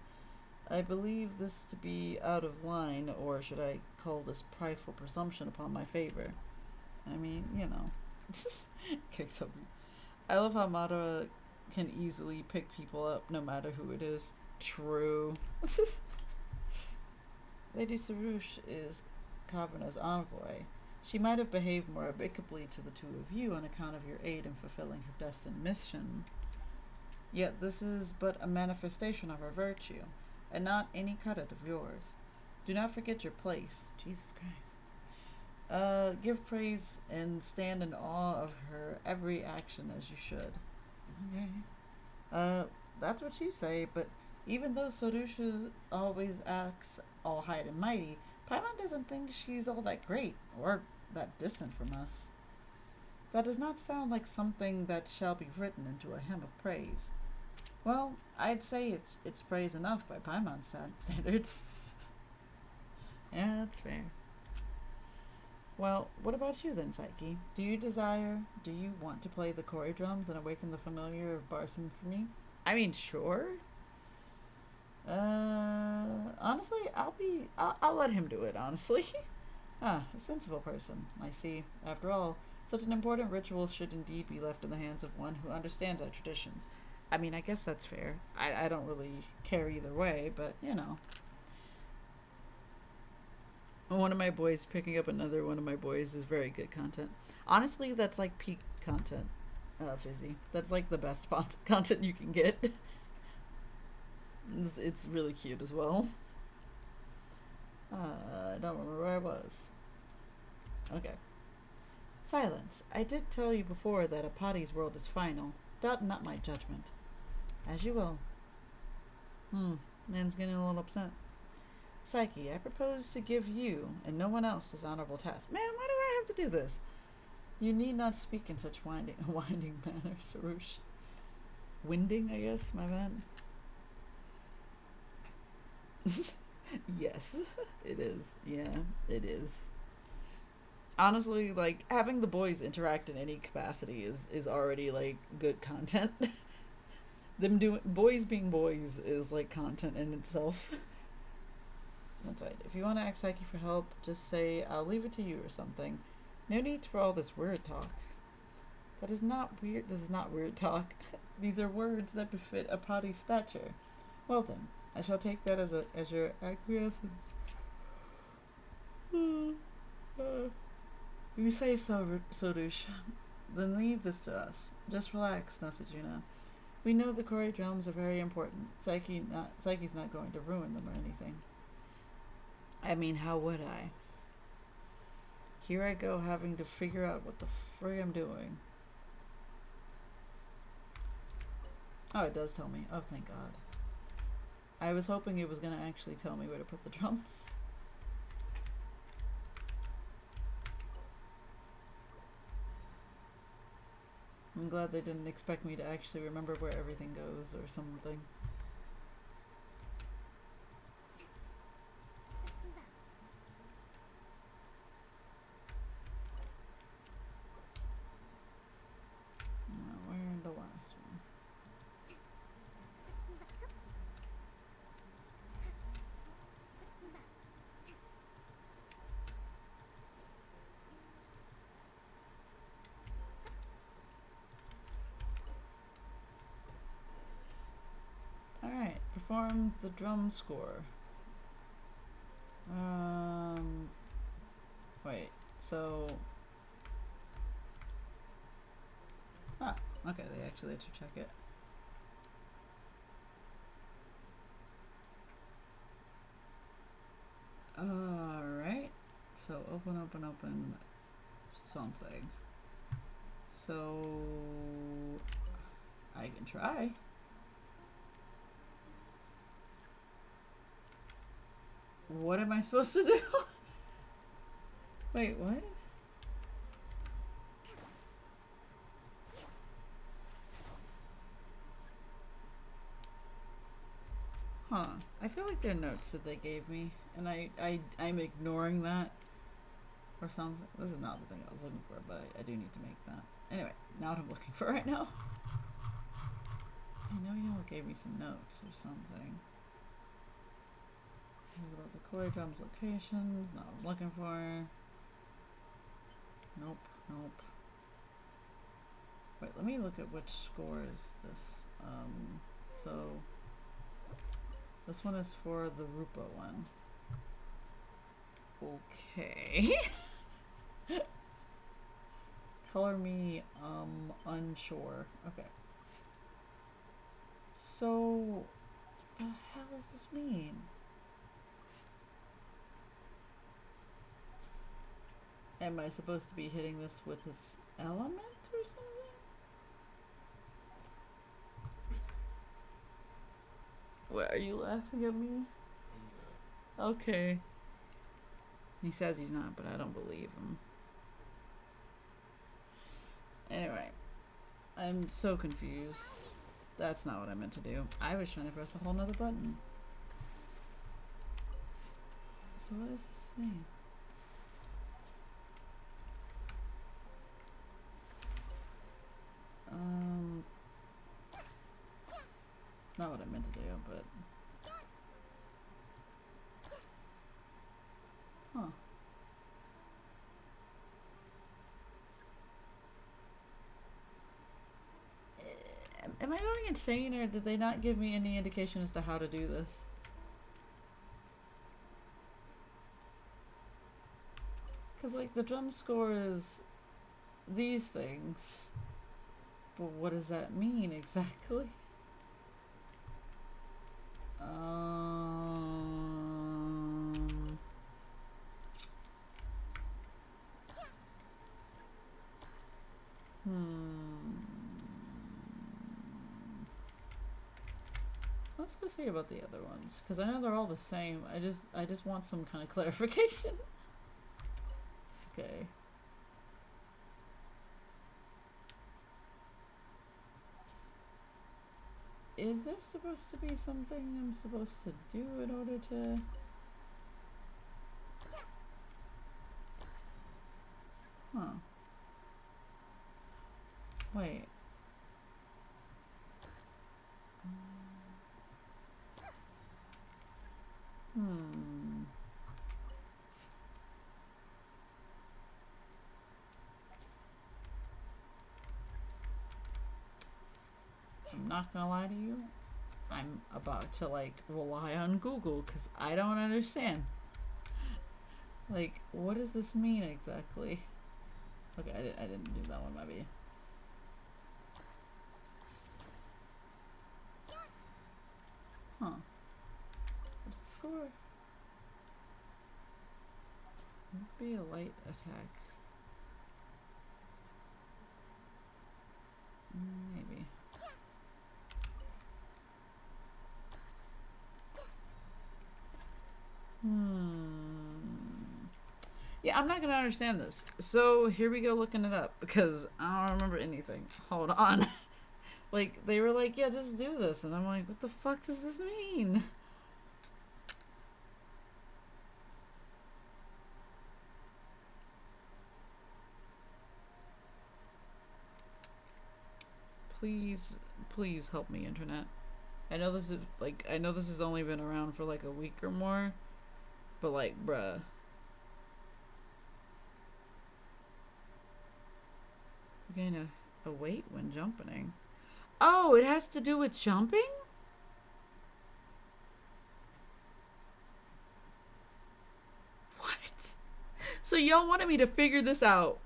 I believe this to be out of line, or should I call this prideful presumption upon my favor? I mean, you know. Kicked up. I love how Madara can easily pick people up no matter who it is. True. Lady Sarush is Kavana's envoy. She might have behaved more amicably to the two of you on account of your aid in fulfilling her destined mission. Yet this is but a manifestation of her virtue, and not any credit of yours. Do not forget your place. Jesus Christ. Give praise and stand in awe of her every action as you should. Okay. That's what you say, but even though Sorusha always acts all high and mighty, Paimon doesn't think she's all that great, or that distant from us. That does not sound like something that shall be written into a hymn of praise. Well, I'd say it's praise enough by Paimon's standards. Yeah, that's fair. Well, what about you then, Psyche? Do you want to play the Kori drums and awaken the familiar of Barson for me? I mean, sure. Honestly, I'll let him do it, honestly. Ah, a sensible person, I see. After all, such an important ritual should indeed be left in the hands of one who understands our traditions. I mean, I guess that's fair. I don't really care either way, but, you know. One of my boys picking up another one of my boys is very good content. Honestly, that's like peak content, Fizzy. That's like the best content you can get. It's really cute as well. I don't remember where I was. Okay. Silence. I did tell you before that Apati's world is final. Doubt not my judgment. As you will. Man's getting a little upset. Psyche, I propose to give you and no one else this honorable task. Man, why do I have to do this? You need not speak in such winding manner, Sarush. Winding, I guess, my man. Yes, it is. Yeah, it is. Honestly, like, having the boys interact in any capacity is already, like, good content. Boys being boys is, like, content in itself. That's right. If you want to ask Psyche for help, just say, I'll leave it to you or something. No need for all this weird talk. That is not weird. This is not weird talk. These are words that befit Apati's stature. Well then, I shall take that as your acquiescence. You say so, Sorush. Then leave this to us. Just relax, Nasajuna. We know the Kori drums are very important. Psyche's not going to ruin them or anything. I mean, how would I? Here I go having to figure out what the frig I'm doing. Oh, it does tell me. Oh, thank God. I was hoping it was going to actually tell me where to put the drums. I'm glad they didn't expect me to actually remember where everything goes or something. Where the last one? Alright, perform the drum score. Wait, so... Ah, okay, they actually let you check it. Alright, so open something. So... I can try. What am I supposed to do? Wait, what? Huh. I feel like they're notes that they gave me, and I'm ignoring that or something. This is not the thing I was looking for, but I do need to make that. Anyway, not what I'm looking for right now. I know y'all gave me some notes or something. This is about the Kori drums locations. Not what I'm looking for. Nope, nope. Wait, let me look at which score is this. So this one is for the Rupa one. Okay. Color me unsure. Okay. So the hell does this mean? Am I supposed to be hitting this with its element or something? What, are you laughing at me? Okay. He says he's not, but I don't believe him. Anyway, I'm so confused. That's not what I meant to do. I was trying to press a whole nother button. So what does this mean? Not what I meant to do, but Huh. Am I going insane, or did they not give me any indication as to how to do this? Because, like, the drum score is these things. But what does that mean exactly? Let's go see about the other ones, because I know they're all the same. I just want some kind of clarification. Okay. Is there supposed to be something I'm supposed to do in order to... Huh. Wait. I'm not gonna lie to you. I'm about to, like, rely on Google because I don't understand. Like, what does this mean exactly? Okay, I didn't do that one, maybe. Huh. What's the score? Would be a light attack. Maybe. Yeah, I'm not gonna understand this. So here we go looking it up because I don't remember anything. Hold on. Like, they were like, yeah, just do this. And I'm like, what the fuck does this mean? Please, please help me, internet. I know this has only been around for like a week or more, but like, bruh. You're gonna await when jumping. Oh, it has to do with jumping? What? So y'all wanted me to figure this out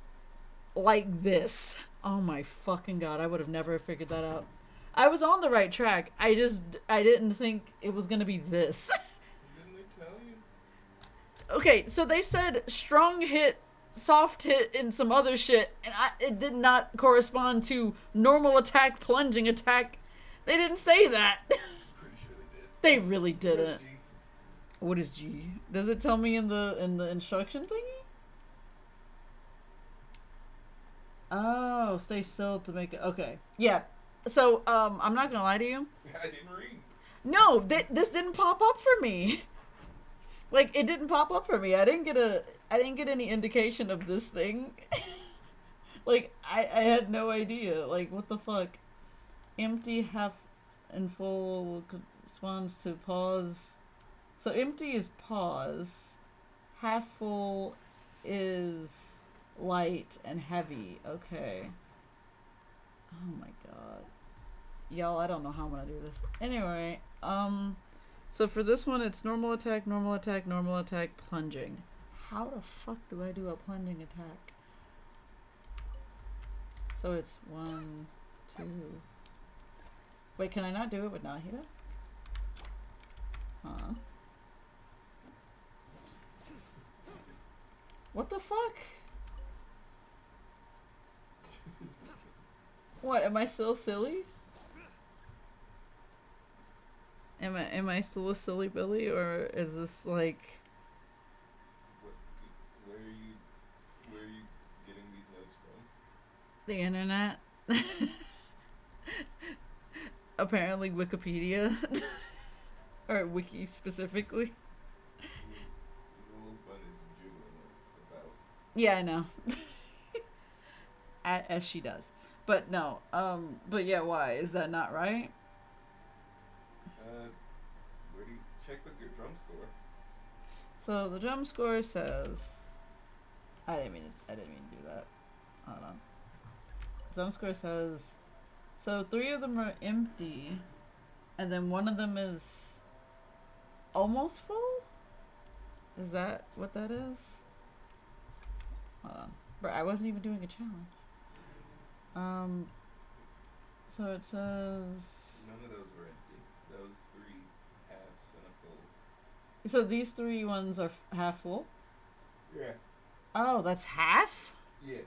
like this. Oh my fucking god, I would have never figured that out. I was on the right track. I didn't think it was gonna be this.
Didn't they tell you?
Okay, so they said strong hit, soft hit, and some other shit, and it did not correspond to normal attack, plunging attack. They didn't say that.
Pretty sure they did.
They really
Press
didn't.
G.
What is G? Does it tell me in the instruction thingy? Oh, stay still to make it. Okay, yeah. So I'm not gonna lie to you.
I didn't read.
No, this didn't pop up for me. Like, it didn't pop up for me. I didn't get any indication of this thing. Like, I had no idea. Like, what the fuck? Empty, half, and full corresponds to pause. So empty is pause. Half full is light and heavy. Okay. Oh my god. Y'all, I don't know how I'm gonna do this. Anyway, so for this one, it's normal attack, normal attack, normal attack, plunging. How the fuck do I do a plunging attack? So it's 1, 2. Wait, can I not do it with Nahida? Huh? What the fuck? What, am I still silly? Am I still a silly Billy, or is this like...
Where are you getting these notes from?
the internet? Apparently Wikipedia. Or Wiki specifically.
Little butt is jiggling about.
Yeah, I know. As she does. But no, but yeah, why? Is that not right?
Where do you check with your drum score?
So the drum score says, I didn't mean to do that. Hold on. Drum score says, so 3 of them are empty, and then one of them is almost full? Is that what that is? Hold on. Bro, I wasn't even doing a challenge. So it says...
None of those were empty. Those 3 halves and a full.
So these 3 ones are half full?
Yeah.
Oh, that's half?
Yeah.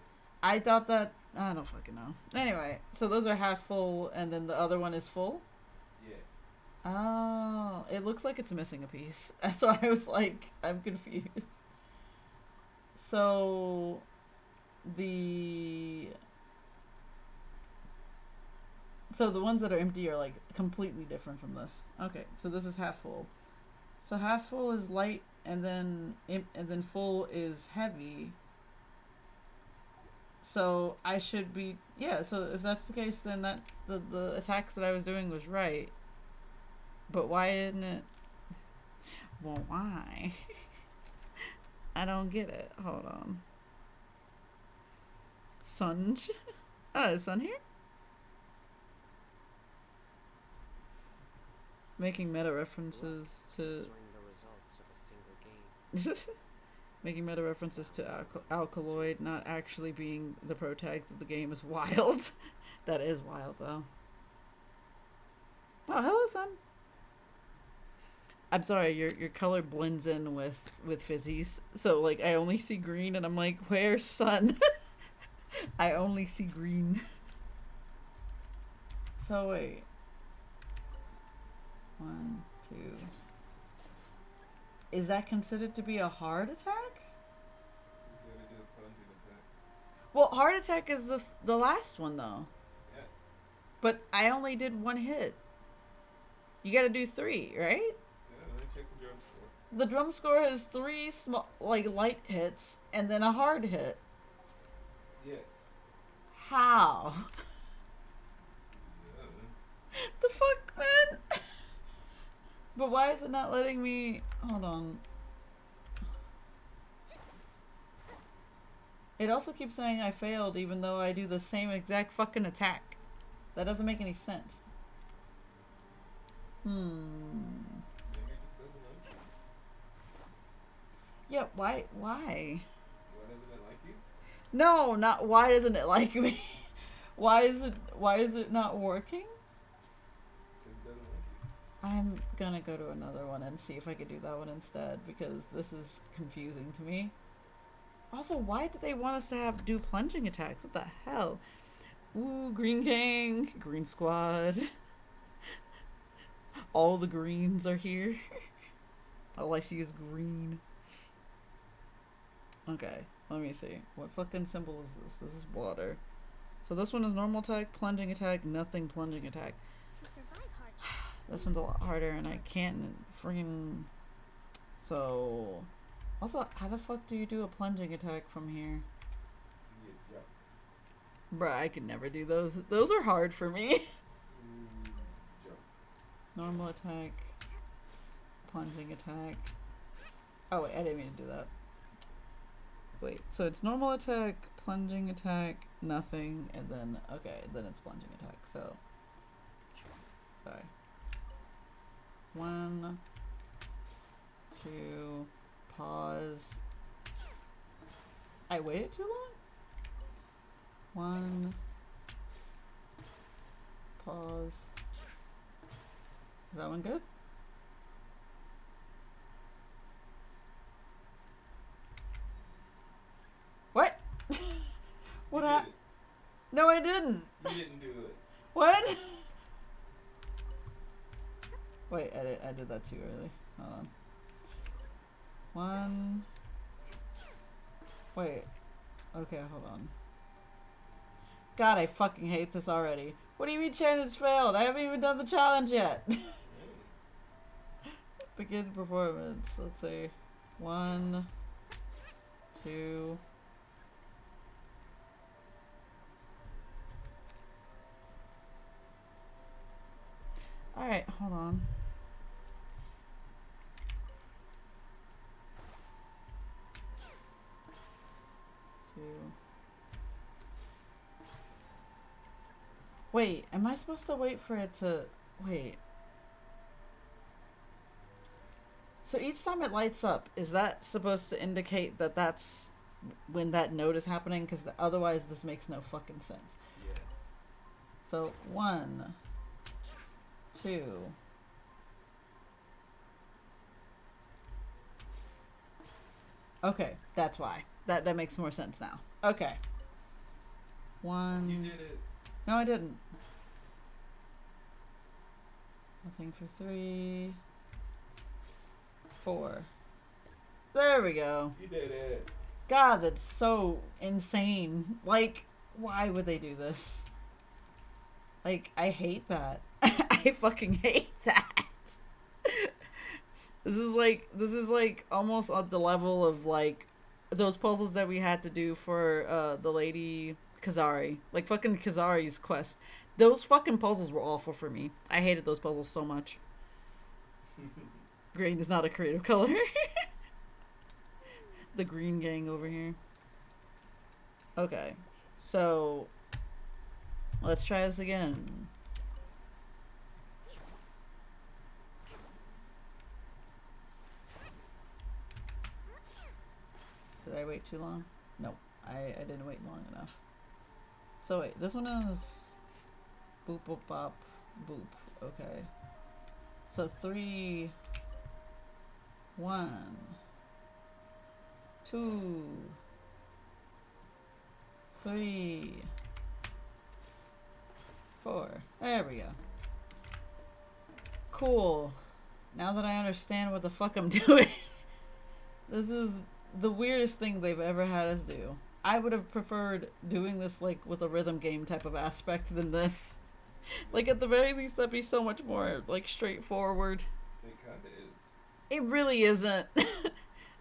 I thought that... I don't fucking know. Anyway, so those are half full, and then the other one is full?
Yeah.
Oh, it looks like it's missing a piece. So I was like, I'm confused. So the ones that are empty are like completely different from this. Okay, so this is half full. So half full is light, and then full is heavy. So I should be, yeah, so if that's the case, then that the attacks that I was doing was right. But why didn't it? Well, why? I don't get it. Hold on. Sunj? Oh, is Sun here? Making meta references to...
Swing the results of a single game.
Making meta references to Alkaloid not actually being the protagonist of the game is wild. That is wild, though. Oh, hello, Sun. I'm sorry, your color blends in with Fizzy's. So, like, I only see green, and I'm like, where's Sun? I only see green. So, wait. 1, 2... Is that considered to be a hard attack?
You gotta do a plunging attack.
Well, heart attack is the last one, though.
Yeah.
But I only did 1 hit. You gotta do 3, right?
Yeah, let me check the drum score.
The drum score has 3 small, like, light hits, and then a hard hit.
Yes.
How?
Yeah.
The fuck, man? But why is it not letting me... Hold on. It also keeps saying I failed even though I do the same exact fucking attack. That doesn't make any sense.
Maybe it just doesn't like you.
Yeah, why?
Why doesn't it like you?
No, not why doesn't it like me? Why is it not working?
Because it doesn't like you.
I'm gonna go to another one and see if I could do that one instead, because this is confusing to me. Also, why do they want us to do plunging attacks? What the hell? Ooh, Green Gang, Green Squad. All the greens are here. All I see is green. Okay, let me see. What fucking symbol is this? This is water. So this one is normal attack, plunging attack, nothing plunging attack.
To survive hardship.
This one's a lot harder, and I can't friggin'... So... Also, how the fuck do you do a plunging attack from here?
You jump.
Bruh, I could never do those. Those are hard for me.
Jump.
Normal attack. Plunging attack. Oh, wait, I didn't mean to do that. Wait, so it's normal attack, plunging attack, nothing, and then... Okay, then it's plunging attack, so... Sorry. 1, 2... Pause. I waited too long? 1. Pause. Is that one good? What? What
You did
happened? No, I didn't.
it. You didn't do it.
What? Wait, I did that too early. Hold on. 1. Wait. Okay, hold on. God, I fucking hate this already. What do you mean challenge failed? I haven't even done the challenge yet. Begin performance. Let's see. 1, 2. Alright, hold on. 2. Wait, am I supposed to wait for it to... Wait. So each time it lights up, is that supposed to indicate that that's when that node is happening? Because otherwise this makes no fucking sense.
Yes.
So 1, 2. Okay, that's why. That makes more sense now. Okay. 1.
You did it.
No, I didn't. Nothing for 3. 4. There we go.
You did it.
God, that's so insane. Like, why would they do this? Like, I hate that. I fucking hate that. This is like almost on the level of like those puzzles that we had to do for the lady Kazari. Like fucking Kazari's quest. Those fucking puzzles were awful for me. I hated those puzzles so much. Green is not a creative color. The green gang over here. Okay. So let's try this again. Did I wait too long? No, I didn't wait long enough. So wait, this one is boop boop bop boop. Okay. So 3, 1, 2, 3, 4. There we go. Cool. Now that I understand what the fuck I'm doing. This is the weirdest thing they've ever had us do. I would have preferred doing this like with a rhythm game type of aspect than this. Like at the very least that'd be so much more like straightforward.
It kinda is.
It really isn't.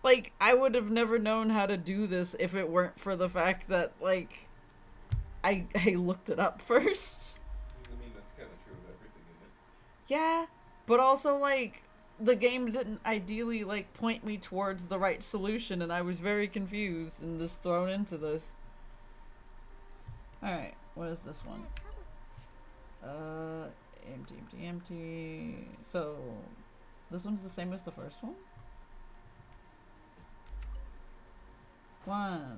Like I would have never known how to do this if it weren't for the fact that like I looked it up first.
I mean, that's kinda true of everything, isn't it?
Yeah, but also like the game didn't ideally like point me towards the right solution and I was very confused and just thrown into this. Alright, what is this one? Empty. So this one's the same as the first one? 1,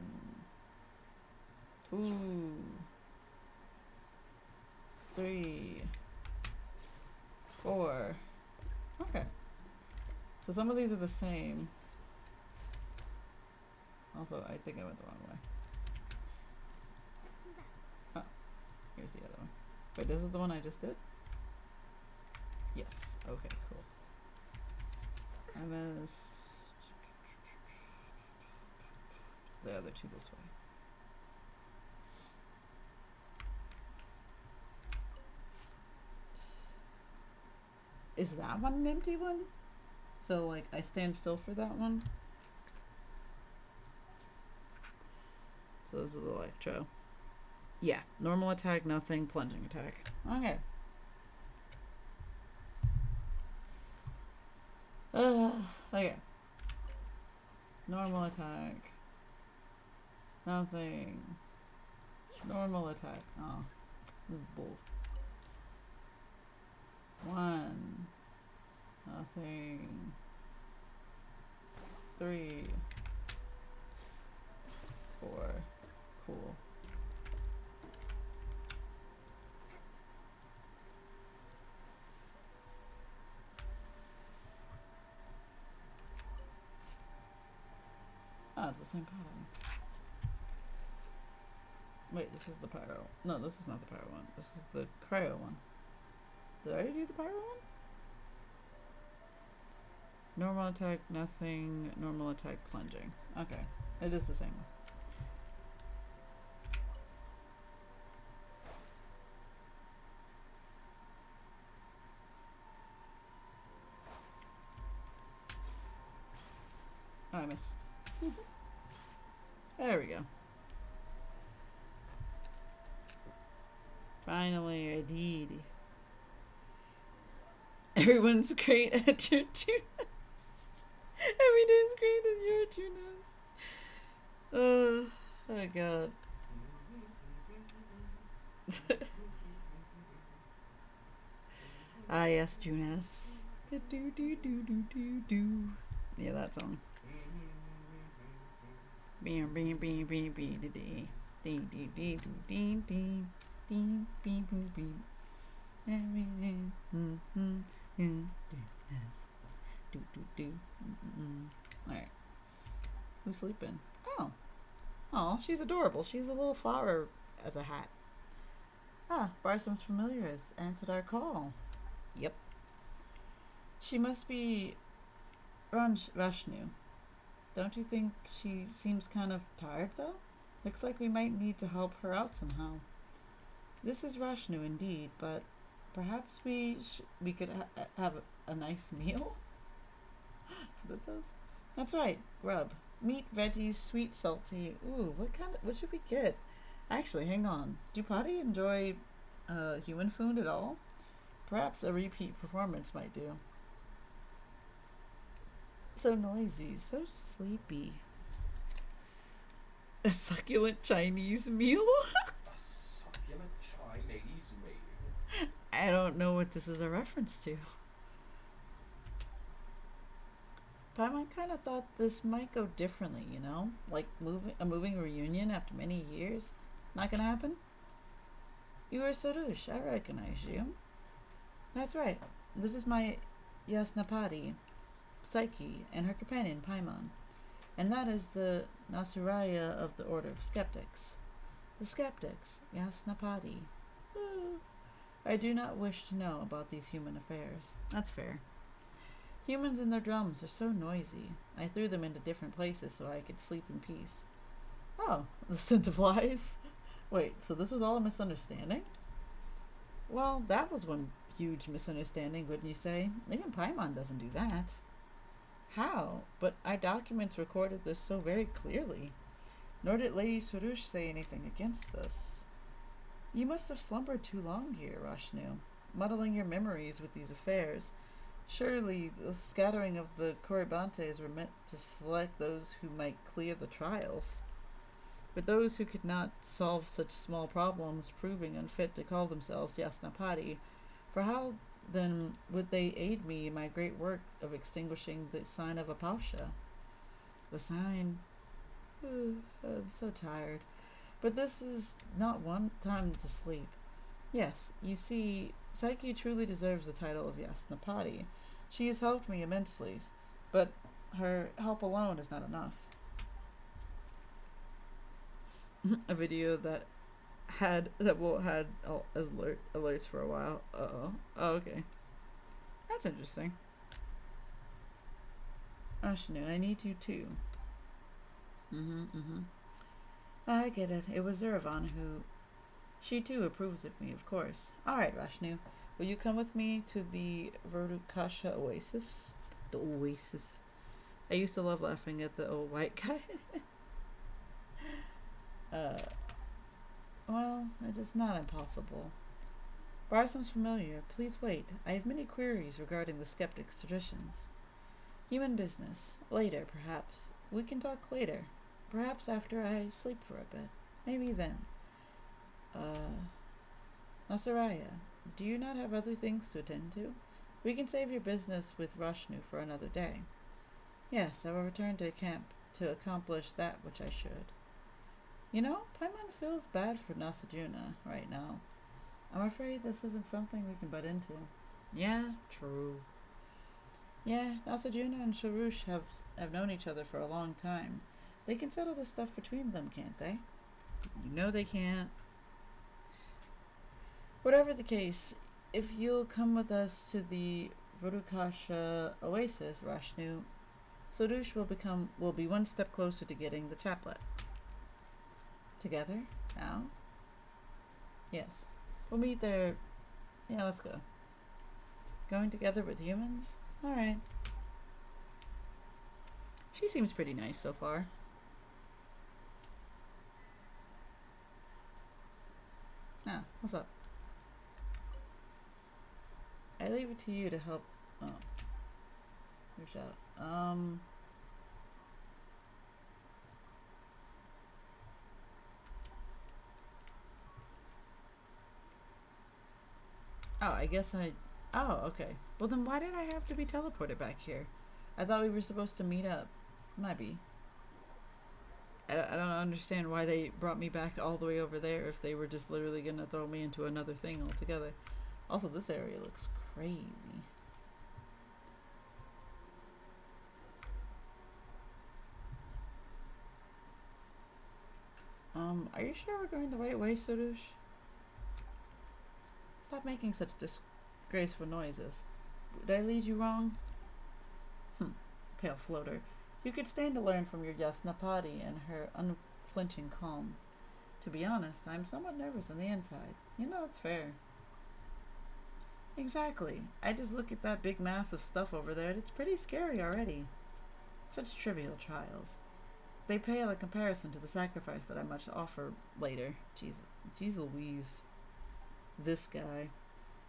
2, 3, 4. Okay. So some of these are the same. Also, I think I went the wrong way. Oh, here's the other one. Wait, this is the one I just did? Yes. Okay, cool. MS. The other two this way. Is that one an empty one? So, like, I stand still for that one? So this is Electro. Yeah, normal attack, nothing, plunging attack. Okay. Okay. Normal attack. Nothing. Normal attack. Oh, this is bull. 1. Nothing. 3. 4. Cool. Oh, it's the same pattern. Wait, this is the pyro. No, this is not the pyro one. This is the cryo one. Did I already do the pyro one? Normal attack, nothing. Normal attack, plunging. Okay. It is the same one. Oh, I missed. There we go. Finally, I did. Everyone's great at your tunas. Every day's great at your tunas. my god. Ah, yes, Junas. Do do do do do do. Yeah, that song. Bing bing bing bing bing dee dee dee dee dee dee dee dee bing bing bing. Everything. Yes. Do do do. All right. Who's sleeping? Oh. Oh, she's adorable. She's a little flower as a hat. Ah, Barsum's familiar has answered our call. Yep. She must be Rashnu. Don't you think she seems kind of tired, though? Looks like we might need to help her out somehow. This is Rashnu indeed, but perhaps we could have a nice meal? That's what it says. That's right, rub. Meat, veggies, sweet, salty. Ooh, what should we get? Actually, hang on. Do Potty enjoy human food at all? Perhaps a repeat performance might do. So noisy, so sleepy. A succulent Chinese meal?
A succulent Chinese meal.
I don't know what this is a reference to. Paimon kind of thought this might go differently, you know? Like a moving reunion after many years. Not gonna happen? You are Sorush, I recognize you. That's right. This is my Yasnapadi, Psyche, and her companion Paimon. And that is the Nasuraya of the Order of Skeptics. The Skeptics, Yasnapadi. I do not wish to know about these human affairs. That's fair. Humans and their drums are so noisy. I threw them into different places so I could sleep in peace. Oh, the scent of lies? Wait, so this was all a misunderstanding? Well, that was one huge misunderstanding, wouldn't you say? Even Paimon doesn't do that. How? But our documents recorded this so very clearly. Nor did Lady Sorush say anything against this. You must have slumbered too long here, Rashnu, muddling your memories with these affairs. Surely the scattering of the Corybantes were meant to select those who might clear the trials. But those who could not solve such small problems proving unfit to call themselves Yasnapadi, for how then would they aid me in my great work of extinguishing the sign of Apausha? The sign. I'm so tired. But this is not one time to sleep. Yes, you see, Psyche truly deserves the title of Yasnapadi. She has helped me immensely, but her help alone is not enough. A video that had alerts for a while. Oh, okay. That's interesting. Ashnu, I need you too. I get it. It was Zeravan who... She too approves of me, of course. Alright, Rashnu. Will you come with me to the Verdukasha Oasis? The Oasis. I used to love laughing at the old white guy. Well, it is not impossible. Barsum's familiar. Please wait. I have many queries regarding the skeptic's traditions. Human business. Later, perhaps. We can talk later. Perhaps after I sleep for a bit. Maybe then. Nasaraya, do you not have other things to attend to? We can save your business with Rashnu for another day. Yes, I will return to camp to accomplish that which I should. You know, Paimon feels bad for Nasajuna right now. I'm afraid this isn't something we can butt into. Yeah, true. Yeah, Nasajuna and Sharush have known each other for a long time. They can settle this stuff between them, can't they? You know they can't. Whatever the case, if you'll come with us to the Verdukasha Oasis, Rashnu, Sorush will be one step closer to getting the chaplet. Together? Now? Yes. We'll meet there. Yeah, let's go. Going together with humans? Alright. She seems pretty nice so far. Ah, what's up? I leave it to you to help. Oh. Reach out. Oh, I guess I... Oh, okay. Well, then why did I have to be teleported back here? I thought we were supposed to meet up. Might be. I don't understand why they brought me back all the way over there if they were just literally gonna throw me into another thing altogether. Also, this area looks crazy. Are you sure we're going the right way, Surush? Stop making such disgraceful noises. Did I lead you wrong? Pale floater. You could stand to learn from your Yasnapati and her unflinching calm. To be honest, I'm somewhat nervous on the inside. You know, it's fair. Exactly. I just look at that big mass of stuff over there and it's pretty scary already. Such trivial trials. They pale in comparison to the sacrifice that I must offer later. Jeez Louise. This guy.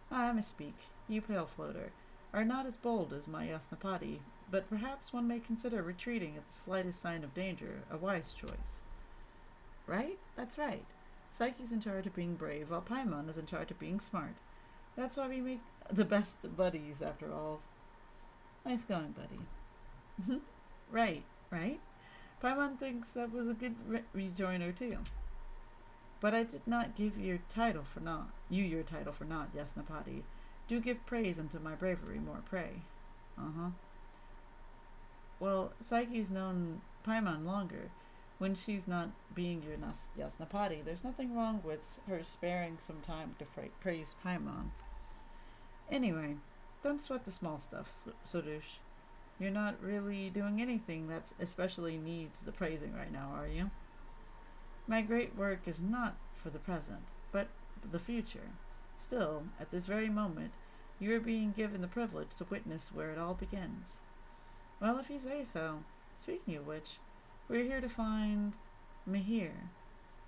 I misspeak. You, pale floater, are not as bold as my Yasnapati, but perhaps one may consider retreating at the slightest sign of danger a wise choice. Right? That's right. Psyche's in charge of being brave, while Paimon is in charge of being smart. That's why we make the best buddies, after all. Nice going, buddy. Right. Paimon thinks that was a good rejoinder, too. But I did not give you your title for naught, Yasnapati. Do give praise unto my bravery, more pray. Well, Psyche's known Paimon longer. When she's not being your Yasnapati, there's nothing wrong with her sparing some time to praise Paimon. Anyway, don't sweat the small stuff, Surush. You're not really doing anything that especially needs the praising right now, are you? My great work is not for the present, but the future. Still, at this very moment, you are being given the privilege to witness where it all begins. Well, if you say so. Speaking of which, we're here to find Mihir,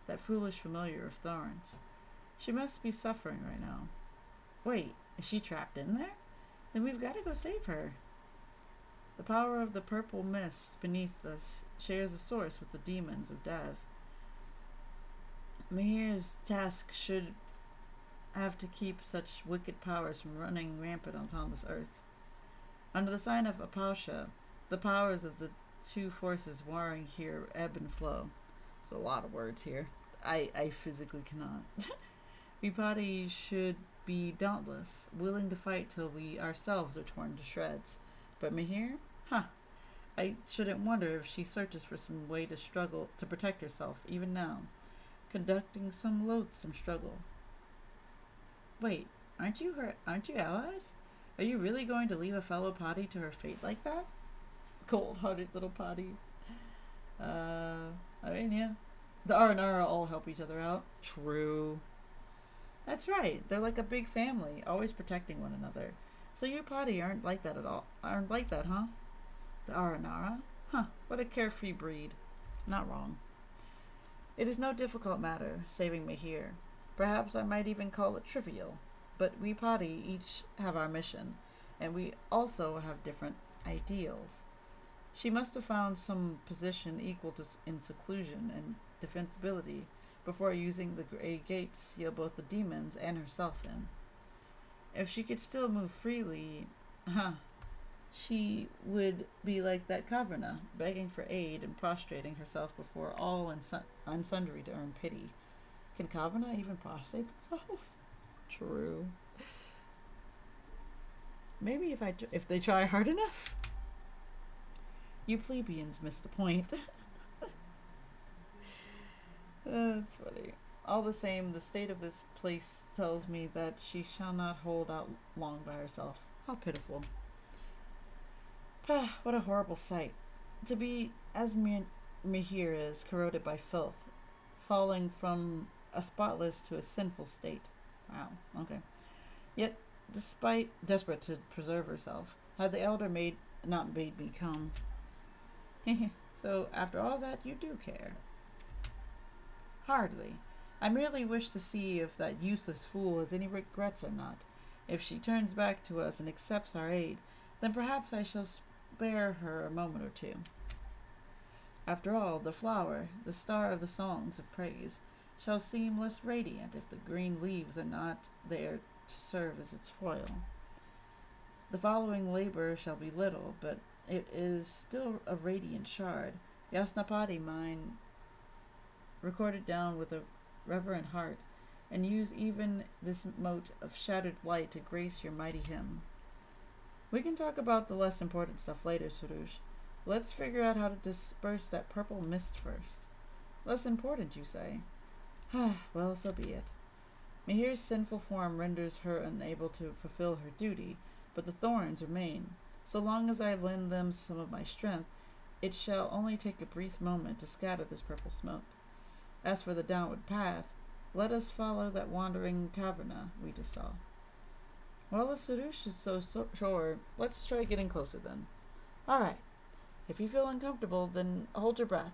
that foolish familiar of Thorns. She must be suffering right now. Wait, is she trapped in there? Then we've got to go save her. The power of the purple mist beneath us shares a source with the demons of Dev. Mihir's task should have to keep such wicked powers from running rampant upon this earth. Under the sign of Apausha, the powers of the two forces warring here ebb and flow. So a lot of words here. I physically cannot. Vipati should be dauntless, willing to fight till we ourselves are torn to shreds. But Mihir? I shouldn't wonder if she searches for some way to struggle to protect herself, even now, conducting some loathsome struggle. Wait, aren't you allies? Are you really going to leave a fellow potty to her fate like that? Cold-hearted little potty. I mean, yeah. The Aranara all help each other out. True. That's right. They're like a big family, always protecting one another. So you potty aren't like that at all. Aren't like that, huh? The Aranara? What a carefree breed. Not wrong. It is no difficult matter, saving Mihir. Perhaps I might even call it trivial. But we potty each have our mission, and we also have different ideals. She must have found some position equal to in seclusion and defensibility before using the Grey Gate to seal both the demons and herself in. If she could still move freely, she would be like that Kavrna, begging for aid and prostrating herself before all and sundry to earn pity. Can Kavrna even prostrate themselves? True. Maybe if they try hard enough. You plebeians miss the point. That's funny. All the same, the state of this place tells me that she shall not hold out long by herself. How pitiful. What a horrible sight. To be, as Mihir is, corroded by filth, falling from a spotless to a sinful state. Wow, okay. Yet, despite desperate to preserve herself, had the elder not made me come. So, after all that, you do care. Hardly. I merely wish to see if that useless fool has any regrets or not. If she turns back to us and accepts our aid, then perhaps I shall spare her a moment or two. After all, the flower, the star of the songs of praise, shall seem less radiant if the green leaves are not there to serve as its foil. The following labor shall be little, but it is still a radiant shard. Yasnapati mine, recorded down with a reverent heart, and use even this mote of shattered light to grace your mighty hymn. We can talk about the less important stuff later, Surush. Let's figure out how to disperse that purple mist first. Less important, you say? Well, so be it. Mihir's sinful form renders her unable to fulfill her duty, but the thorns remain. So long as I lend them some of my strength, it shall only take a brief moment to scatter this purple smoke. As for the downward path, let us follow that wandering caverna we just saw. Well, if Surush is so sure, let's try getting closer then. Alright. If you feel uncomfortable, then hold your breath.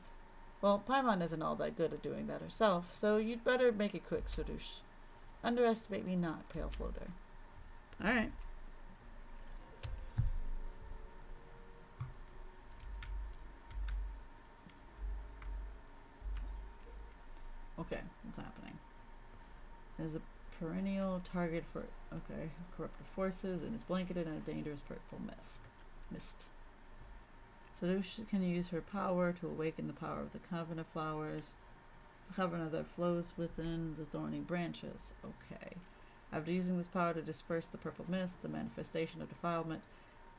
Well, Paimon isn't all that good at doing that herself, so you'd better make it quick, Surush. Underestimate me not, Pale Floater. Alright. Okay, what's happening? There's a perennial target for corruptive forces and is blanketed in a dangerous purple mist. Surush can use her power to awaken the power of the Kavana flowers, the Kavana that flows within the thorny branches. Okay. After using this power to disperse the purple mist, the manifestation of defilement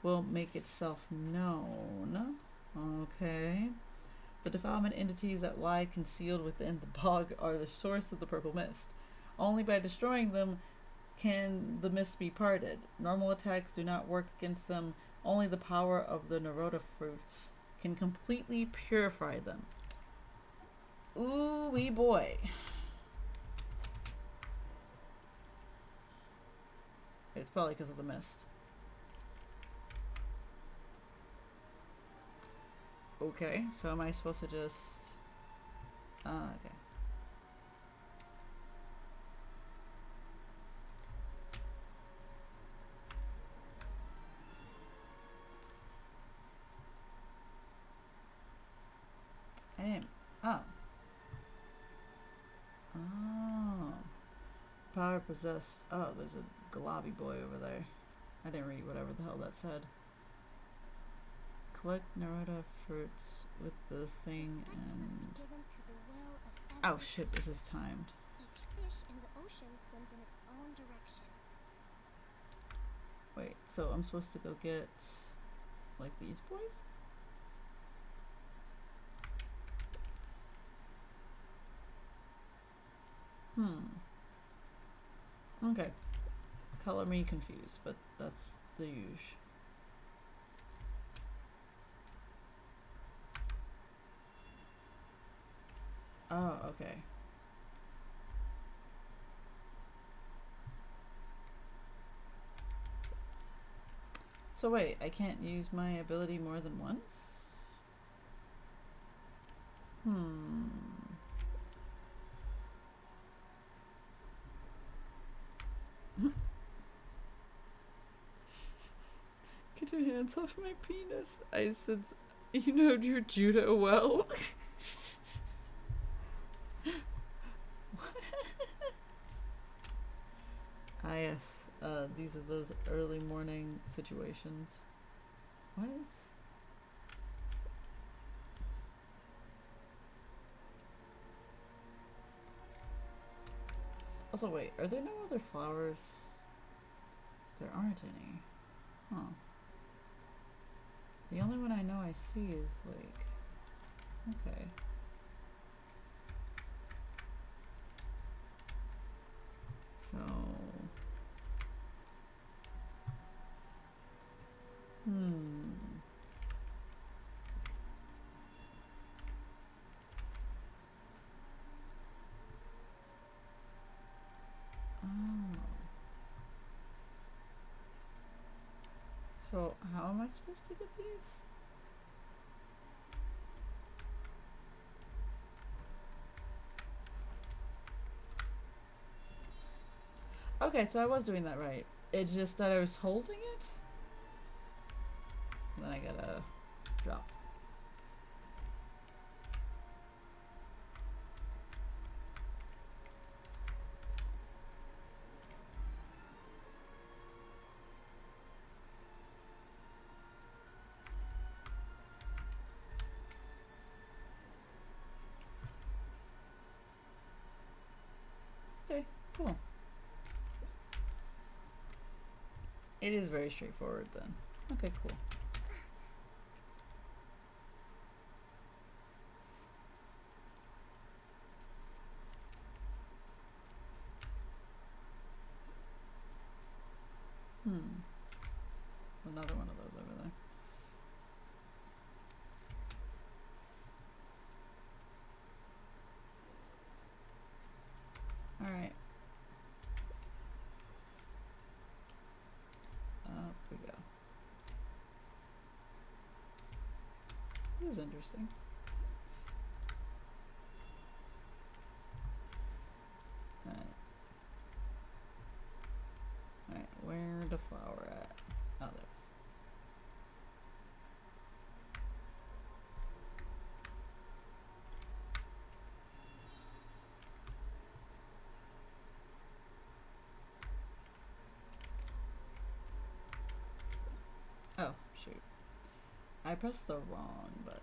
will make itself known. Okay. The defilement entities that lie concealed within the bog are the source of the purple mist. Only by destroying them can the mist be parted. Normal attacks do not work against them. Only the power of the Naroda fruits can completely purify them. Ooh wee boy. It's probably because of the mist. Okay, so am I supposed to just... okay. Oh. Power possessed. Oh, there's a Galabi boy over there. I didn't read whatever the hell that said. Collect Naroda fruits with the thing and... Oh shit, this is timed.
Each fish in the ocean swims in its own direction.
Wait, so I'm supposed to go get... like these boys? Okay. Color me confused, but that's the usual. Oh, okay. So wait, I can't use my ability more than once? Get your hands off my penis. I said, you know your judo well. Ah yes, these are those early morning situations. What? Also wait, are there no other flowers? There aren't any. Huh. The only one I know I see is like... okay. So... So, how am I supposed to get these? Okay, so I was doing that right. It's just that I was holding it? Then I gotta drop. cool. It is very straightforward then. Okay, cool. Another one of those over there. Alright. Up we go. This is interesting. Alright. Alright, where the flower at? Oh, there it is. Oh, shoot. I pressed the wrong button.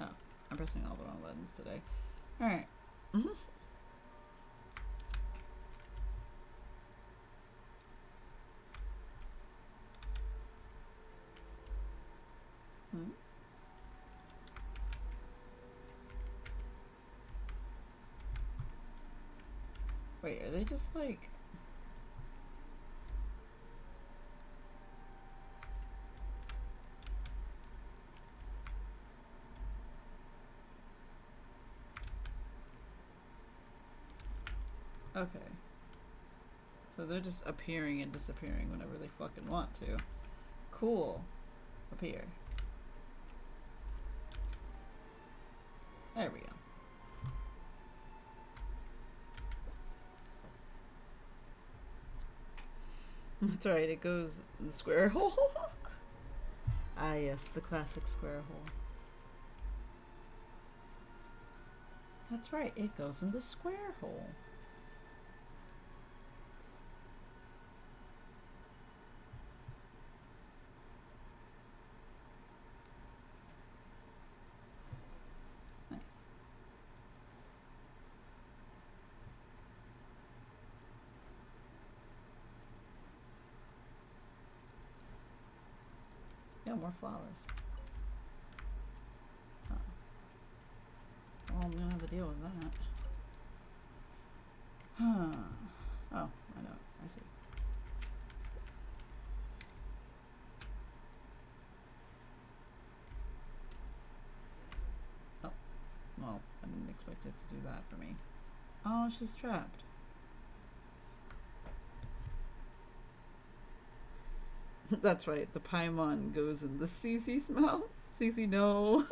Oh, I'm pressing all the wrong buttons today. Alright. Wait, are they just like... Okay. So they're just appearing and disappearing whenever they fucking want to. Cool. Appear. There we go. That's right, it goes in the square hole. Ah yes, the classic square hole. That's right, it goes in the square hole. Nice. Yeah, more flowers. Huh. Well, I'm gonna have to deal with that. Huh. Oh, I know. I see. Oh. Well, I didn't expect it to do that for me. Oh, she's trapped. That's right, the Paimon goes in the Cece's mouth. Cece, no.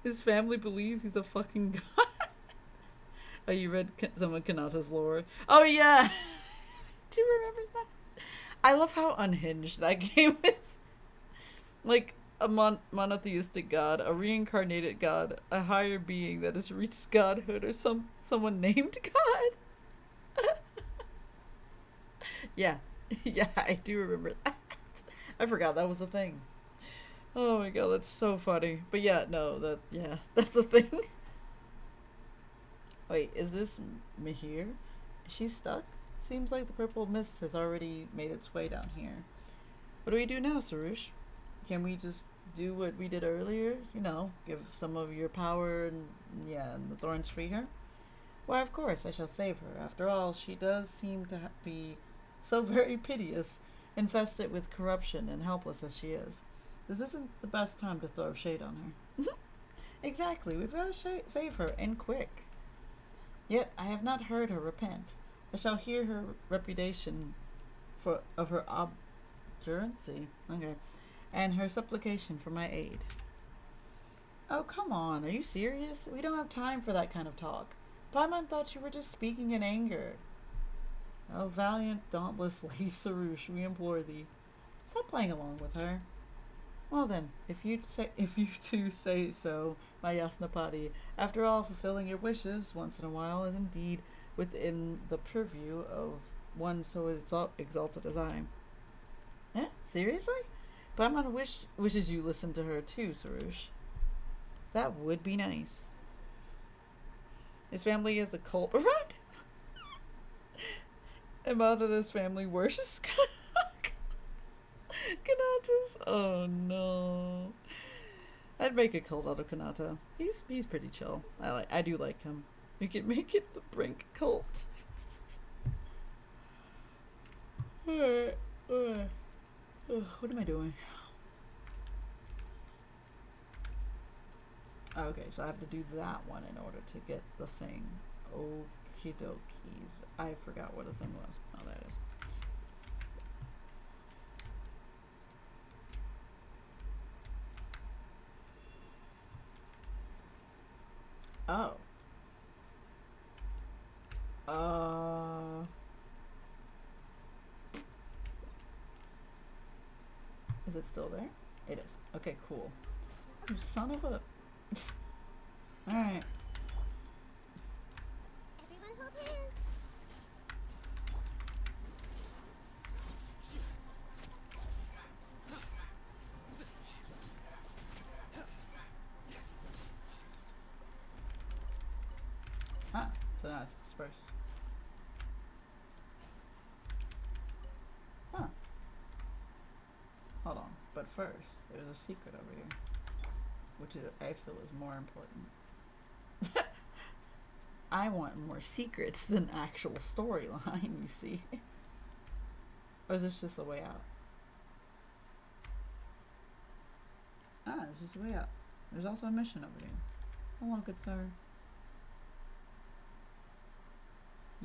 His family believes he's a fucking god. Oh, you read some of Kanata's lore? Oh, yeah. Do you remember that? I love how unhinged that game is. Like, a monotheistic god, a reincarnated god, a higher being that has reached godhood, or someone named God. Yeah. Yeah, I do remember that. I forgot that was a thing. Oh my god, that's so funny. But yeah, no, that's a thing. Wait, is this Mihir? Is she stuck? Seems like the purple mist has already made its way down here. What do we do now, Sarush? Can we just do what we did earlier? You know, give some of your power and the thorns free her? Why, of course, I shall save her. After all, she does seem to be so very piteous, infested with corruption and helpless as she is. This isn't the best time to throw shade on her. Exactly, we've got to save her, and quick. Yet I have not heard her repent. I shall hear her repudiation of her obduracy, and her supplication for my aid. Oh, come on, are you serious? We don't have time for that kind of talk. Paimon thought you were just speaking in anger. Oh, valiant, dauntless Lady Sarush, we implore thee. Stop playing along with her. Well then, if you two say so, my Yasnapati. After all, fulfilling your wishes once in a while is indeed within the purview of one so exalted as I. Eh? Seriously? Paimon wishes you listen to her too, Sarush. That would be nice. His family is a cult around him. Amadada's family worships Kanatas. Oh no. I'd make a cult out of Kanata. He's pretty chill. I do like him. We could make it the Brink cult. Alright. What am I doing? Okay, so I have to do that one in order to get the thing. Okie dokies. I forgot what the thing was. Oh, there it is. Oh. Is it still there? It is. Okay, cool. You son of a... Alright.
Everyone hold hands.
Ah, so now it's dispersed. Huh. Hold on. But first, there's a secret over here. Which is, I feel is more important. I want more secrets than actual storyline, you see. Or is this just a way out? Ah, this is the way out. There's also a mission over here. Hello, good sir.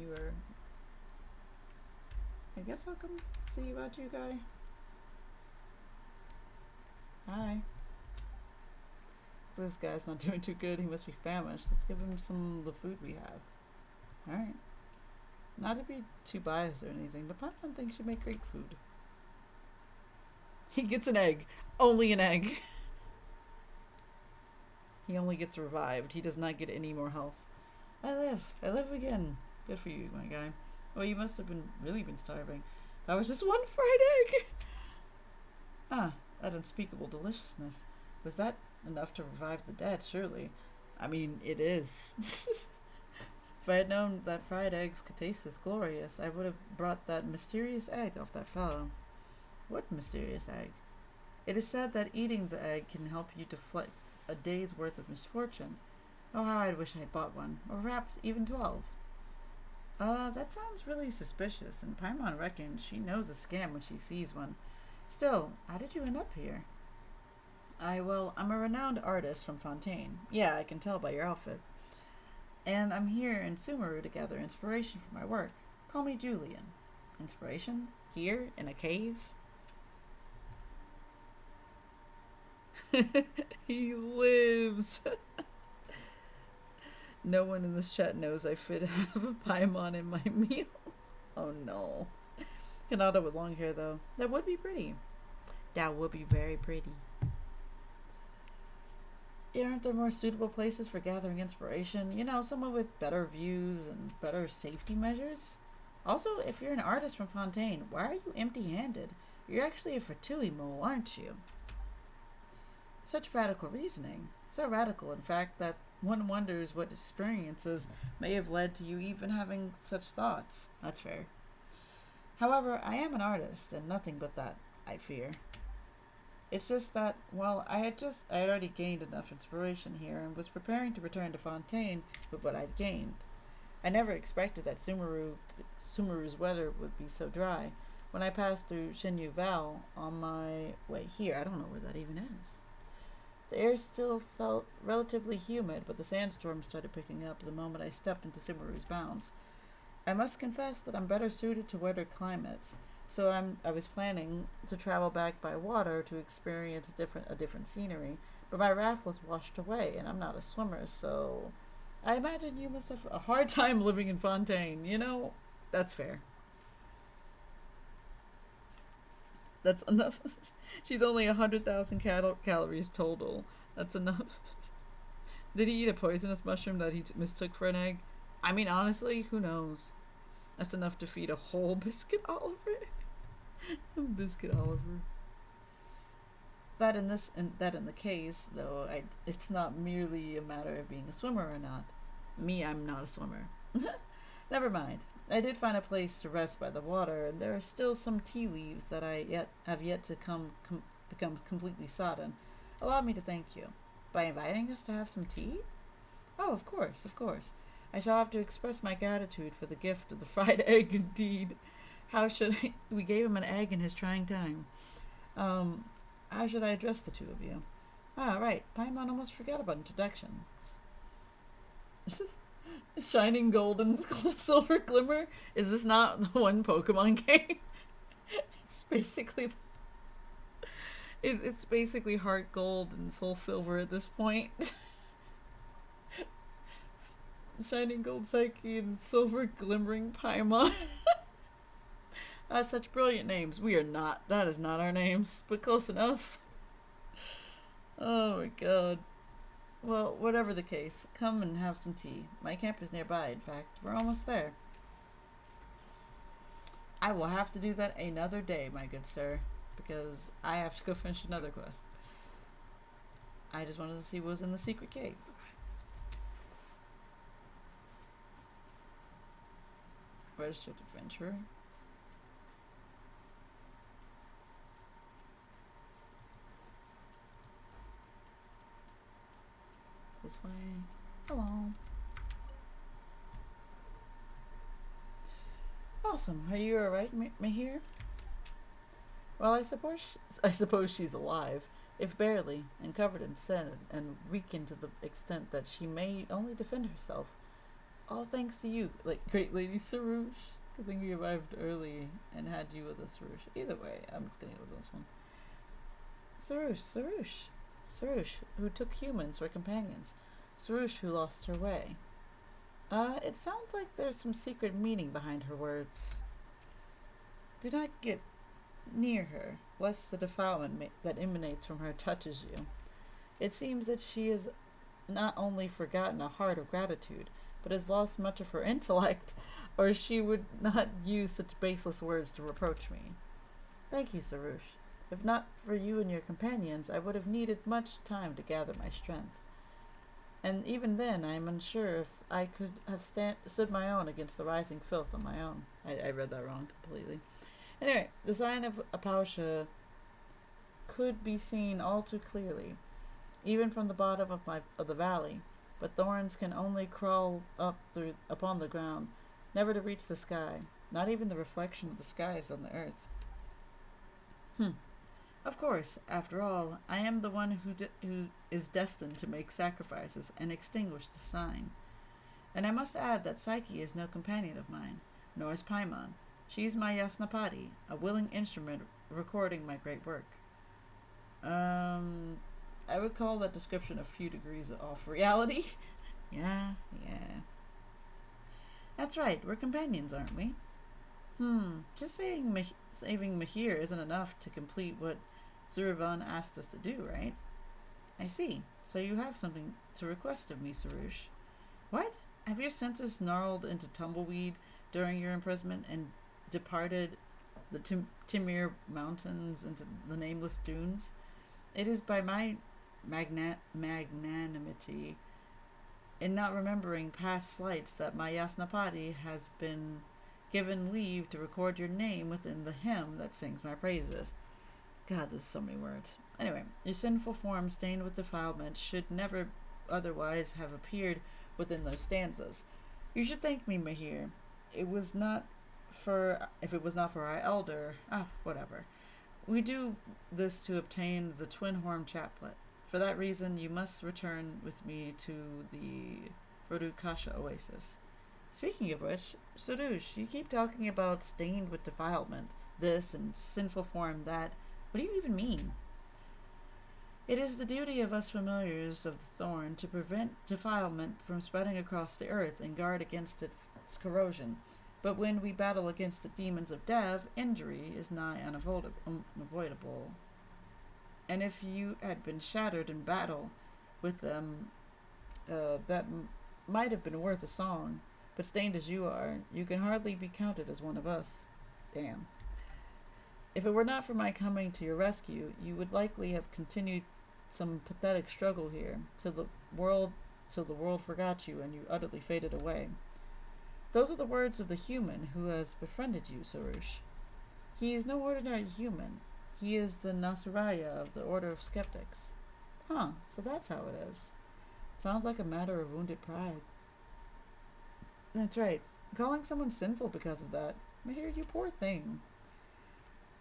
You are... I guess I'll come see about you, guy. Hi. This guy's not doing too good. He must be famished. Let's give him some of the food we have. Alright. Not to be too biased or anything, but Paimon thinks you make great food. He gets an egg. Only an egg. He only gets revived. He does not get any more health. I live again. Good for you, my guy. Well, you must have really been starving. That was just one fried egg. Ah, that unspeakable deliciousness. Was that enough to revive the dead, surely? I mean, it is. If I had known that fried eggs could taste this glorious, I would have brought that mysterious egg off that fellow. What mysterious egg? It is said that eating the egg can help you deflect a day's worth of misfortune. Oh, how I wish I'd bought one, or perhaps even 12. That sounds really suspicious, and Paimon reckons she knows a scam when she sees one. Still, how did you end up here? I'm a renowned artist from Fontaine. Yeah, I can tell by your outfit. And I'm here in Sumeru to gather inspiration for my work. Call me Julian. Inspiration? Here? In a cave? He lives! No one in this chat knows I fit have a Paimon in my meal. Oh no. Kanata with long hair though. That would be pretty. That would be very pretty. Aren't there more suitable places for gathering inspiration? You know, somewhere with better views and better safety measures? Also, if you're an artist from Fontaine, why are you empty-handed? You're actually a Fatui mole, aren't you? Such radical reasoning. So radical, in fact, that one wonders what experiences may have led to you even having such thoughts. That's fair. However, I am an artist, and nothing but that, I fear. It's just that, well, I had already gained enough inspiration here and was preparing to return to Fontaine with what I'd gained. I never expected that Sumeru's weather would be so dry. When I passed through Shinyu Val on my way here, I don't know where that even is. The air still felt relatively humid, but the sandstorm started picking up the moment I stepped into Sumeru's bounds. I must confess that I'm better suited to wetter climates, so I was planning to travel back by water to experience a different scenery, but my raft was washed away, and I'm not a swimmer, so I imagine you must have a hard time living in Fontaine. You know, that's fair. That's enough. She's only 100,000 calories total. That's enough. Did he eat a poisonous mushroom that he mistook for an egg? I mean, honestly, who knows? That's enough to feed a whole Biscuit Oliver. Biscuit Oliver. That in the case, though, it's not merely a matter of being a swimmer or not. Me, I'm not a swimmer. Never mind. I did find a place to rest by the water, and there are still some tea leaves that I have yet to become completely sodden. Allow me to thank you. By inviting us to have some tea? Oh, of course, of course. I shall have to express my gratitude for the gift of the fried egg, indeed. How should I... We gave him an egg in his trying time. How should I address the two of you? Ah, right. Paimon almost forgot about introductions. Shining golden silver glimmer? Is this not the one Pokemon game? It's basically... It's basically Heart Gold and Soul Silver at this point. Shining Gold Psyche and Silver Glimmering Paimon. Such brilliant names. We are not. That is not our names, but close enough. Oh my god. Well, whatever the case, come and have some tea. My camp is nearby, in fact. We're almost there. I will have to do that another day, my good sir, because I have to go finish another quest. I just wanted to see what was in the secret cave. Registered adventurer. This way. Hello. Awesome. Are you alright, Mahir? Well, I suppose she's alive, if barely, and covered in sin, and weakened to the extent that she may only defend herself. All thanks to you, great lady Sarouche. Good thing we arrived early and had you with us, Sarouche. Either way, I'm just gonna go with this one. Sarouche, who took humans for companions. Sarouche, who lost her way. It sounds like there's some secret meaning behind her words. Do not get near her, lest the defilement that emanates from her touches you. It seems that she has not only forgotten a heart of gratitude, but has lost much of her intellect, or she would not use such baseless words to reproach me. Thank you, Sarouche. If not for you and your companions, I would have needed much time to gather my strength. And even then, I am unsure if I could have stood my own against the rising filth on my own. I read that wrong completely. Anyway, the sign of Apausha could be seen all too clearly, even from the bottom of the valley, but thorns can only crawl upon the ground, never to reach the sky, not even the reflection of the skies on the earth. Of course, after all, I am the one who is destined to make sacrifices and extinguish the sign. And I must add that Psyche is no companion of mine, nor is Paimon. She is my Yasnapati, a willing instrument recording my great work. I would call that description a few degrees off reality. Yeah. That's right, we're companions, aren't we? Just saving Mahir isn't enough to complete what Zuravan asked us to do, right? I see. So you have something to request of me, Sarouche. What? Have your senses gnarled into tumbleweed during your imprisonment and departed the Timir Mountains into the nameless dunes? It is by my magnanimity in not remembering past slights that my Yasnapati has been given leave to record your name within the hymn that sings my praises. God, there's so many words. Anyway, your sinful form stained with defilement should never otherwise have appeared within those stanzas. You should thank me, Mahir. If it was not for our elder, whatever. We do this to obtain the Twin Horn Chaplet. For that reason, you must return with me to the Verdukasha Oasis. Speaking of which, Sarouche, you keep talking about stained with defilement, this and sinful form that. What do you even mean? It is the duty of us familiars of the thorn to prevent defilement from spreading across the earth and guard against its corrosion. But when we battle against the demons of death, injury is nigh unavoidable. And if you had been shattered in battle with them, that might have been worth a song. But stained as you are, you can hardly be counted as one of us. Damn. If it were not for my coming to your rescue, you would likely have continued some pathetic struggle here, till the world forgot you and you utterly faded away. Those are the words of the human who has befriended you, Sarush. He is no ordinary human. He is the Nasiraya of the Order of Skeptics. Huh, so that's how it is. Sounds like a matter of wounded pride. That's right. Calling someone sinful because of that. Mahir, you poor thing.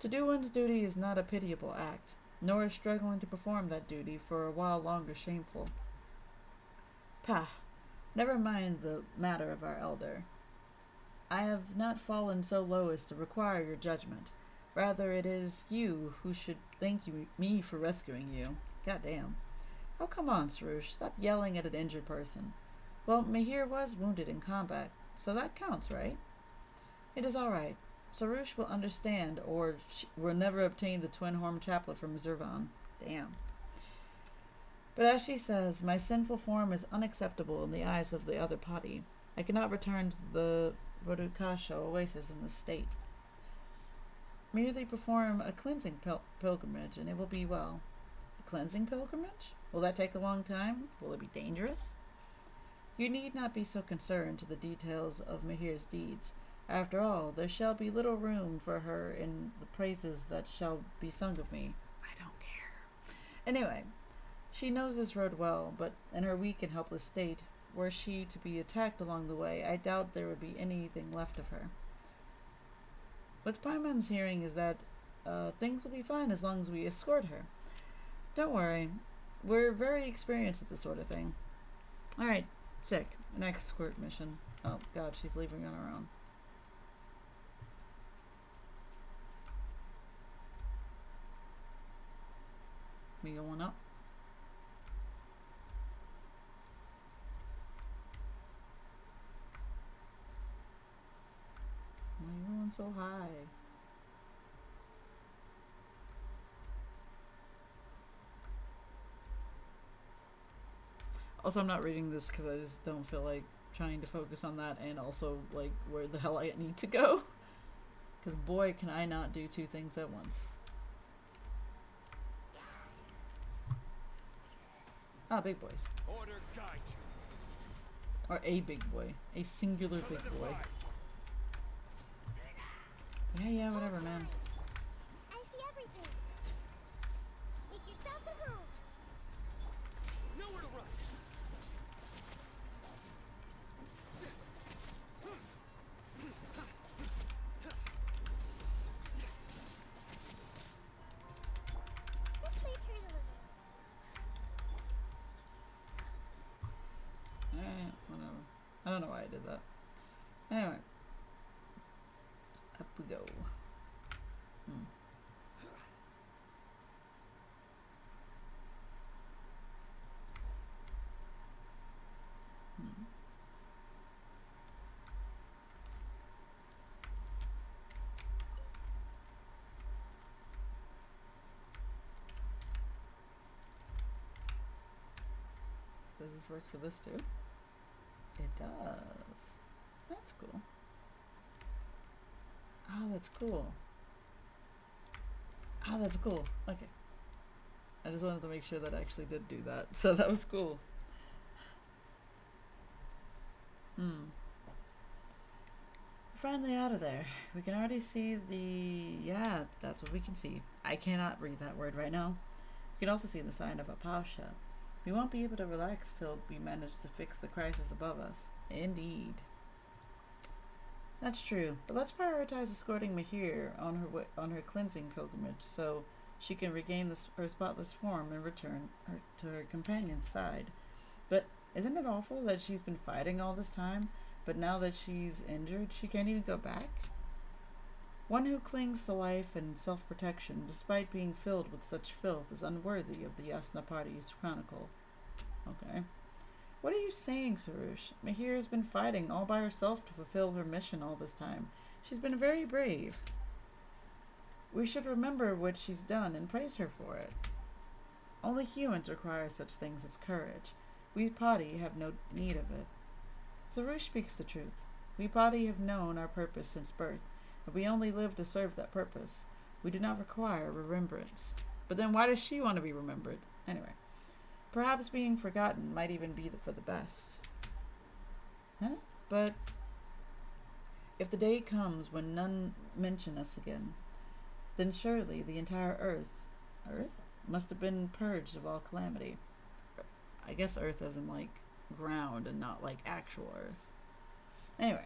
To do one's duty is not a pitiable act, nor is struggling to perform that duty for a while longer shameful. Pah, never mind the matter of our elder. I have not fallen so low as to require your judgment. Rather, it is you who should thank me for rescuing you. Goddamn. Oh, come on, Sarush. Stop yelling at an injured person. Well, Mahir was wounded in combat, so that counts, right? It is all right. Sarush will understand, or will never obtain the twin horn chaplet from Zurvan. Damn. But as she says, my sinful form is unacceptable in the eyes of the other party. I cannot return to the Vodukasha oasis in this state. Merely perform a cleansing pilgrimage, and it will be well. A cleansing pilgrimage? Will that take a long time? Will it be dangerous? You need not be so concerned to the details of Mahir's deeds. After all, there shall be little room for her in the praises that shall be sung of me. I don't care. Anyway, she knows this road well, but in her weak and helpless state, were she to be attacked along the way, I doubt there would be anything left of her. What Paimon's hearing is that things will be fine as long as we escort her. Don't worry. We're very experienced at this sort of thing. Alright, sick. An escort mission. Oh god, she's leaving on her own. Me going up. Why are you going so high? Also, I'm not reading this because I just don't feel like trying to focus on that and also, like, where the hell I need to go. Because boy, can I not do two things at once. Ah, big boys.
Order guide you.
Or a big boy. A singular big boy. Yeah, whatever, man.
I see everything. Make yourselves at home.
Nowhere to run.
Let's wait here a little.
Whatever. I don't know why I did that. Anyway. Up we go. Does this work for this too? It does. That's cool. Oh, that's cool. Oh, that's cool. Okay. I just wanted to make sure that I actually did do that. So that was cool. Finally out of there. We can already see the... Yeah, that's what we can see. I cannot read that word right now. We can also see the sign of a Pausha. We won't be able to relax till we manage to fix the crisis above us. Indeed. That's true, but let's prioritize escorting Mahir on her cleansing pilgrimage so she can regain her spotless form and return to her companion's side. But isn't it awful that she's been fighting all this time, but now that she's injured, she can't even go back? One who clings to life and self-protection, despite being filled with such filth, is unworthy of the Yasna Party's chronicle. Okay. What are you saying, Sarush? Mahir has been fighting all by herself to fulfill her mission all this time. She's been very brave. We should remember what she's done and praise her for it. Only humans require such things as courage. We Padi have no need of it. Sarush speaks the truth. We Padi have known our purpose since birth, but we only live to serve that purpose. We do not require remembrance. But then why does she want to be remembered? Anyway, perhaps being forgotten might even be for the best. Huh? But if the day comes when none mention us again, then surely the entire Earth must have been purged of all calamity. I guess Earth as in like ground and not like actual Earth. Anyway,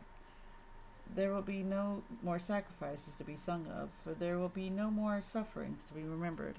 there will be no more sacrifices to be sung of, for there will be no more sufferings to be remembered.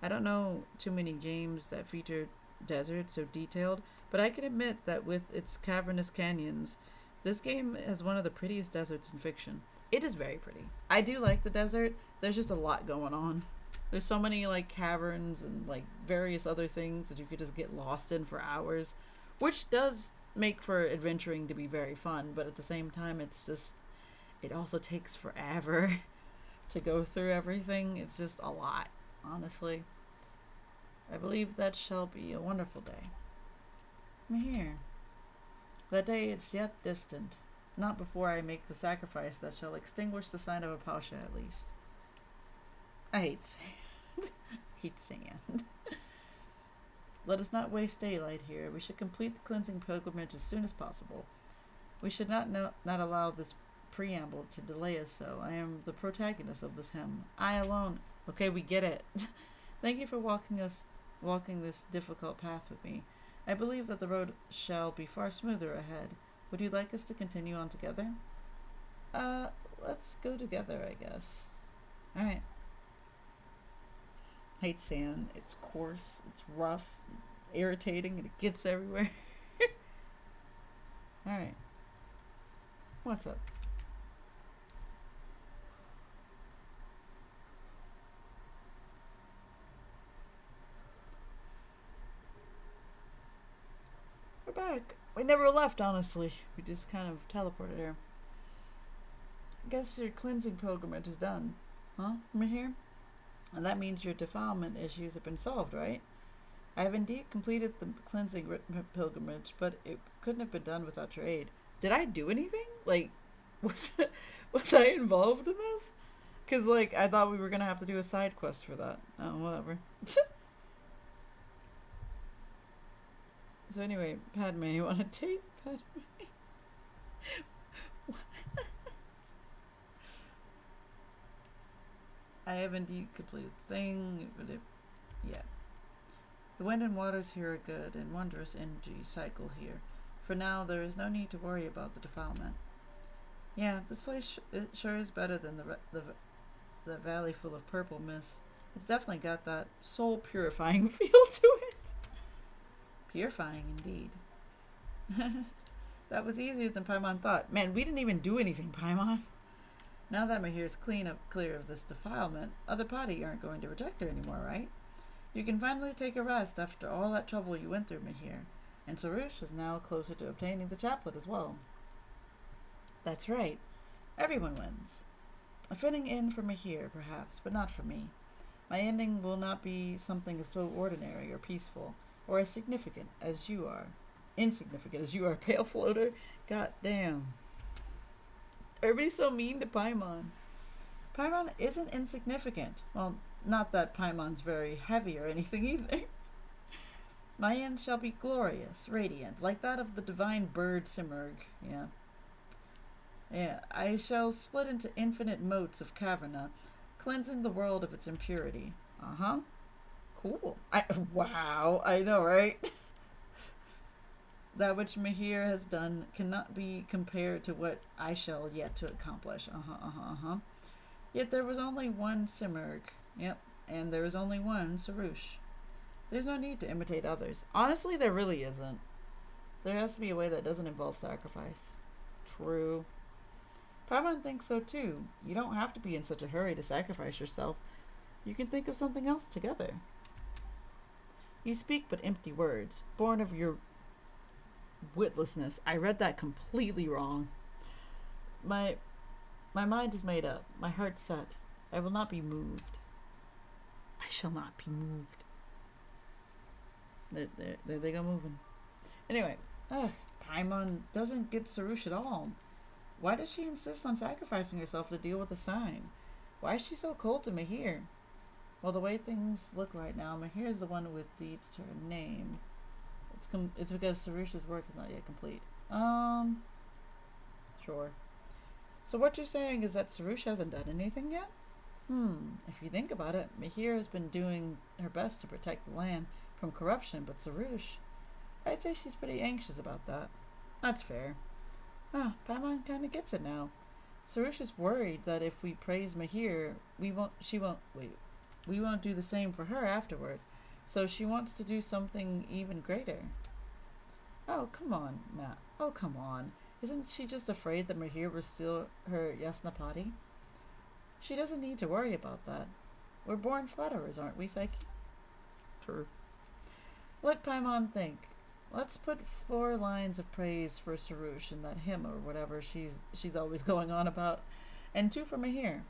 I don't know too many games that feature deserts so detailed, but I can admit that with its cavernous canyons, this game has one of the prettiest deserts in fiction. It is very pretty. I do like the desert. There's just a lot going on. There's so many like caverns and like various other things that you could just get lost in for hours, which does make for adventuring to be very fun, but at the same time it also takes forever to go through everything. It's just a lot, honestly. I believe that shall be a wonderful day. Mahir. That day it's yet distant, not before I make the sacrifice that shall extinguish the sign of a Pasha at least. I hate sand. Hate sand. Let us not waste daylight here. We should complete the cleansing pilgrimage as soon as possible. We should not allow this preamble to delay us so. I am the protagonist of this hymn. I alone. Okay, we get it. Thank you for walking this difficult path with me. I believe that the road shall be far smoother ahead. Would you like us to continue on together? Let's go together, I guess. Alright. Hate sand. It's coarse, it's rough, irritating, and it gets everywhere. Alright. What's up? We're back. We never left, honestly. We just kind of teleported here. I guess your cleansing pilgrimage is done. Huh? Mahir? And that means your defilement issues have been solved, right? I have indeed completed the cleansing pilgrimage, but it couldn't have been done without your aid. Did I do anything? Like, was I involved in this? Because, like, I thought we were going to have to do a side quest for that. Oh, whatever. So anyway, Padme, you want to take Padme? What? I have indeed completed the thing, but yeah. The wind and waters here are good, and wondrous energy cycle here. For now, there is no need to worry about the defilement. Yeah, this place it sure is better than the valley full of purple mist. It's definitely got that soul-purifying feel to it. Purifying, indeed. That was easier than Paimon thought. Man, we didn't even do anything, Paimon. Now that Mahir's clear of this defilement, other Padi aren't going to reject her anymore, right? You can finally take a rest after all that trouble you went through, Mahir. And Sarush is now closer to obtaining the chaplet as well. That's right. Everyone wins. A fitting end for Mahir, perhaps, but not for me. My ending will not be something so ordinary or peaceful, or as significant as you are. Insignificant as you are, Pale Floater. God damn. Everybody's so mean to Paimon. Paimon isn't insignificant. Well, not that Paimon's very heavy or anything either. My end shall be glorious, radiant, like that of the divine bird Simurgh. Yeah, I shall split into infinite motes of caverna, cleansing the world of its impurity. Uh-huh. Cool. Wow, I know, right? That which Mahir has done cannot be compared to what I shall yet to accomplish. Yet there was only one Simurgh. Yep, and there is only one Sarush. There's no need to imitate others. Honestly, there really isn't. There has to be a way that doesn't involve sacrifice. True. Paimon thinks so too. You don't have to be in such a hurry to sacrifice yourself. You can think of something else together. You speak but empty words, born of your witlessness. I read that completely wrong. My mind is made up. My heart set. I will not be moved. I shall not be moved. There they go moving. Anyway, Paimon doesn't get Sarush at all. Why does she insist on sacrificing herself to deal with the sign? Why is she so cold to Mahir? Well, the way things look right now, Mahir is the one with deeds to her name. It's because Sarush's work is not yet complete. Sure. So what you're saying is that Sarush hasn't done anything yet? If you think about it, Mahir has been doing her best to protect the land from corruption, but Sarush, I'd say she's pretty anxious about that. That's fair. Paimon kinda gets it now. Sarush is worried that if we praise Mahir, we won't do the same for her afterward. So she wants to do something even greater. Oh, come on, Matt. Oh, come on. Isn't she just afraid that Mahir will steal her Yasnapati? She doesn't need to worry about that. We're born flatterers, aren't we, Psyche? True. Let Paimon think. Let's put 4 lines of praise for Sarush in that hymn or whatever she's always going on about, and 2 for Mahir.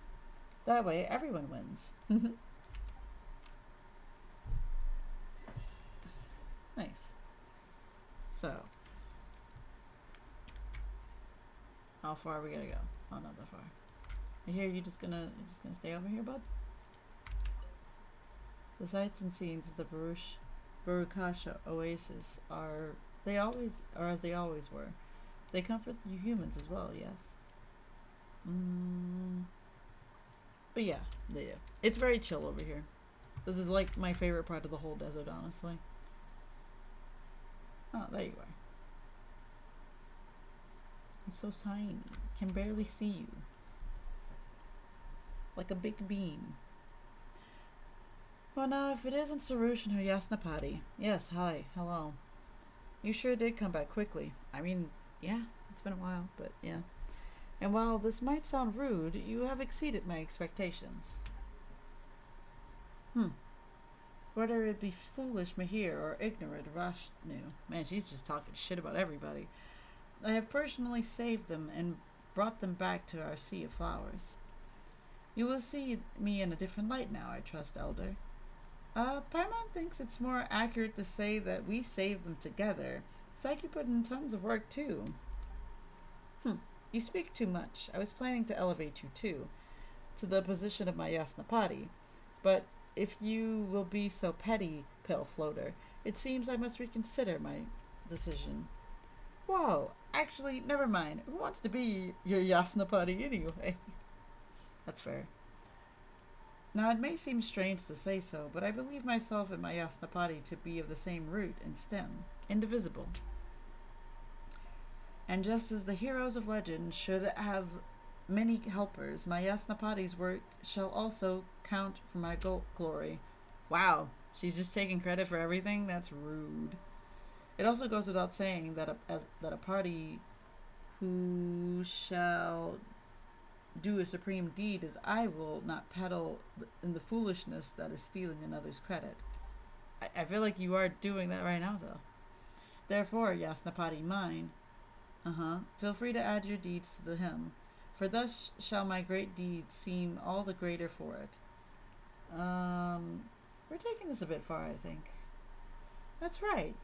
That way, everyone wins. Nice. So, how far are we gonna go? Oh, not that far. Mahir, you just gonna stay over here, bud? The sights and scenes of the Varukasha oasis are as they always were. They comfort you humans as well, yes. But yeah, they do. It's very chill over here. This is like my favorite part of the whole desert, honestly. Oh, there you are. It's so tiny. Can barely see you. Like a big beam. Well, now, if it isn't Sarush and her Yasnapati. Yes, hi, hello. You sure did come back quickly. I mean, yeah, it's been a while, but yeah. And while this might sound rude, you have exceeded my expectations. Whether it be foolish Mahir or ignorant Rashnu. Man, she's just talking shit about everybody. I have personally saved them and brought them back to our sea of flowers. You will see me in a different light now, I trust, Elder. Paimon thinks it's more accurate to say that we saved them together. Psyche put in tons of work, too. You speak too much. I was planning to elevate you, too, to the position of my Yasnapati. But if you will be so petty, Pale Floater, it seems I must reconsider my decision. Whoa, actually, never mind. Who wants to be your Yasnapati anyway? That's fair. Now, it may seem strange to say so, but I believe myself and my Yasnapati to be of the same root and stem, indivisible. And just as the heroes of legend should have many helpers, my Yasnapati's work shall also count for my glory. Wow, she's just taking credit for everything? That's rude. It also goes without saying that a party who shall do a supreme deed as I will not peddle in the foolishness that is stealing another's credit. I feel like you are doing that right now, though. Therefore, Yasnapati mine, feel free to add your deeds to the hymn, for thus shall my great deed seem all the greater for it. We're taking this a bit far, I think. That's right.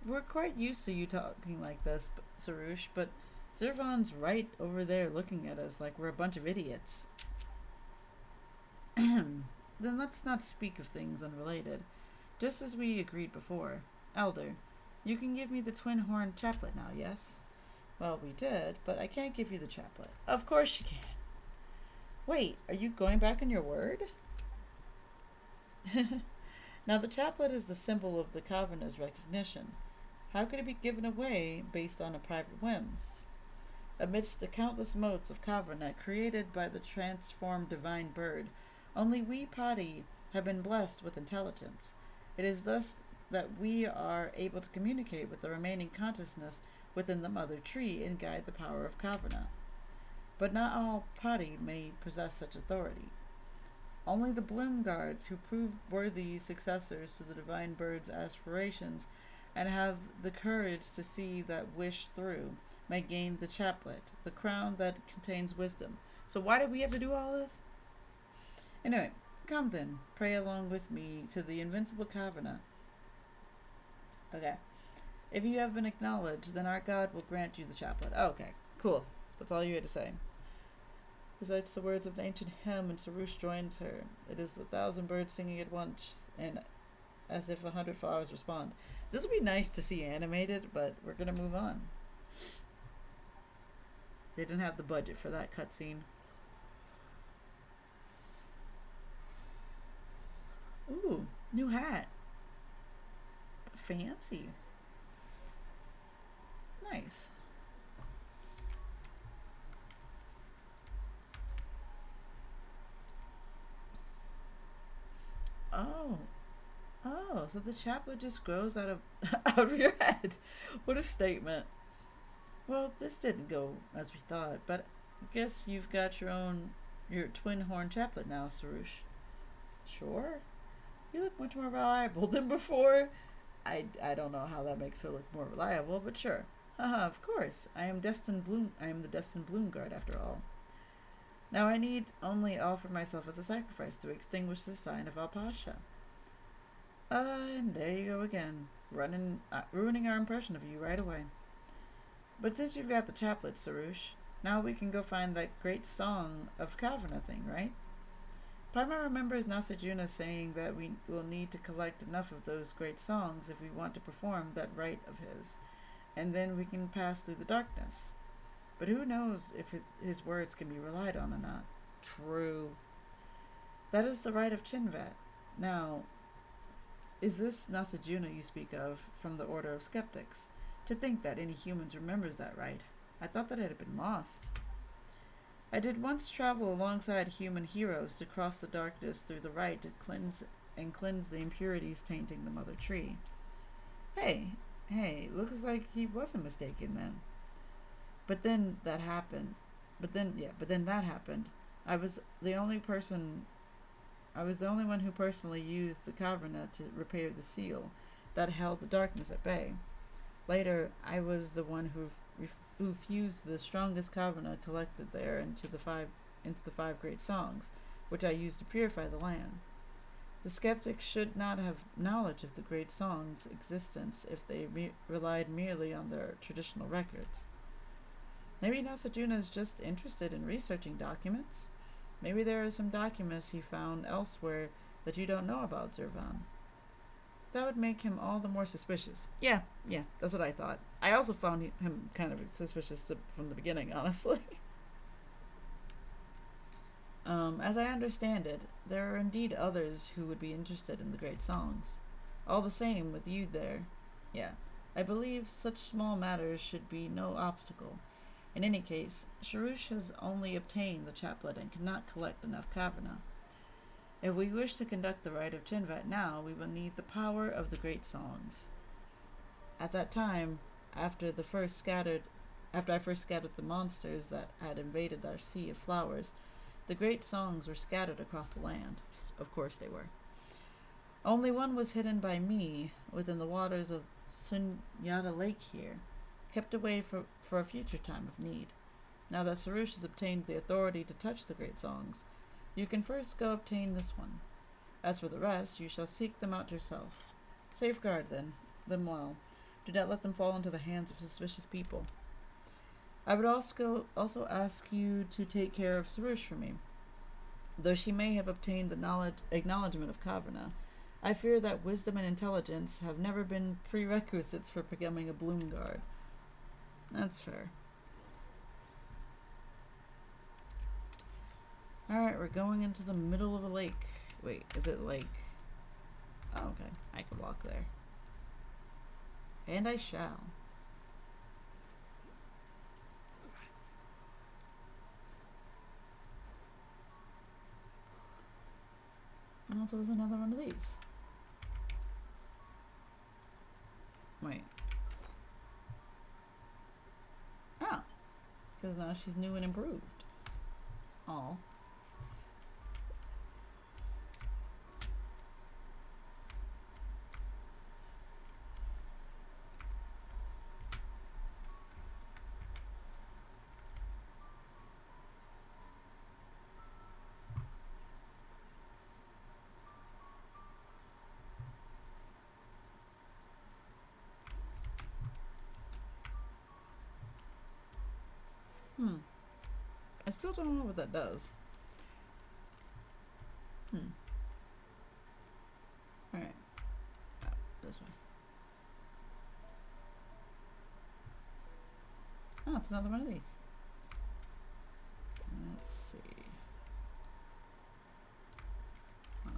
We're quite used to you talking like this, Sarush, but Zirvan's right over there looking at us like we're a bunch of idiots. Then let's not speak of things unrelated. Just as we agreed before. Elder, you can give me the twin-horn chaplet now, yes? Well, we did, but I can't give you the chaplet. Of course you can. Wait, are you going back on your word? Now, the chaplet is the symbol of the Kavanah's recognition. How could it be given away based on a private whims? Amidst the countless motes of Kavanah created by the transformed divine bird, only we Padi have been blessed with intelligence. It is thus that we are able to communicate with the remaining consciousness within the mother tree and guide the power of Kavanah. But not all Padi may possess such authority. Only the Bloom Guards, who prove worthy successors to the Divine Bird's aspirations and have the courage to see that wish through, may gain the chaplet, the crown that contains wisdom. So why did we have to do all this? Anyway, come then, pray along with me to the invincible Kavana. Okay. If you have been acknowledged, then our God will grant you the chaplet. Oh, okay, cool. That's all you had to say. Recites the words of an ancient hymn, and Sarush joins her. It is 1,000 birds singing at once, and as if 100 flowers respond. This would be nice to see animated, but we're gonna move on. They didn't have the budget for that cutscene. Ooh, new hat. Fancy. Nice. Oh, so the chaplet just grows out of out of your head. What a statement. Well, this didn't go as we thought, but I guess you've got your twin horn chaplet now, Sarush. Sure. You look much more reliable than before. I don't know how that makes her look more reliable, but sure. Haha, of course. I am the Destined Bloom Guard after all. Now I need only offer myself as a sacrifice to extinguish the sign of Alpasha. And there you go again, ruining our impression of you right away. But since you've got the chaplet, Sarush, now we can go find that great song of Kavana thing, right? Paimon remembers Nasajuna saying that we will need to collect enough of those great songs if we want to perform that rite of his, and then we can pass through the darkness. But who knows if his words can be relied on or not. True. That is the rite of Chinvat. Now, is this Nasajuna you speak of from the Order of Skeptics? To think that any humans remembers that rite. I thought that it had been lost. I did once travel alongside human heroes to cross the darkness through the rite to cleanse the impurities tainting the mother tree. Hey, looks like he wasn't mistaken then. But then that happened. I was the only one who personally used the Kavana to repair the seal that held the darkness at bay. Later, I was the one who fused the strongest Kavana collected there into the five great songs, which I used to purify the land. The skeptics should not have knowledge of the great songs' existence if they relied merely on their traditional records. Maybe Nasajuna is just interested in researching documents. Maybe there are some documents he found elsewhere that you don't know about, Zurvan. That would make him all the more suspicious. Yeah, that's what I thought. I also found him kind of suspicious from the beginning, honestly. As I understand it, there are indeed others who would be interested in the great songs. All the same, with you there. Yeah, I believe such small matters should be no obstacle. In any case, Sarush has only obtained the chaplet and cannot collect enough Kavana. If we wish to conduct the rite of Chinvat now, we will need the power of the great songs. At that time, after I first scattered the monsters that had invaded our sea of flowers, the great songs were scattered across the land. Of course they were. Only one was hidden by me within the waters of Sunyata Lake here, kept away for a future time of need. Now that Sarush has obtained the authority to touch the great songs, you can first go obtain this one. As for the rest, you shall seek them out yourself. Safeguard them well. Do not let them fall into the hands of suspicious people. I would also ask you to take care of Sarush for me. Though she may have obtained the acknowledgement of Kavana, I fear that wisdom and intelligence have never been prerequisites for becoming a Bloom Guard. That's fair. Alright, we're going into the middle of a lake. Wait, is it like... Oh, okay. I can walk there. And I shall. And also there's another one of these. Wait. Oh. Because now she's new and improved. Oh. I still don't know what that does. Alright. Oh, this way. Oh, it's another one of these. Let's see. Huh.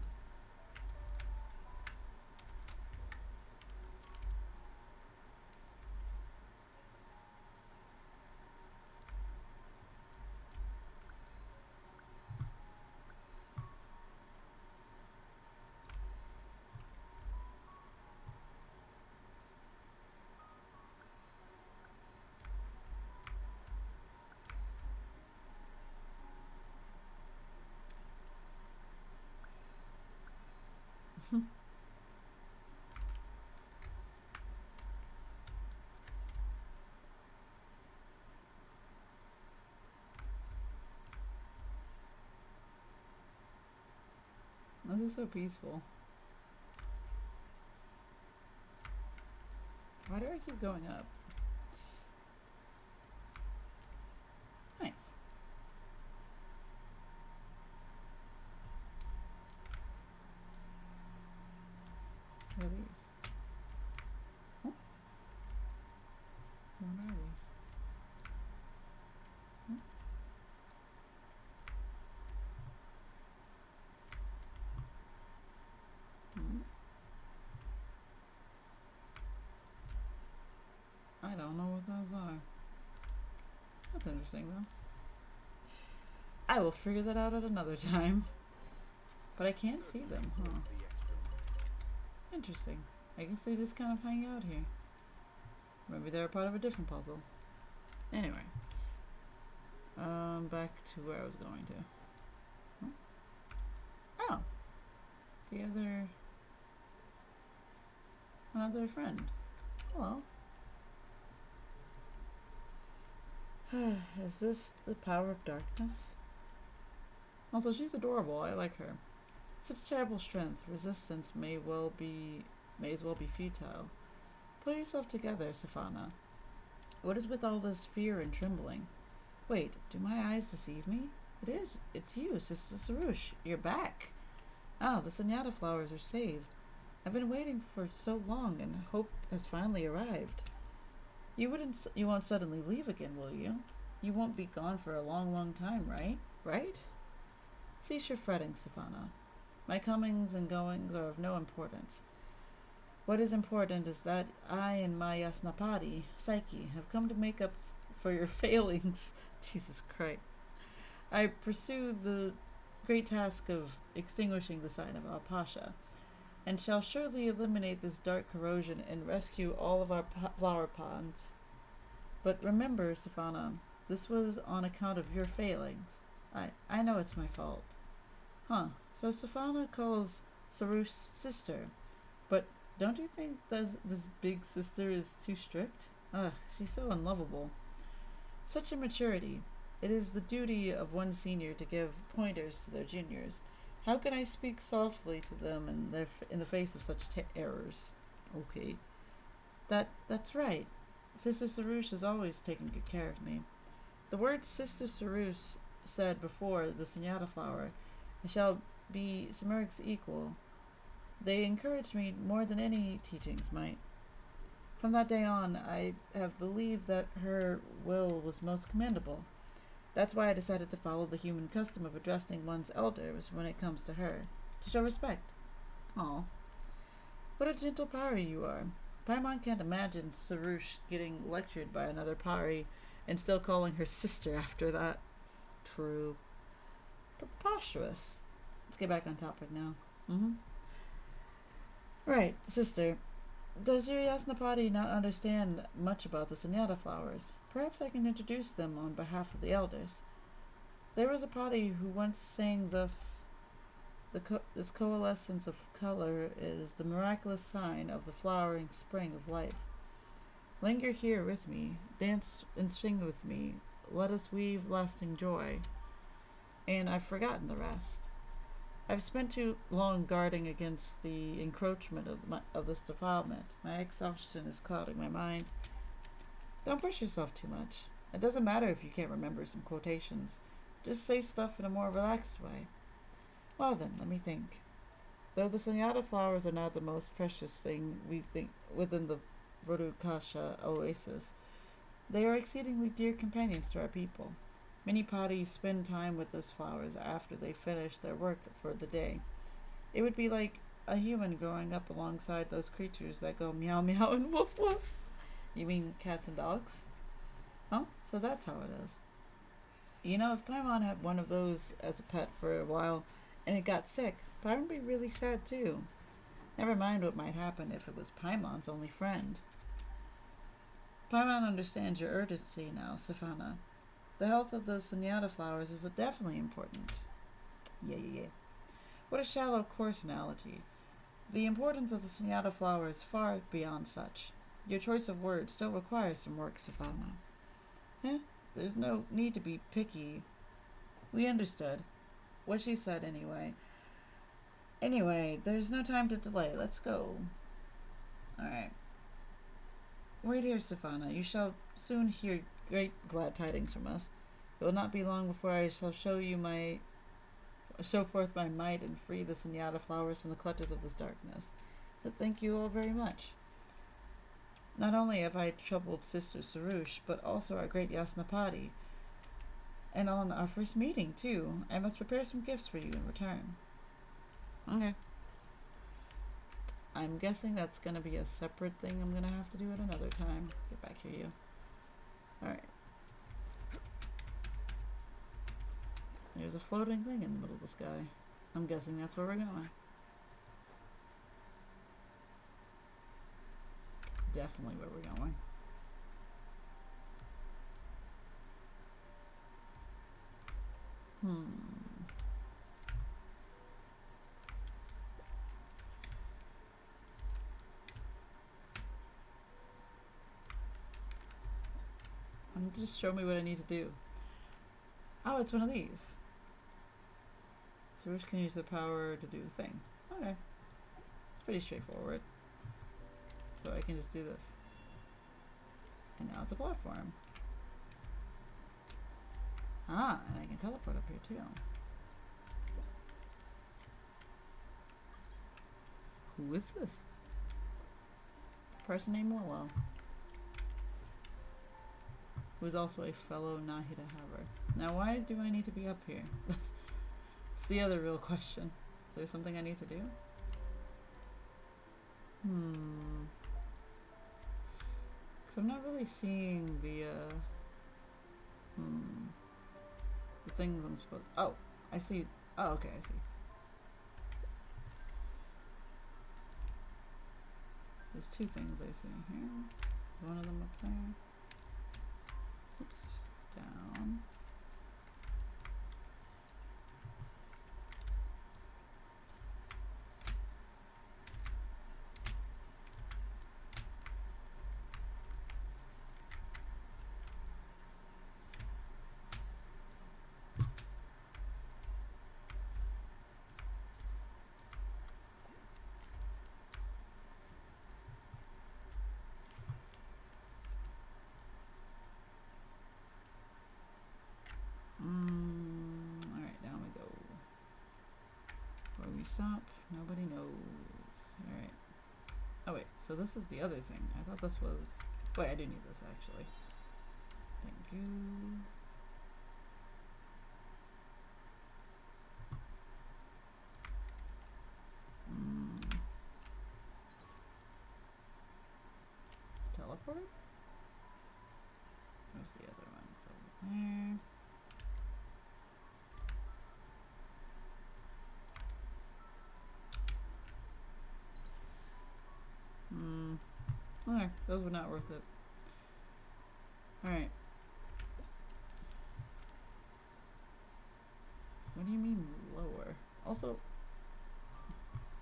This is so peaceful. Why do I keep going up? Nice. What are these? Oh. What are these? Hmm? Hmm? I don't know what those are. That's interesting though. I will figure that out at another time. But I can't see them, huh?
Worth the extra money.
Interesting. I guess they just kind of hang out here. Maybe they're a part of a different puzzle. Anyway. Back to where I was going to. Huh? Oh. Another friend. Hello. Is this the power of darkness? Also, she's adorable. I like her. Such terrible strength. Resistance may as well be futile. Pull yourself together, Safana. What is with all this fear and trembling? Wait, do my eyes deceive me? It's you, Sister Sarush. You're back. Ah, the Sunyata flowers are saved. I've been waiting for so long, and hope has finally arrived. You won't suddenly leave again, will you? You won't be gone for a long, long time, right? Right? Cease your fretting, Safana. My comings and goings are of no importance. What is important is that I and my Yasnapadi, Psyche, have come to make up for your failings. Jesus Christ. I pursue the great task of extinguishing the sign of Al-Pasha, and shall surely eliminate this dark corrosion and rescue all of our flower ponds. But remember, Safana, this was on account of your failings. I know it's my fault. Huh, so Safana calls Sarush's sister, but don't you think that this big sister is too strict? Ugh, she's so unlovable. Such immaturity. It is the duty of one senior to give pointers to their juniors. How can I speak softly to them in the face of such errors? Okay. That's right. Sister Sarush has always taken good care of me. The words Sister Sarush said before the Sunyata flower, I shall be Simiric's equal. They encouraged me more than any teachings might. From that day on, I have believed that her will was most commendable. That's why I decided to follow the human custom of addressing one's elders when it comes to her, to show respect. Aw. What a gentle Pari you are. Paimon can't imagine Sarush getting lectured by another Pari and still calling her sister after that. True. Preposterous. Let's get back on topic now. Right, sister. Does your Yasnapadi not understand much about the Sunyata flowers? Perhaps I can introduce them on behalf of the elders. There was a Padi who once sang thus, this coalescence of color is the miraculous sign of the flowering spring of life. Linger here with me, dance and sing with me, let us weave lasting joy. And I've forgotten the rest. I've spent too long guarding against the encroachment of this defilement. My exhaustion is clouding my mind. Don't push yourself too much. It doesn't matter if you can't remember some quotations. Just say stuff in a more relaxed way. Well then, let me think. Though the Sunyata flowers are not the most precious thing we think within the Vodukasha oasis, they are exceedingly dear companions to our people. Many parties spend time with those flowers after they finish their work for the day. It would be like a human growing up alongside those creatures that go meow meow and woof woof. You mean cats and dogs? Oh, so that's how it is. You know, if Paimon had one of those as a pet for a while and it got sick, Paimon would be really sad too. Never mind what might happen if it was Paimon's only friend. Paimon understands your urgency now, Sifana. The health of the Sunyata flowers is definitely important. Yeah. What a shallow, coarse analogy. The importance of the Sunyata flower is far beyond such. Your choice of words still requires some work, Sifana. There's no need to be picky. We understood. What she said, anyway. Anyway, there's no time to delay. Let's go. Alright. Wait here, Sifana. You shall soon hear great glad tidings from us. It will not be long before I shall show forth my might and free the Sunyata flowers from the clutches of this darkness. But thank you all very much. Not only have I troubled Sister Sarush, but also our great Yasnapati. And on our first meeting, too. I must prepare some gifts for you in return. Okay. I'm guessing that's gonna be a separate thing I'm gonna have to do at another time. Get back here, you. Alright. There's a floating thing in the middle of the sky. I'm guessing that's where we're going. Definitely where we're going. Just show me what I need to do. Oh, it's one of these. So which can use the power to do the thing. Okay. It's pretty straightforward. So I can just do this. And now it's a platform. Ah, and I can teleport up here too. Who is this? A person named Willow. Who's also a fellow Nahida Haver. Now why do I need to be up here? That's the other real question. Is there something I need to do? Cause I'm not really seeing the things I'm supposed. Oh, I see. Oh, okay, I see. There's two things I see here. Is one of them up there? Oops, down. Alright, down we go. Where we stop, nobody knows. Alright. Oh wait, so this is the other thing. I thought this was... Wait, I do need this actually. Thank you. Teleport? Where's the other one? It's over there. Okay, those were not worth it. Alright. What do you mean lower? Also,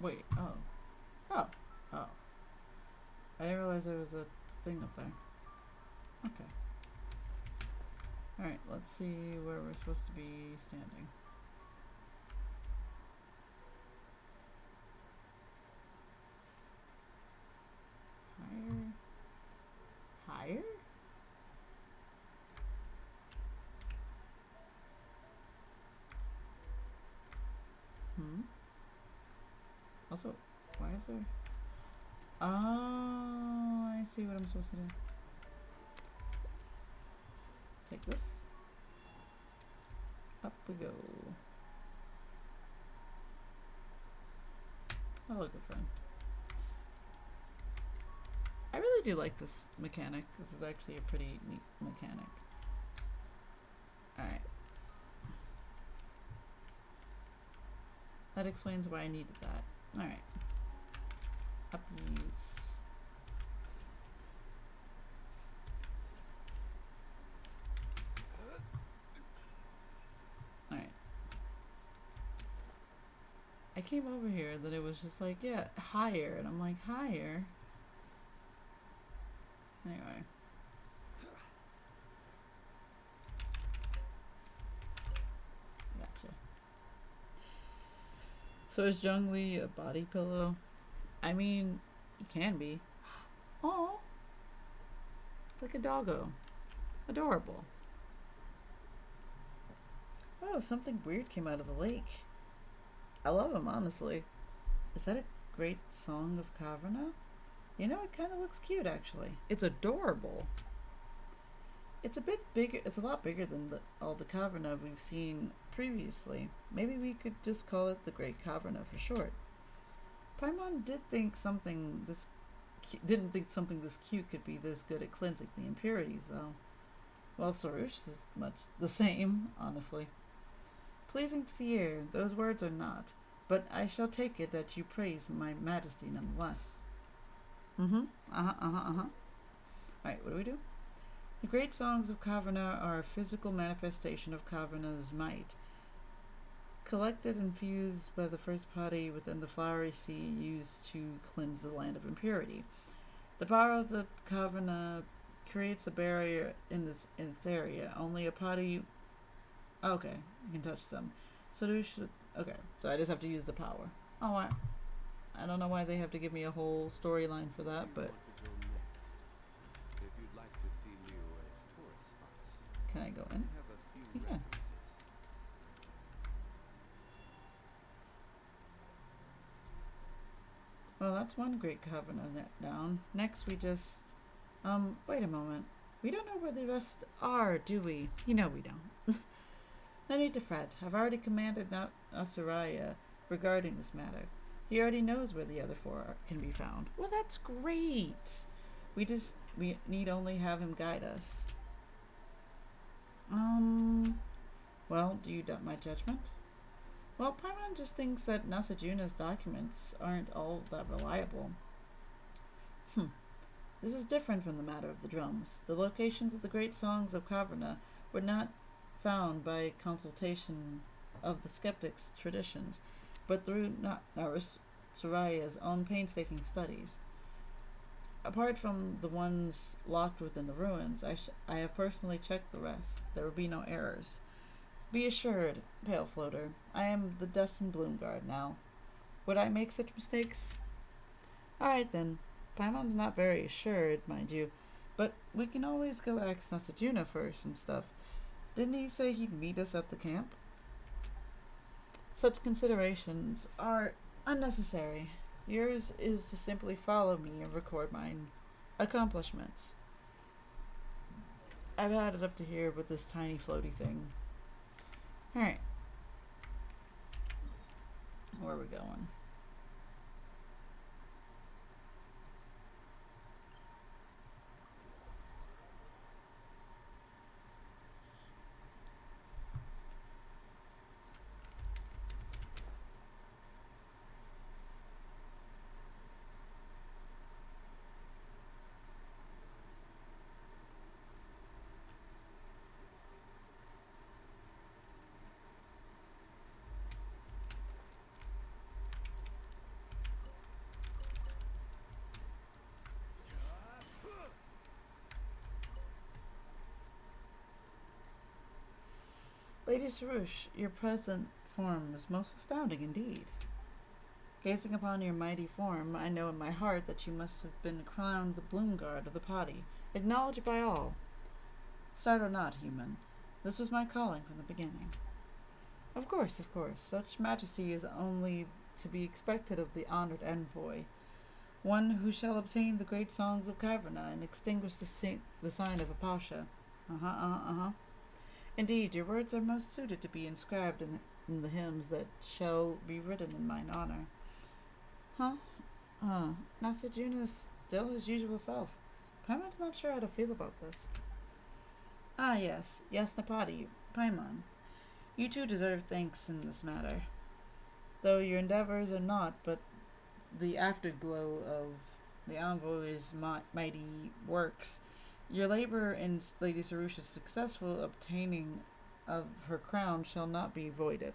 wait, oh. Oh. I didn't realize there was a thing up there. Okay. Alright, let's see where we're supposed to be standing. Higher? Also, why is there? Oh, I see what I'm supposed to do. Take this. Up we go. Hello, good friend. I really do like this mechanic. This is actually a pretty neat mechanic. Alright. That explains why I needed that. Alright. Up these. Alright. I came over here that it was just like, yeah, higher. And I'm like, higher? Anyway. Gotcha. So is Zhongli a body pillow? I mean, he can be. Oh, it's like a doggo. Adorable. Oh, something weird came out of the lake. I love him, honestly. Is that a great song of Caverna? You know, it kind of looks cute, actually. It's adorable. It's a bit bigger. It's a lot bigger than all the Caverna we've seen previously. Maybe we could just call it the Great Caverna for short. Paimon didn't think something this cute could be this good at cleansing the impurities, though. Well, Sarush is much the same, honestly. Pleasing to the ear, those words are not, but I shall take it that you praise my majesty nonetheless. Alright, what do we do? The great songs of Caverna are a physical manifestation of Caverna's might. Collected and fused by the first party within the flowery sea used to cleanse the land of impurity. The power of the Caverna creates a barrier in its area. Only a party... Okay, you can touch them. So okay, so I just have to use the power. Oh, I don't know why they have to give me a whole storyline for that, but...
If you'd like to see Liyue's tourist spots,
Can I go
we
in?
have a few
You can.
references.
Well, that's one great Caverna down. Next we just... wait a moment. We don't know where the rest are, do we? You know we don't. No need to fret. I've already commanded Asaraya regarding this matter. He already knows where the other four can be found. Well, that's great. We need only have him guide us. Well, do you doubt my judgment? Well, Paimon just thinks that Nasajuna's documents aren't all that reliable. This is different from the matter of the drums. The locations of the great songs of Caverna were not found by consultation of the skeptics' traditions, but through Saraya's own painstaking studies. Apart from the ones locked within the ruins, I have personally checked the rest. There will be no errors. Be assured, Pale Floater, I am the destined Bloomguard now. Would I make such mistakes? Alright then. Paimon's not very assured, mind you, but we can always go ask Nasajuna first and stuff. Didn't he say he'd meet us at the camp? Such considerations are unnecessary. Yours is to simply follow me and record my accomplishments. I've had it up to here with this tiny floaty thing. Alright. Where are we going? Lady Sarush, your present form is most astounding indeed. Gazing upon your mighty form, I know in my heart that you must have been crowned the Bloomguard of the party, acknowledged by all. Sad or not, human, this was my calling from the beginning. Of course, such majesty is only to be expected of the honored envoy, one who shall obtain the great songs of Caverna and extinguish the sign of Apasha. Indeed, your words are most suited to be inscribed in the hymns that shall be written in mine honor. Now Sejuna is still his usual self. Paimon's not sure how to feel about this. Ah, yes, Napati, Paimon. You too deserve thanks in this matter. Though your endeavors are not but the afterglow of the envoy's mighty works, your labor in Lady Sarusha's successful obtaining of her crown shall not be voided.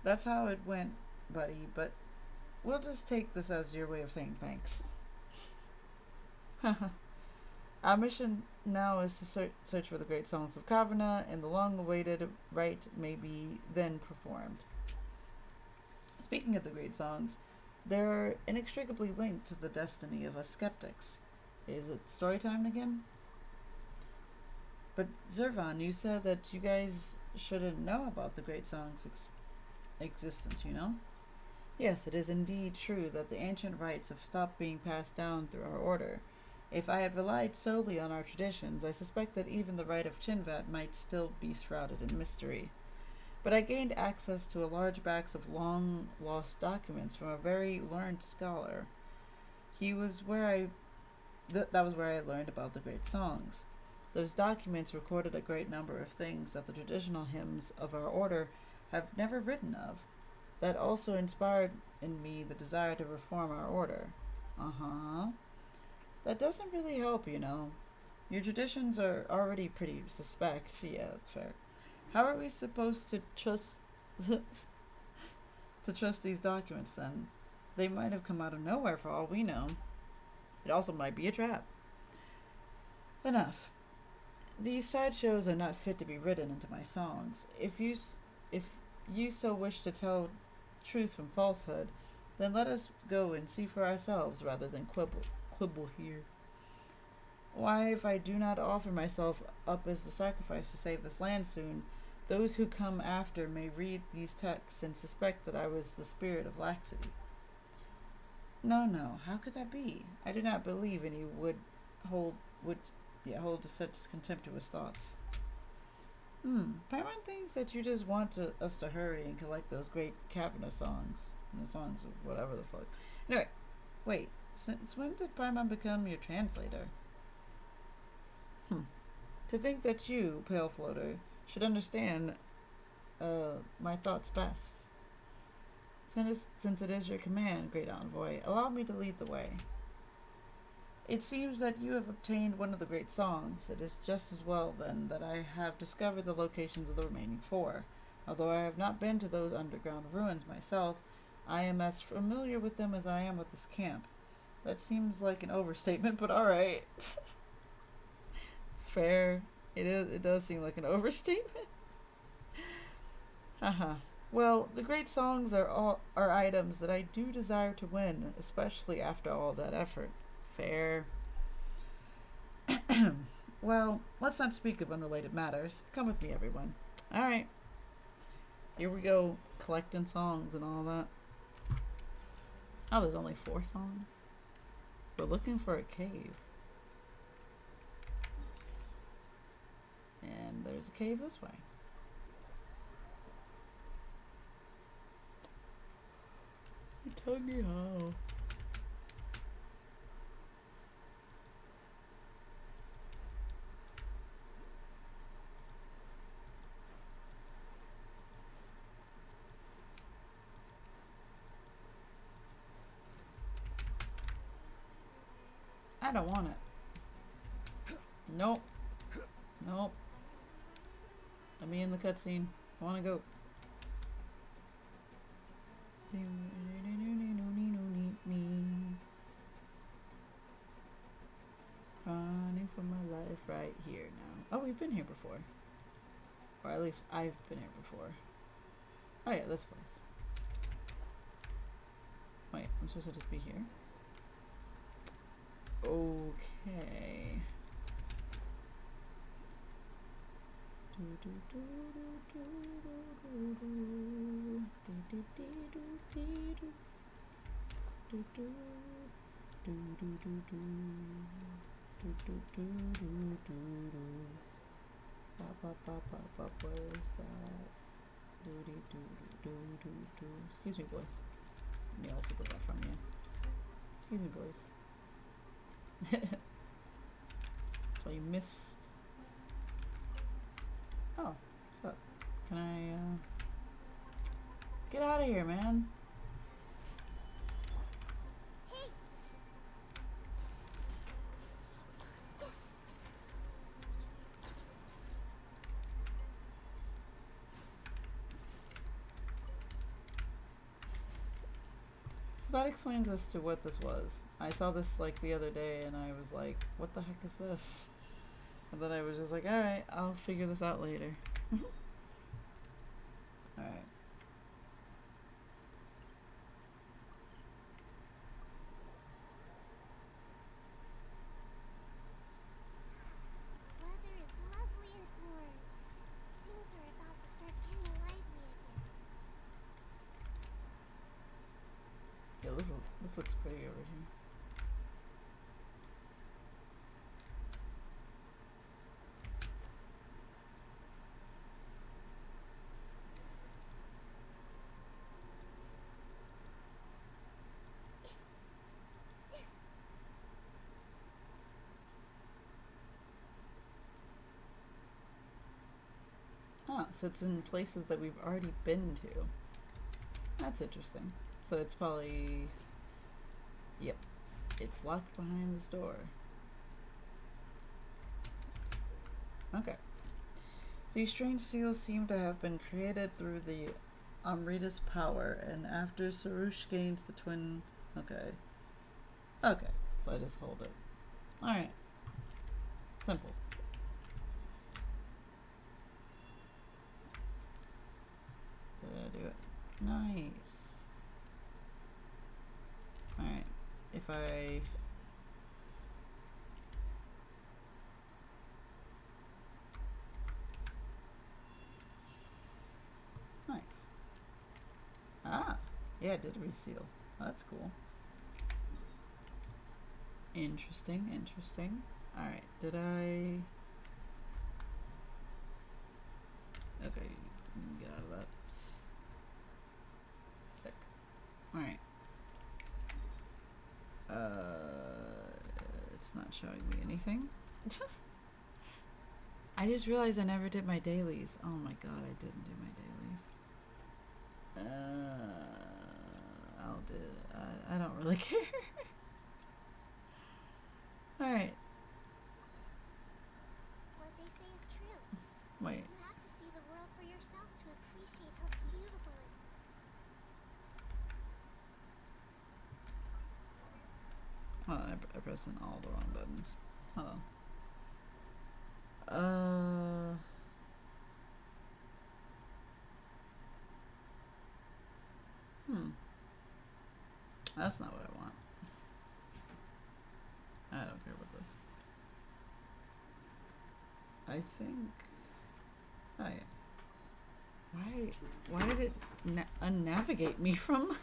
That's how it went, buddy, but we'll just take this as your way of saying thanks. Our mission now is to search for the great songs of Caverna, and the long-awaited rite may be then performed. Speaking of the great songs, they're inextricably linked to the destiny of us skeptics. Is it story time again? But Zurvan, you said that you guys shouldn't know about the great songs' existence, you know? Yes, it is indeed true that the ancient rites have stopped being passed down through our order. If I had relied solely on our traditions, I suspect that even the rite of Chinvat might still be shrouded in mystery. But I gained access to a large box of long-lost documents from a very learned scholar. That was where I learned about the great songs. Those documents recorded a great number of things that the traditional hymns of our order have never written of. That also inspired in me the desire to reform our order. That doesn't really help, you know. Your traditions are already pretty suspect. Yeah, that's fair. How are we supposed to trust these documents then? They might have come out of nowhere for all we know. It also might be a trap. Enough. These sideshows are not fit to be written into my songs. If you so wish to tell truth from falsehood, then let us go and see for ourselves rather than quibble here. Why, if I do not offer myself up as the sacrifice to save this land soon, those who come after may read these texts and suspect that I was the spirit of laxity. No, how could that be? I do not believe any would hold to such contemptuous thoughts. Paimon thinks that you just want us to hurry and collect those great Caverna songs. The songs of whatever the fuck. Anyway, wait, since when did Paimon become your translator? To think that you, Pale Floater, should understand my thoughts best. Since it is your command, great envoy, allow me to lead the way. It seems that you have obtained one of the great songs. It is just as well, then, that I have discovered the locations of the remaining 4. Although I have not been to those underground ruins myself, I am as familiar with them as I am with this camp. That seems like an overstatement, but alright. It's fair. It does seem like an overstatement. Well, the great songs are items that I do desire to win, especially after all that effort. Fair. Well, let's not speak of unrelated matters. Come with me, everyone. Alright. Here we go, collecting songs and all that. Oh, there's only 4 songs? We're looking for a cave. And there's a cave this way. Tongue how. I don't want it. Nope. Let me in the cutscene. I want to go. Running for my life right here now. Oh, we've been here before. Or at least I've been here before. Oh yeah, this place. Wait, I'm supposed to just be here? Okay. Where is that? Excuse me, boys. Let me also get that from you. Excuse me, boys. That's why you missed. Oh, what's up? Can I, get out of here, man?
Hey!
So that explains as to what this was. I saw this like the other day and I was like, what the heck is this? And then I was just like, alright, I'll figure this out later. Alright.
The weather is lovely and warm. Things are about to start getting lively again.
Yeah, this looks pretty over here. Ah, so it's in places that we've already been to. That's interesting. So it's probably... Yep. It's locked behind this door. Okay. These strange seals seem to have been created through the Amrita's power, and after Sarush gains the twin... Okay. Okay. So I just hold it. Alright. Simple. Did I do it? Nice. Alright. If I... Nice. Ah! Yeah, it did reseal. That's cool. Interesting, interesting. Alright, did I... Okay, get out of that. Sick. Alright. It's not showing me anything. I just realized I never did my dailies. Oh my god, I didn't do my dailies. I'll do it. I don't really care. Alright.
What they say is true.
Wait.
You have to see the world for yourself to appreciate how beautiful it is.
Hold on, I pressed in all the wrong buttons. Hold on. That's not what I want. I don't care about this. I think... Oh yeah. Why did it unnavigate me from...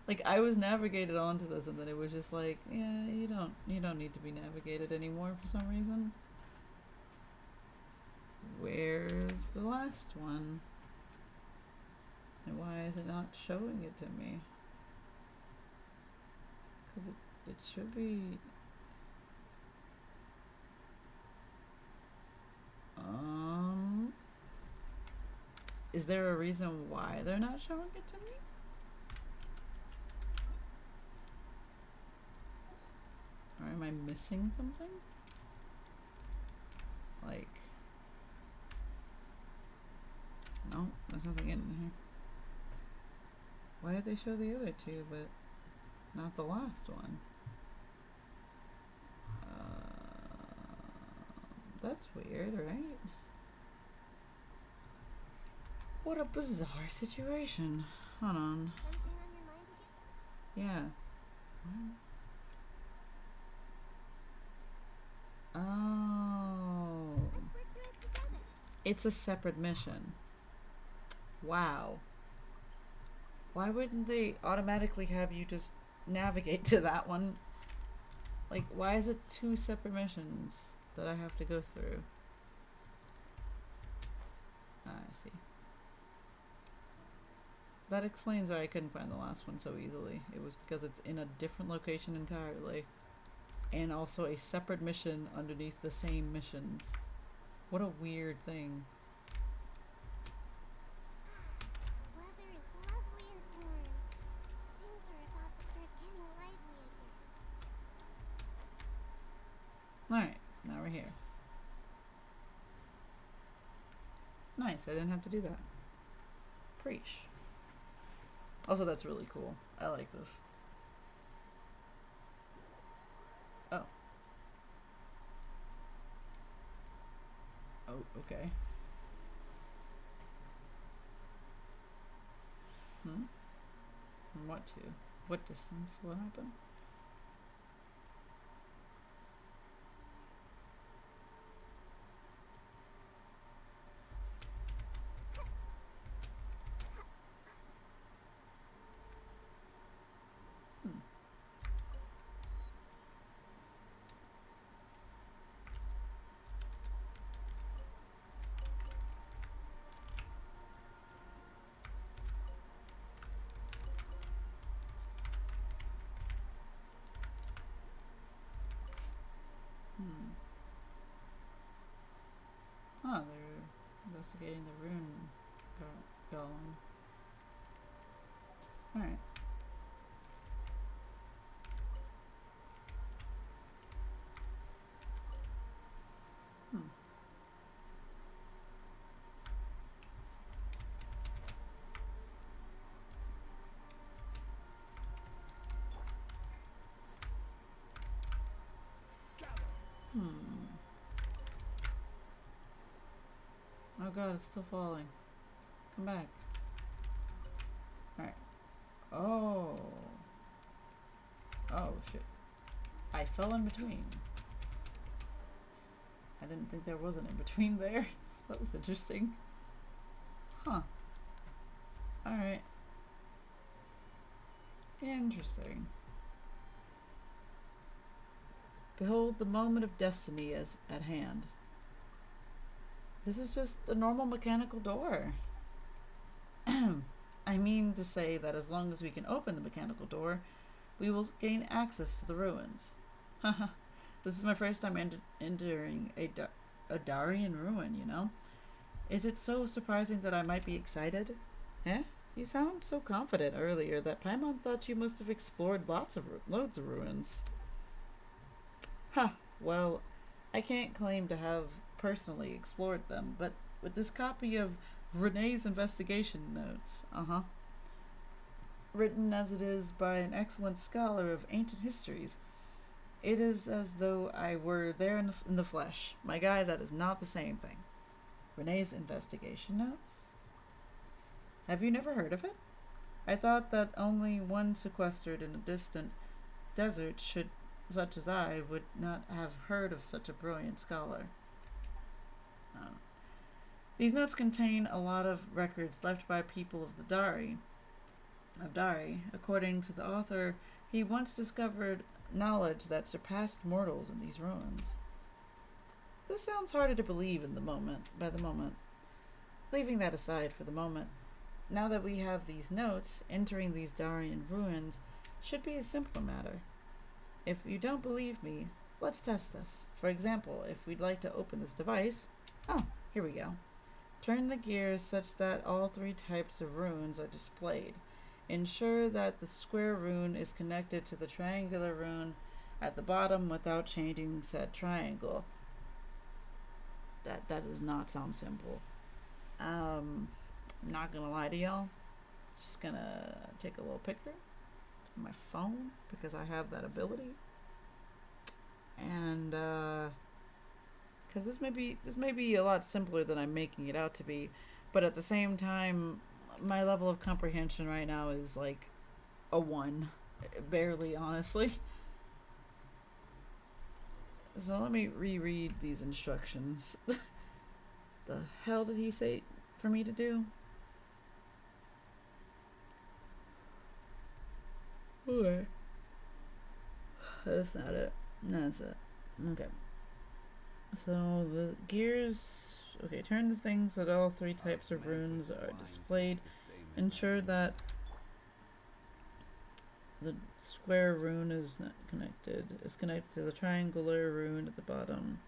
Like, I was navigated onto this and then it was just like, yeah, you don't need to be navigated anymore for some reason. Where's the last one? And why is it not showing it to me? Because it should be... Is there a reason why they're not showing it to me? Or am I missing something? Like... No, there's nothing in here. Why did they show the other two, but not the last one? That's weird, right? What a bizarre situation. Hold on.
Something on your mind again?
Yeah. What? Oh.
Let's work through it together.
It's a separate mission. Wow. Why wouldn't they automatically have you just navigate to that one? Like, why is it 2 separate missions that I have to go through? Ah, I see. That explains why I couldn't find the last one so easily. It was because it's in a different location entirely. And also a separate mission underneath the same missions. What a weird thing.
The weather is lovely and warm. Things are about to start getting lively again.
Alright, now we're here. Nice, I didn't have to do that. Preach. Also, that's really cool. I like this. Oh. Oh, okay. From what to? What distance? What happened? Oh, they're investigating the rune golem. Alright. Oh god, it's still falling. Come back. Alright. Oh. Oh shit. I fell in between. I didn't think there was an in between there. That was interesting. Huh. Alright. Interesting. Behold the moment of destiny as at hand. This is just a normal mechanical door. I mean to say that as long as we can open the mechanical door, we will gain access to the ruins. Haha, this is my first time entering a Darian ruin, you know? Is it so surprising that I might be excited? Eh? You sound so confident earlier that Paimon thought you must have explored loads of ruins. Ha! Well, I can't claim to have personally explored them, but with this copy of Renee's investigation notes, written as it is by an excellent scholar of ancient histories, it is as though I were there in the flesh. My guy, that is not the same thing. Renee's investigation notes? Have you never heard of it? I thought that only one sequestered in a distant desert such as I would not have heard of such a brilliant scholar. These notes contain a lot of records left by people of the Dari. According to the author, he once discovered knowledge that surpassed mortals in these ruins. This sounds harder to believe by the moment. Leaving that aside for the moment, now that we have these notes, entering these Darian ruins should be a simpler matter. If you don't believe me, let's test this. For example, if we'd like to open this device... Oh, here we go. Turn the gears such that all 3 types of runes are displayed. Ensure that the square rune is connected to the triangular rune at the bottom without changing said triangle. That does not sound simple. I'm not gonna lie to y'all. Just gonna take a little picture of my phone because I have that ability. And because this may be a lot simpler than I'm making it out to be, but at the same time, my level of comprehension right now is like a 1, barely, honestly. So let me reread these instructions. The hell did he say for me to do? Okay. That's not it. No, that's it. Okay. So the gears. Okay, turn the things that all three types of runes are displayed. Ensure that the square rune is not connected. Is connected to the triangular rune at the bottom.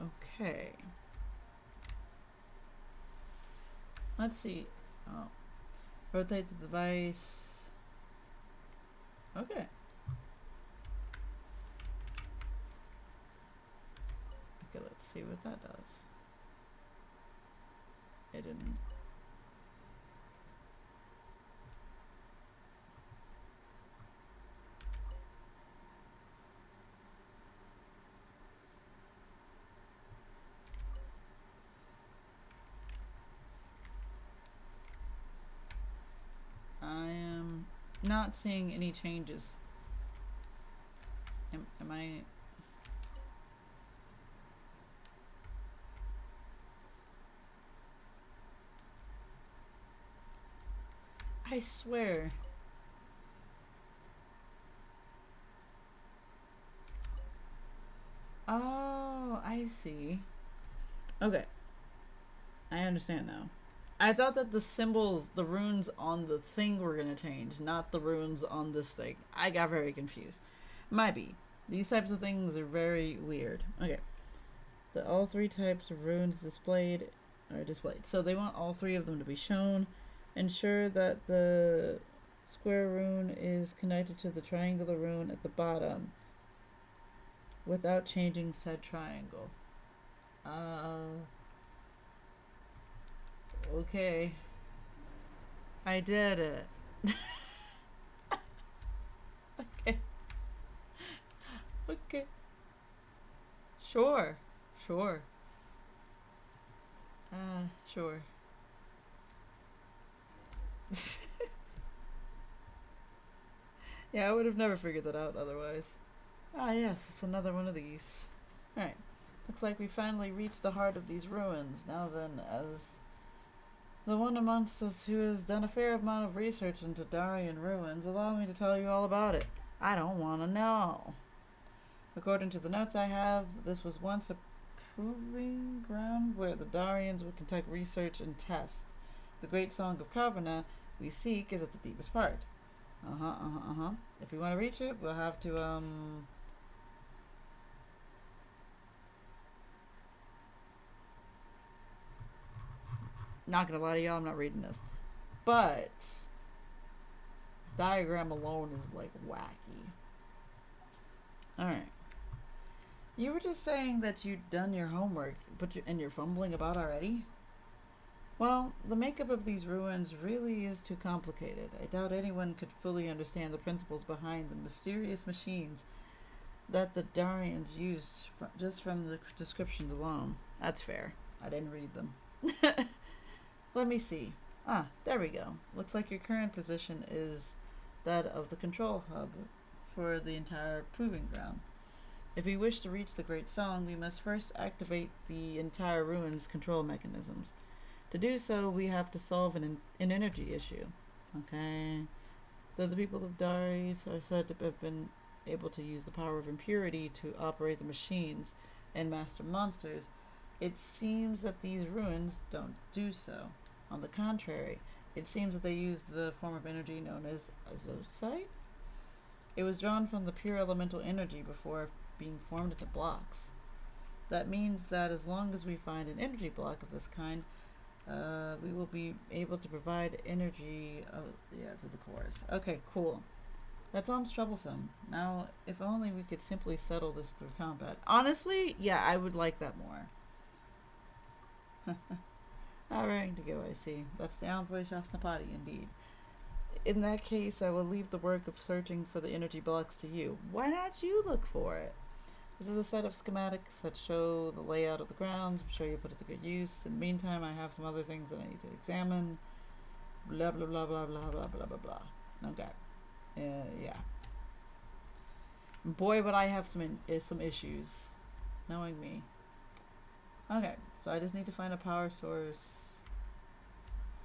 Okay. Let's see. Oh. Rotate the device. Okay. Okay, let's see what that does. It didn't. I am not seeing any changes. Am I? I swear. Oh, I see. Okay. I understand now. I thought that the symbols, the runes on the thing were gonna change, not the runes on this thing. I got very confused. Might be. These types of things are very weird. Okay. But all three types of runes displayed are displayed. So they want all three of them to be shown. Ensure that the square rune is connected to the triangular rune at the bottom without changing said triangle. Okay. I did it. Okay. Okay. Sure. Sure. Sure. Yeah, I would have never figured that out otherwise. Ah, yes, it's another one of these. Alright. Looks like we finally reached the heart of these ruins. Now then, as the one amongst us who has done a fair amount of research into Darian ruins, allow me to tell you all about it. I don't want to know. According to the notes I have, this was once a proving ground where the Darians would conduct research and test. The great song of Kavanagh we seek is at the deepest part. If we want to reach it, we'll have to, not gonna lie to y'all, I'm not reading this. But this diagram alone is like wacky. Alright. You were just saying that you'd done your homework, and you're fumbling about already? Well, the makeup of these ruins really is too complicated. I doubt anyone could fully understand the principles behind the mysterious machines that the Darians used just from the descriptions alone. That's fair. I didn't read them. Let me see. Ah, there we go. Looks like your current position is that of the control hub for the entire proving ground. If we wish to reach the Great Song, we must first activate the entire ruins control mechanisms. To do so, we have to solve an energy issue. Okay. Though the people of Darius are said to have been able to use the power of impurity to operate the machines and master monsters, it seems that these ruins don't do so. On the contrary, it seems that they use the form of energy known as azotite. It was drawn from the pure elemental energy before being formed into blocks. That means that as long as we find an energy block of this kind, we will be able to provide energy to the cores. Okay, cool. That sounds troublesome. Now, if only we could simply settle this through combat. Honestly, yeah, I would like that more. Raring to go, I see. That's the envoy Shasnapati, indeed. In that case, I will leave the work of searching for the energy blocks to you. Why not you look for it? This is a set of schematics that show the layout of the grounds. I'm sure you put it to good use. In the meantime, I have some other things that I need to examine. Blah, blah, blah, blah, blah, blah, blah, blah, blah. Okay. Yeah. Boy, but I have some issues. Knowing me. Okay. So I just need to find a power source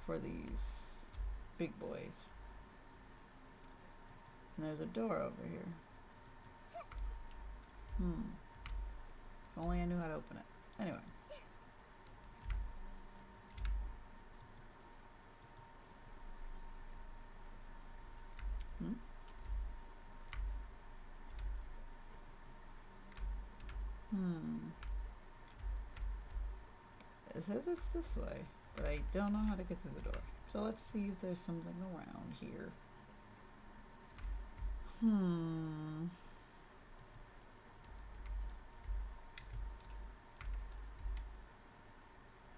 for these big boys. And there's a door over here. If only I knew how to open it. Anyway. It says it's this way, but I don't know how to get through the door. So let's see if there's something around here.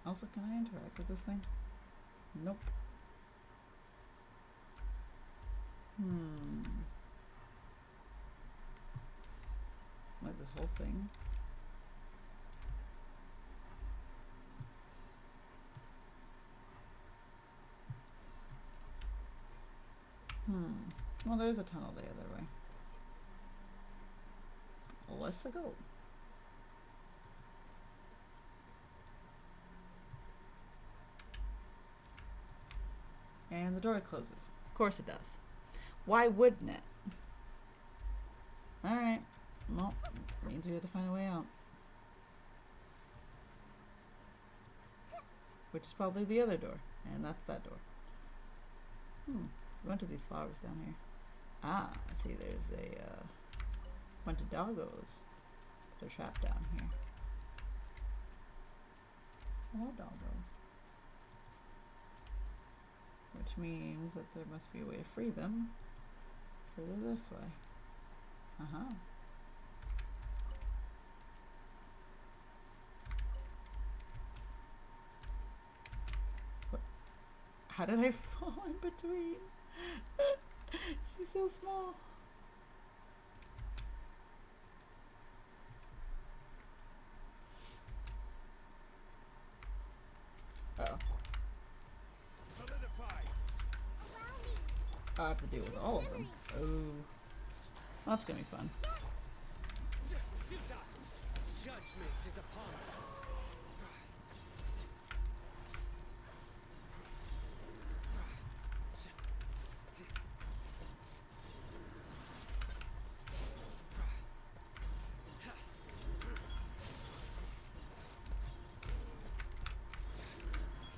Also, can I interact with this thing? Nope. Like this whole thing. Well, there's a tunnel the other way. Let's go. And the door closes. Of course it does. Why wouldn't it? Alright. Well, means we have to find a way out. Which is probably the other door. And that's that door. There's a bunch of these flowers down here. Ah, I see there's a bunch of doggos that are trapped down here. Hello, doggos. Which means that there must be a way to free them further this way. What? How did I fall in between? She's so small. Uh-oh.
Solidify.
Allow me.
I have to deal with all of them. Oh. That's gonna be fun.
Judgment is upon us.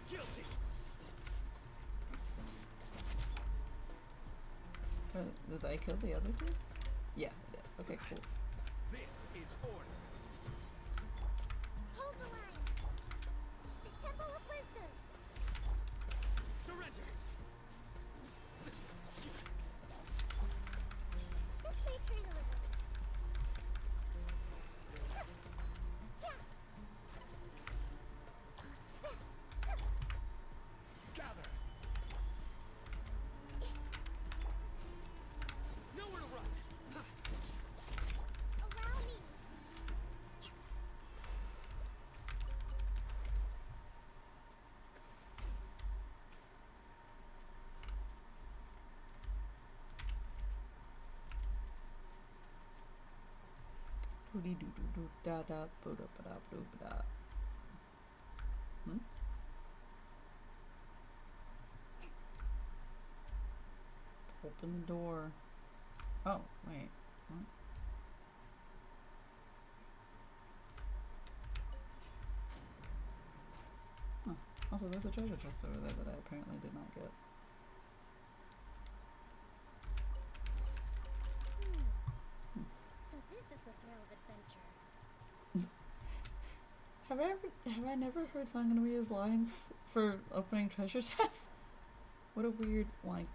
Guilty.
Did I kill the other two? Yeah, I did. Okay, cool.
This is order.
Hold the line. The Temple of Wisdom.
Surrender.
This may hurt a little.
Gather. Nowhere to run.
Allow me.
Doody doo doo doo da da boo da ba da boo ba da. Open the door. Oh, wait. What? Huh. Also, there's a treasure chest over there that I apparently did not get.
So this is the thrill of adventure.
Have I never heard Sangonomiya's lines for opening treasure chests? What a weird line.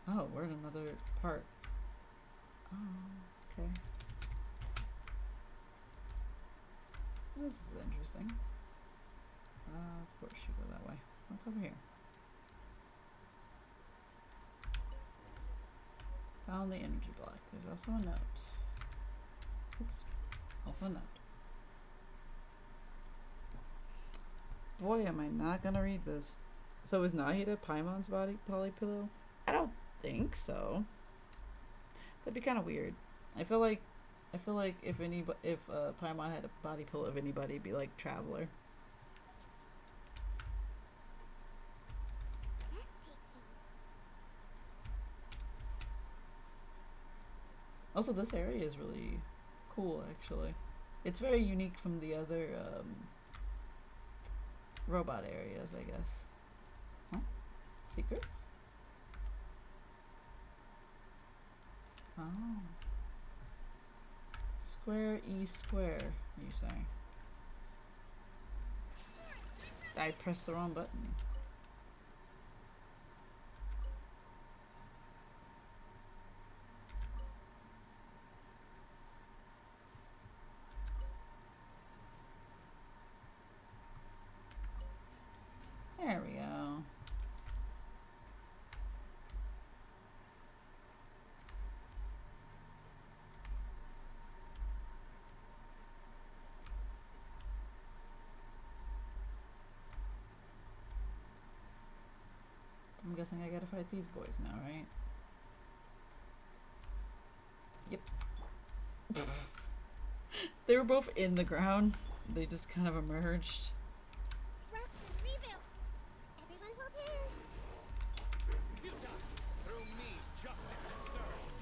Oh, we're in another part. Oh, okay. This is interesting. Of course you go that way. What's over here? Found the energy block. There's also a note. Oops. Also a note. Boy, am I not gonna read this. So is Nahida Paimon's body polypillow? I don't think so. That'd be kind of weird. I feel like I feel like if Paimon had a body pillow of anybody, it'd be like Traveler.
Breathtaking.
Also, this area is really cool, actually. It's very unique from the other robot areas, I guess. Huh? Secrets? Oh. Square E square, you say? I pressed the wrong button. There we go. I'm guessing I gotta fight these boys now, right? Yep. They were both in the ground. They just kind of emerged.
Rest and rebuild. Everyone hold hands.
Futa! Through me, justice is served.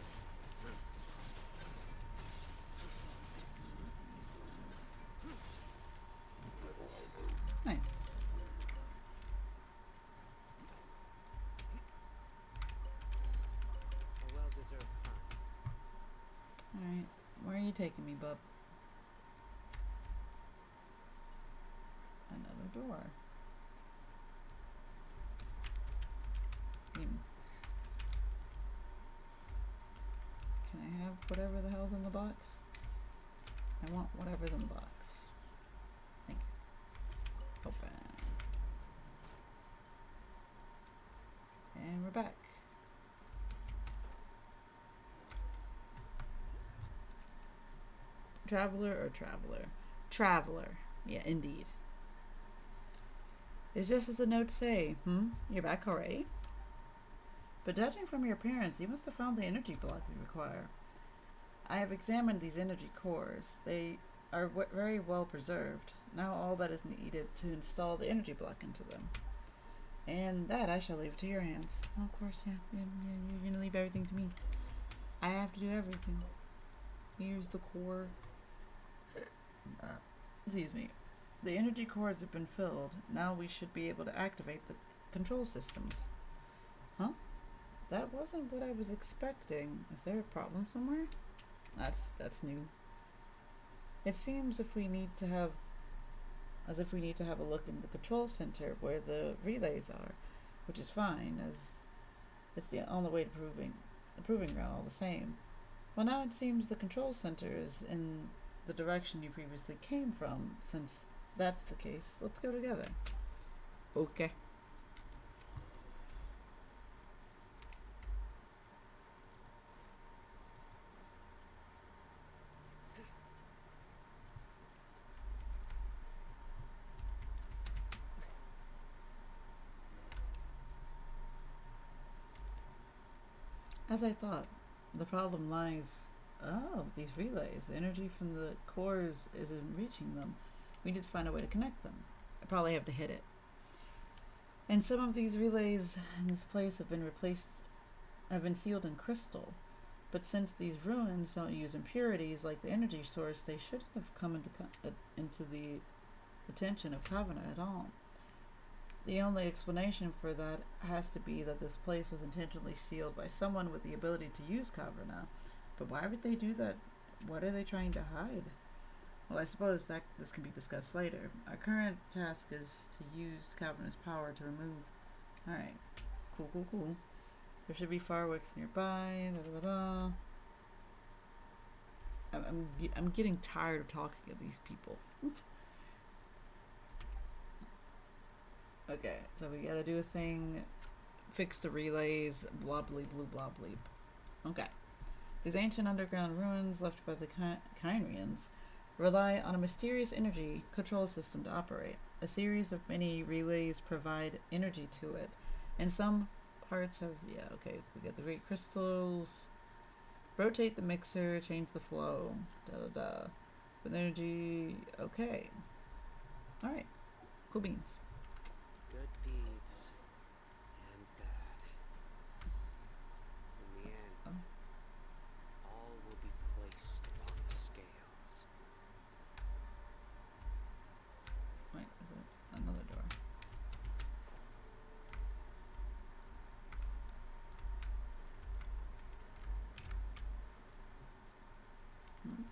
Nice.
A well-deserved fun.
Alright. Where are you taking me, bub? Another door. Can I have whatever the hell's in the box? I want whatever's in the box. Thank you. Open. And we're back. Traveler or Traveler? Traveler. Yeah, indeed. It's just as the notes say. You're back already? But judging from your appearance, you must have found the energy block we require. I have examined these energy cores. They are very well preserved. Now all that is needed to install the energy block into them. And that I shall leave to your hands. Oh, of course, yeah. You're gonna leave everything to me. I have to do everything. Here's the core. Excuse me. The energy cores have been filled. Now we should be able to activate the control systems. Huh? That wasn't what I was expecting. Is there a problem somewhere? That's new. It seems as if we need to have a look in the control center where the relays are, which is fine, as it's on the way to the proving ground all the same. Well, now it seems the control center is in the direction you previously came from. Since that's the case, let's go together. Okay. As I thought, the problem lies... Oh, these relays. The energy from the cores isn't reaching them. We need to find a way to connect them. I probably have to hit it. And some of these relays in this place have been sealed in crystal. But since these ruins don't use impurities like the energy source, they shouldn't have come into the attention of Kavana at all. The only explanation for that has to be that this place was intentionally sealed by someone with the ability to use Kavana. But why would they do that? What are they trying to hide? Well, I suppose that this can be discussed later. Our current task is to use Kavana's power to remove... Alright. Cool. There should be fireworks nearby. I'm getting tired of talking to these people. Okay, so we gotta do a thing, fix the relays, blah bleep, blah bleep. Okay. These ancient underground ruins left by the Kyrians rely on a mysterious energy control system to operate. A series of many relays provide energy to it, and some parts have, we got the great crystals. Rotate the mixer, change the flow. Da da da. With energy. Okay. Alright. Cool beans.
Good deeds and bad. In the end,
Oh.
all will be placed upon the scales.
Wait, is it another door? Hmm.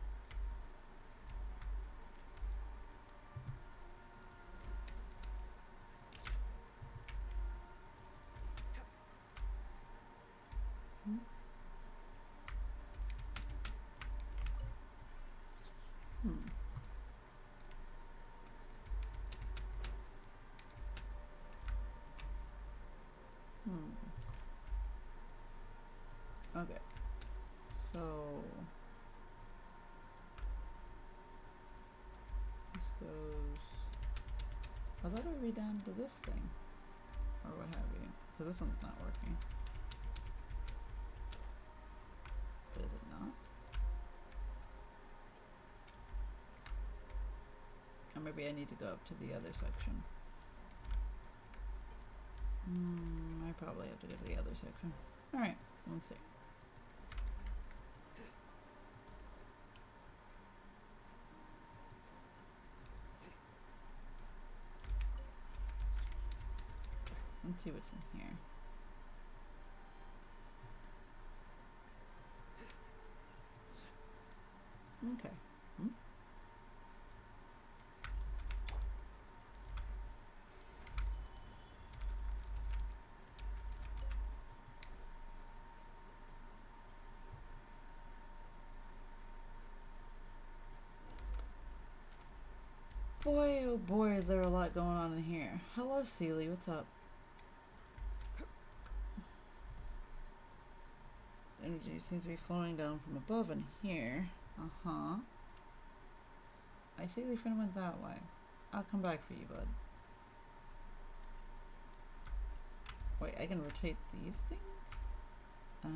Hmm. Hmm. Hmm. Okay. So this goes. I thought it would be down to this thing, or what have you, because this one's not working. But is it not? Or maybe I need to go up to the other section. I probably have to go to the other section. Alright, let's see. Let's see what's in here. Okay. Hmm? Boy, oh boy, is there a lot going on in here. Hello, Seely, what's up? Energy seems to be flowing down from above in here. Uh-huh. I see the friend went that way. I'll come back for you, bud. Wait, I can rotate these things? No,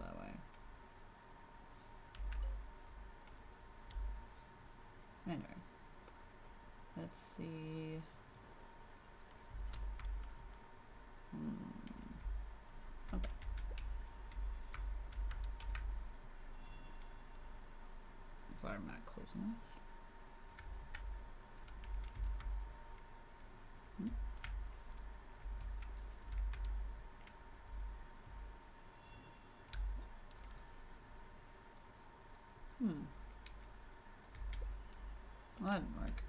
that way. Anyway. Let's see. Okay. Sorry, I'm not close enough. Well, that didn't work.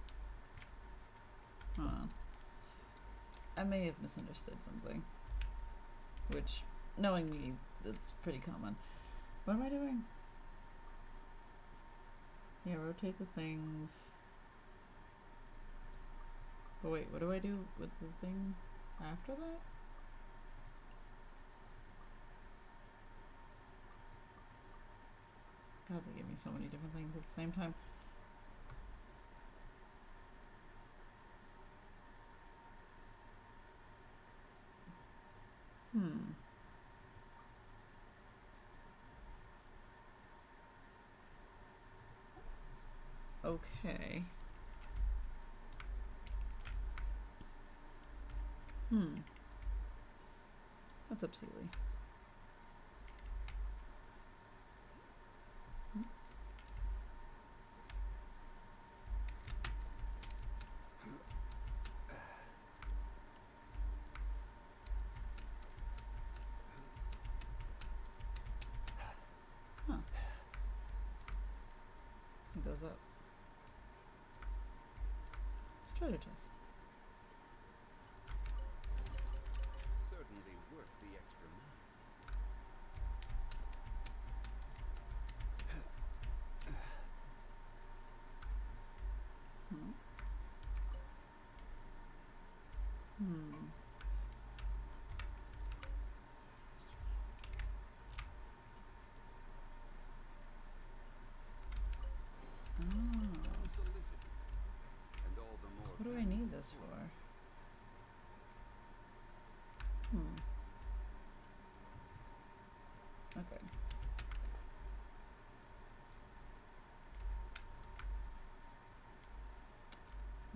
I may have misunderstood something. Which, knowing me, that's pretty common. What am I doing? Yeah, rotate the things. But wait, what do I do with the thing after that? God, they give me so many different things at the same time. Okay. What's up, Seely? Huh. It goes up. It's a treasure chest.
Certainly worth the extra mile. Unsolicited. And all the more
What do I need this for? Okay.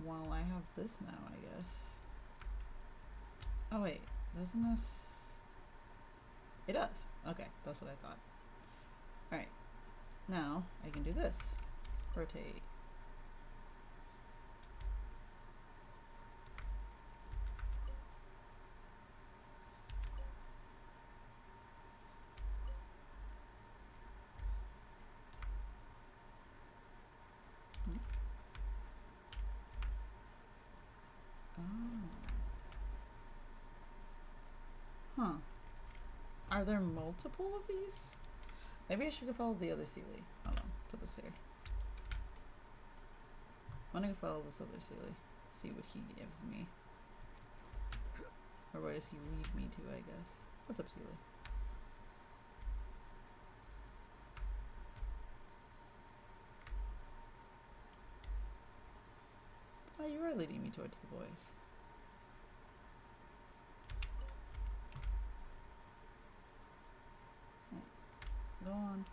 Well, I have this now, I guess. Oh wait, doesn't this... It does. Okay, that's what I thought. Alright. Now, I can do this. Rotate. Huh. Are there multiple of these? Maybe I should go follow the other Sealy. Hold on, put this here. I'm gonna go follow this other Sealy. See what he gives me. Or where does he lead me to, I guess. What's up, Sealy? Oh, you are leading me towards the boys. Go on.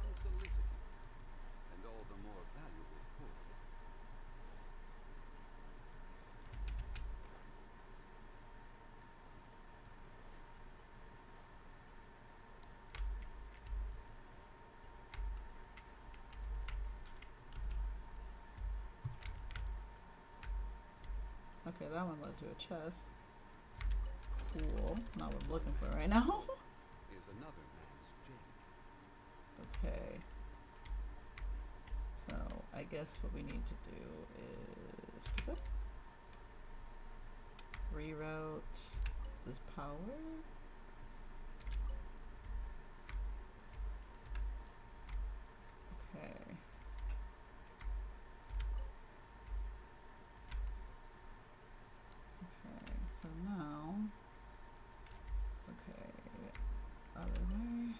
Unsolicited, and all the more valuable for it.
Okay, that one led to a chest. Cool. Not what I'm looking for right now.
Is another man's gem.
Okay. So, I guess what we need to do is pick up. Reroute this power. Okay. Okay, so now, okay, other way.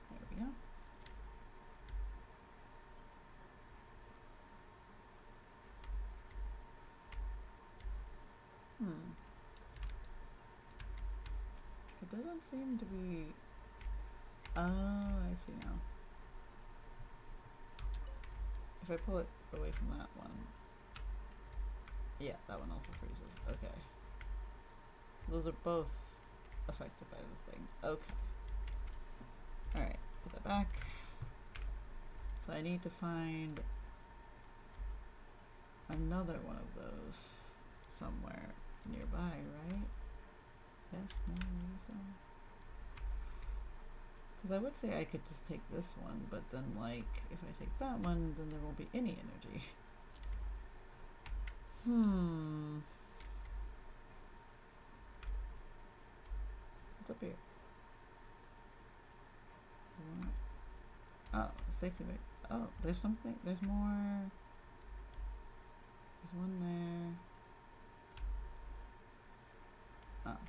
There we go. It doesn't seem to be... Oh, I see now. If I pull it away from that one... Yeah, that one also freezes. Okay. Those are both affected by the thing. Okay. Alright, put that back. So I need to find another one of those somewhere nearby, right? Yes, no, maybe so. Because I would say I could just take this one, but then, like, if I take that one, then there won't be any energy. What's up here? What? Oh, safety bag. Oh, there's something. There's more. There's one there. Oh.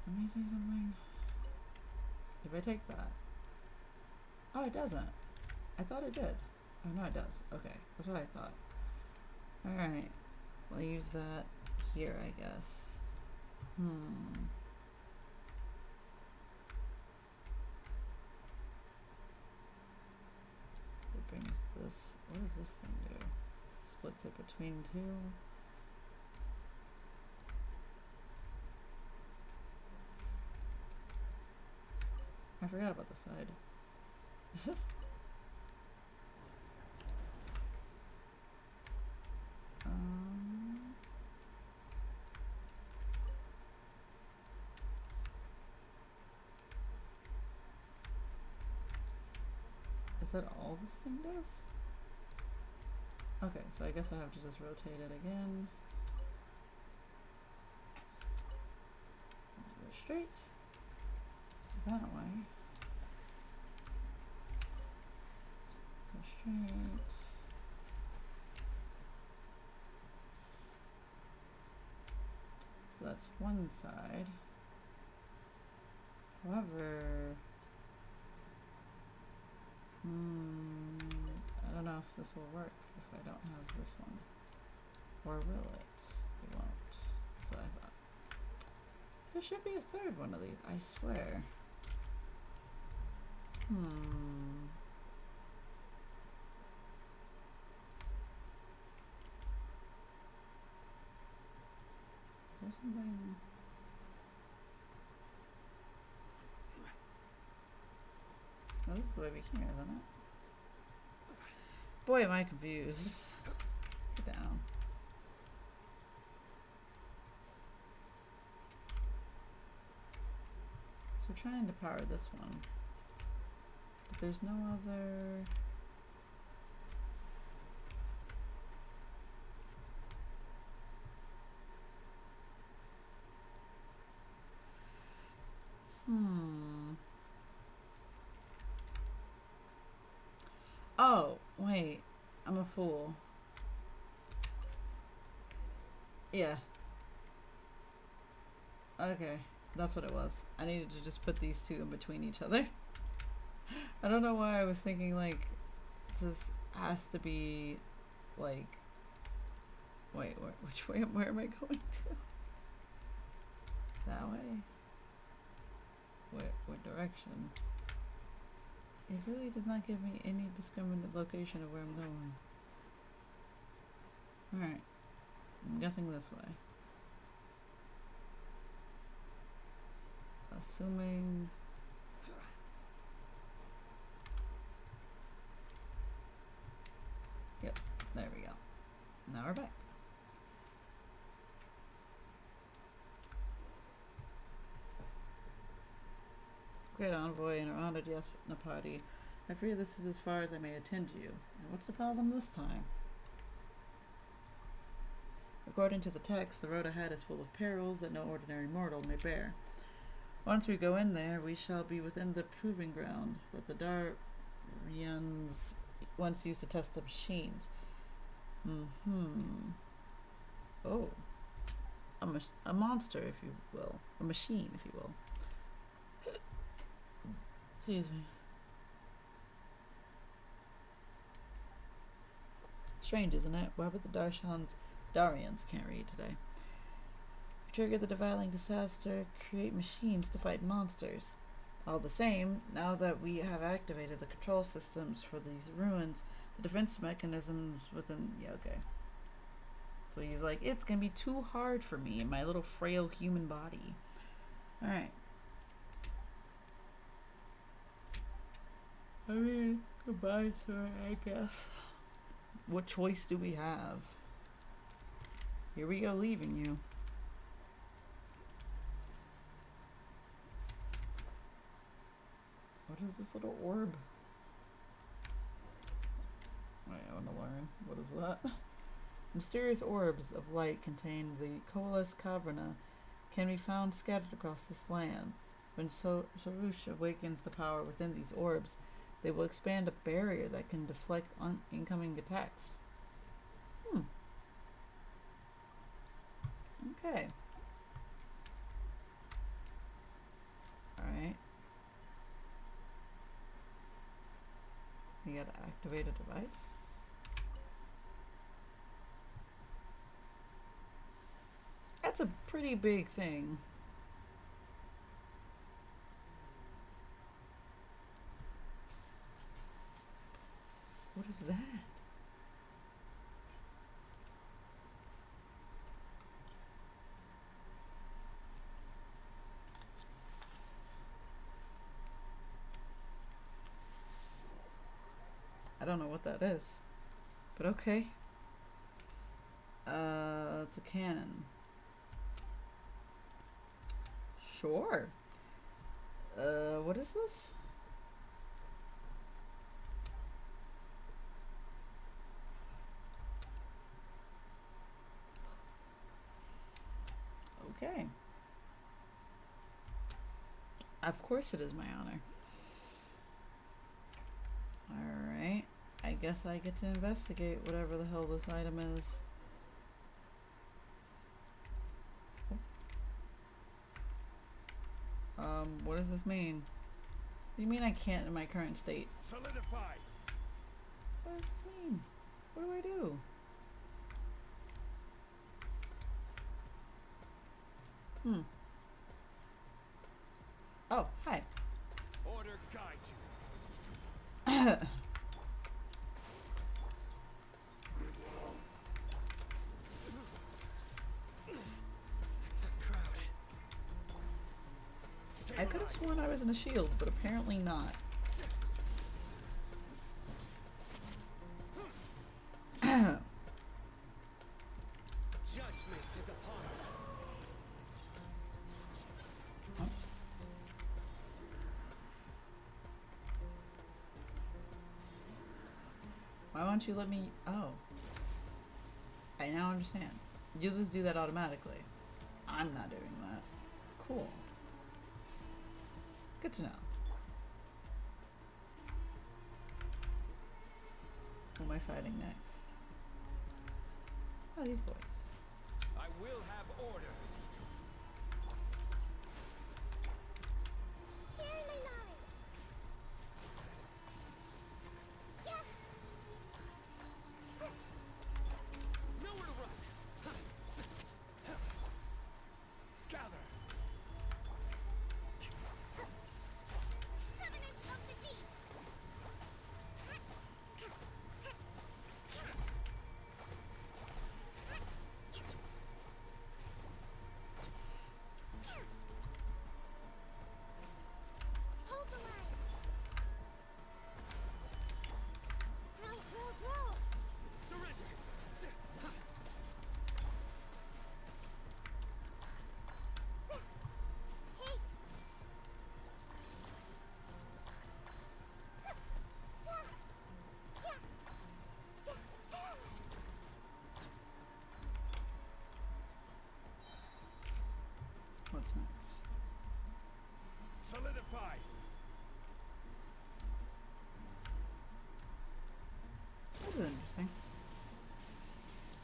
Let me see something. If I take that. Oh, it doesn't. I thought it did. Oh, no, it does. Okay, that's what I thought. Alright. Leave that here, I guess. So it brings this. What does this thing do? Splits it between two. I forgot about the side. Is that all this thing does? Okay, so I guess I have to just rotate it again. Go straight. that way. Go straight. So that's one side. However, I don't know if this will work if I don't have this one. Or will it? It won't. So I thought. There should be a third one of these, I swear. Is there something? Oh, this is the way we came here, isn't it? Boy, am I confused. Get down. So we're trying to power this one. But there's no other... Oh, wait. I'm a fool. Yeah. Okay. That's what it was. I needed to just put these two in between each other. I don't know why I was thinking, like, this has to be, like... Wait, which way? Where am I going to? That way? What direction? It really does not give me any discriminate location of where I'm going. Alright. I'm guessing this way. Assuming... Yep, there we go. Now we're back. Great envoy and our honored Yasnapati. I fear this is as far as I may attend you. And what's the problem this time? According to the text, the road ahead is full of perils that no ordinary mortal may bear. Once we go in there, we shall be within the proving ground that the Darians once used to test the machines. Oh. A monster, if you will. A machine, if you will. Excuse me. Strange, isn't it? Why would the Darians can't read today? Trigger the defiling disaster, create machines to fight monsters. All the same, now that we have activated the control systems for these ruins, the defense mechanisms within... Yeah, okay. So he's like, it's gonna be too hard for me and my little frail human body. Alright. I mean, goodbye, sir, I guess. What choice do we have? Here we go, leaving you. What is this little orb? Wait, I want to learn. What is that? Mysterious orbs of light contain the Coalesced Caverna can be found scattered across this land. When Sarush awakens the power within these orbs, they will expand a barrier that can deflect incoming attacks. Okay. Alright. We gotta activate a device. That's a pretty big thing. What is that? I don't know what that is, but okay. It's a cannon. Sure. What is this? Okay. Of course it is my honor. Alright. I guess I get to investigate whatever the hell this item is. What does this mean? What do you mean I can't in my current state?
Solidify.
What does this mean? What do I do? Oh, hi.
Order guide you.
It's a crowd.
I could have sworn I was in a shield, but apparently not.
Judgment is upon us.
Why won't you let me? Oh. I now understand. You just do that automatically. I'm not doing that. Cool. Good to know. Who am I fighting next? Oh, these boys.
I will have order.
Sharing my knowledge. Yeah.
Nowhere to run. Gather.
Covenant of the deep. Hold the line. Grow, grow, grow.
Surrender.
Hey.
What's next?
Solidify.
This is interesting.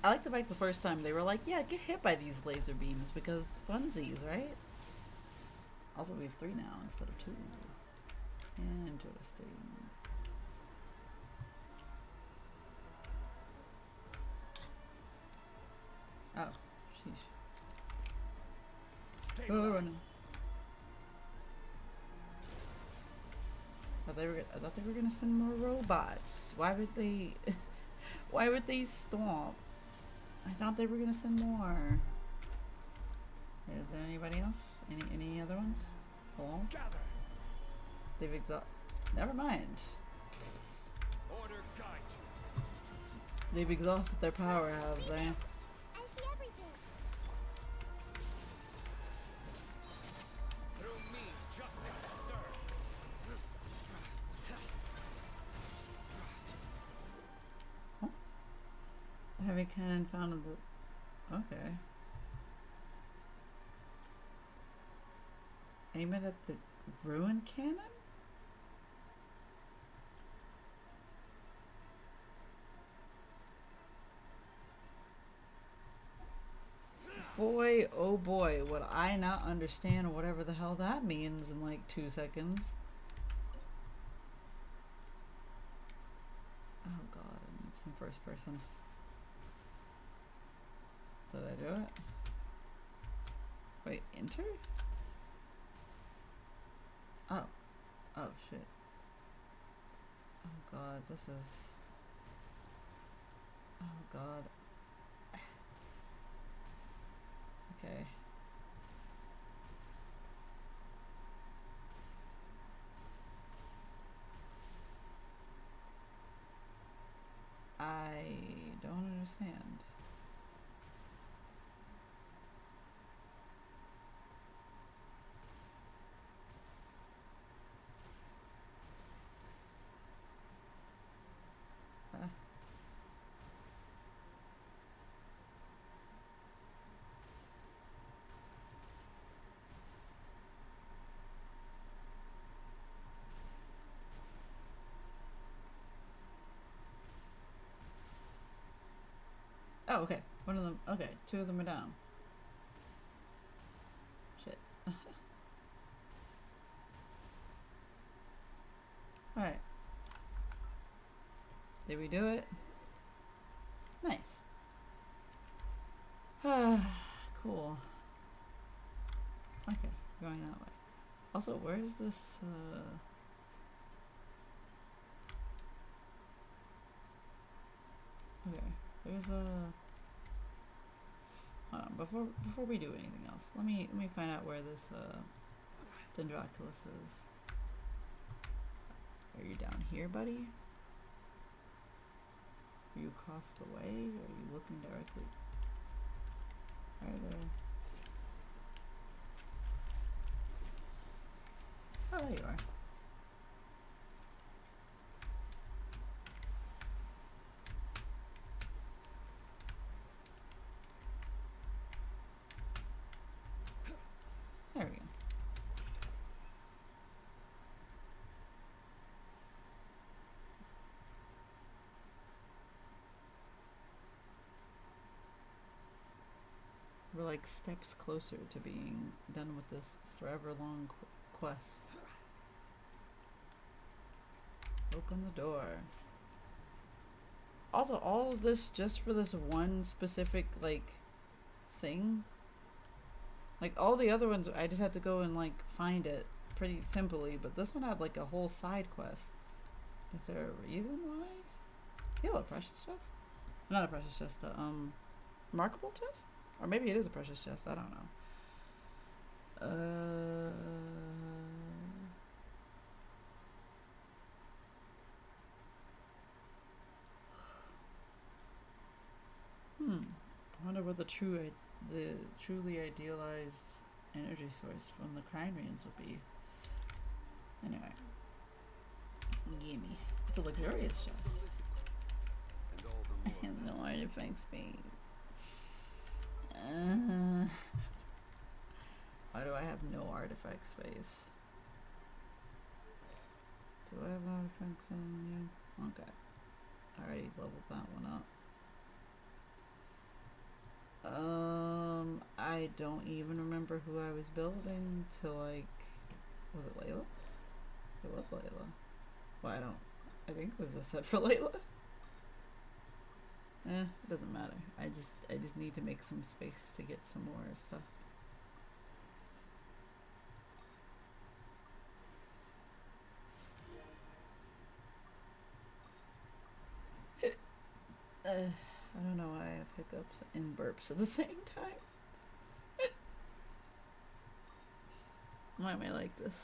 I like the fact the first time they were like, yeah, get hit by these laser beams because funsies, right? Also, we have 3 now instead of 2. Interesting. Oh, sheesh.
Stabilize.
Oh, no. I thought they were gonna send more robots. Why would they? Why would they stop? I thought they were gonna send more. Is there anybody else? Any other ones? Hello?
Gather.
They've exhausted. Never mind.
Order guide you.
They've exhausted their power, have they?
I see everything.
Through me, justice is served.
Heavy cannon found in the. Okay. Aim it at the ruin cannon? Boy, oh boy, would I not understand whatever the hell that means in like 2 seconds. Oh god, I need some first person. Did I do it? Wait, enter? Oh. Oh shit. Oh god, this is... Oh god. Okay. I don't understand. Oh, okay. One of them. Okay, two of them are down. Shit. Alright. Did we do it? Nice. Cool. Okay, going that way. Also, where's this, Okay, there's a... Hold on, before we do anything else, let me find out where this, Dendroculus is. Are you down here, buddy? Are you across the way? Are you looking directly? Right there. Oh, there you are. There we go. We're like steps closer to being done with this forever long quest. Open the door. Also, all of this just for this one specific, like, thing? Like, all the other ones, I just had to go and, like, find it pretty simply, but this one had, like, a whole side quest. Is there a reason why? You have a precious chest? Not a precious chest, remarkable chest? Or maybe it is a precious chest, I don't know. I wonder what the truly idealized energy source from the Crime Ruins would be. Anyway. Gimme. It's a luxurious chest.
And all the
I
more
have no artifact space. Why do I have no artifact space? Do I have artifacts in here? Okay. I already leveled that one up. I don't even remember who I was building till, like, was it Layla? It was Layla. Well, I think this is a set for Layla. It doesn't matter. I just need to make some space to get some more stuff. I don't know why I have hiccups and burps at the same time. Why am I like this?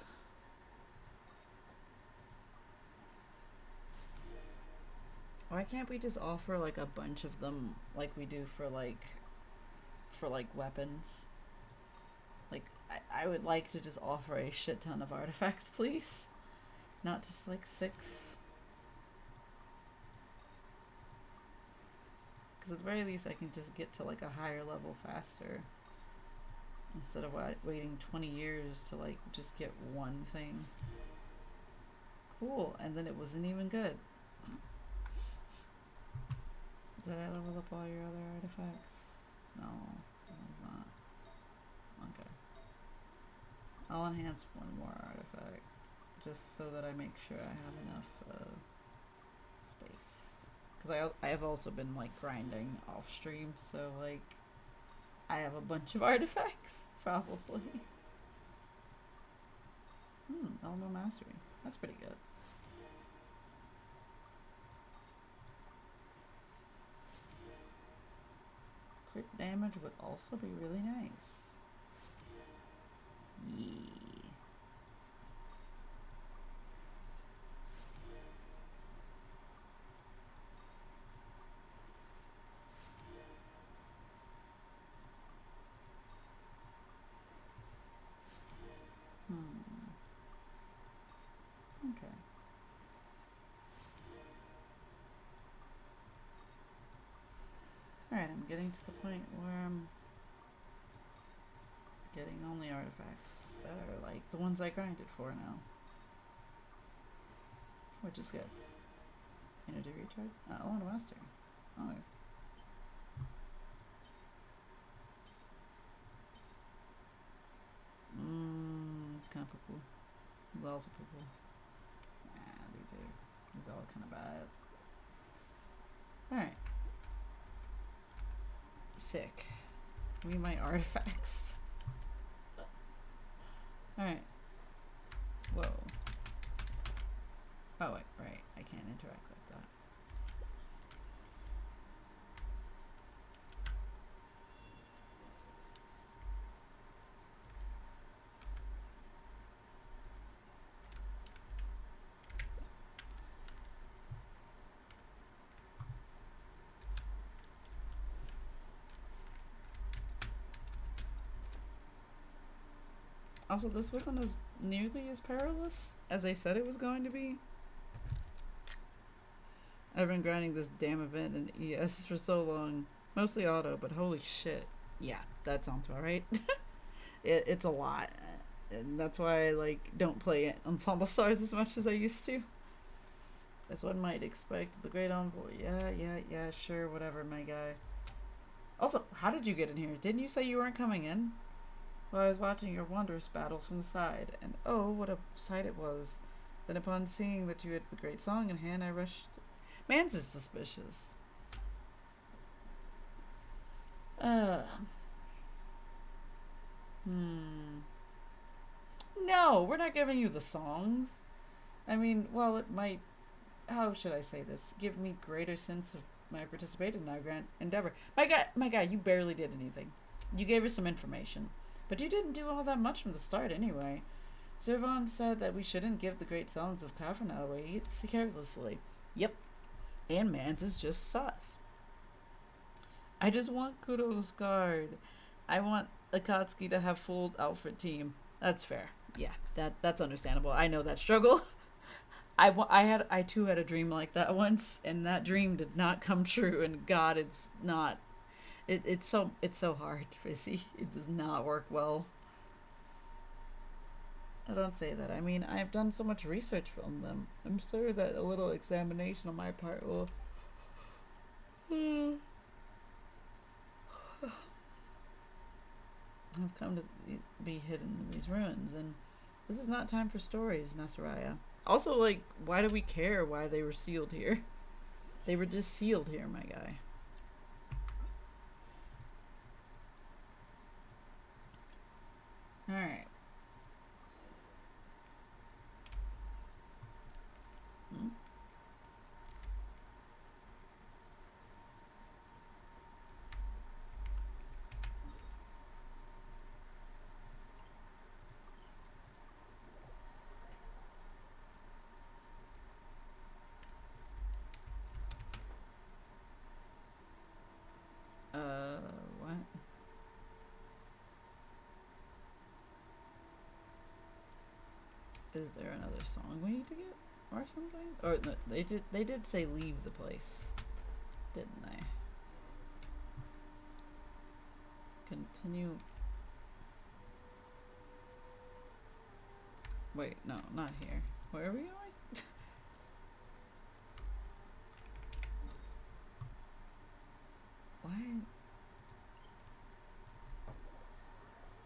Why can't we just offer like a bunch of them like we do for like weapons? Like I would like to just offer a shit ton of artifacts, please. Not just like 6. Because at the very least I can just get to like a higher level faster. Instead of waiting 20 years to like just get one thing. Cool, and then it wasn't even good. Did I level up all your other artifacts? No, it's not. Okay. I'll enhance one more artifact. Just so that I make sure I have enough space. Because I have also been like grinding off stream, so like I have a bunch of artifacts, probably. Elemental Mastery. That's pretty good. Crit damage would also be really nice. Yeah. Okay. Alright, I'm getting to the point where I'm getting only artifacts that are like the ones I grinded for now. Which is good. Energy recharge? Elemental Mastery. Okay. Lalsapuku. Lalsapuku. Nah, these are all kind of bad. Alright. Sick. Read my artifacts. Alright. Whoa. Oh, wait, right. I can't interact like that. Also, this wasn't as nearly as perilous as I said it was going to be. I've been grinding this damn event in ES for so long. Mostly auto, but holy shit. Yeah, that sounds about right. It's a lot. And that's why I, like, don't play Ensemble Stars as much as I used to. As one might expect. The Great Envoy. Yeah, sure, whatever, my guy. Also, how did you get in here? Didn't you say you weren't coming in? Well, I was watching your wondrous battles from the side, and oh, what a sight it was. Then upon seeing that you had the great song in hand, I rushed... Mans is suspicious. No, we're not giving you the songs. I mean, well, it might... How should I say this? Give me greater sense of my participation in our grand endeavor. My guy, you barely did anything. You gave us some information. But you didn't do all that much from the start anyway. Zervan said that we shouldn't give the great songs of Kafrana away carelessly. Yep. And Mans is just sus. I just want Kudo's guard. I want Akatsuki to have full outfit team. That's fair. Yeah, that's understandable. I know that struggle. I too had a dream like that once, and that dream did not come true, and God, it's not... It's so hard, Fizzy. It does not work well. I don't say that. I mean, I've done so much research on them. I'm sure that a little examination on my part will... I've come to be hidden in these ruins, and this is not time for stories, Nasaraya. Also, like, why do we care why they were sealed here? They were just sealed here, my guy. Alright. What? Is there another song we need to get or something? Or no, they did say leave the place, didn't they? Continue. Wait, no, not here. Where are we going?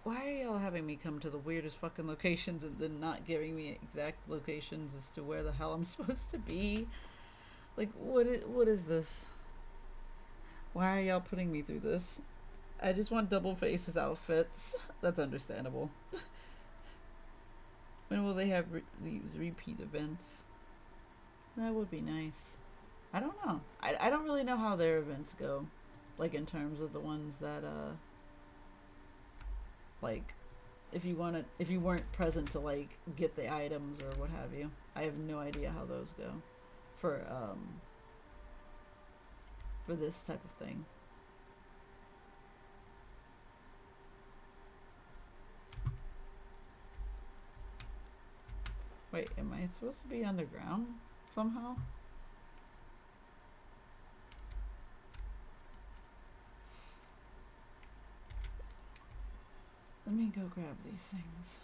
Why are y'all having me come to the weirdest fucking locations and then not giving me exact locations as to where the hell I'm supposed to be? Like, what is this? Why are y'all putting me through this? I just want Double Face's outfits. That's understandable. When will they have these repeat events? That would be nice. I don't know. I don't really know how their events go. Like, in terms of the ones that, like, if you weren't present to, like, get the items or what have you. I have no idea how those go for this type of thing. Wait, am I supposed to be underground somehow? Let me go grab these things.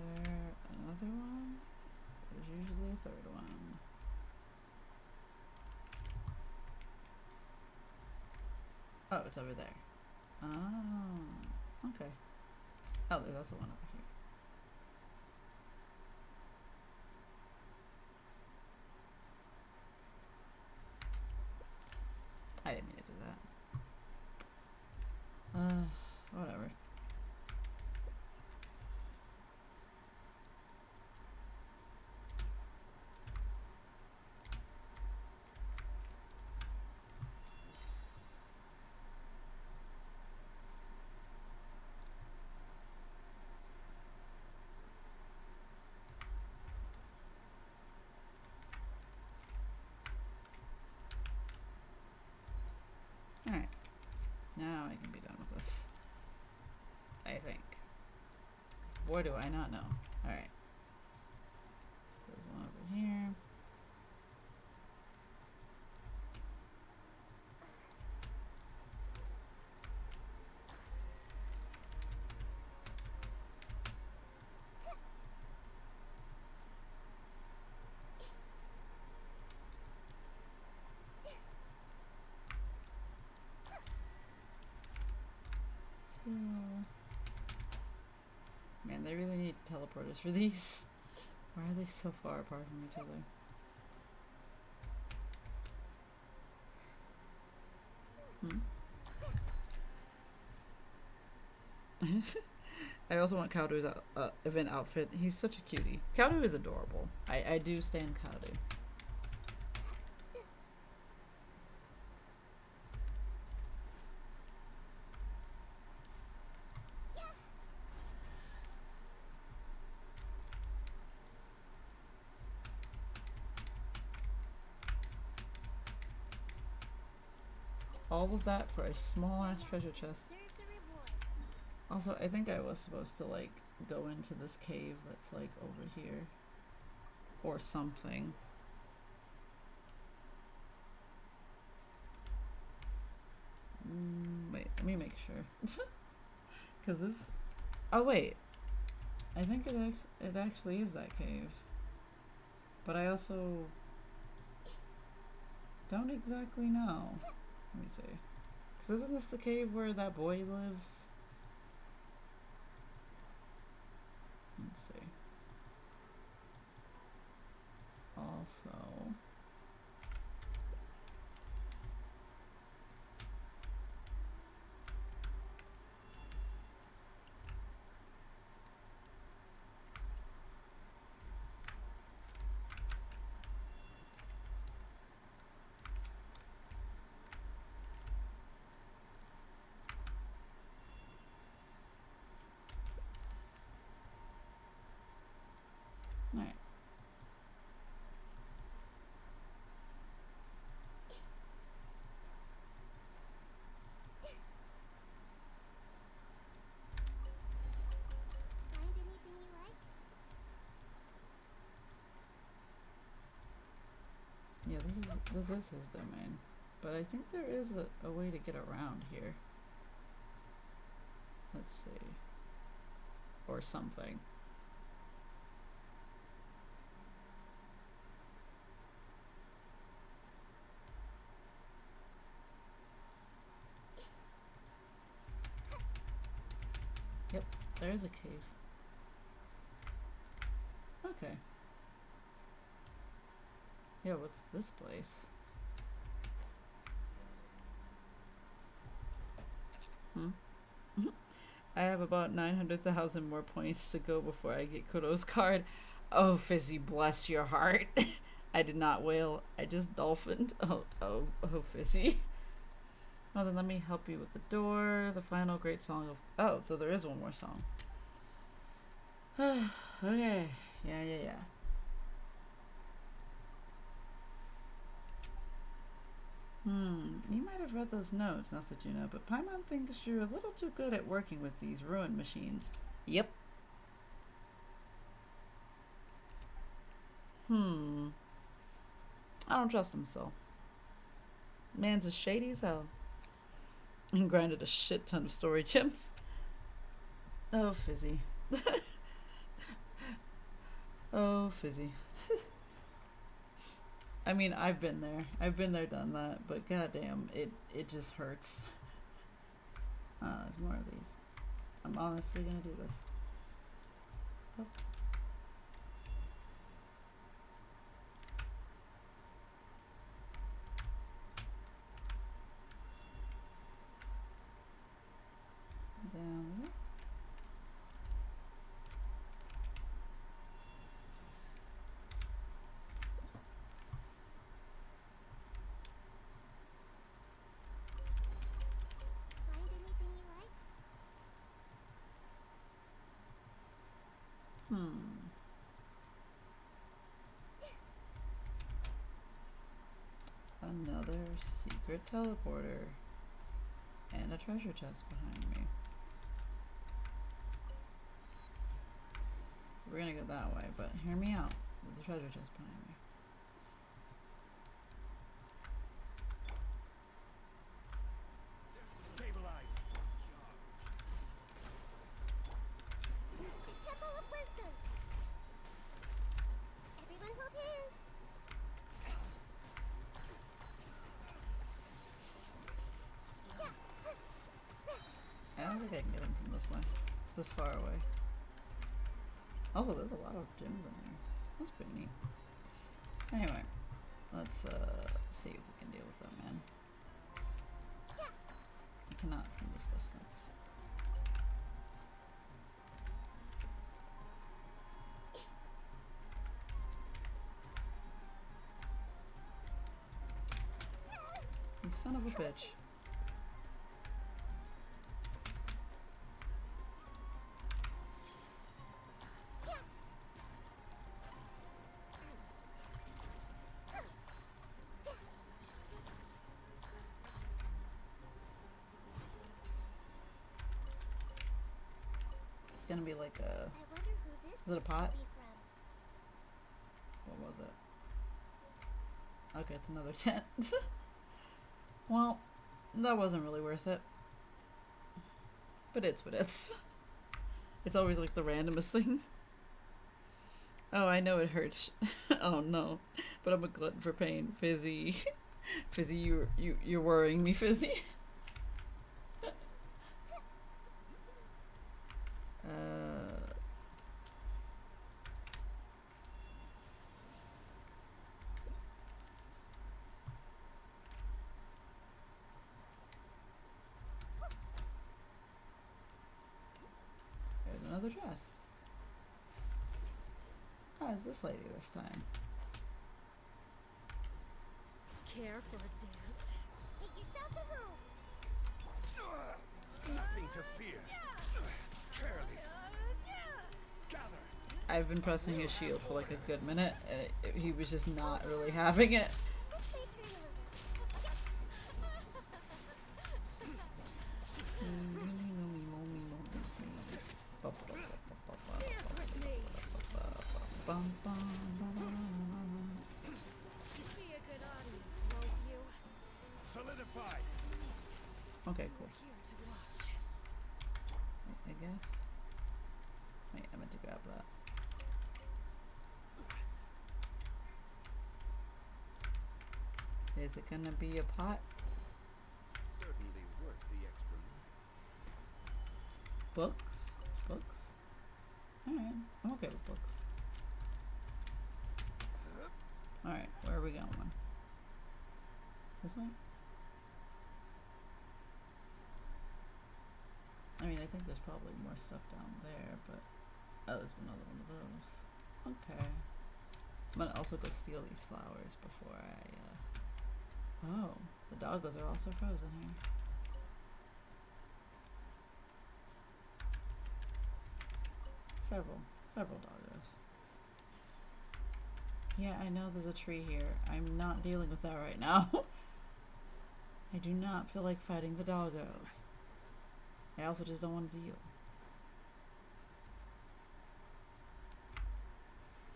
there another one? There's usually a third one. Oh, it's over there. Oh, okay. Oh, there's also one over here. I didn't mean to do that. Whatever. Alright. Now I can be done with this. I think. Boy, do I not know. Alright. So there's one over here. Man, they really need teleporters for these. Why are they so far apart from each other? I also want Kaudu's event outfit. He's such a cutie. Kaudu is adorable. I do stand Kaudu. All of that for a small ass treasure chest.
Deserves a reward.
Also, I think I was supposed to like go into this cave that's like over here or something. Wait, let me make sure. Cause this. Oh wait, I think it actually is that cave. But I also don't exactly know. Let me see. Cause isn't this the cave where that boy lives? Let's see. Also. Alright.
Find anything you like?
Yeah, this is his domain. But I think there is a way to get around here. Let's see. Or something. Yep, there is a cave. Okay. Yeah, what's this place? I have about 900,000 more points to go before I get Kudo's card. Oh, Fizzy, bless your heart. I did not wail. I just dolphined. Oh, Fizzy. Well, then let me help you with the door. The final great song of... Oh, so there is one more song. Okay. Yeah. You might have read those notes, Nasajuna, but Paimon thinks you're a little too good at working with these ruin machines. Yep. I don't trust him still. Man's as shady as hell. And grinded a shit ton of story gems. Oh, Fizzy. Oh, Fizzy. I mean, I've been there. I've been there, done that. But goddamn, it just hurts. There's more of these. I'm honestly gonna do this. Oh. Down we go.
Find anything you like?
Another secret teleporter. And a treasure chest behind me. We're gonna go that way, but hear me out. There's a treasure chest behind me.
Stabilize.
The Temple of Wisdom. Everyone hold hands.
I don't think I can get him from this way. This far away. Also, there's a lot of gems in here. That's pretty neat. Anyway, let's see if we can deal with that man. I cannot from this distance. You son of a bitch. It's gonna be like a...
I wonder who this
Is it a pot?
could be from.
What was it? Okay, it's another tent. Well, that wasn't really worth it. But it's what it's. It's always like the randomest thing. Oh, I know it hurts. Oh no. But I'm a glutton for pain. Fizzy. Fizzy, you're worrying me, Fizzy. There's another dress. Oh, it's this lady this time.
Care for a dance?
Make yourselves at home.
Nothing to fear. Careless. Gather.
I've been pressing his shield for like a good minute, and he was just not really having it.
Let's play turn a little.
Dance with me. Be a good audience, won't you?
Solidify.
Okay, cool.
We're here to watch.
I guess. Wait, I meant to grab that. Is it gonna be a pot?
Certainly worth the extra mile.
Books? Books? Alright, I'm okay with books. Alright, where are we going? This way? I mean, I think there's probably more stuff down there, but... Oh, there's another one of those. Okay. I'm gonna also go steal these flowers before I, Oh, the doggos are also frozen here. Several doggos. Yeah, I know there's a tree here. I'm not dealing with that right now. I do not feel like fighting the doggos. I also just don't want to deal.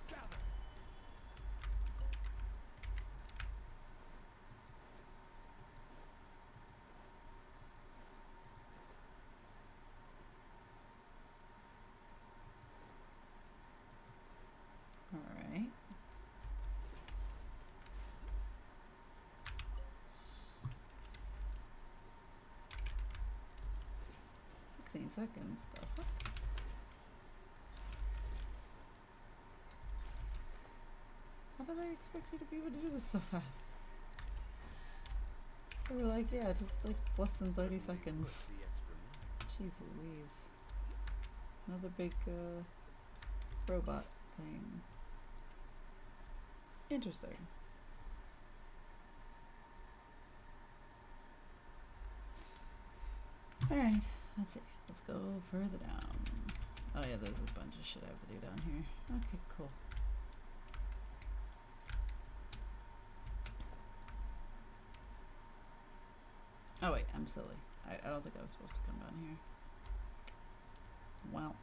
Gather.
seconds. The fuck? How did I expect you to be able to do this so fast? They were like, yeah, just like less than 30 seconds.
The extra mile.
Jeez Louise. Another big robot thing. Interesting. Alright, let's see. Let's go further down. Oh yeah, there's a bunch of shit I have to do down here. Okay, cool. Oh wait, I'm silly. I don't think I was supposed to come down here. Womp.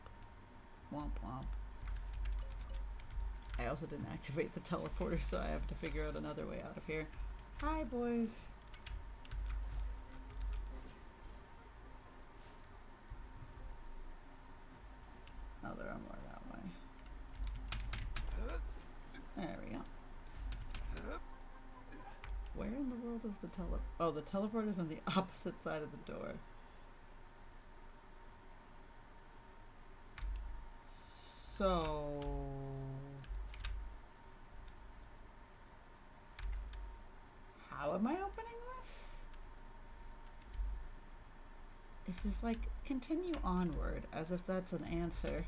Womp womp. I also didn't activate the teleporter, so I have to figure out another way out of here. Hi, boys. Oh, there are more that way. There we go. Where in the world is the Oh, the teleport is on the opposite side of the door. So... how am I opening this? It's just like, continue onward, as if that's an answer.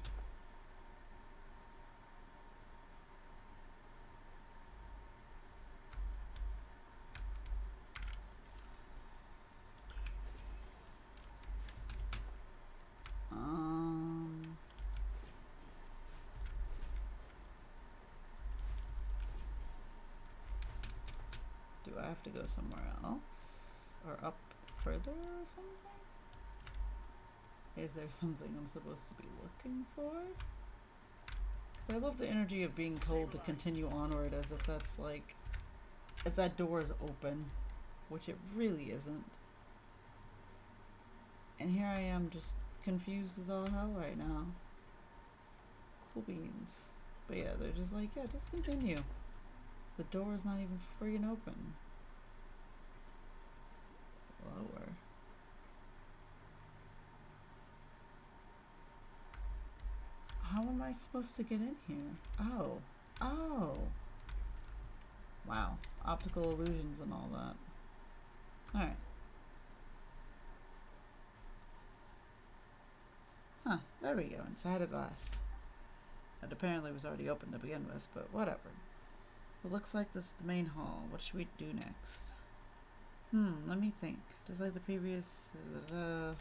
Do I have to go somewhere else? Or up further or something? Is there something I'm supposed to be looking for? 'Cause I love the energy of being told to continue onward as if that's like... if that door is open. Which it really isn't. And here I am just confused as all hell right now. Cool beans. But yeah, they're just like, yeah, just continue. The door is not even friggin' open. Lower. How am I supposed to get in here? Oh. Oh. Wow. Optical illusions and all that. Alright. Huh. There we go. Inside at last. It apparently was already open to begin with, but whatever. It looks like this is the main hall. What should we do next? Let me think. Just like the previous... Alright,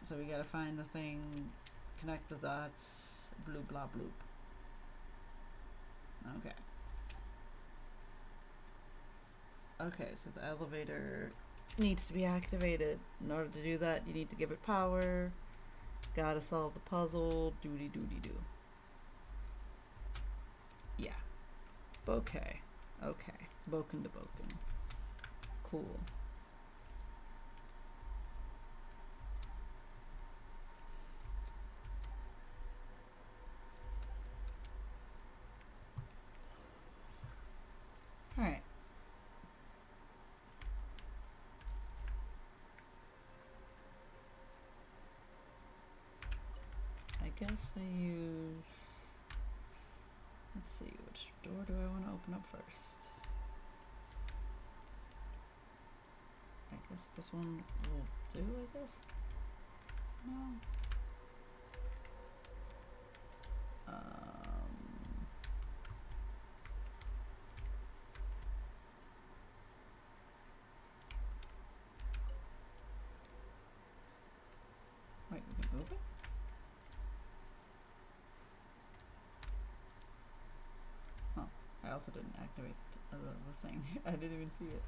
so we gotta find the thing, connect the dots, bloop blah bloop. Okay. Okay, so the elevator needs to be activated. In order to do that, you need to give it power. Gotta solve the puzzle. Doody doody doo. Yeah. Bouquet. Okay. Boken to Boken. Cool. Alright. I guess I use... let's see, which door do I want to open up first? I guess this one will do, I guess? No? Wait, we can move it? Oh, I also didn't activate the thing. I didn't even see it.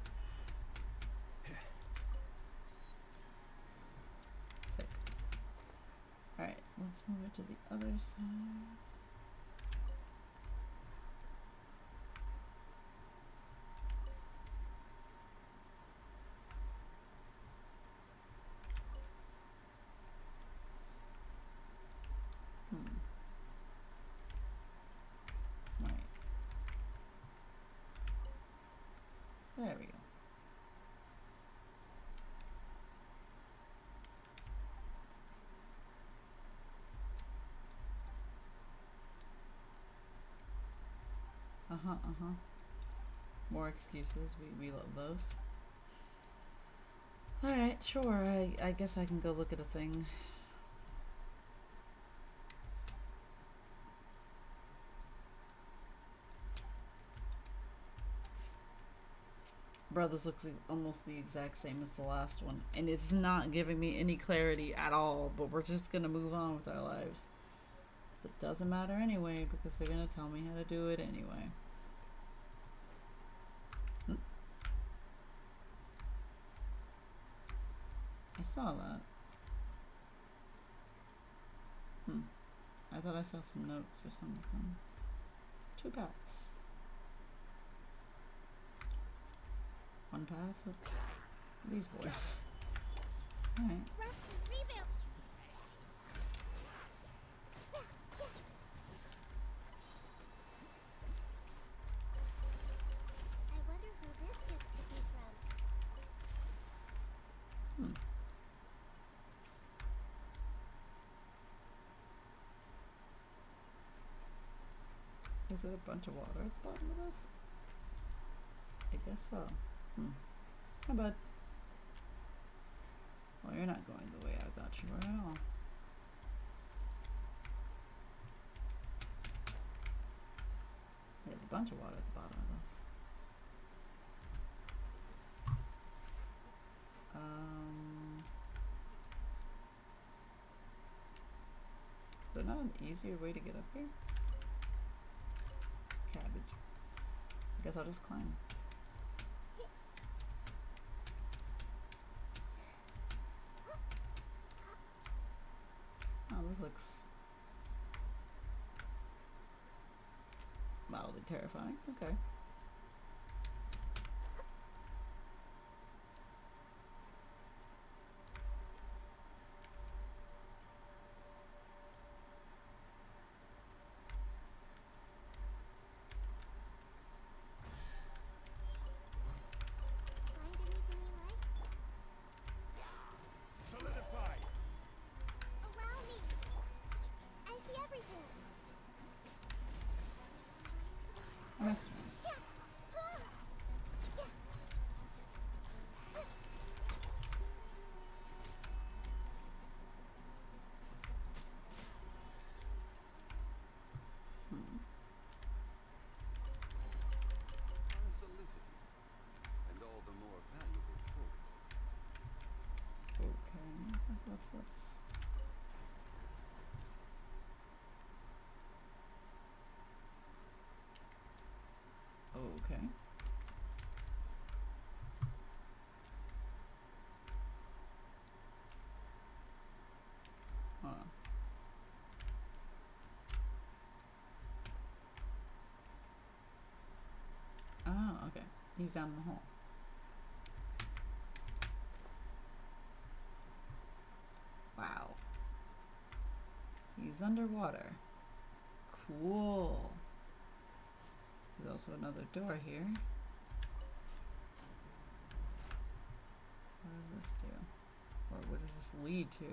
Sick. Alright, let's move it to the other side. Right. There we go. Uh-huh, uh-huh. More excuses. We love those. Alright, sure. I guess I can go look at a thing. Bro, this looks almost the exact same as the last one. And it's not giving me any clarity at all. But we're just gonna move on with our lives. It doesn't matter anyway, because they're gonna tell me how to do it anyway. I saw that. I thought I saw some notes or something. 2 paths. 1 path with these boys. Alright.
Rest and rebuild. I wonder who this gift could be from.
Is it a bunch of water at the bottom of this? I guess so. How about... Well, you're not going the way I thought you were at all. There's a bunch of water at the bottom of this. Is there not an easier way to get up here? Cabbage. I guess I'll just climb. Oh, this looks mildly terrifying. Okay.
Find anything you like?
Solidify.
Allow me. I see everything.
This one.
Unsolicited, and all the more valuable for it.
Okay. What's this? Okay. Hold on. Oh, okay. He's down in the hole. Wow. He's underwater. Cool. There's also another door here. What does this do? Or what does this lead to?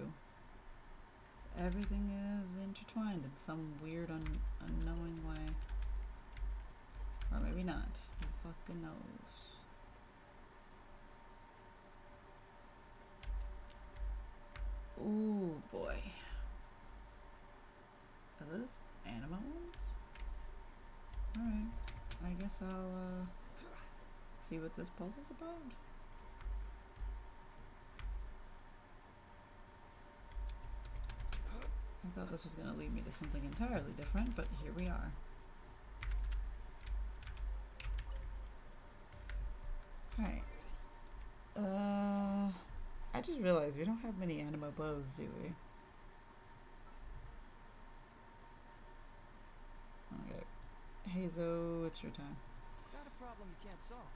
Everything is intertwined in some weird, unknowing way. Or maybe not. Who fucking knows? Ooh, boy. Are those animal ones? Alright. I guess I'll, see what this puzzle's about. I thought this was going to lead me to something entirely different, but here we are. Alright. I just realized we don't have many anima bows, do we? Okay. Hazo, it's your time.
Not a problem you can't solve.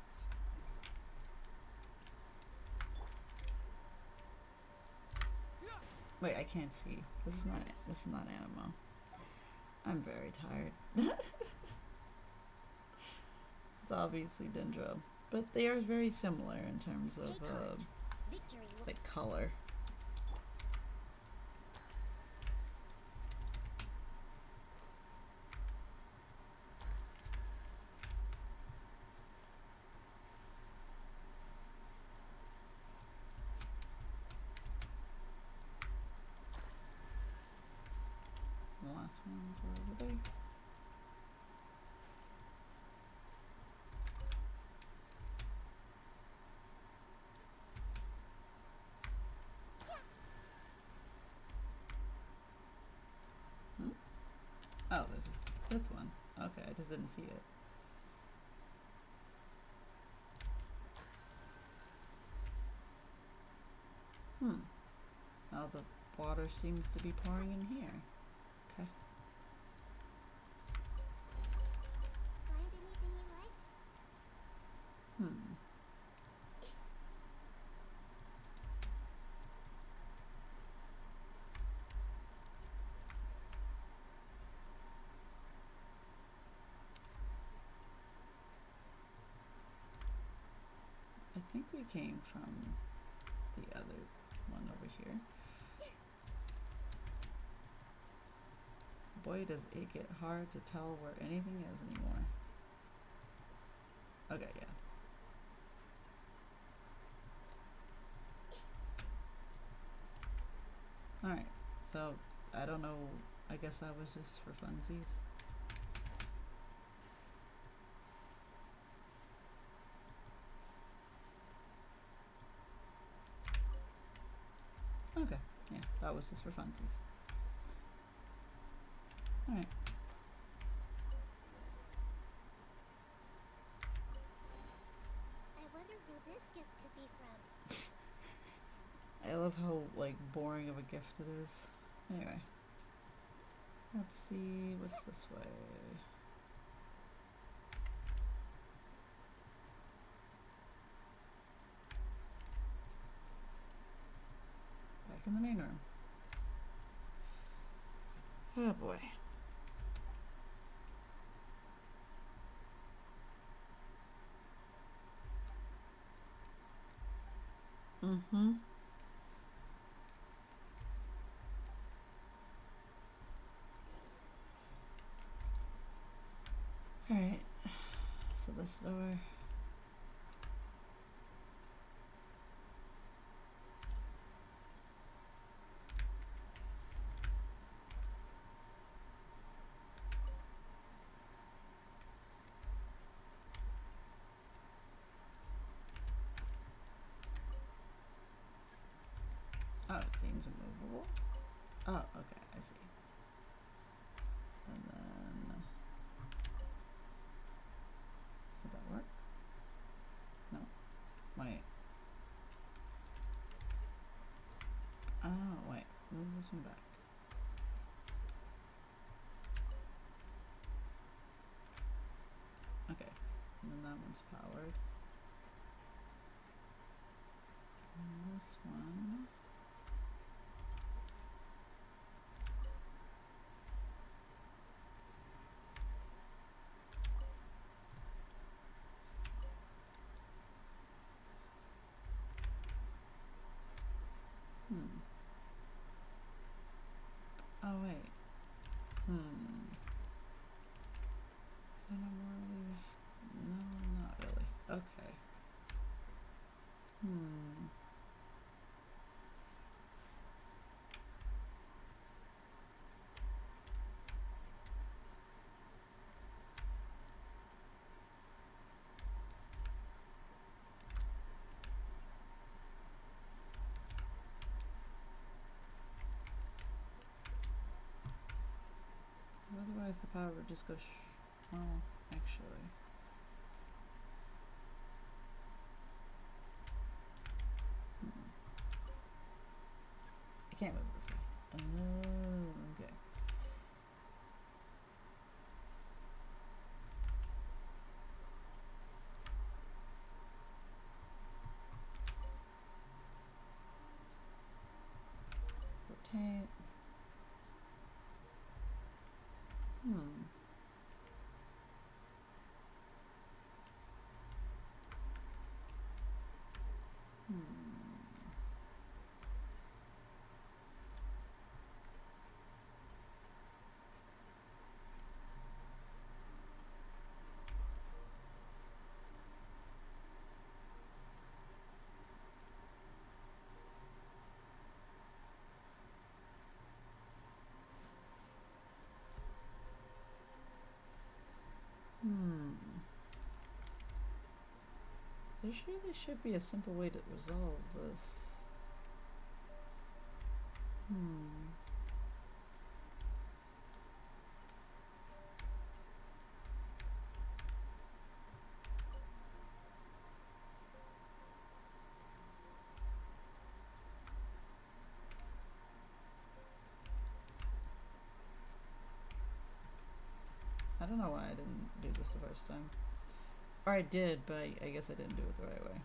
Wait, I can't see. This is not anima. I'm very tired. It's obviously Dendro, but they are very similar in terms of
Take heart. Victory will
like color. last ones are over there. Hmm? Oh, there's a fifth one. Okay, I just didn't see it. Now the water seems to be pouring in here. Okay.
Find anything you like?
I think we came from the other one over here. Boy, does it get hard to tell where anything is anymore. Okay, yeah. Alright, so I don't know. I guess that was just for funsies. Okay, yeah, that was just for funsies. Alright.
I wonder who this gift could be from.
I love how, like, boring of a gift it is. Anyway. Let's see, what's this way? Back in the main room. Oh boy. Mm-hmm. Alright. So this door. Oh, it seems immovable. Oh, okay, I see. And then... Would that work? No. Wait. Oh, wait. Move this one back. Okay. And then that one's powered. And this one... Oh, wait. Is there no more of these? No, not really. Okay. Otherwise the power would just go well, actually. I can't move it this way. Oh, okay. Rotate. There surely should be a simple way to resolve this. I don't know why I didn't do this the first time. Or I did, but I guess I didn't do it the right way.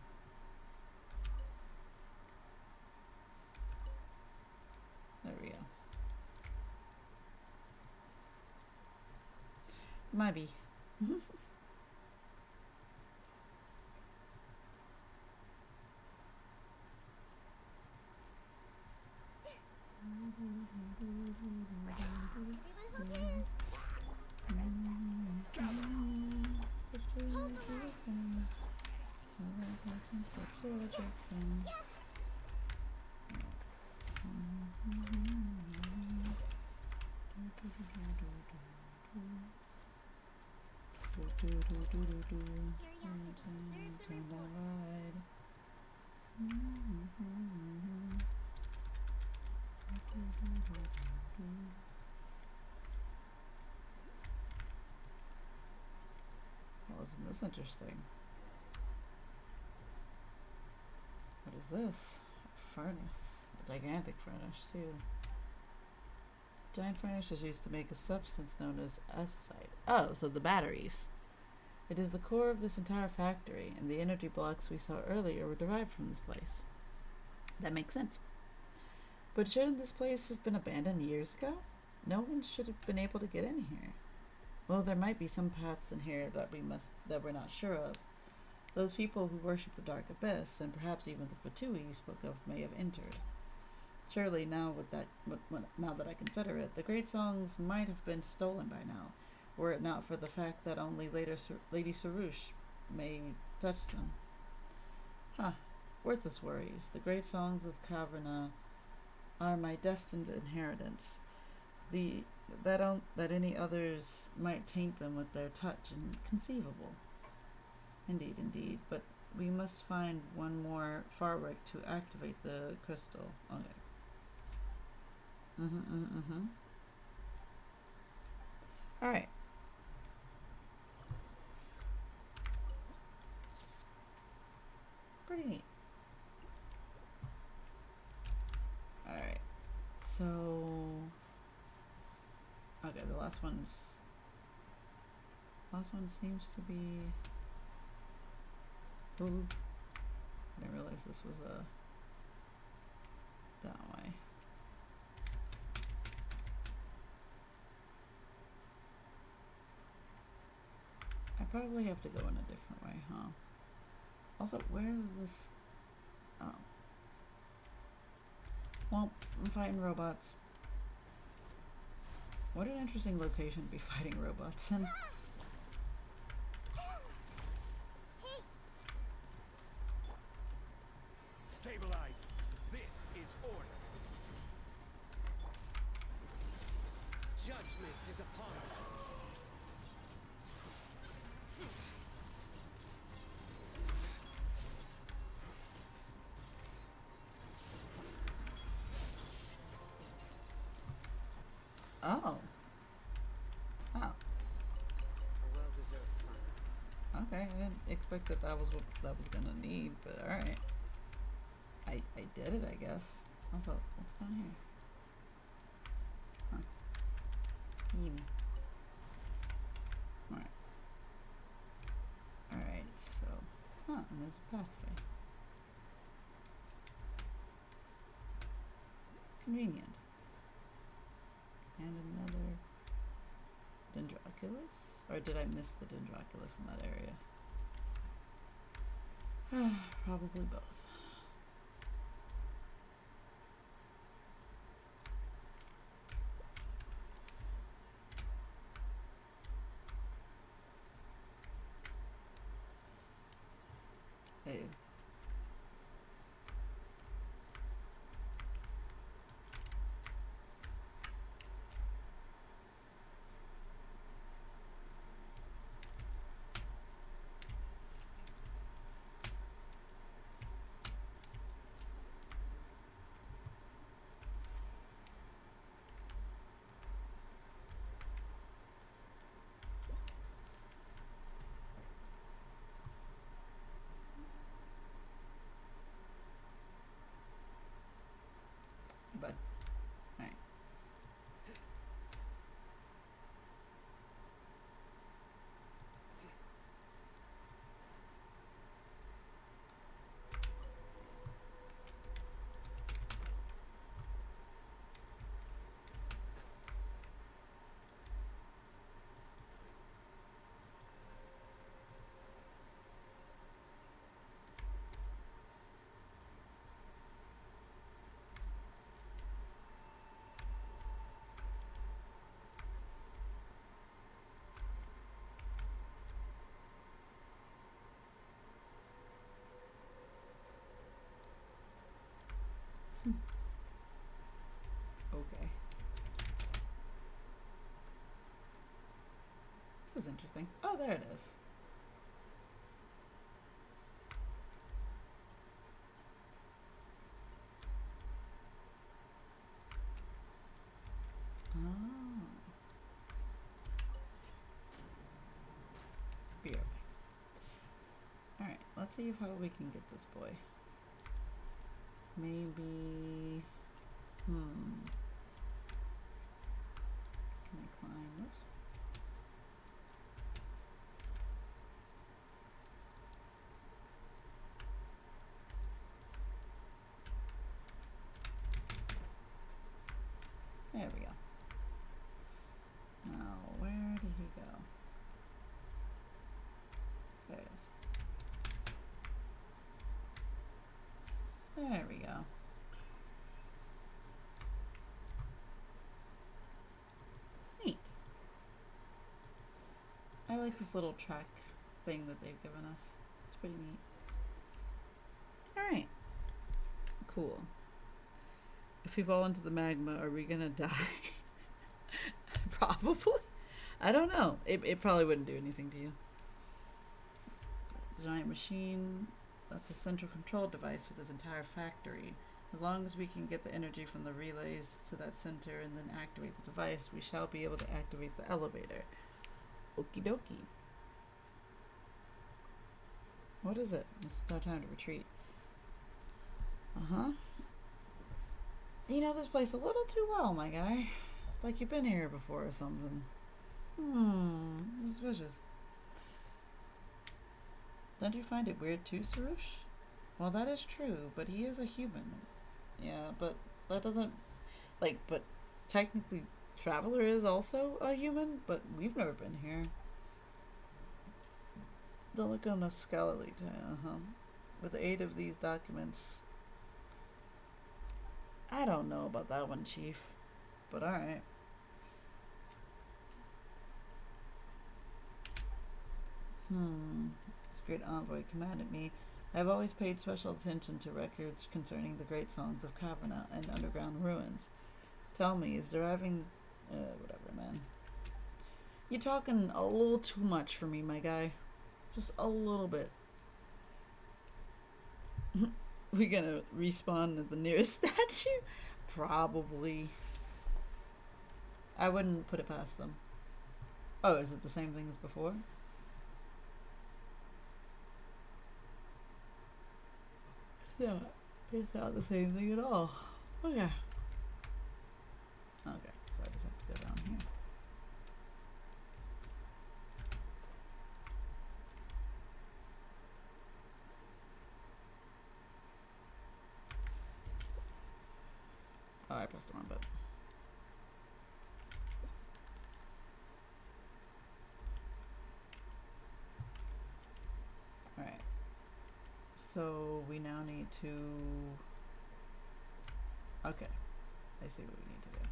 There we go. Might be.
Everyone hold hands. Curiosity deserves a reward.
Well, isn't this interesting? What is this? A furnace. A gigantic furnace, too. The giant furnace is used to make a substance known as azesite. Oh, so the batteries. It is the core of this entire factory, and the energy blocks we saw earlier were derived from this place. That makes sense. But shouldn't this place have been abandoned years ago? No one should have been able to get in here. Well, there might be some paths in here that we're not sure of. Those people who worship the Dark Abyss, and perhaps even the Fatui you spoke of, may have entered. Surely, now that I consider it, the great songs might have been stolen by now, were it not for the fact that only Lady Sarouche may touch them. Worthless worries. The great songs of Caverna are my destined inheritance. That any others might taint them with their touch, inconceivable. Indeed, but we must find one more Farwick to activate the crystal. Okay. Alright. Pretty neat. Alright. So... okay, the last one seems to be... ooh. I didn't realize this was that way. I probably have to go in a different way, huh? Also, where is this? Oh. Well, I'm fighting robots. What an interesting location to be fighting robots in.
Stabilize. This is order. Judgment is upon us.
Oh. Oh.
A well-deserved fun.
Okay, I didn't expect that was what that was gonna need, but alright. I did it, I guess. Also, what's down here? Huh. Alright. Alright, so... huh, and there's a pathway. Convenient. And another Dendroculus? Or did I miss the Dendroculus in that area? Probably both. Hey. Okay. This is interesting. Oh, there it is. Oh. Be okay. Alright, let's see how we can get this boy. Maybe... Can I climb this? There we go. Now, where did he go? There it is. There we go. Neat. I like this little track thing that they've given us. It's pretty neat. Alright. Cool. If we fall into the magma, are we gonna die? Probably. I don't know. It probably wouldn't do anything to you. Giant machine. That's the central control device for this entire factory. As long as we can get the energy from the relays to that center and then activate the device, we shall be able to activate the elevator. Okie dokie. What is it? It's no time to retreat. Uh-huh. You know this place a little too well, my guy. It's like you've been here before or something. Suspicious. Don't you find it weird too, Sarush? Well, that is true, but he is a human. Yeah, but that doesn't... Like, but technically Traveler is also a human, but we've never been here. Delicona Scalita, With the aid of these documents... I don't know about that one, Chief. But alright. This great envoy commanded me. I have always paid special attention to records concerning the great songs of Caverna and underground ruins. Tell me, is deriving... whatever, man. You're talking a little too much for me, my guy. Just a little bit. We gonna respawn at the nearest statue? Probably. I wouldn't put it past them. Oh, is it the same thing as before? No, it's not the same thing at all. Okay. Okay, so I just have to go down here. Oh, I pressed the wrong button. Alright. So we now need to... Okay. I see what we need to do.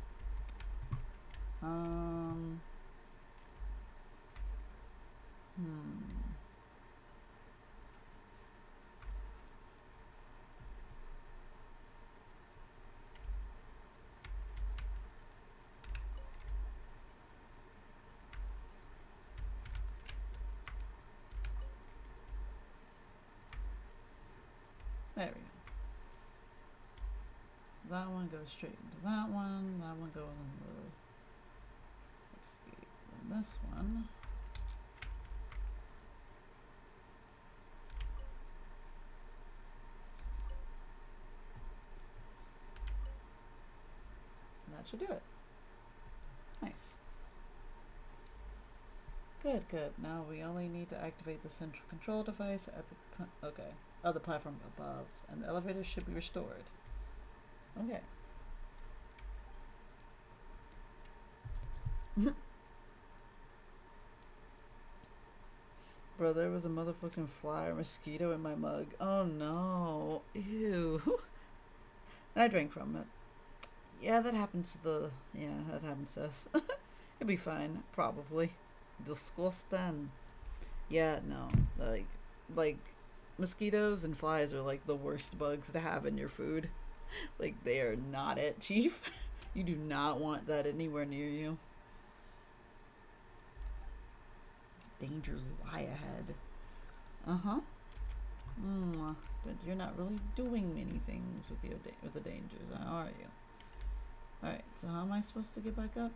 There we go. That one goes straight into that one. That one goes into the... Let's see. Then this one... And that should do it. Nice. Good, good. Now we only need to activate the central control device at the... Okay. Oh, the platform above. And the elevator should be restored. Okay. Bro, there was a motherfucking fly or mosquito in my mug. Oh no. Ew. And I drank from it. Yeah, that happens to the... Yeah, that happens to us. It'll be fine. Probably. Disgusting. Yeah, no. Like... Mosquitoes and flies are like the worst bugs to have in your food. Like, they are not it, Chief. You do not want that anywhere near you. Dangers lie ahead. Uh-huh. But you're not really doing many things with with the dangers, are you? Alright, so how am I supposed to get back up?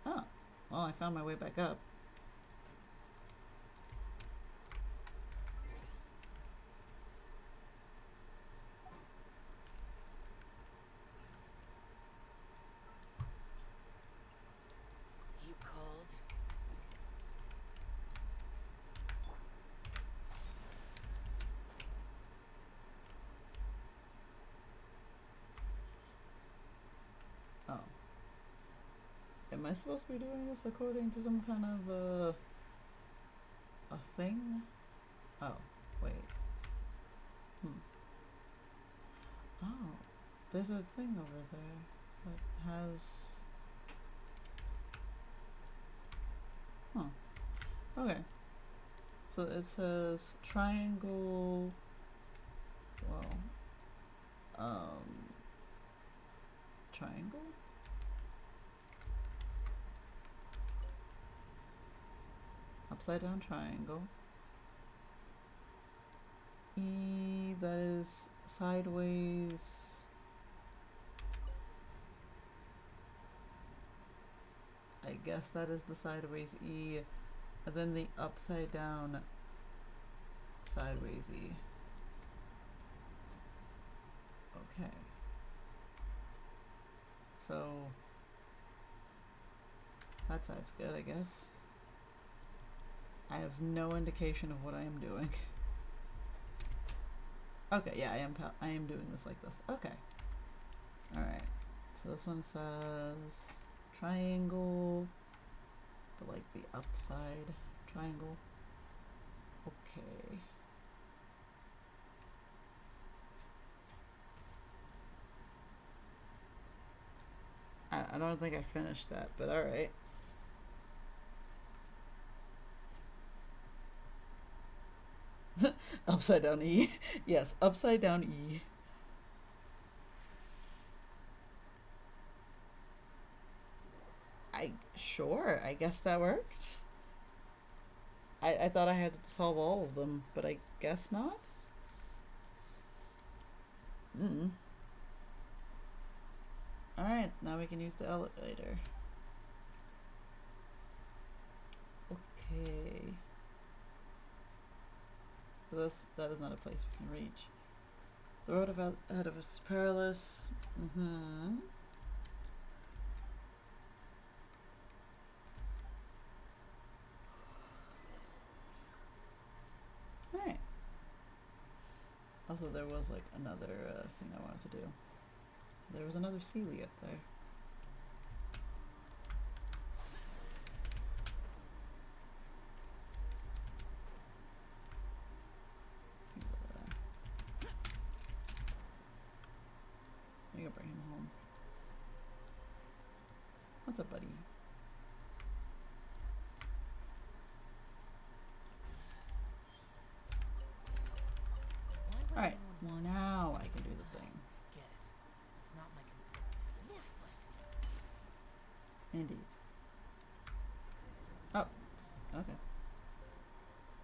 Oh, well, I found my way back up.
You called?
Oh. Am I supposed to be doing this according to some kind of, a thing? Oh, wait. Oh, there's a thing over there that has... Okay. So it says triangle... Well... Triangle? Upside down triangle. E, that is sideways. I guess that is the sideways E. And then the upside down sideways E. Okay. So that side's good, I guess. I have no indication of what I am doing. Okay, yeah, I am doing this like this. Okay. Alright. So this one says triangle, but like the upside triangle. Okay. I don't think I finished that, but alright. Upside down E. Yes, upside down E. Sure, I guess that worked. I thought I had to solve all of them, but I guess not. Alright, now we can use the elevator. Okay. So that is not a place we can reach. The road ahead of us is perilous. Alright. Also, there was like another thing I wanted to do. There was another Seelie up there. I'm gonna bring him home. What's up, buddy? Alright, well now I can do the thing.
Get it. It's not my concern. Worthless.
Indeed. Oh, okay.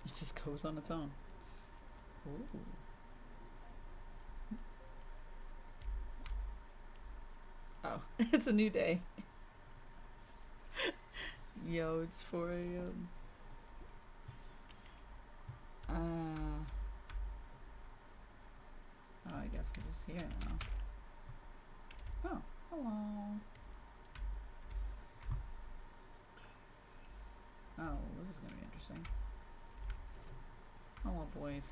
It just goes on its own. Ooh. Oh, it's a new day. Yo, it's 4 a.m. Oh, I guess we're just here now. Oh, hello. Oh, this is gonna be interesting. Hello, boys.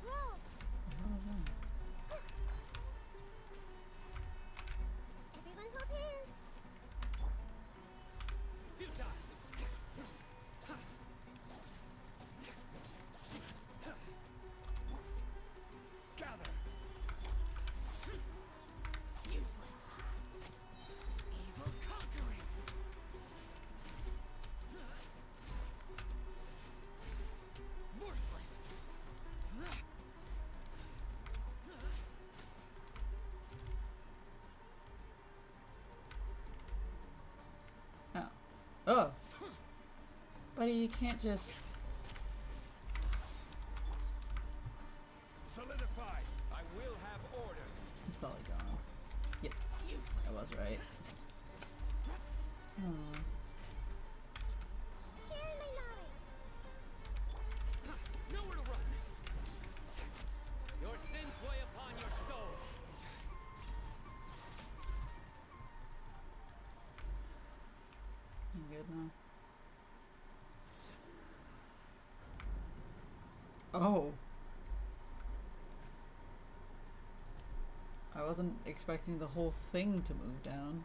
Grow. Everyone hold hands.
Futile. Gather.
Oh. Buddy, you can't just...
Solidify. I will have order.
He's probably gone. Yep. I was right. Oh.
Sharing my knowledge.
Nowhere to run. Your sins weigh upon your soul.
You good now? Oh. I wasn't expecting the whole thing to move down.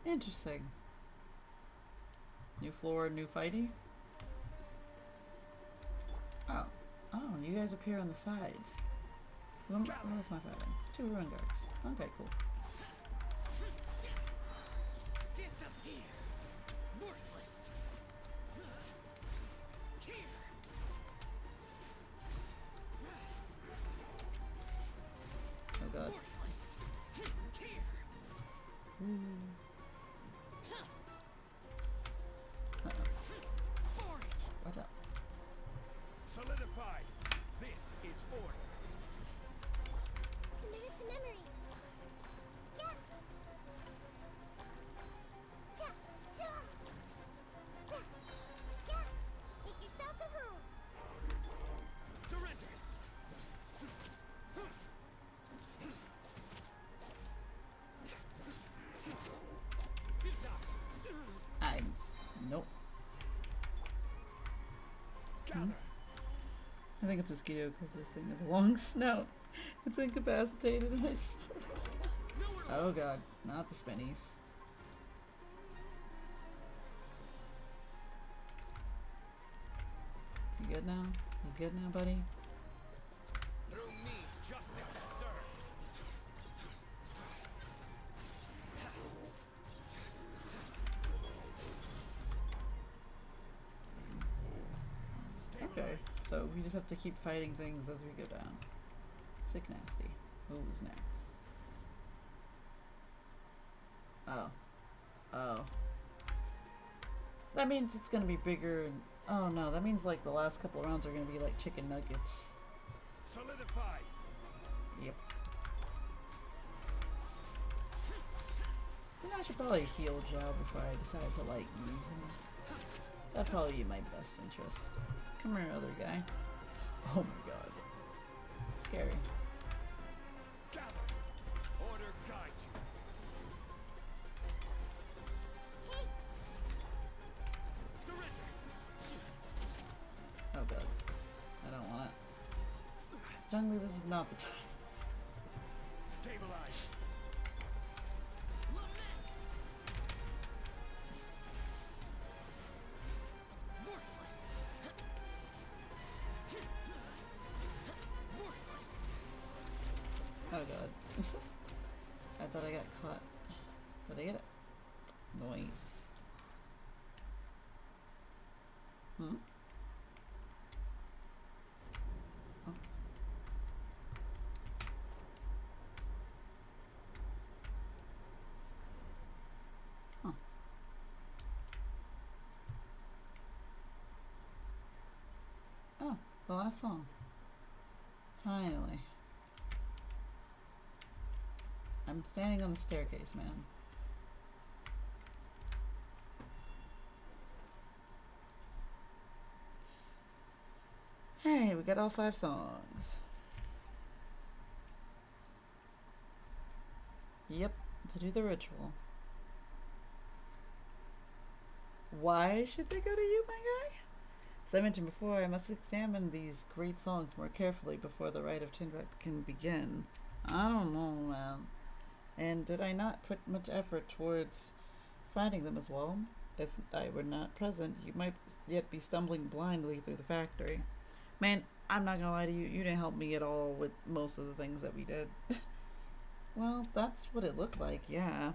Interesting. New floor, new fighty? Oh. Oh, you guys appear on the sides. What was my fighting? 2 ruin guards. Okay, cool.
Disappear. Worthless. Here.
Oh god.
Worthless. Here.
Uh-oh.
Foreign.
Watch out.
Solidify. This is order.
Committed to memory. Yeah. Yeah. Yeah. Yeah. Yeah. Make yourselves at home.
Surrender.
I... Nope.
Gather.
I think it's mosquito because this thing has a long snout. It's incapacitated and I saw it. Oh god, not the spinnies. You good now? You good now, buddy?
Through me, justice is served.
Okay, so we just have to keep fighting things as we go down. Sick nasty. Who's next? Oh. Oh. That means it's gonna be bigger and... Oh no, that means like the last couple of rounds are gonna be like chicken nuggets.
Solidify.
Yep. Then I should probably heal Zhao before I decide to like use him. That'd probably be my best interest. Come here, other guy. Oh my god. Scary.
Gather. Order guide you. Surrender.
Oh god. I don't want it. Zhongli, this is not the time.
Stabilize.
Worthless. Worthless.
Oh god. I thought I got caught. Did I get it? Noise. Hmm? Oh. Huh. Oh, the last song. Finally. I'm standing on the staircase, man. Hey, we got all 5 songs. Yep, to do the ritual. Why should they go to you, my guy? As I mentioned before, I must examine these great songs more carefully before the rite of Tindrak can begin. I don't know, man. And did I not put much effort towards finding them as well? If I were not present, you might yet be stumbling blindly through the factory. Man, I'm not gonna lie to you, you didn't help me at all with most of the things that we did. Well, that's what it looked like, yeah.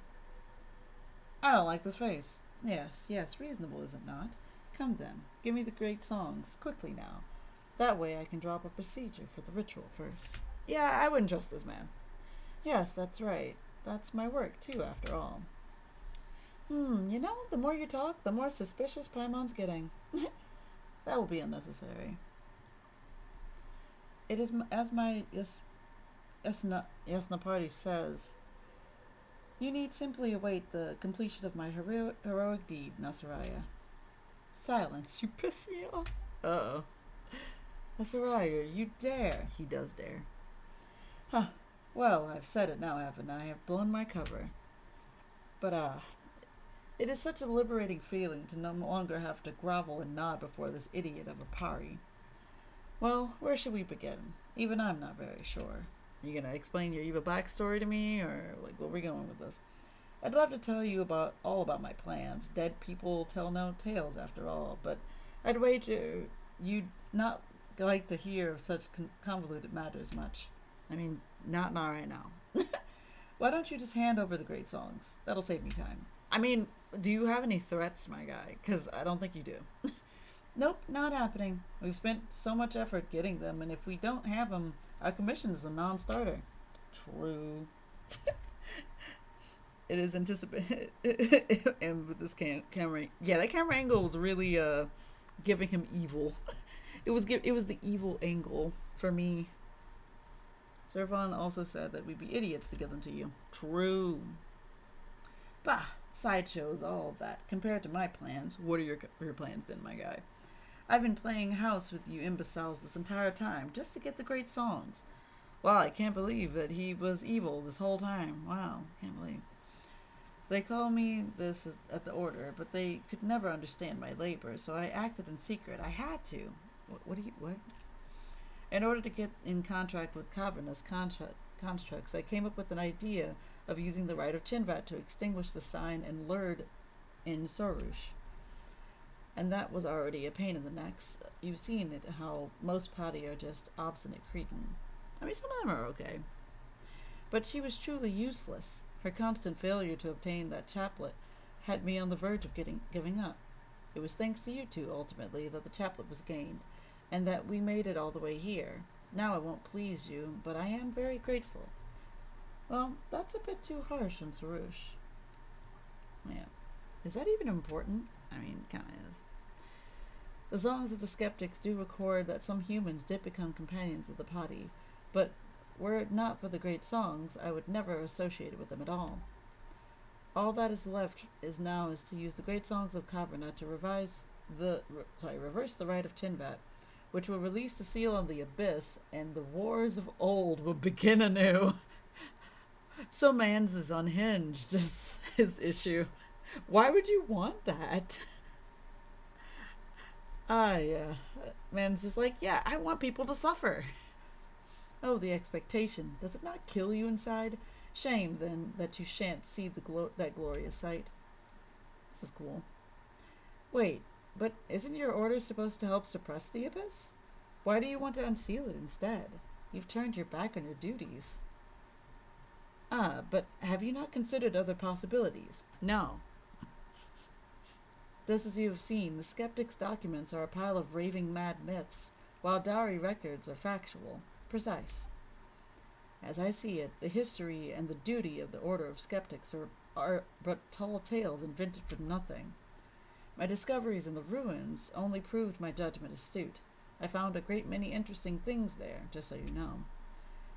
I don't like this face. Yes, yes, reasonable, is it not? Come then, give me the great songs, quickly now. That way I can draw up a procedure for the ritual first. Yeah, I wouldn't trust this man. Yes, that's right. That's my work, too, after all. You know, the more you talk, the more suspicious Paimon's getting. That will be unnecessary. It is as my Yasnaparty says. You need simply await the completion of my heroic deed, Nasaraya. Silence, you piss me off. Uh-oh. Nasaraya, you dare. He does dare. Huh. Well, I've said it now, haven't I? I've blown my cover. But, it is such a liberating feeling to no longer have to grovel and nod before this idiot of a Pari. Well, where should we begin? Even I'm not very sure. You gonna explain your evil backstory to me, or like where we going with this? I'd love to tell you all about my plans. Dead people tell no tales, after all. But I'd wager you'd not like to hear of such convoluted matters much. I mean, not right now. Why don't you just hand over the great songs? That'll save me time. I mean, do you have any threats, my guy? Because I don't think you do. Nope, not happening. We've spent so much effort getting them, and if we don't have them, our commission is a non-starter. True. It is anticipated. And with this camera, yeah, that camera angle was really giving him evil. It was the evil angle for me. Servon also said that we'd be idiots to give them to you. True. Bah, sideshows, all of that. Compared to my plans, what are your plans then, my guy? I've been playing house with you imbeciles this entire time, just to get the great songs. Wow, I can't believe that he was evil this whole time. Wow, can't believe. They call me this at the order, but they could never understand my labor, so I acted in secret. I had to. What? In order to get in contract with cavernous constructs, I came up with an idea of using the Rite of Chinvat to extinguish the sign and lured in Sorush. And that was already a pain in the neck. You've seen it, how most Padi are just obstinate cretin. I mean, some of them are okay. But she was truly useless. Her constant failure to obtain that chaplet had me on the verge of giving up. It was thanks to you two, ultimately, that the chaplet was gained, and that we made it all the way here. Now I won't please you, but I am very grateful. Well, that's a bit too harsh on Sorush. Yeah. Is that even important? I mean, kinda is. The songs of the skeptics do record that some humans did become companions of the Padi, but were it not for the great songs, I would never associate with them at all. All that is left is to use the great songs of Caverna to reverse the Rite of Chinvat, which will release the seal on the abyss, and the wars of old will begin anew. So man's is unhinged, is his issue. Why would you want that? Yeah. Man's just like, yeah, I want people to suffer. Oh, the expectation. Does it not kill you inside? Shame, then, that you shan't see that glorious sight. This is cool. Wait, but isn't your order supposed to help suppress the abyss? Why do you want to unseal it instead? You've turned your back on your duties. But have you not considered other possibilities? No. Just as you have seen, the skeptics' documents are a pile of raving mad myths, while Dari records are factual, precise. As I see it, the history and the duty of the Order of Skeptics are but tall tales invented from nothing. My discoveries in the ruins only proved my judgment astute. I found a great many interesting things there, just so you know.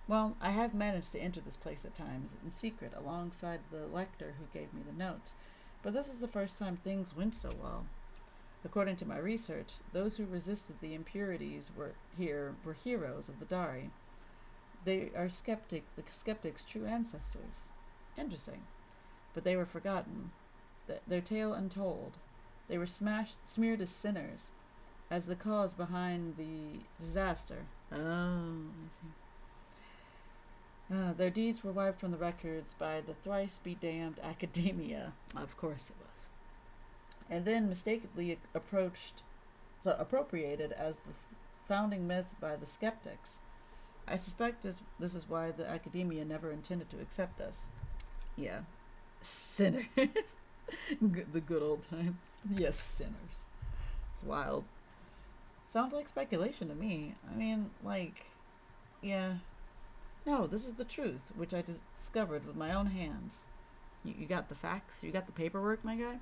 Well, I have managed to enter this place at times in secret alongside the lector who gave me the notes, but this is the first time things went so well. According to my research, those who resisted the impurities were heroes of the Dari. They are the skeptics' true ancestors. Interesting. But they were forgotten. Their tale untold. They were smeared as sinners, as the cause behind the disaster. Oh, I see. Their deeds were wiped from the records by the thrice-be-damned academia. Of course it was. And then mistakenly appropriated as the founding myth by the skeptics. I suspect this is why the academia never intended to accept us. Yeah. Sinners. The good old times. Yes, sinners. It's wild. Sounds like speculation to me. I mean, like, yeah. No, this is the truth, which I discovered with my own hands. You got the facts? You got the paperwork, my guy?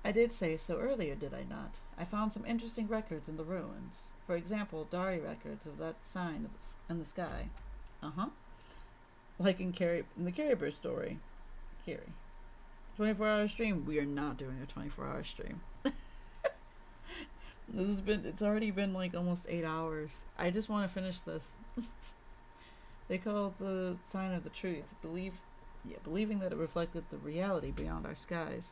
I did say so earlier, did I not? I found some interesting records in the ruins. For example, Dari records of that sign in the sky. Uh-huh. Like in the Carrie story. Carrie. 24-hour stream. We are not doing a 24-hour stream. It's already been like almost 8 hours. I just want to finish this. They call it the sign of the truth. Believing that it reflected the reality beyond our skies.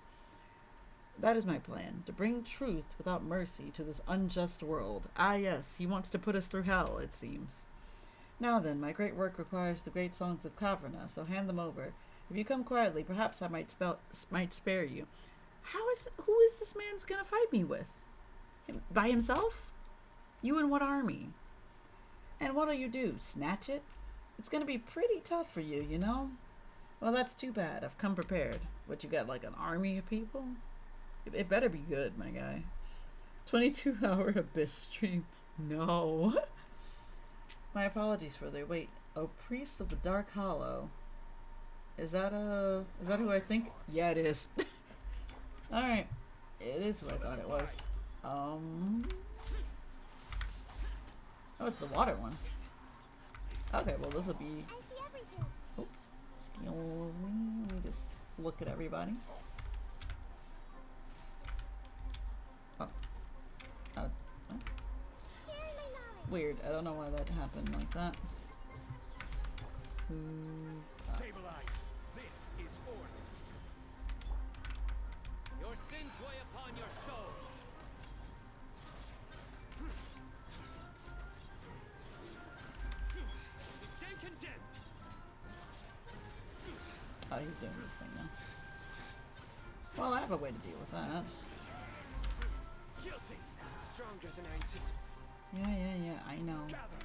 That is my plan, to bring truth without mercy to this unjust world. Ah yes, he wants to put us through hell, it seems. Now then, my great work requires the great songs of Kavrna, so hand them over. If you come quietly, perhaps I might spare you. Who is this man's gonna fight me with? By himself? You and what army? And what'll you do, snatch it? It's gonna be pretty tough for you, you know? Well, that's too bad. I've come prepared. What, you got like an army of people? It better be good, my guy. 22-hour Abyss stream. No. My apologies for the wait. Oh, Priest of the Dark Hollow. Is that who I think? Yeah, it is. Alright. It is who I thought it was. Oh, it's the water one. Okay, well this will be...
I see everything.
Oh, excuse me. Let me just look at everybody. Oh. Oh.
Sharing my knowledge.
Weird. I don't know why that happened like that.
Stabilize. This is order. Your sins weigh upon your soul. You stand condemned.
Oh, he's doing this thing now. Well, I have a way to deal with that.
Guilty.
Stronger than I anticipated.
Yeah, I know.
Gather.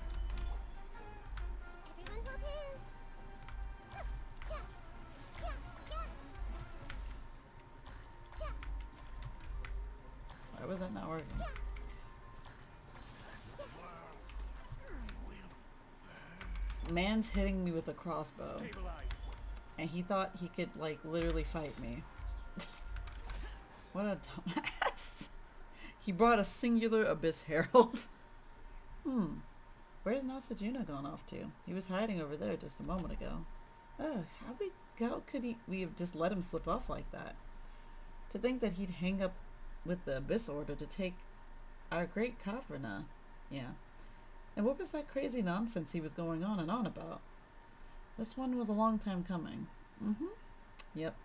Everyone hold hands. Yeah, yeah, yeah. Yeah,
Why was that not working? Man's hitting me with a crossbow,
Stabilize.
and he thought he could, like, literally fight me. What a dumbass. He brought a singular Abyss Herald. Where's Nasajuna gone off to? He was hiding over there just a moment ago. Ugh, how could we have just let him slip off like that? To think that he'd hang up with the Abyss Order to take our great Kavrna. Yeah. And what was that crazy nonsense he was going on and on about? This one was a long time coming. Yep.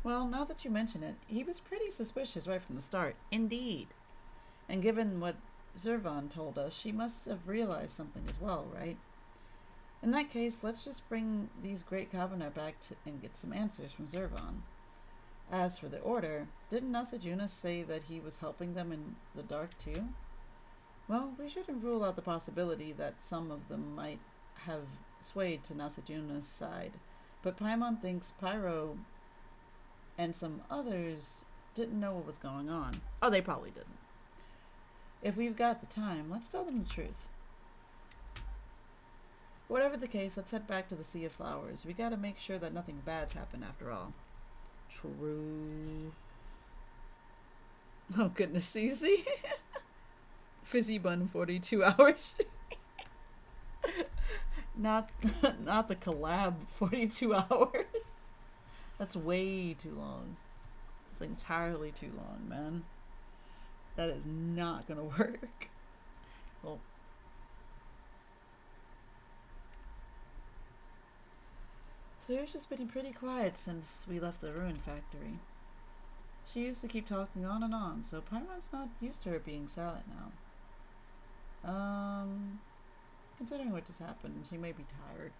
Well, now that you mention it, he was pretty suspicious right from the start. Indeed. And given what Zurvan told us, she must have realized something as well, right? In that case, let's just bring these great Kavanagh back and get some answers from Zurvan. As for the Order, didn't Nasajuna say that he was helping them in the dark too? Well, we shouldn't rule out the possibility that some of them might have swayed to Nasajuna's side, but Paimon thinks Pyro and some others didn't know what was going on. Oh, they probably didn't. If we've got the time, let's tell them the truth. Whatever the case, let's head back to the Sea of Flowers. We gotta make sure that nothing bad's happened after all. True. Oh goodness, easy. Fizzy Bun 42 hours. not the collab 42 hours. That's way too long. It's entirely too long, man. That is not gonna work. Well, Saoirse's been pretty quiet since we left the ruin factory. She used to keep talking on and on, so Paimon's not used to her being silent now. Considering what just happened, she may be tired.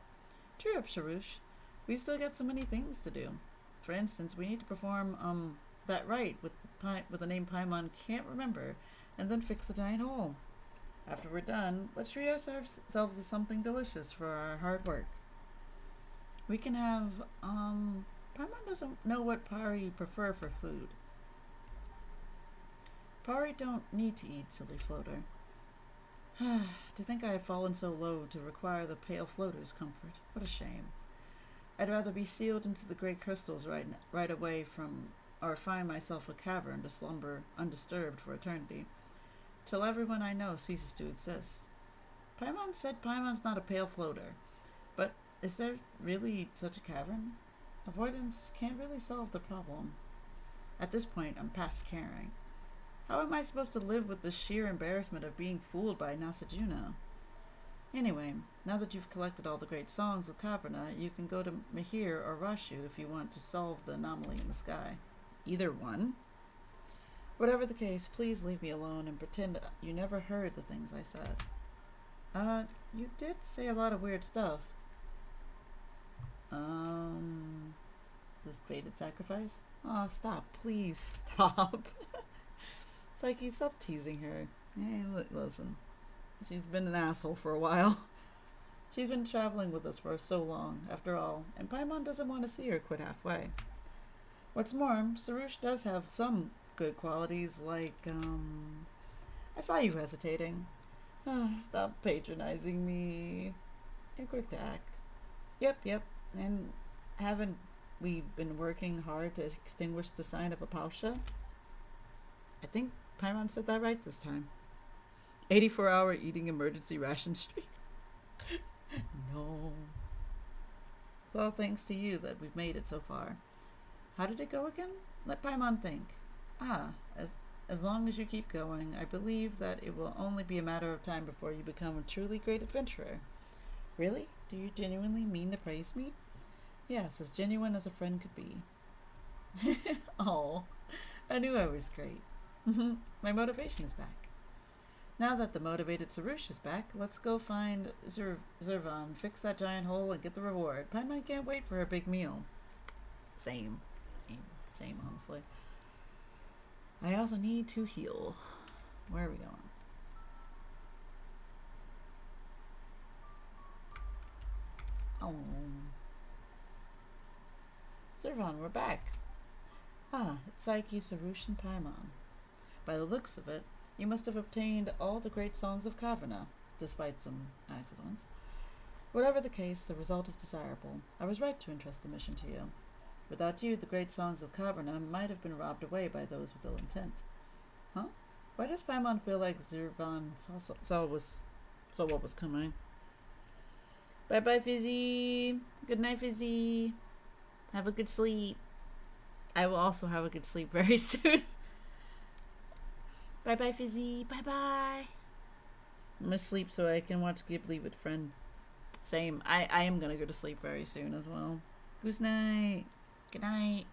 Cheer up, Sharush. We still got so many things to do. For instance, we need to perform, that rite with the name Paimon can't remember, and then fix the giant hole. After we're done, let's treat ourselves to something delicious for our hard work. We can have, Paimon doesn't know what Pari prefer for food. Pari don't need to eat, silly floater. To think I have fallen so low to require the pale floater's comfort. What a shame. I'd rather be sealed into the great crystals right away from, or find myself a cavern to slumber undisturbed for eternity, till everyone I know ceases to exist. Paimon said Paimon's not a pale floater, but is there really such a cavern? Avoidance can't really solve the problem. At this point, I'm past caring. How am I supposed to live with the sheer embarrassment of being fooled by Nasajuna? Anyway, now that you've collected all the great songs of Caverna, you can go to Mahir or Rashu if you want to solve the anomaly in the sky. Either one. Whatever the case, please leave me alone and pretend you never heard the things I said. You did say a lot of weird stuff. This fated sacrifice? Oh, stop. Please, stop. It's like you stop teasing her. Hey, listen. She's been an asshole for a while. She's been traveling with us for so long, after all, and Paimon doesn't want to see her quit halfway. What's more, Sarush does have some good qualities, like, I saw you hesitating. Stop patronizing me. You're quick to act. Yep. And haven't we been working hard to extinguish the sign of Apausha? I think Paimon said that right this time. 84-hour eating emergency ration streak. No. It's all thanks to you that we've made it so far. How did it go again? Let Paimon think. As long as you keep going, I believe that it will only be a matter of time before you become a truly great adventurer. Really? Do you genuinely mean to praise me? Yes, as genuine as a friend could be. Oh, I knew I was great. My motivation is back. Now that the motivated Sarush is back, let's go find Zurvan, fix that giant hole, and get the reward. Paimon can't wait for her big meal. Same, honestly. I also need to heal. Where are we going? Oh. Zurvan, we're back. It's Psyche, Sarush, and Paimon. By the looks of it, you must have obtained all the great songs of Caverna, despite some accidents. Whatever the case, the result is desirable. I was right to entrust the mission to you. Without you, the great songs of Caverna might have been robbed away by those with ill intent. Huh? Why does Paimon feel like Zurvan saw what was coming? Bye-bye, Fizzy. Good night, Fizzy. Have a good sleep. I will also have a good sleep very soon. Bye-bye, Fizzy. Bye-bye. I'm gonna sleep so I can watch Ghibli with friend. Same. I am gonna go to sleep very soon as well. Goose night. Good night.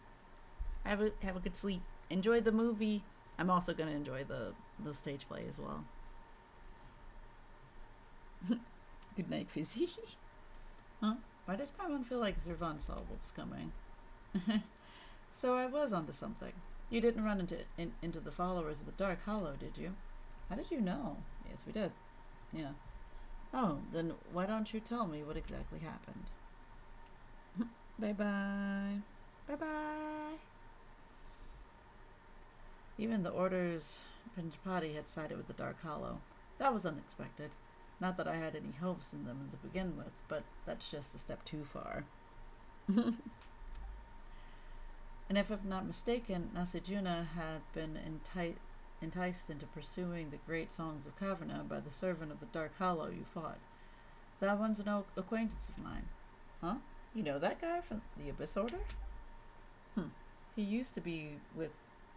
Have a good sleep. Enjoy the movie. I'm also gonna enjoy the stage play as well. Good night, Fizzy. Huh? Why does Paimon feel like Zurvan saw what was coming? So I was onto something. You didn't run into the followers of the Dark Hollow, did you? How did you know? Yes, we did. Yeah. Oh, then why don't you tell me what exactly happened? Bye-bye. Bye-bye. Even the Order's Vinjapati had sided with the Dark Hollow. That was unexpected. Not that I had any hopes in them to begin with, but that's just a step too far. And if I'm not mistaken, Nasajuna had been enticed into pursuing the great songs of Caverna by the servant of the Dark Hollow you fought. That one's an acquaintance of mine. Huh? You know that guy from the Abyss Order? He used to be with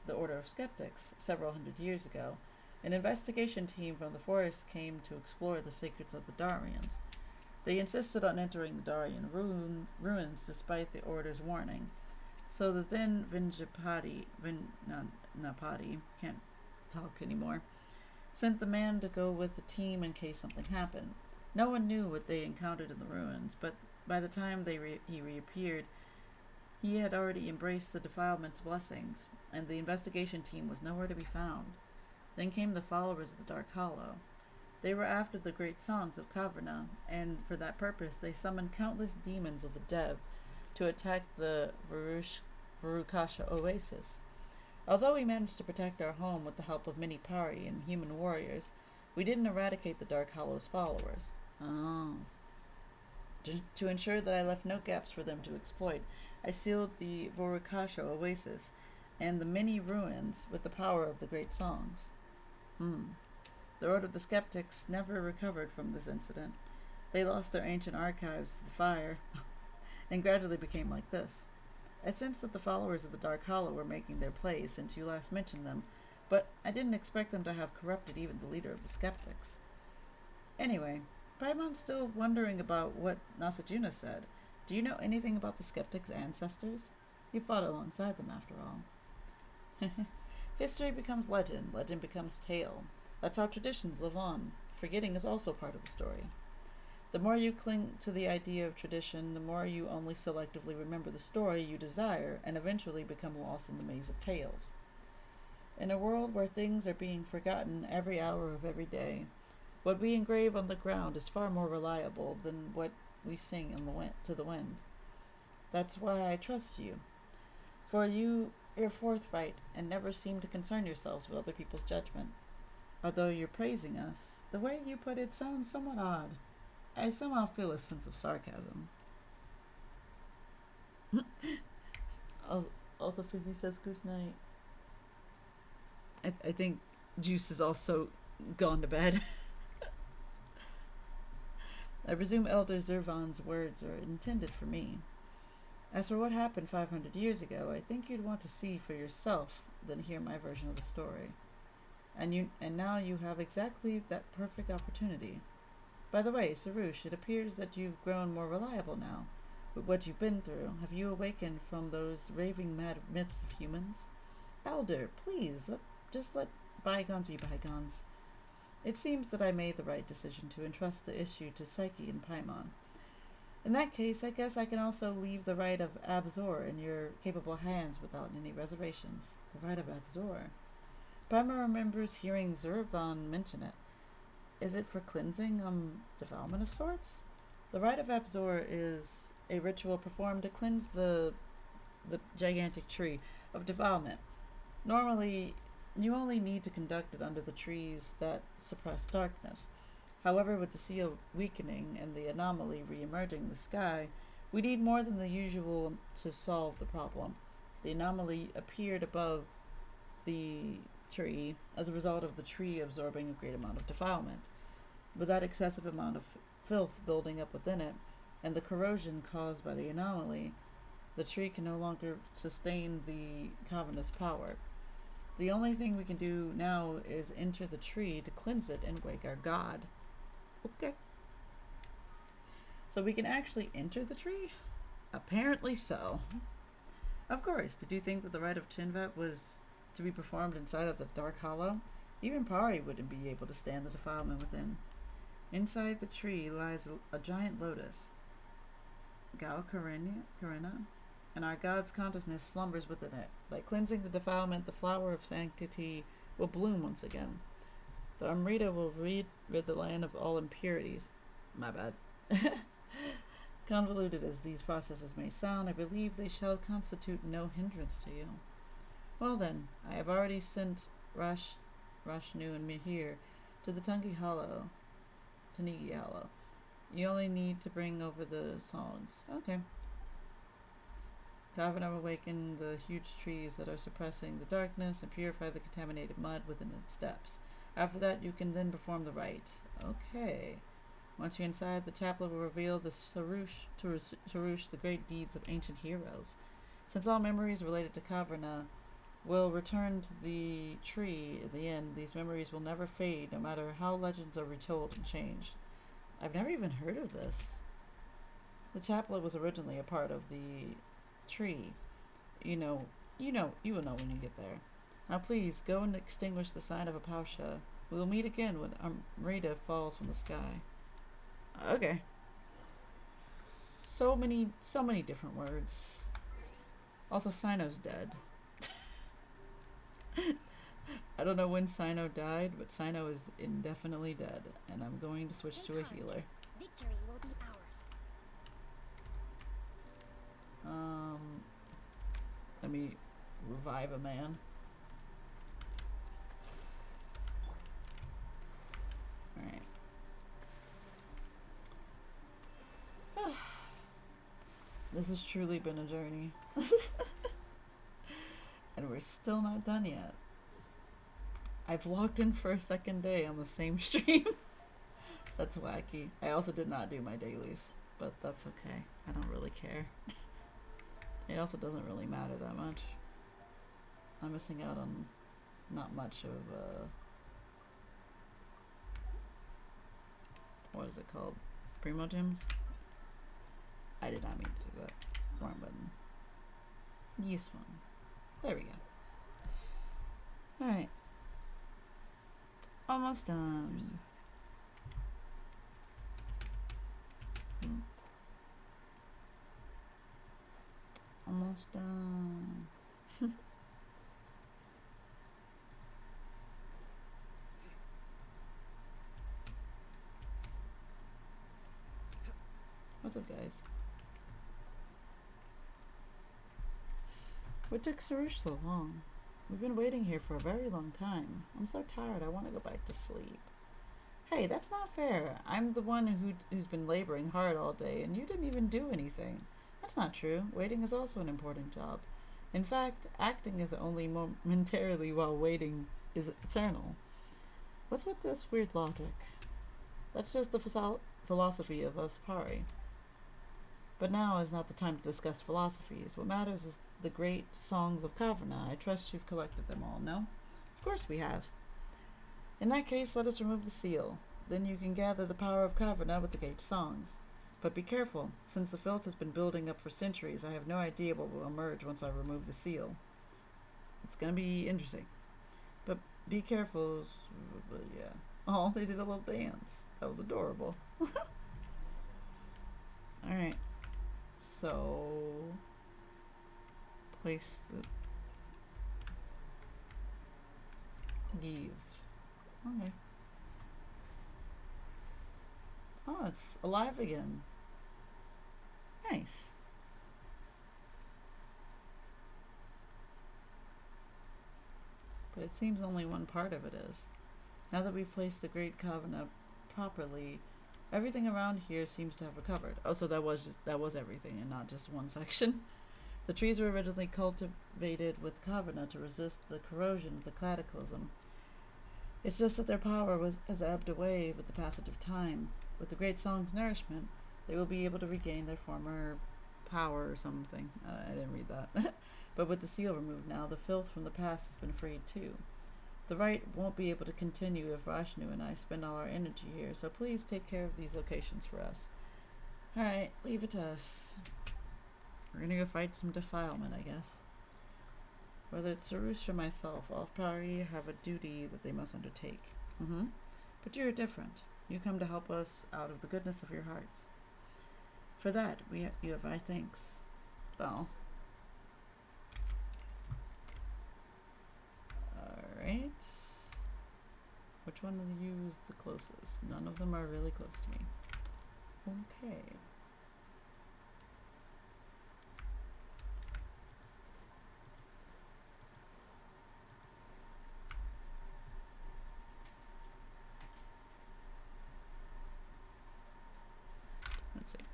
the Order of Skeptics several hundred years ago. An investigation team from the forest came to explore the secrets of the Darians. They insisted on entering the Darian ruins despite the Order's warning. So the then Vinjapati, can't talk anymore, sent the man to go with the team in case something happened. No one knew what they encountered in the ruins, but by the time he reappeared, he had already embraced the defilement's blessings, and the investigation team was nowhere to be found. Then came the followers of the Dark Hollow. They were after the great songs of Caverna, and for that purpose they summoned countless demons of the Dev to attack the Varukasha Oasis. Although we managed to protect our home with the help of many Pari and human warriors, we didn't eradicate the Dark Hollow's followers. Oh. To ensure that I left no gaps for them to exploit, I sealed the Vorukasho oasis and the many ruins with the power of the great songs. The Order of the Skeptics never recovered from this incident. They lost their ancient archives to the fire, and gradually became like this. I sensed that the followers of the Dark Hollow were making their play since you last mentioned them, but I didn't expect them to have corrupted even the leader of the Skeptics. Anyway, Paimon's still wondering about what Nasajuna said. Do you know anything about the Skeptics' ancestors? You fought alongside them, after all. History becomes legend, legend becomes tale. That's how traditions live on. Forgetting is also part of the story. The more you cling to the idea of tradition, the more you only selectively remember the story you desire and eventually become lost in the maze of tales. In a world where things are being forgotten every hour of every day, what we engrave on the ground is far more reliable than what we sing to the wind. That's why I trust you. For you're forthright and never seem to concern yourselves with other people's judgment. Although you're praising us, the way you put it sounds somewhat odd. I somehow feel a sense of sarcasm. Also, Fizzy says goose night. I think Juice is also gone to bed. I presume Elder Zervan's words are intended for me. As for what happened 500 years ago, I think you'd want to see for yourself than hear my version of the story. And now you have exactly that perfect opportunity. By the way, Sarush, it appears that you've grown more reliable now. With what you've been through, have you awakened from those raving mad myths of humans? Elder, please, just let bygones be bygones. It seems that I made the right decision to entrust the issue to Psyche and Paimon. In that case, I guess I can also leave the right of Abzor in your capable hands without any reservations. The right of Abzor. Paimon remembers hearing Zervan mention it. Is it for cleansing, defilement of sorts? The rite of Abzor is a ritual performed to cleanse the gigantic tree of defilement. Normally, you only need to conduct it under the trees that suppress darkness. However, with the seal weakening and the anomaly re-emerging in the sky, we need more than the usual to solve the problem. The anomaly appeared above the tree as a result of the tree absorbing a great amount of defilement. With that excessive amount of filth building up within it, and the corrosion caused by the anomaly, the tree can no longer sustain the cavernous power. The only thing we can do now is enter the tree to cleanse it and wake our god. Okay. So we can actually enter the tree? Apparently so. Of course, did you think that the rite of Chinvat was to be performed inside of the Dark Hollow? Even Pari wouldn't be able to stand the defilement within. Inside the tree lies a giant lotus, Gao Karina, and our god's consciousness slumbers within it. By cleansing the defilement, the flower of sanctity will bloom once again. The Amrita will rid the land of all impurities. My bad. Convoluted as these processes may sound, I believe they shall constitute no hindrance to you. Well then, I have already sent Rashnu and Mihir to the Tanigi Hollow. You only need to bring over the songs. Okay. Kavana will awaken the huge trees that are suppressing the darkness and purify the contaminated mud within its depths. After that, you can then perform the rite. Okay. Once you're inside, the chaplet will reveal the Sarush, the great deeds of ancient heroes. Since all memories related to Kavarna will return to the tree in the end, these memories will never fade, no matter how legends are retold and changed. I've never even heard of this. The chaplet was originally a part of the tree. You will know when you get there. Now please, go and extinguish the sign of Apausha. We will meet again when Amrita falls from the sky. Okay. So many different words. Also, Sino's dead. I don't know when Sino died, but Sino is indefinitely dead, and I'm going to switch to a healer.
Victory will be ours.
Let me revive a man. Alright. This has truly been a journey. And we're still not done yet. I've logged in for a second day on the same stream. That's wacky. I also did not do my dailies, but that's okay. I don't really care. It also doesn't really matter that much. I'm missing out on not much of, what is it called? Primo Gems? I did not mean to do that. Wrong button. This one. There we go. Alright. Almost done. Almost done. What's up, guys? What took Sarush so long? We've been waiting here for a very long time. I'm so tired, I want to go back to sleep. Hey, that's not fair. I'm the one who's been laboring hard all day, and you didn't even do anything. That's not true. Waiting is also an important job. In fact, acting is only momentarily while waiting is eternal. What's with this weird logic? That's just the philosophy of us Pari. But now is not the time to discuss philosophies. What matters is the great songs of Kavanagh. I trust you've collected them all, no? Of course we have. In that case, let us remove the seal. Then you can gather the power of Kavanagh with the great songs. But be careful. Since the filth has been building up for centuries, I have no idea what will emerge once I remove the seal. It's gonna be interesting. But be careful. Yeah. Oh, they did a little dance. That was adorable. Alright. So... place the... Give. Okay. Oh, it's alive again. Nice. But it seems only one part of it is. Now that we've placed the Great Kavanagh properly, everything around here seems to have recovered. Oh, so that was everything and not just one section. The trees were originally cultivated with Kavanagh to resist the corrosion of the cataclysm. It's just that their power has ebbed away with the passage of time. With the Great Song's nourishment, they will be able to regain their former power or something. I didn't read that. But with the seal removed now, the filth from the past has been freed too. The rite won't be able to continue if Rashnu and I spend all our energy here, so please take care of these locations for us. Alright, leave it to us. We're gonna go fight some defilement, I guess. Whether it's Sarush or myself, all Pari have a duty that they must undertake. But you're different. You come to help us out of the goodness of your hearts. For that, you have our thanks. Well. Alright. Which one of you is the closest? None of them are really close to me. Okay. Let's see.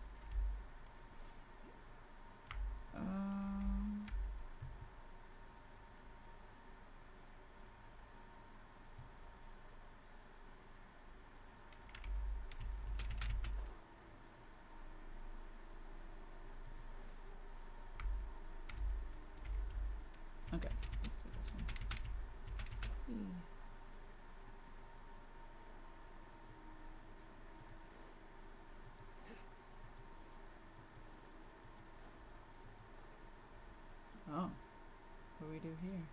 Okay, let's do this one. Oh, what do we do here?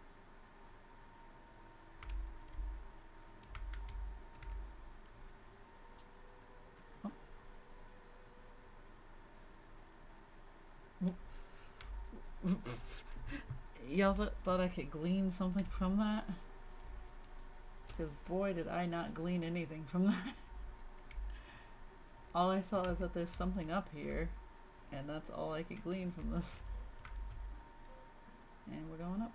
Oh. Y'all thought I could glean something from that? Because boy did I not glean anything from that. All I saw is that there's something up here, and that's all I could glean from this. And we're going up.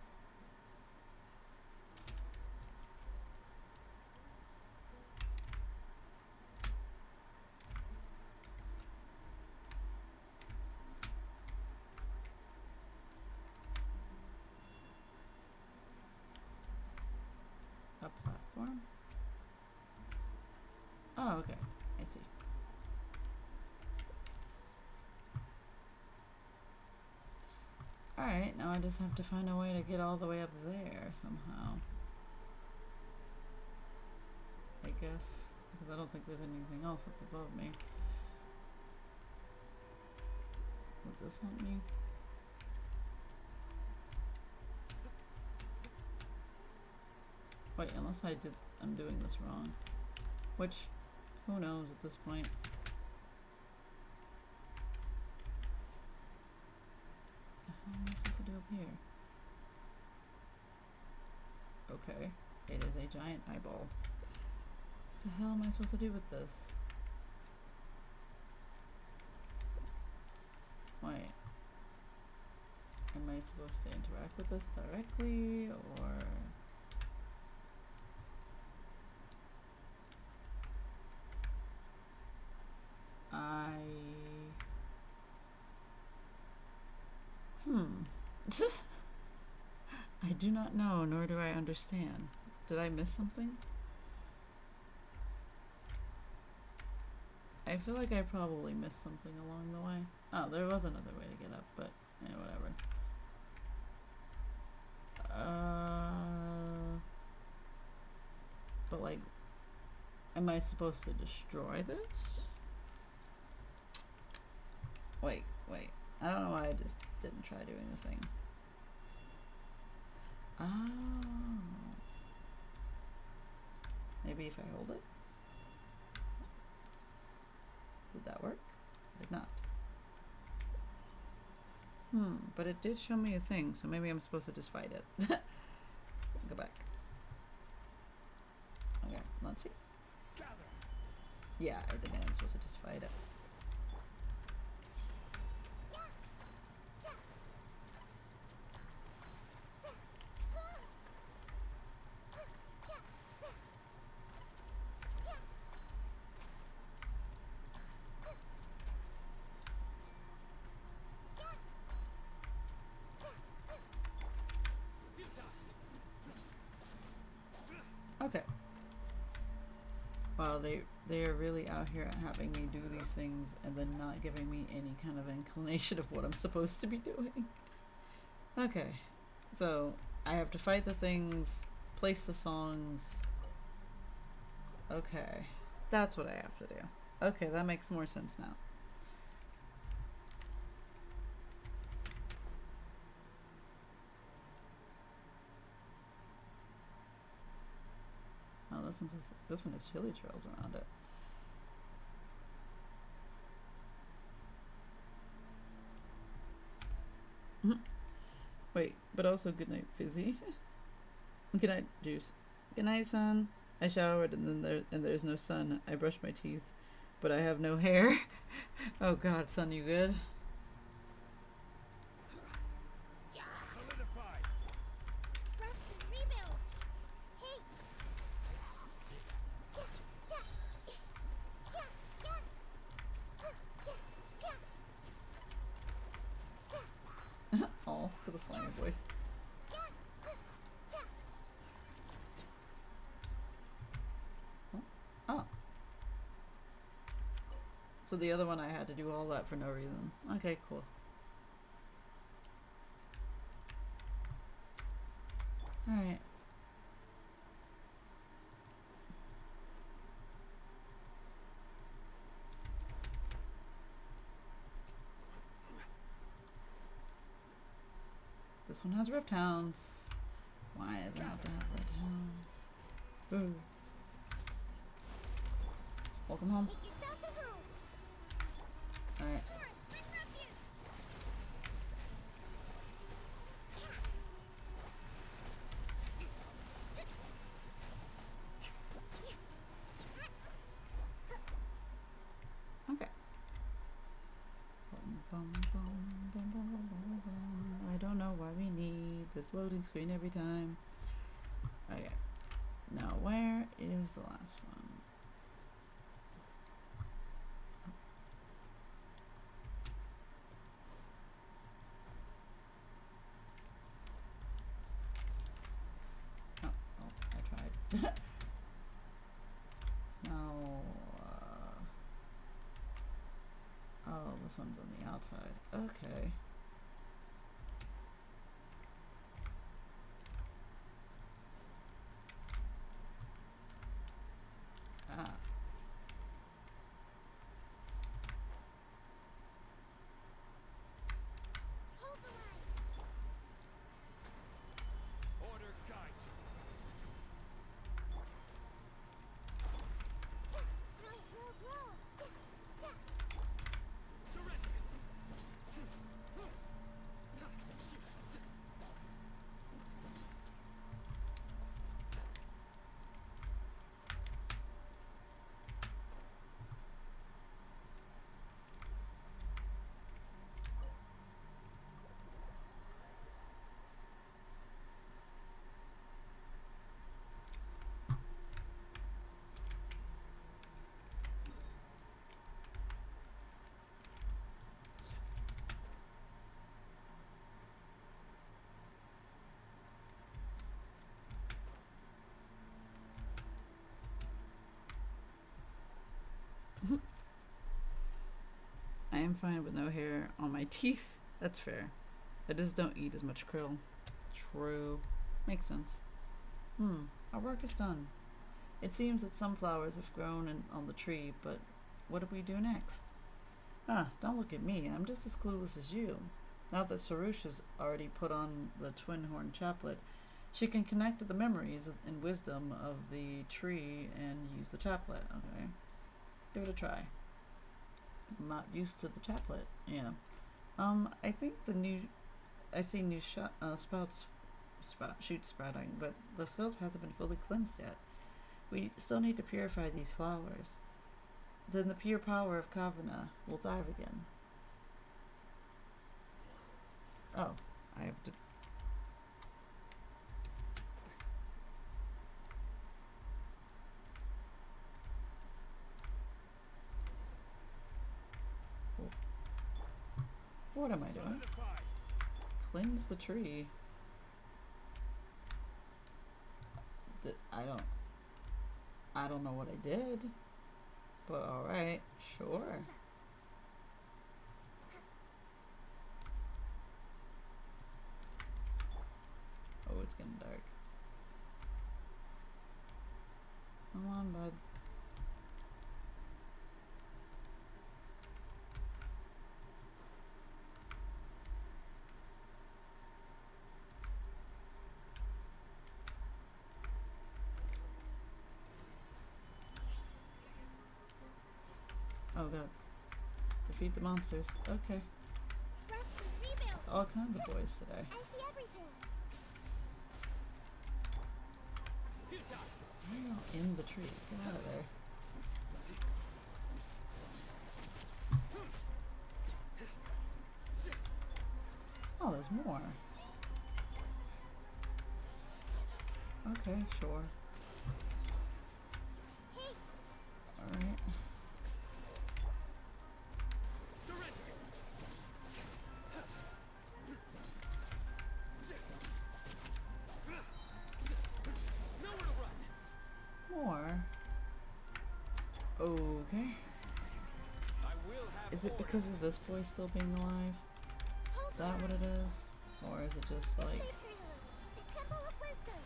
Alright, now I just have to find a way to get all the way up there somehow. I guess, because I don't think there's anything else up above me. Would this help me? Wait, unless I'm doing this wrong. Which, who knows at this point. What am I supposed to do up here? Okay, it is a giant eyeball. What the hell am I supposed to do with this? Wait. Am I supposed to interact with this directly, or... I do not know, nor do I understand. Did I miss something? I feel like I probably missed something along the way. Oh, there was another way to get up, but yeah, whatever. But like, am I supposed to destroy this? Wait. I don't know why I just didn't try doing the thing. Oh. Maybe if I hold it? Did that work? Did not. But it did show me a thing, so maybe I'm supposed to just fight it. Go back. Okay, let's see. Yeah, I think I'm supposed to just fight it. Okay. Wow, they are really out here having me do these things and then not giving me any kind of inclination of what I'm supposed to be doing. Okay. So, I have to fight the things, place the songs. Okay. That's what I have to do. Okay, that makes more sense now. Oh, this one has chili trails around it. Wait, but also good night, Fizzy. Good night, Juice. Good night, son. I showered and there's no sun. I brushed my teeth, but I have no hair. Oh God, son, you good?
Solidified.
Rest and rebuild. Hey.
Oh, for the slimy voice. Oh. So the other one I had to do all that for no reason. Okay, cool. Alright. This one has rift hounds. Why does it have to have rift hounds? Boo. Welcome home.
Make yourselves at home.
Alright.
Come on, bring refuge.
Okay. I don't know why we need this loading screen every time. Okay. Now where is the last one? I tried. No. Oh, this one's on the outside. Okay. I'm fine with no hair on my teeth. That's fair. I just don't eat as much krill. True. Makes sense. Our work is done. It seems that some flowers have grown on the tree, but what do we do next? Don't look at me. I'm just as clueless as you. Now that Sarush has already put on the twin horn chaplet, she can connect to the memories and wisdom of the tree and use the chaplet. Okay. Give it a try. I'm not used to the chaplet. Yeah. I think I see new shoots sprouting, but the filth hasn't been fully cleansed yet. We still need to purify these flowers. Then the pure power of Kavana will thrive again. Oh, I have to... What am I doing?
Solidified.
Cleanse the tree. I don't know what I did. But alright, sure. Oh, it's getting dark. Come on, bud. Oh god. Defeat the monsters. Okay.
Rest and rebuild.
All kinds of boys today.
I see everything.
Futile.
Why are y'all in the tree? Get out of there. Oh, there's more. Okay, sure.
Hey,
Alright.
Surrender. Nowhere to run.
More. Okay.
I will have
Is it
order.
because of this boy still being alive?
hold
Is that what it is? Or is it just like...
Wait for you. The Temple of Wisdom.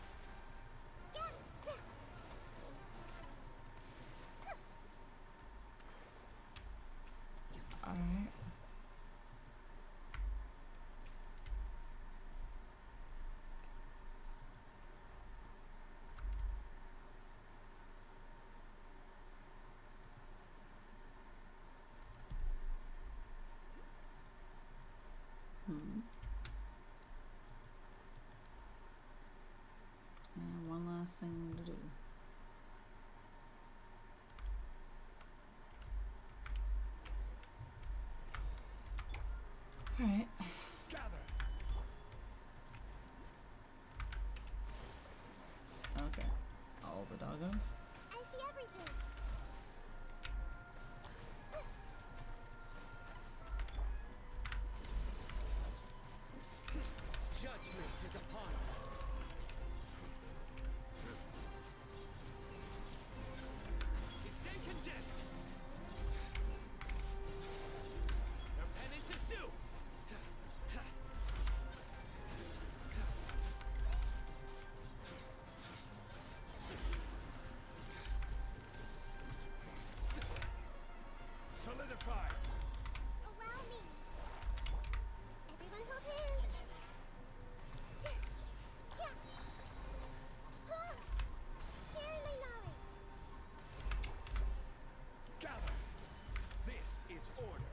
Yeah.
Alright. And one last thing to do. Alright.
Gather.
Okay. All the doggos.
I see everything.
Judgment is upon you. You stand condemned. Your penance is due. Solidify.
Allow me. Everyone hold hands. Yeah. Sharing my knowledge.
Gather. This is order.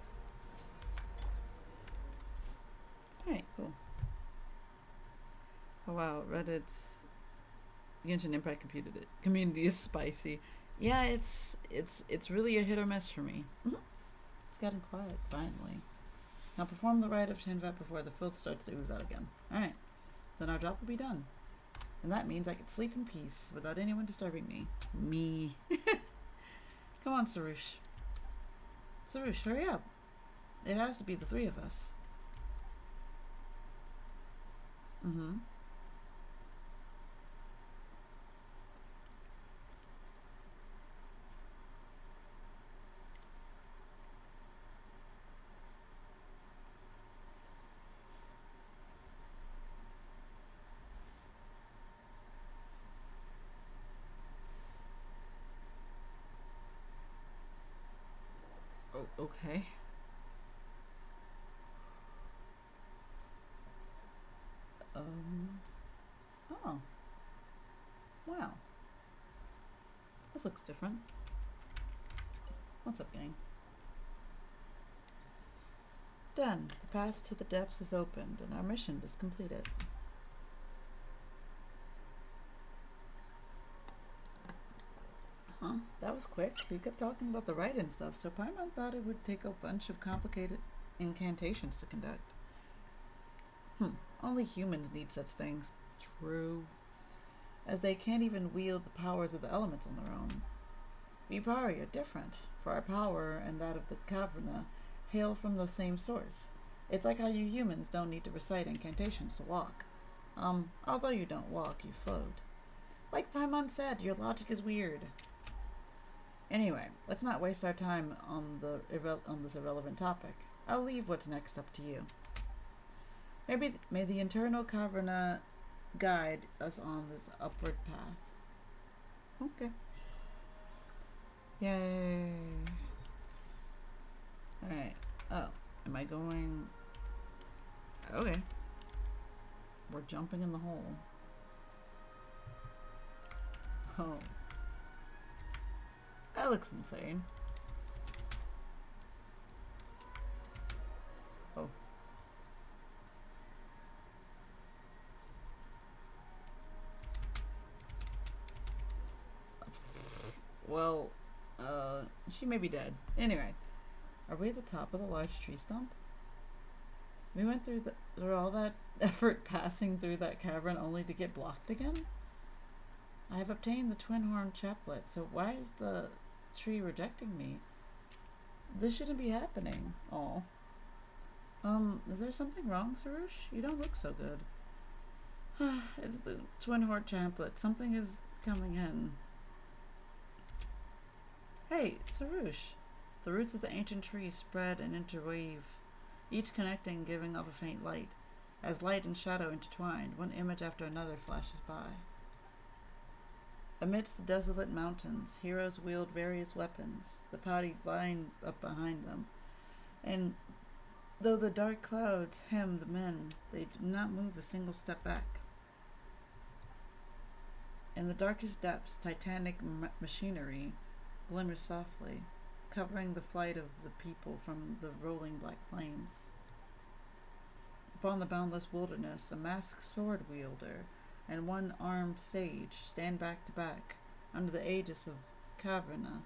Alright, cool. Oh wow, Reddit's Genshin Impact community is spicy. Yeah, it's really a hit or miss for me. It's gotten quiet, finally. Now perform the rite of Shinvat before the filth starts to ooze out again. Alright. Then our job will be done. And that means I can sleep in peace without anyone disturbing me. Me. Come on, Sarush. Sarush, hurry up. It has to be the three of us. Mm-hmm. Okay. Oh. Wow. This looks different. What's up, gang? Done. The path to the depths is opened, and our mission is completed. Huh? That was quick. We kept talking about the rite and stuff, so Paimon thought it would take a bunch of complicated incantations to conduct. Only humans need such things. True. As they can't even wield the powers of the elements on their own. We Pari are different, for our power and that of the Caverna hail from the same source. It's like how you humans don't need to recite incantations to walk. Although you don't walk, you float. Like Paimon said, your logic is weird. Anyway, let's not waste our time on this irrelevant topic. I'll leave what's next up to you. May the internal Caverna guide us on this upward path. Okay. Yay. Alright. Oh, am I going... Okay. We're jumping in the hole. Oh. That looks insane. Oh. Well, she may be dead. Anyway, are we at the top of the large tree stump? We went through all that effort passing through that cavern only to get blocked again? I have obtained the twin-horn chaplet, so why is the tree rejecting me? This shouldn't be happening. Aw. Is there something wrong, Sarush? You don't look so good. It's the twin-horn chaplet. Something is coming in. Hey, Sarush! The roots of the ancient tree spread and interweave, each connecting, giving off a faint light. As light and shadow intertwined, one image after another flashes by. Amidst the desolate mountains, heroes wield various weapons, the party line up behind them. And though the dark clouds hem the men, they do not move a single step back. In the darkest depths, titanic machinery glimmers softly, covering the flight of the people from the rolling black flames. Upon the boundless wilderness, a masked sword wielder and one armed sage stand back to back under the aegis of Caverna.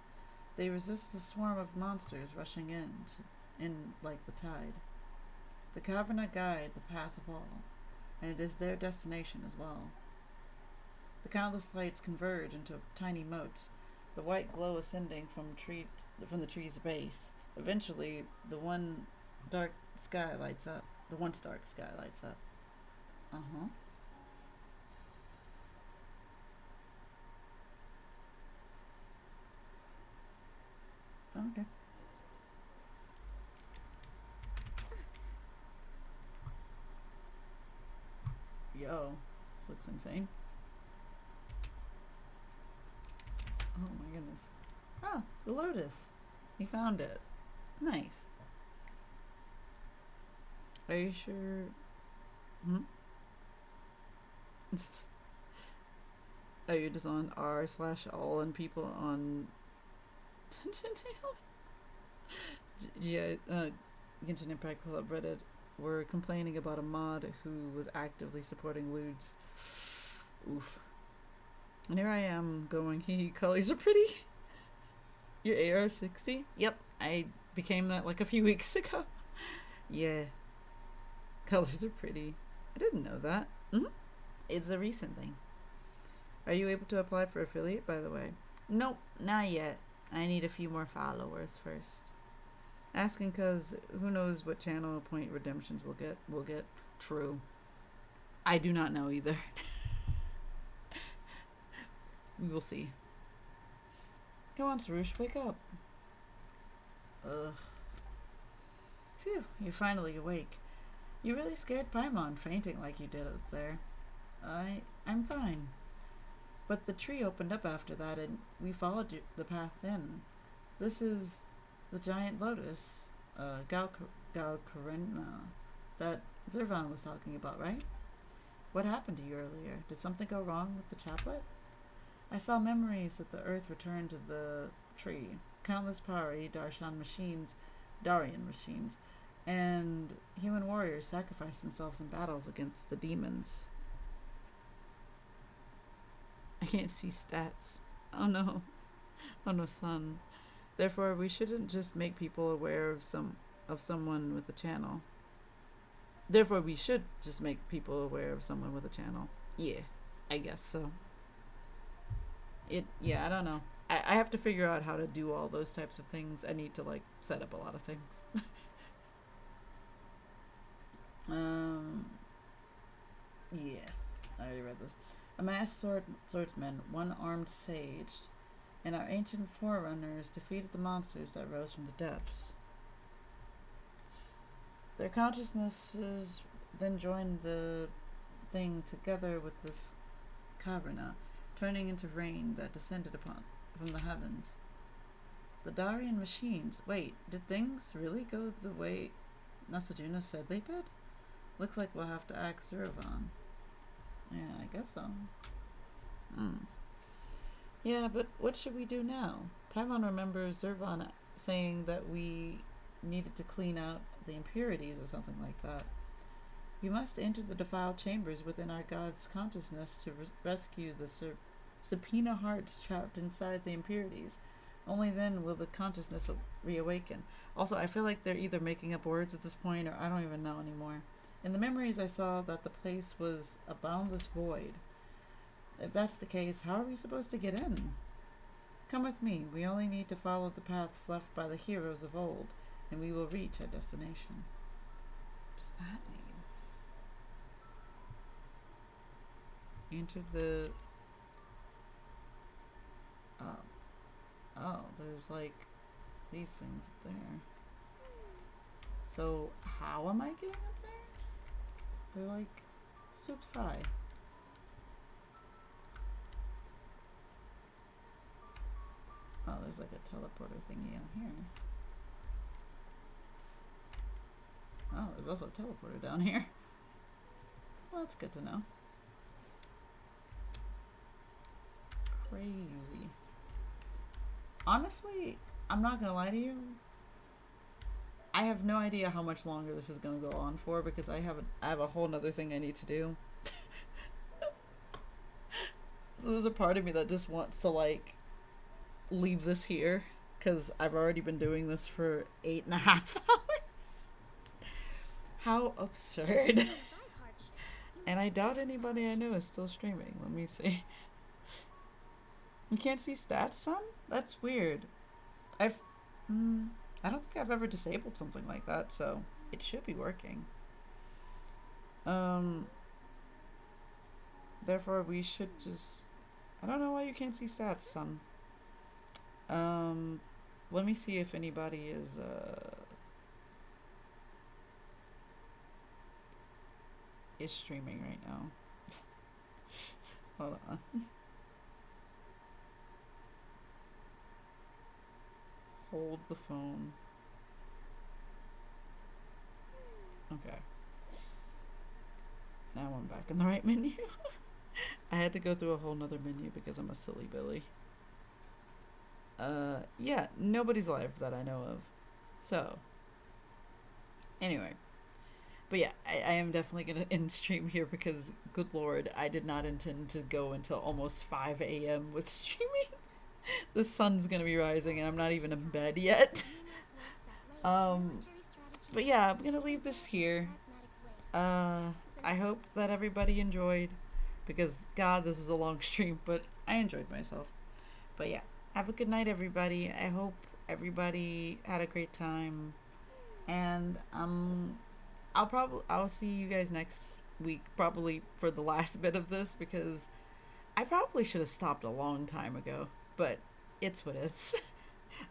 They resist the swarm of monsters rushing in like the tide. The Caverna guide the path of all, and it is their destination as well. The countless lights converge into tiny motes, the white glow ascending from the tree's base. Eventually, the once dark sky lights up. Uh-huh. Okay. Yo, this looks insane. Oh my goodness. Ah, the lotus. We found it. Nice. Are you sure? Oh, you're just on r/all and people on yeah, Genshin Impact Club Reddit were complaining about a mod who was actively supporting lewds. Oof. And here I am going, hee, colors are pretty. Your AR-60? Yep, I became that like a few weeks ago. Yeah. Colors are pretty. I didn't know that. It's a recent thing. Are you able to apply for affiliate, by the way? Nope, not yet. I need a few more followers first. Asking cause who knows what channel point redemptions we'll get. True. I do not know either. We will see. Come on, Sarush, wake up. Ugh. Phew, you're finally awake. You really scared Paimon fainting like you did up there. I'm fine. But the tree opened up after that and we followed the path in. This the giant lotus, Galkarina, that Zervan was talking about, right? What happened to you earlier? Did something go wrong with the chaplet? I saw memories that the earth returned to the tree. Countless Pari, Darian machines, and human warriors sacrificed themselves in battles against the demons. I can't see stats. Oh no. Oh no, son. Therefore, we shouldn't just make people aware of someone with the channel. Therefore, we should just make people aware of someone with a channel. Yeah, I guess so. Yeah, I don't know. I have to figure out how to do all those types of things. I need to, like, set up a lot of things. Yeah, I already read this. A masked swordsman, one-armed sage, and our ancient forerunners defeated the monsters that rose from the depths. Their consciousnesses then joined the thing together with this caverna, turning into rain that descended from the heavens. The Darian machines. Wait, did things really go the way Nasajuna said they did? Looks like we'll have to ask Zervan. Yeah, I guess so. Yeah, but what should we do now? Paimon remembers Zervan saying that we needed to clean out the impurities or something like that. We must enter the defiled chambers within our god's consciousness to rescue the subpoena hearts trapped inside the impurities. Only then will the consciousness reawaken. Also, I feel like they're either making up words at this point or I don't even know anymore. In the memories I saw that the place was a boundless void. If that's the case, how are we supposed to get in? Come with me. We only need to follow the paths left by the heroes of old, and we will reach our destination. What does that mean? Enter the... Oh, there's like these things up there. So how am I getting up there? They're like soups high. Oh, there's like a teleporter thingy on here. Oh, there's also a teleporter down here. Well, that's good to know. Crazy. Honestly, I'm not gonna lie to you. I have no idea how much longer this is gonna go on for because I have a whole nother thing I need to do. So there's a part of me that just wants to like leave this here because I've already been doing this for 8.5 hours. How absurd. And I doubt anybody I know is still streaming. Let me see. You can't see stats, son? That's weird. I don't think I've ever disabled something like that, so it should be working. Therefore, we should just... I don't know why you can't see stats, son. Let me see if anybody is streaming right now. Hold on. Hold the phone. Okay. Now I'm back in the right menu. I had to go through a whole nother menu because I'm a silly Billy. Yeah, nobody's live that I know of. So, anyway. But yeah, I am definitely going to end stream here because, good lord, I did not intend to go until almost 5 a.m. with streaming. The sun's going to be rising and I'm not even in bed yet. But yeah, I'm going to leave this here. I hope that everybody enjoyed because, God, this was a long stream, but I enjoyed myself. But yeah, have a good night, everybody. I hope everybody had a great time. And, I'll see you guys next week, probably for the last bit of this, because I probably should have stopped a long time ago, but it's what it's.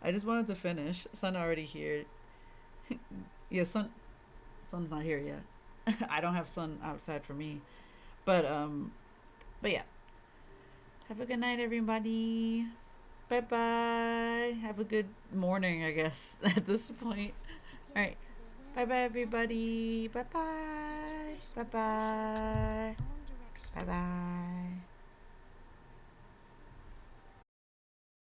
I just wanted to finish. Sun already here. Yeah, Sun's not here yet. I don't have Sun outside for me, but yeah. Have a good night, everybody. Bye bye. Have a good morning, I guess, at this point. All right. Bye bye, everybody. Bye bye. Bye bye. Bye bye.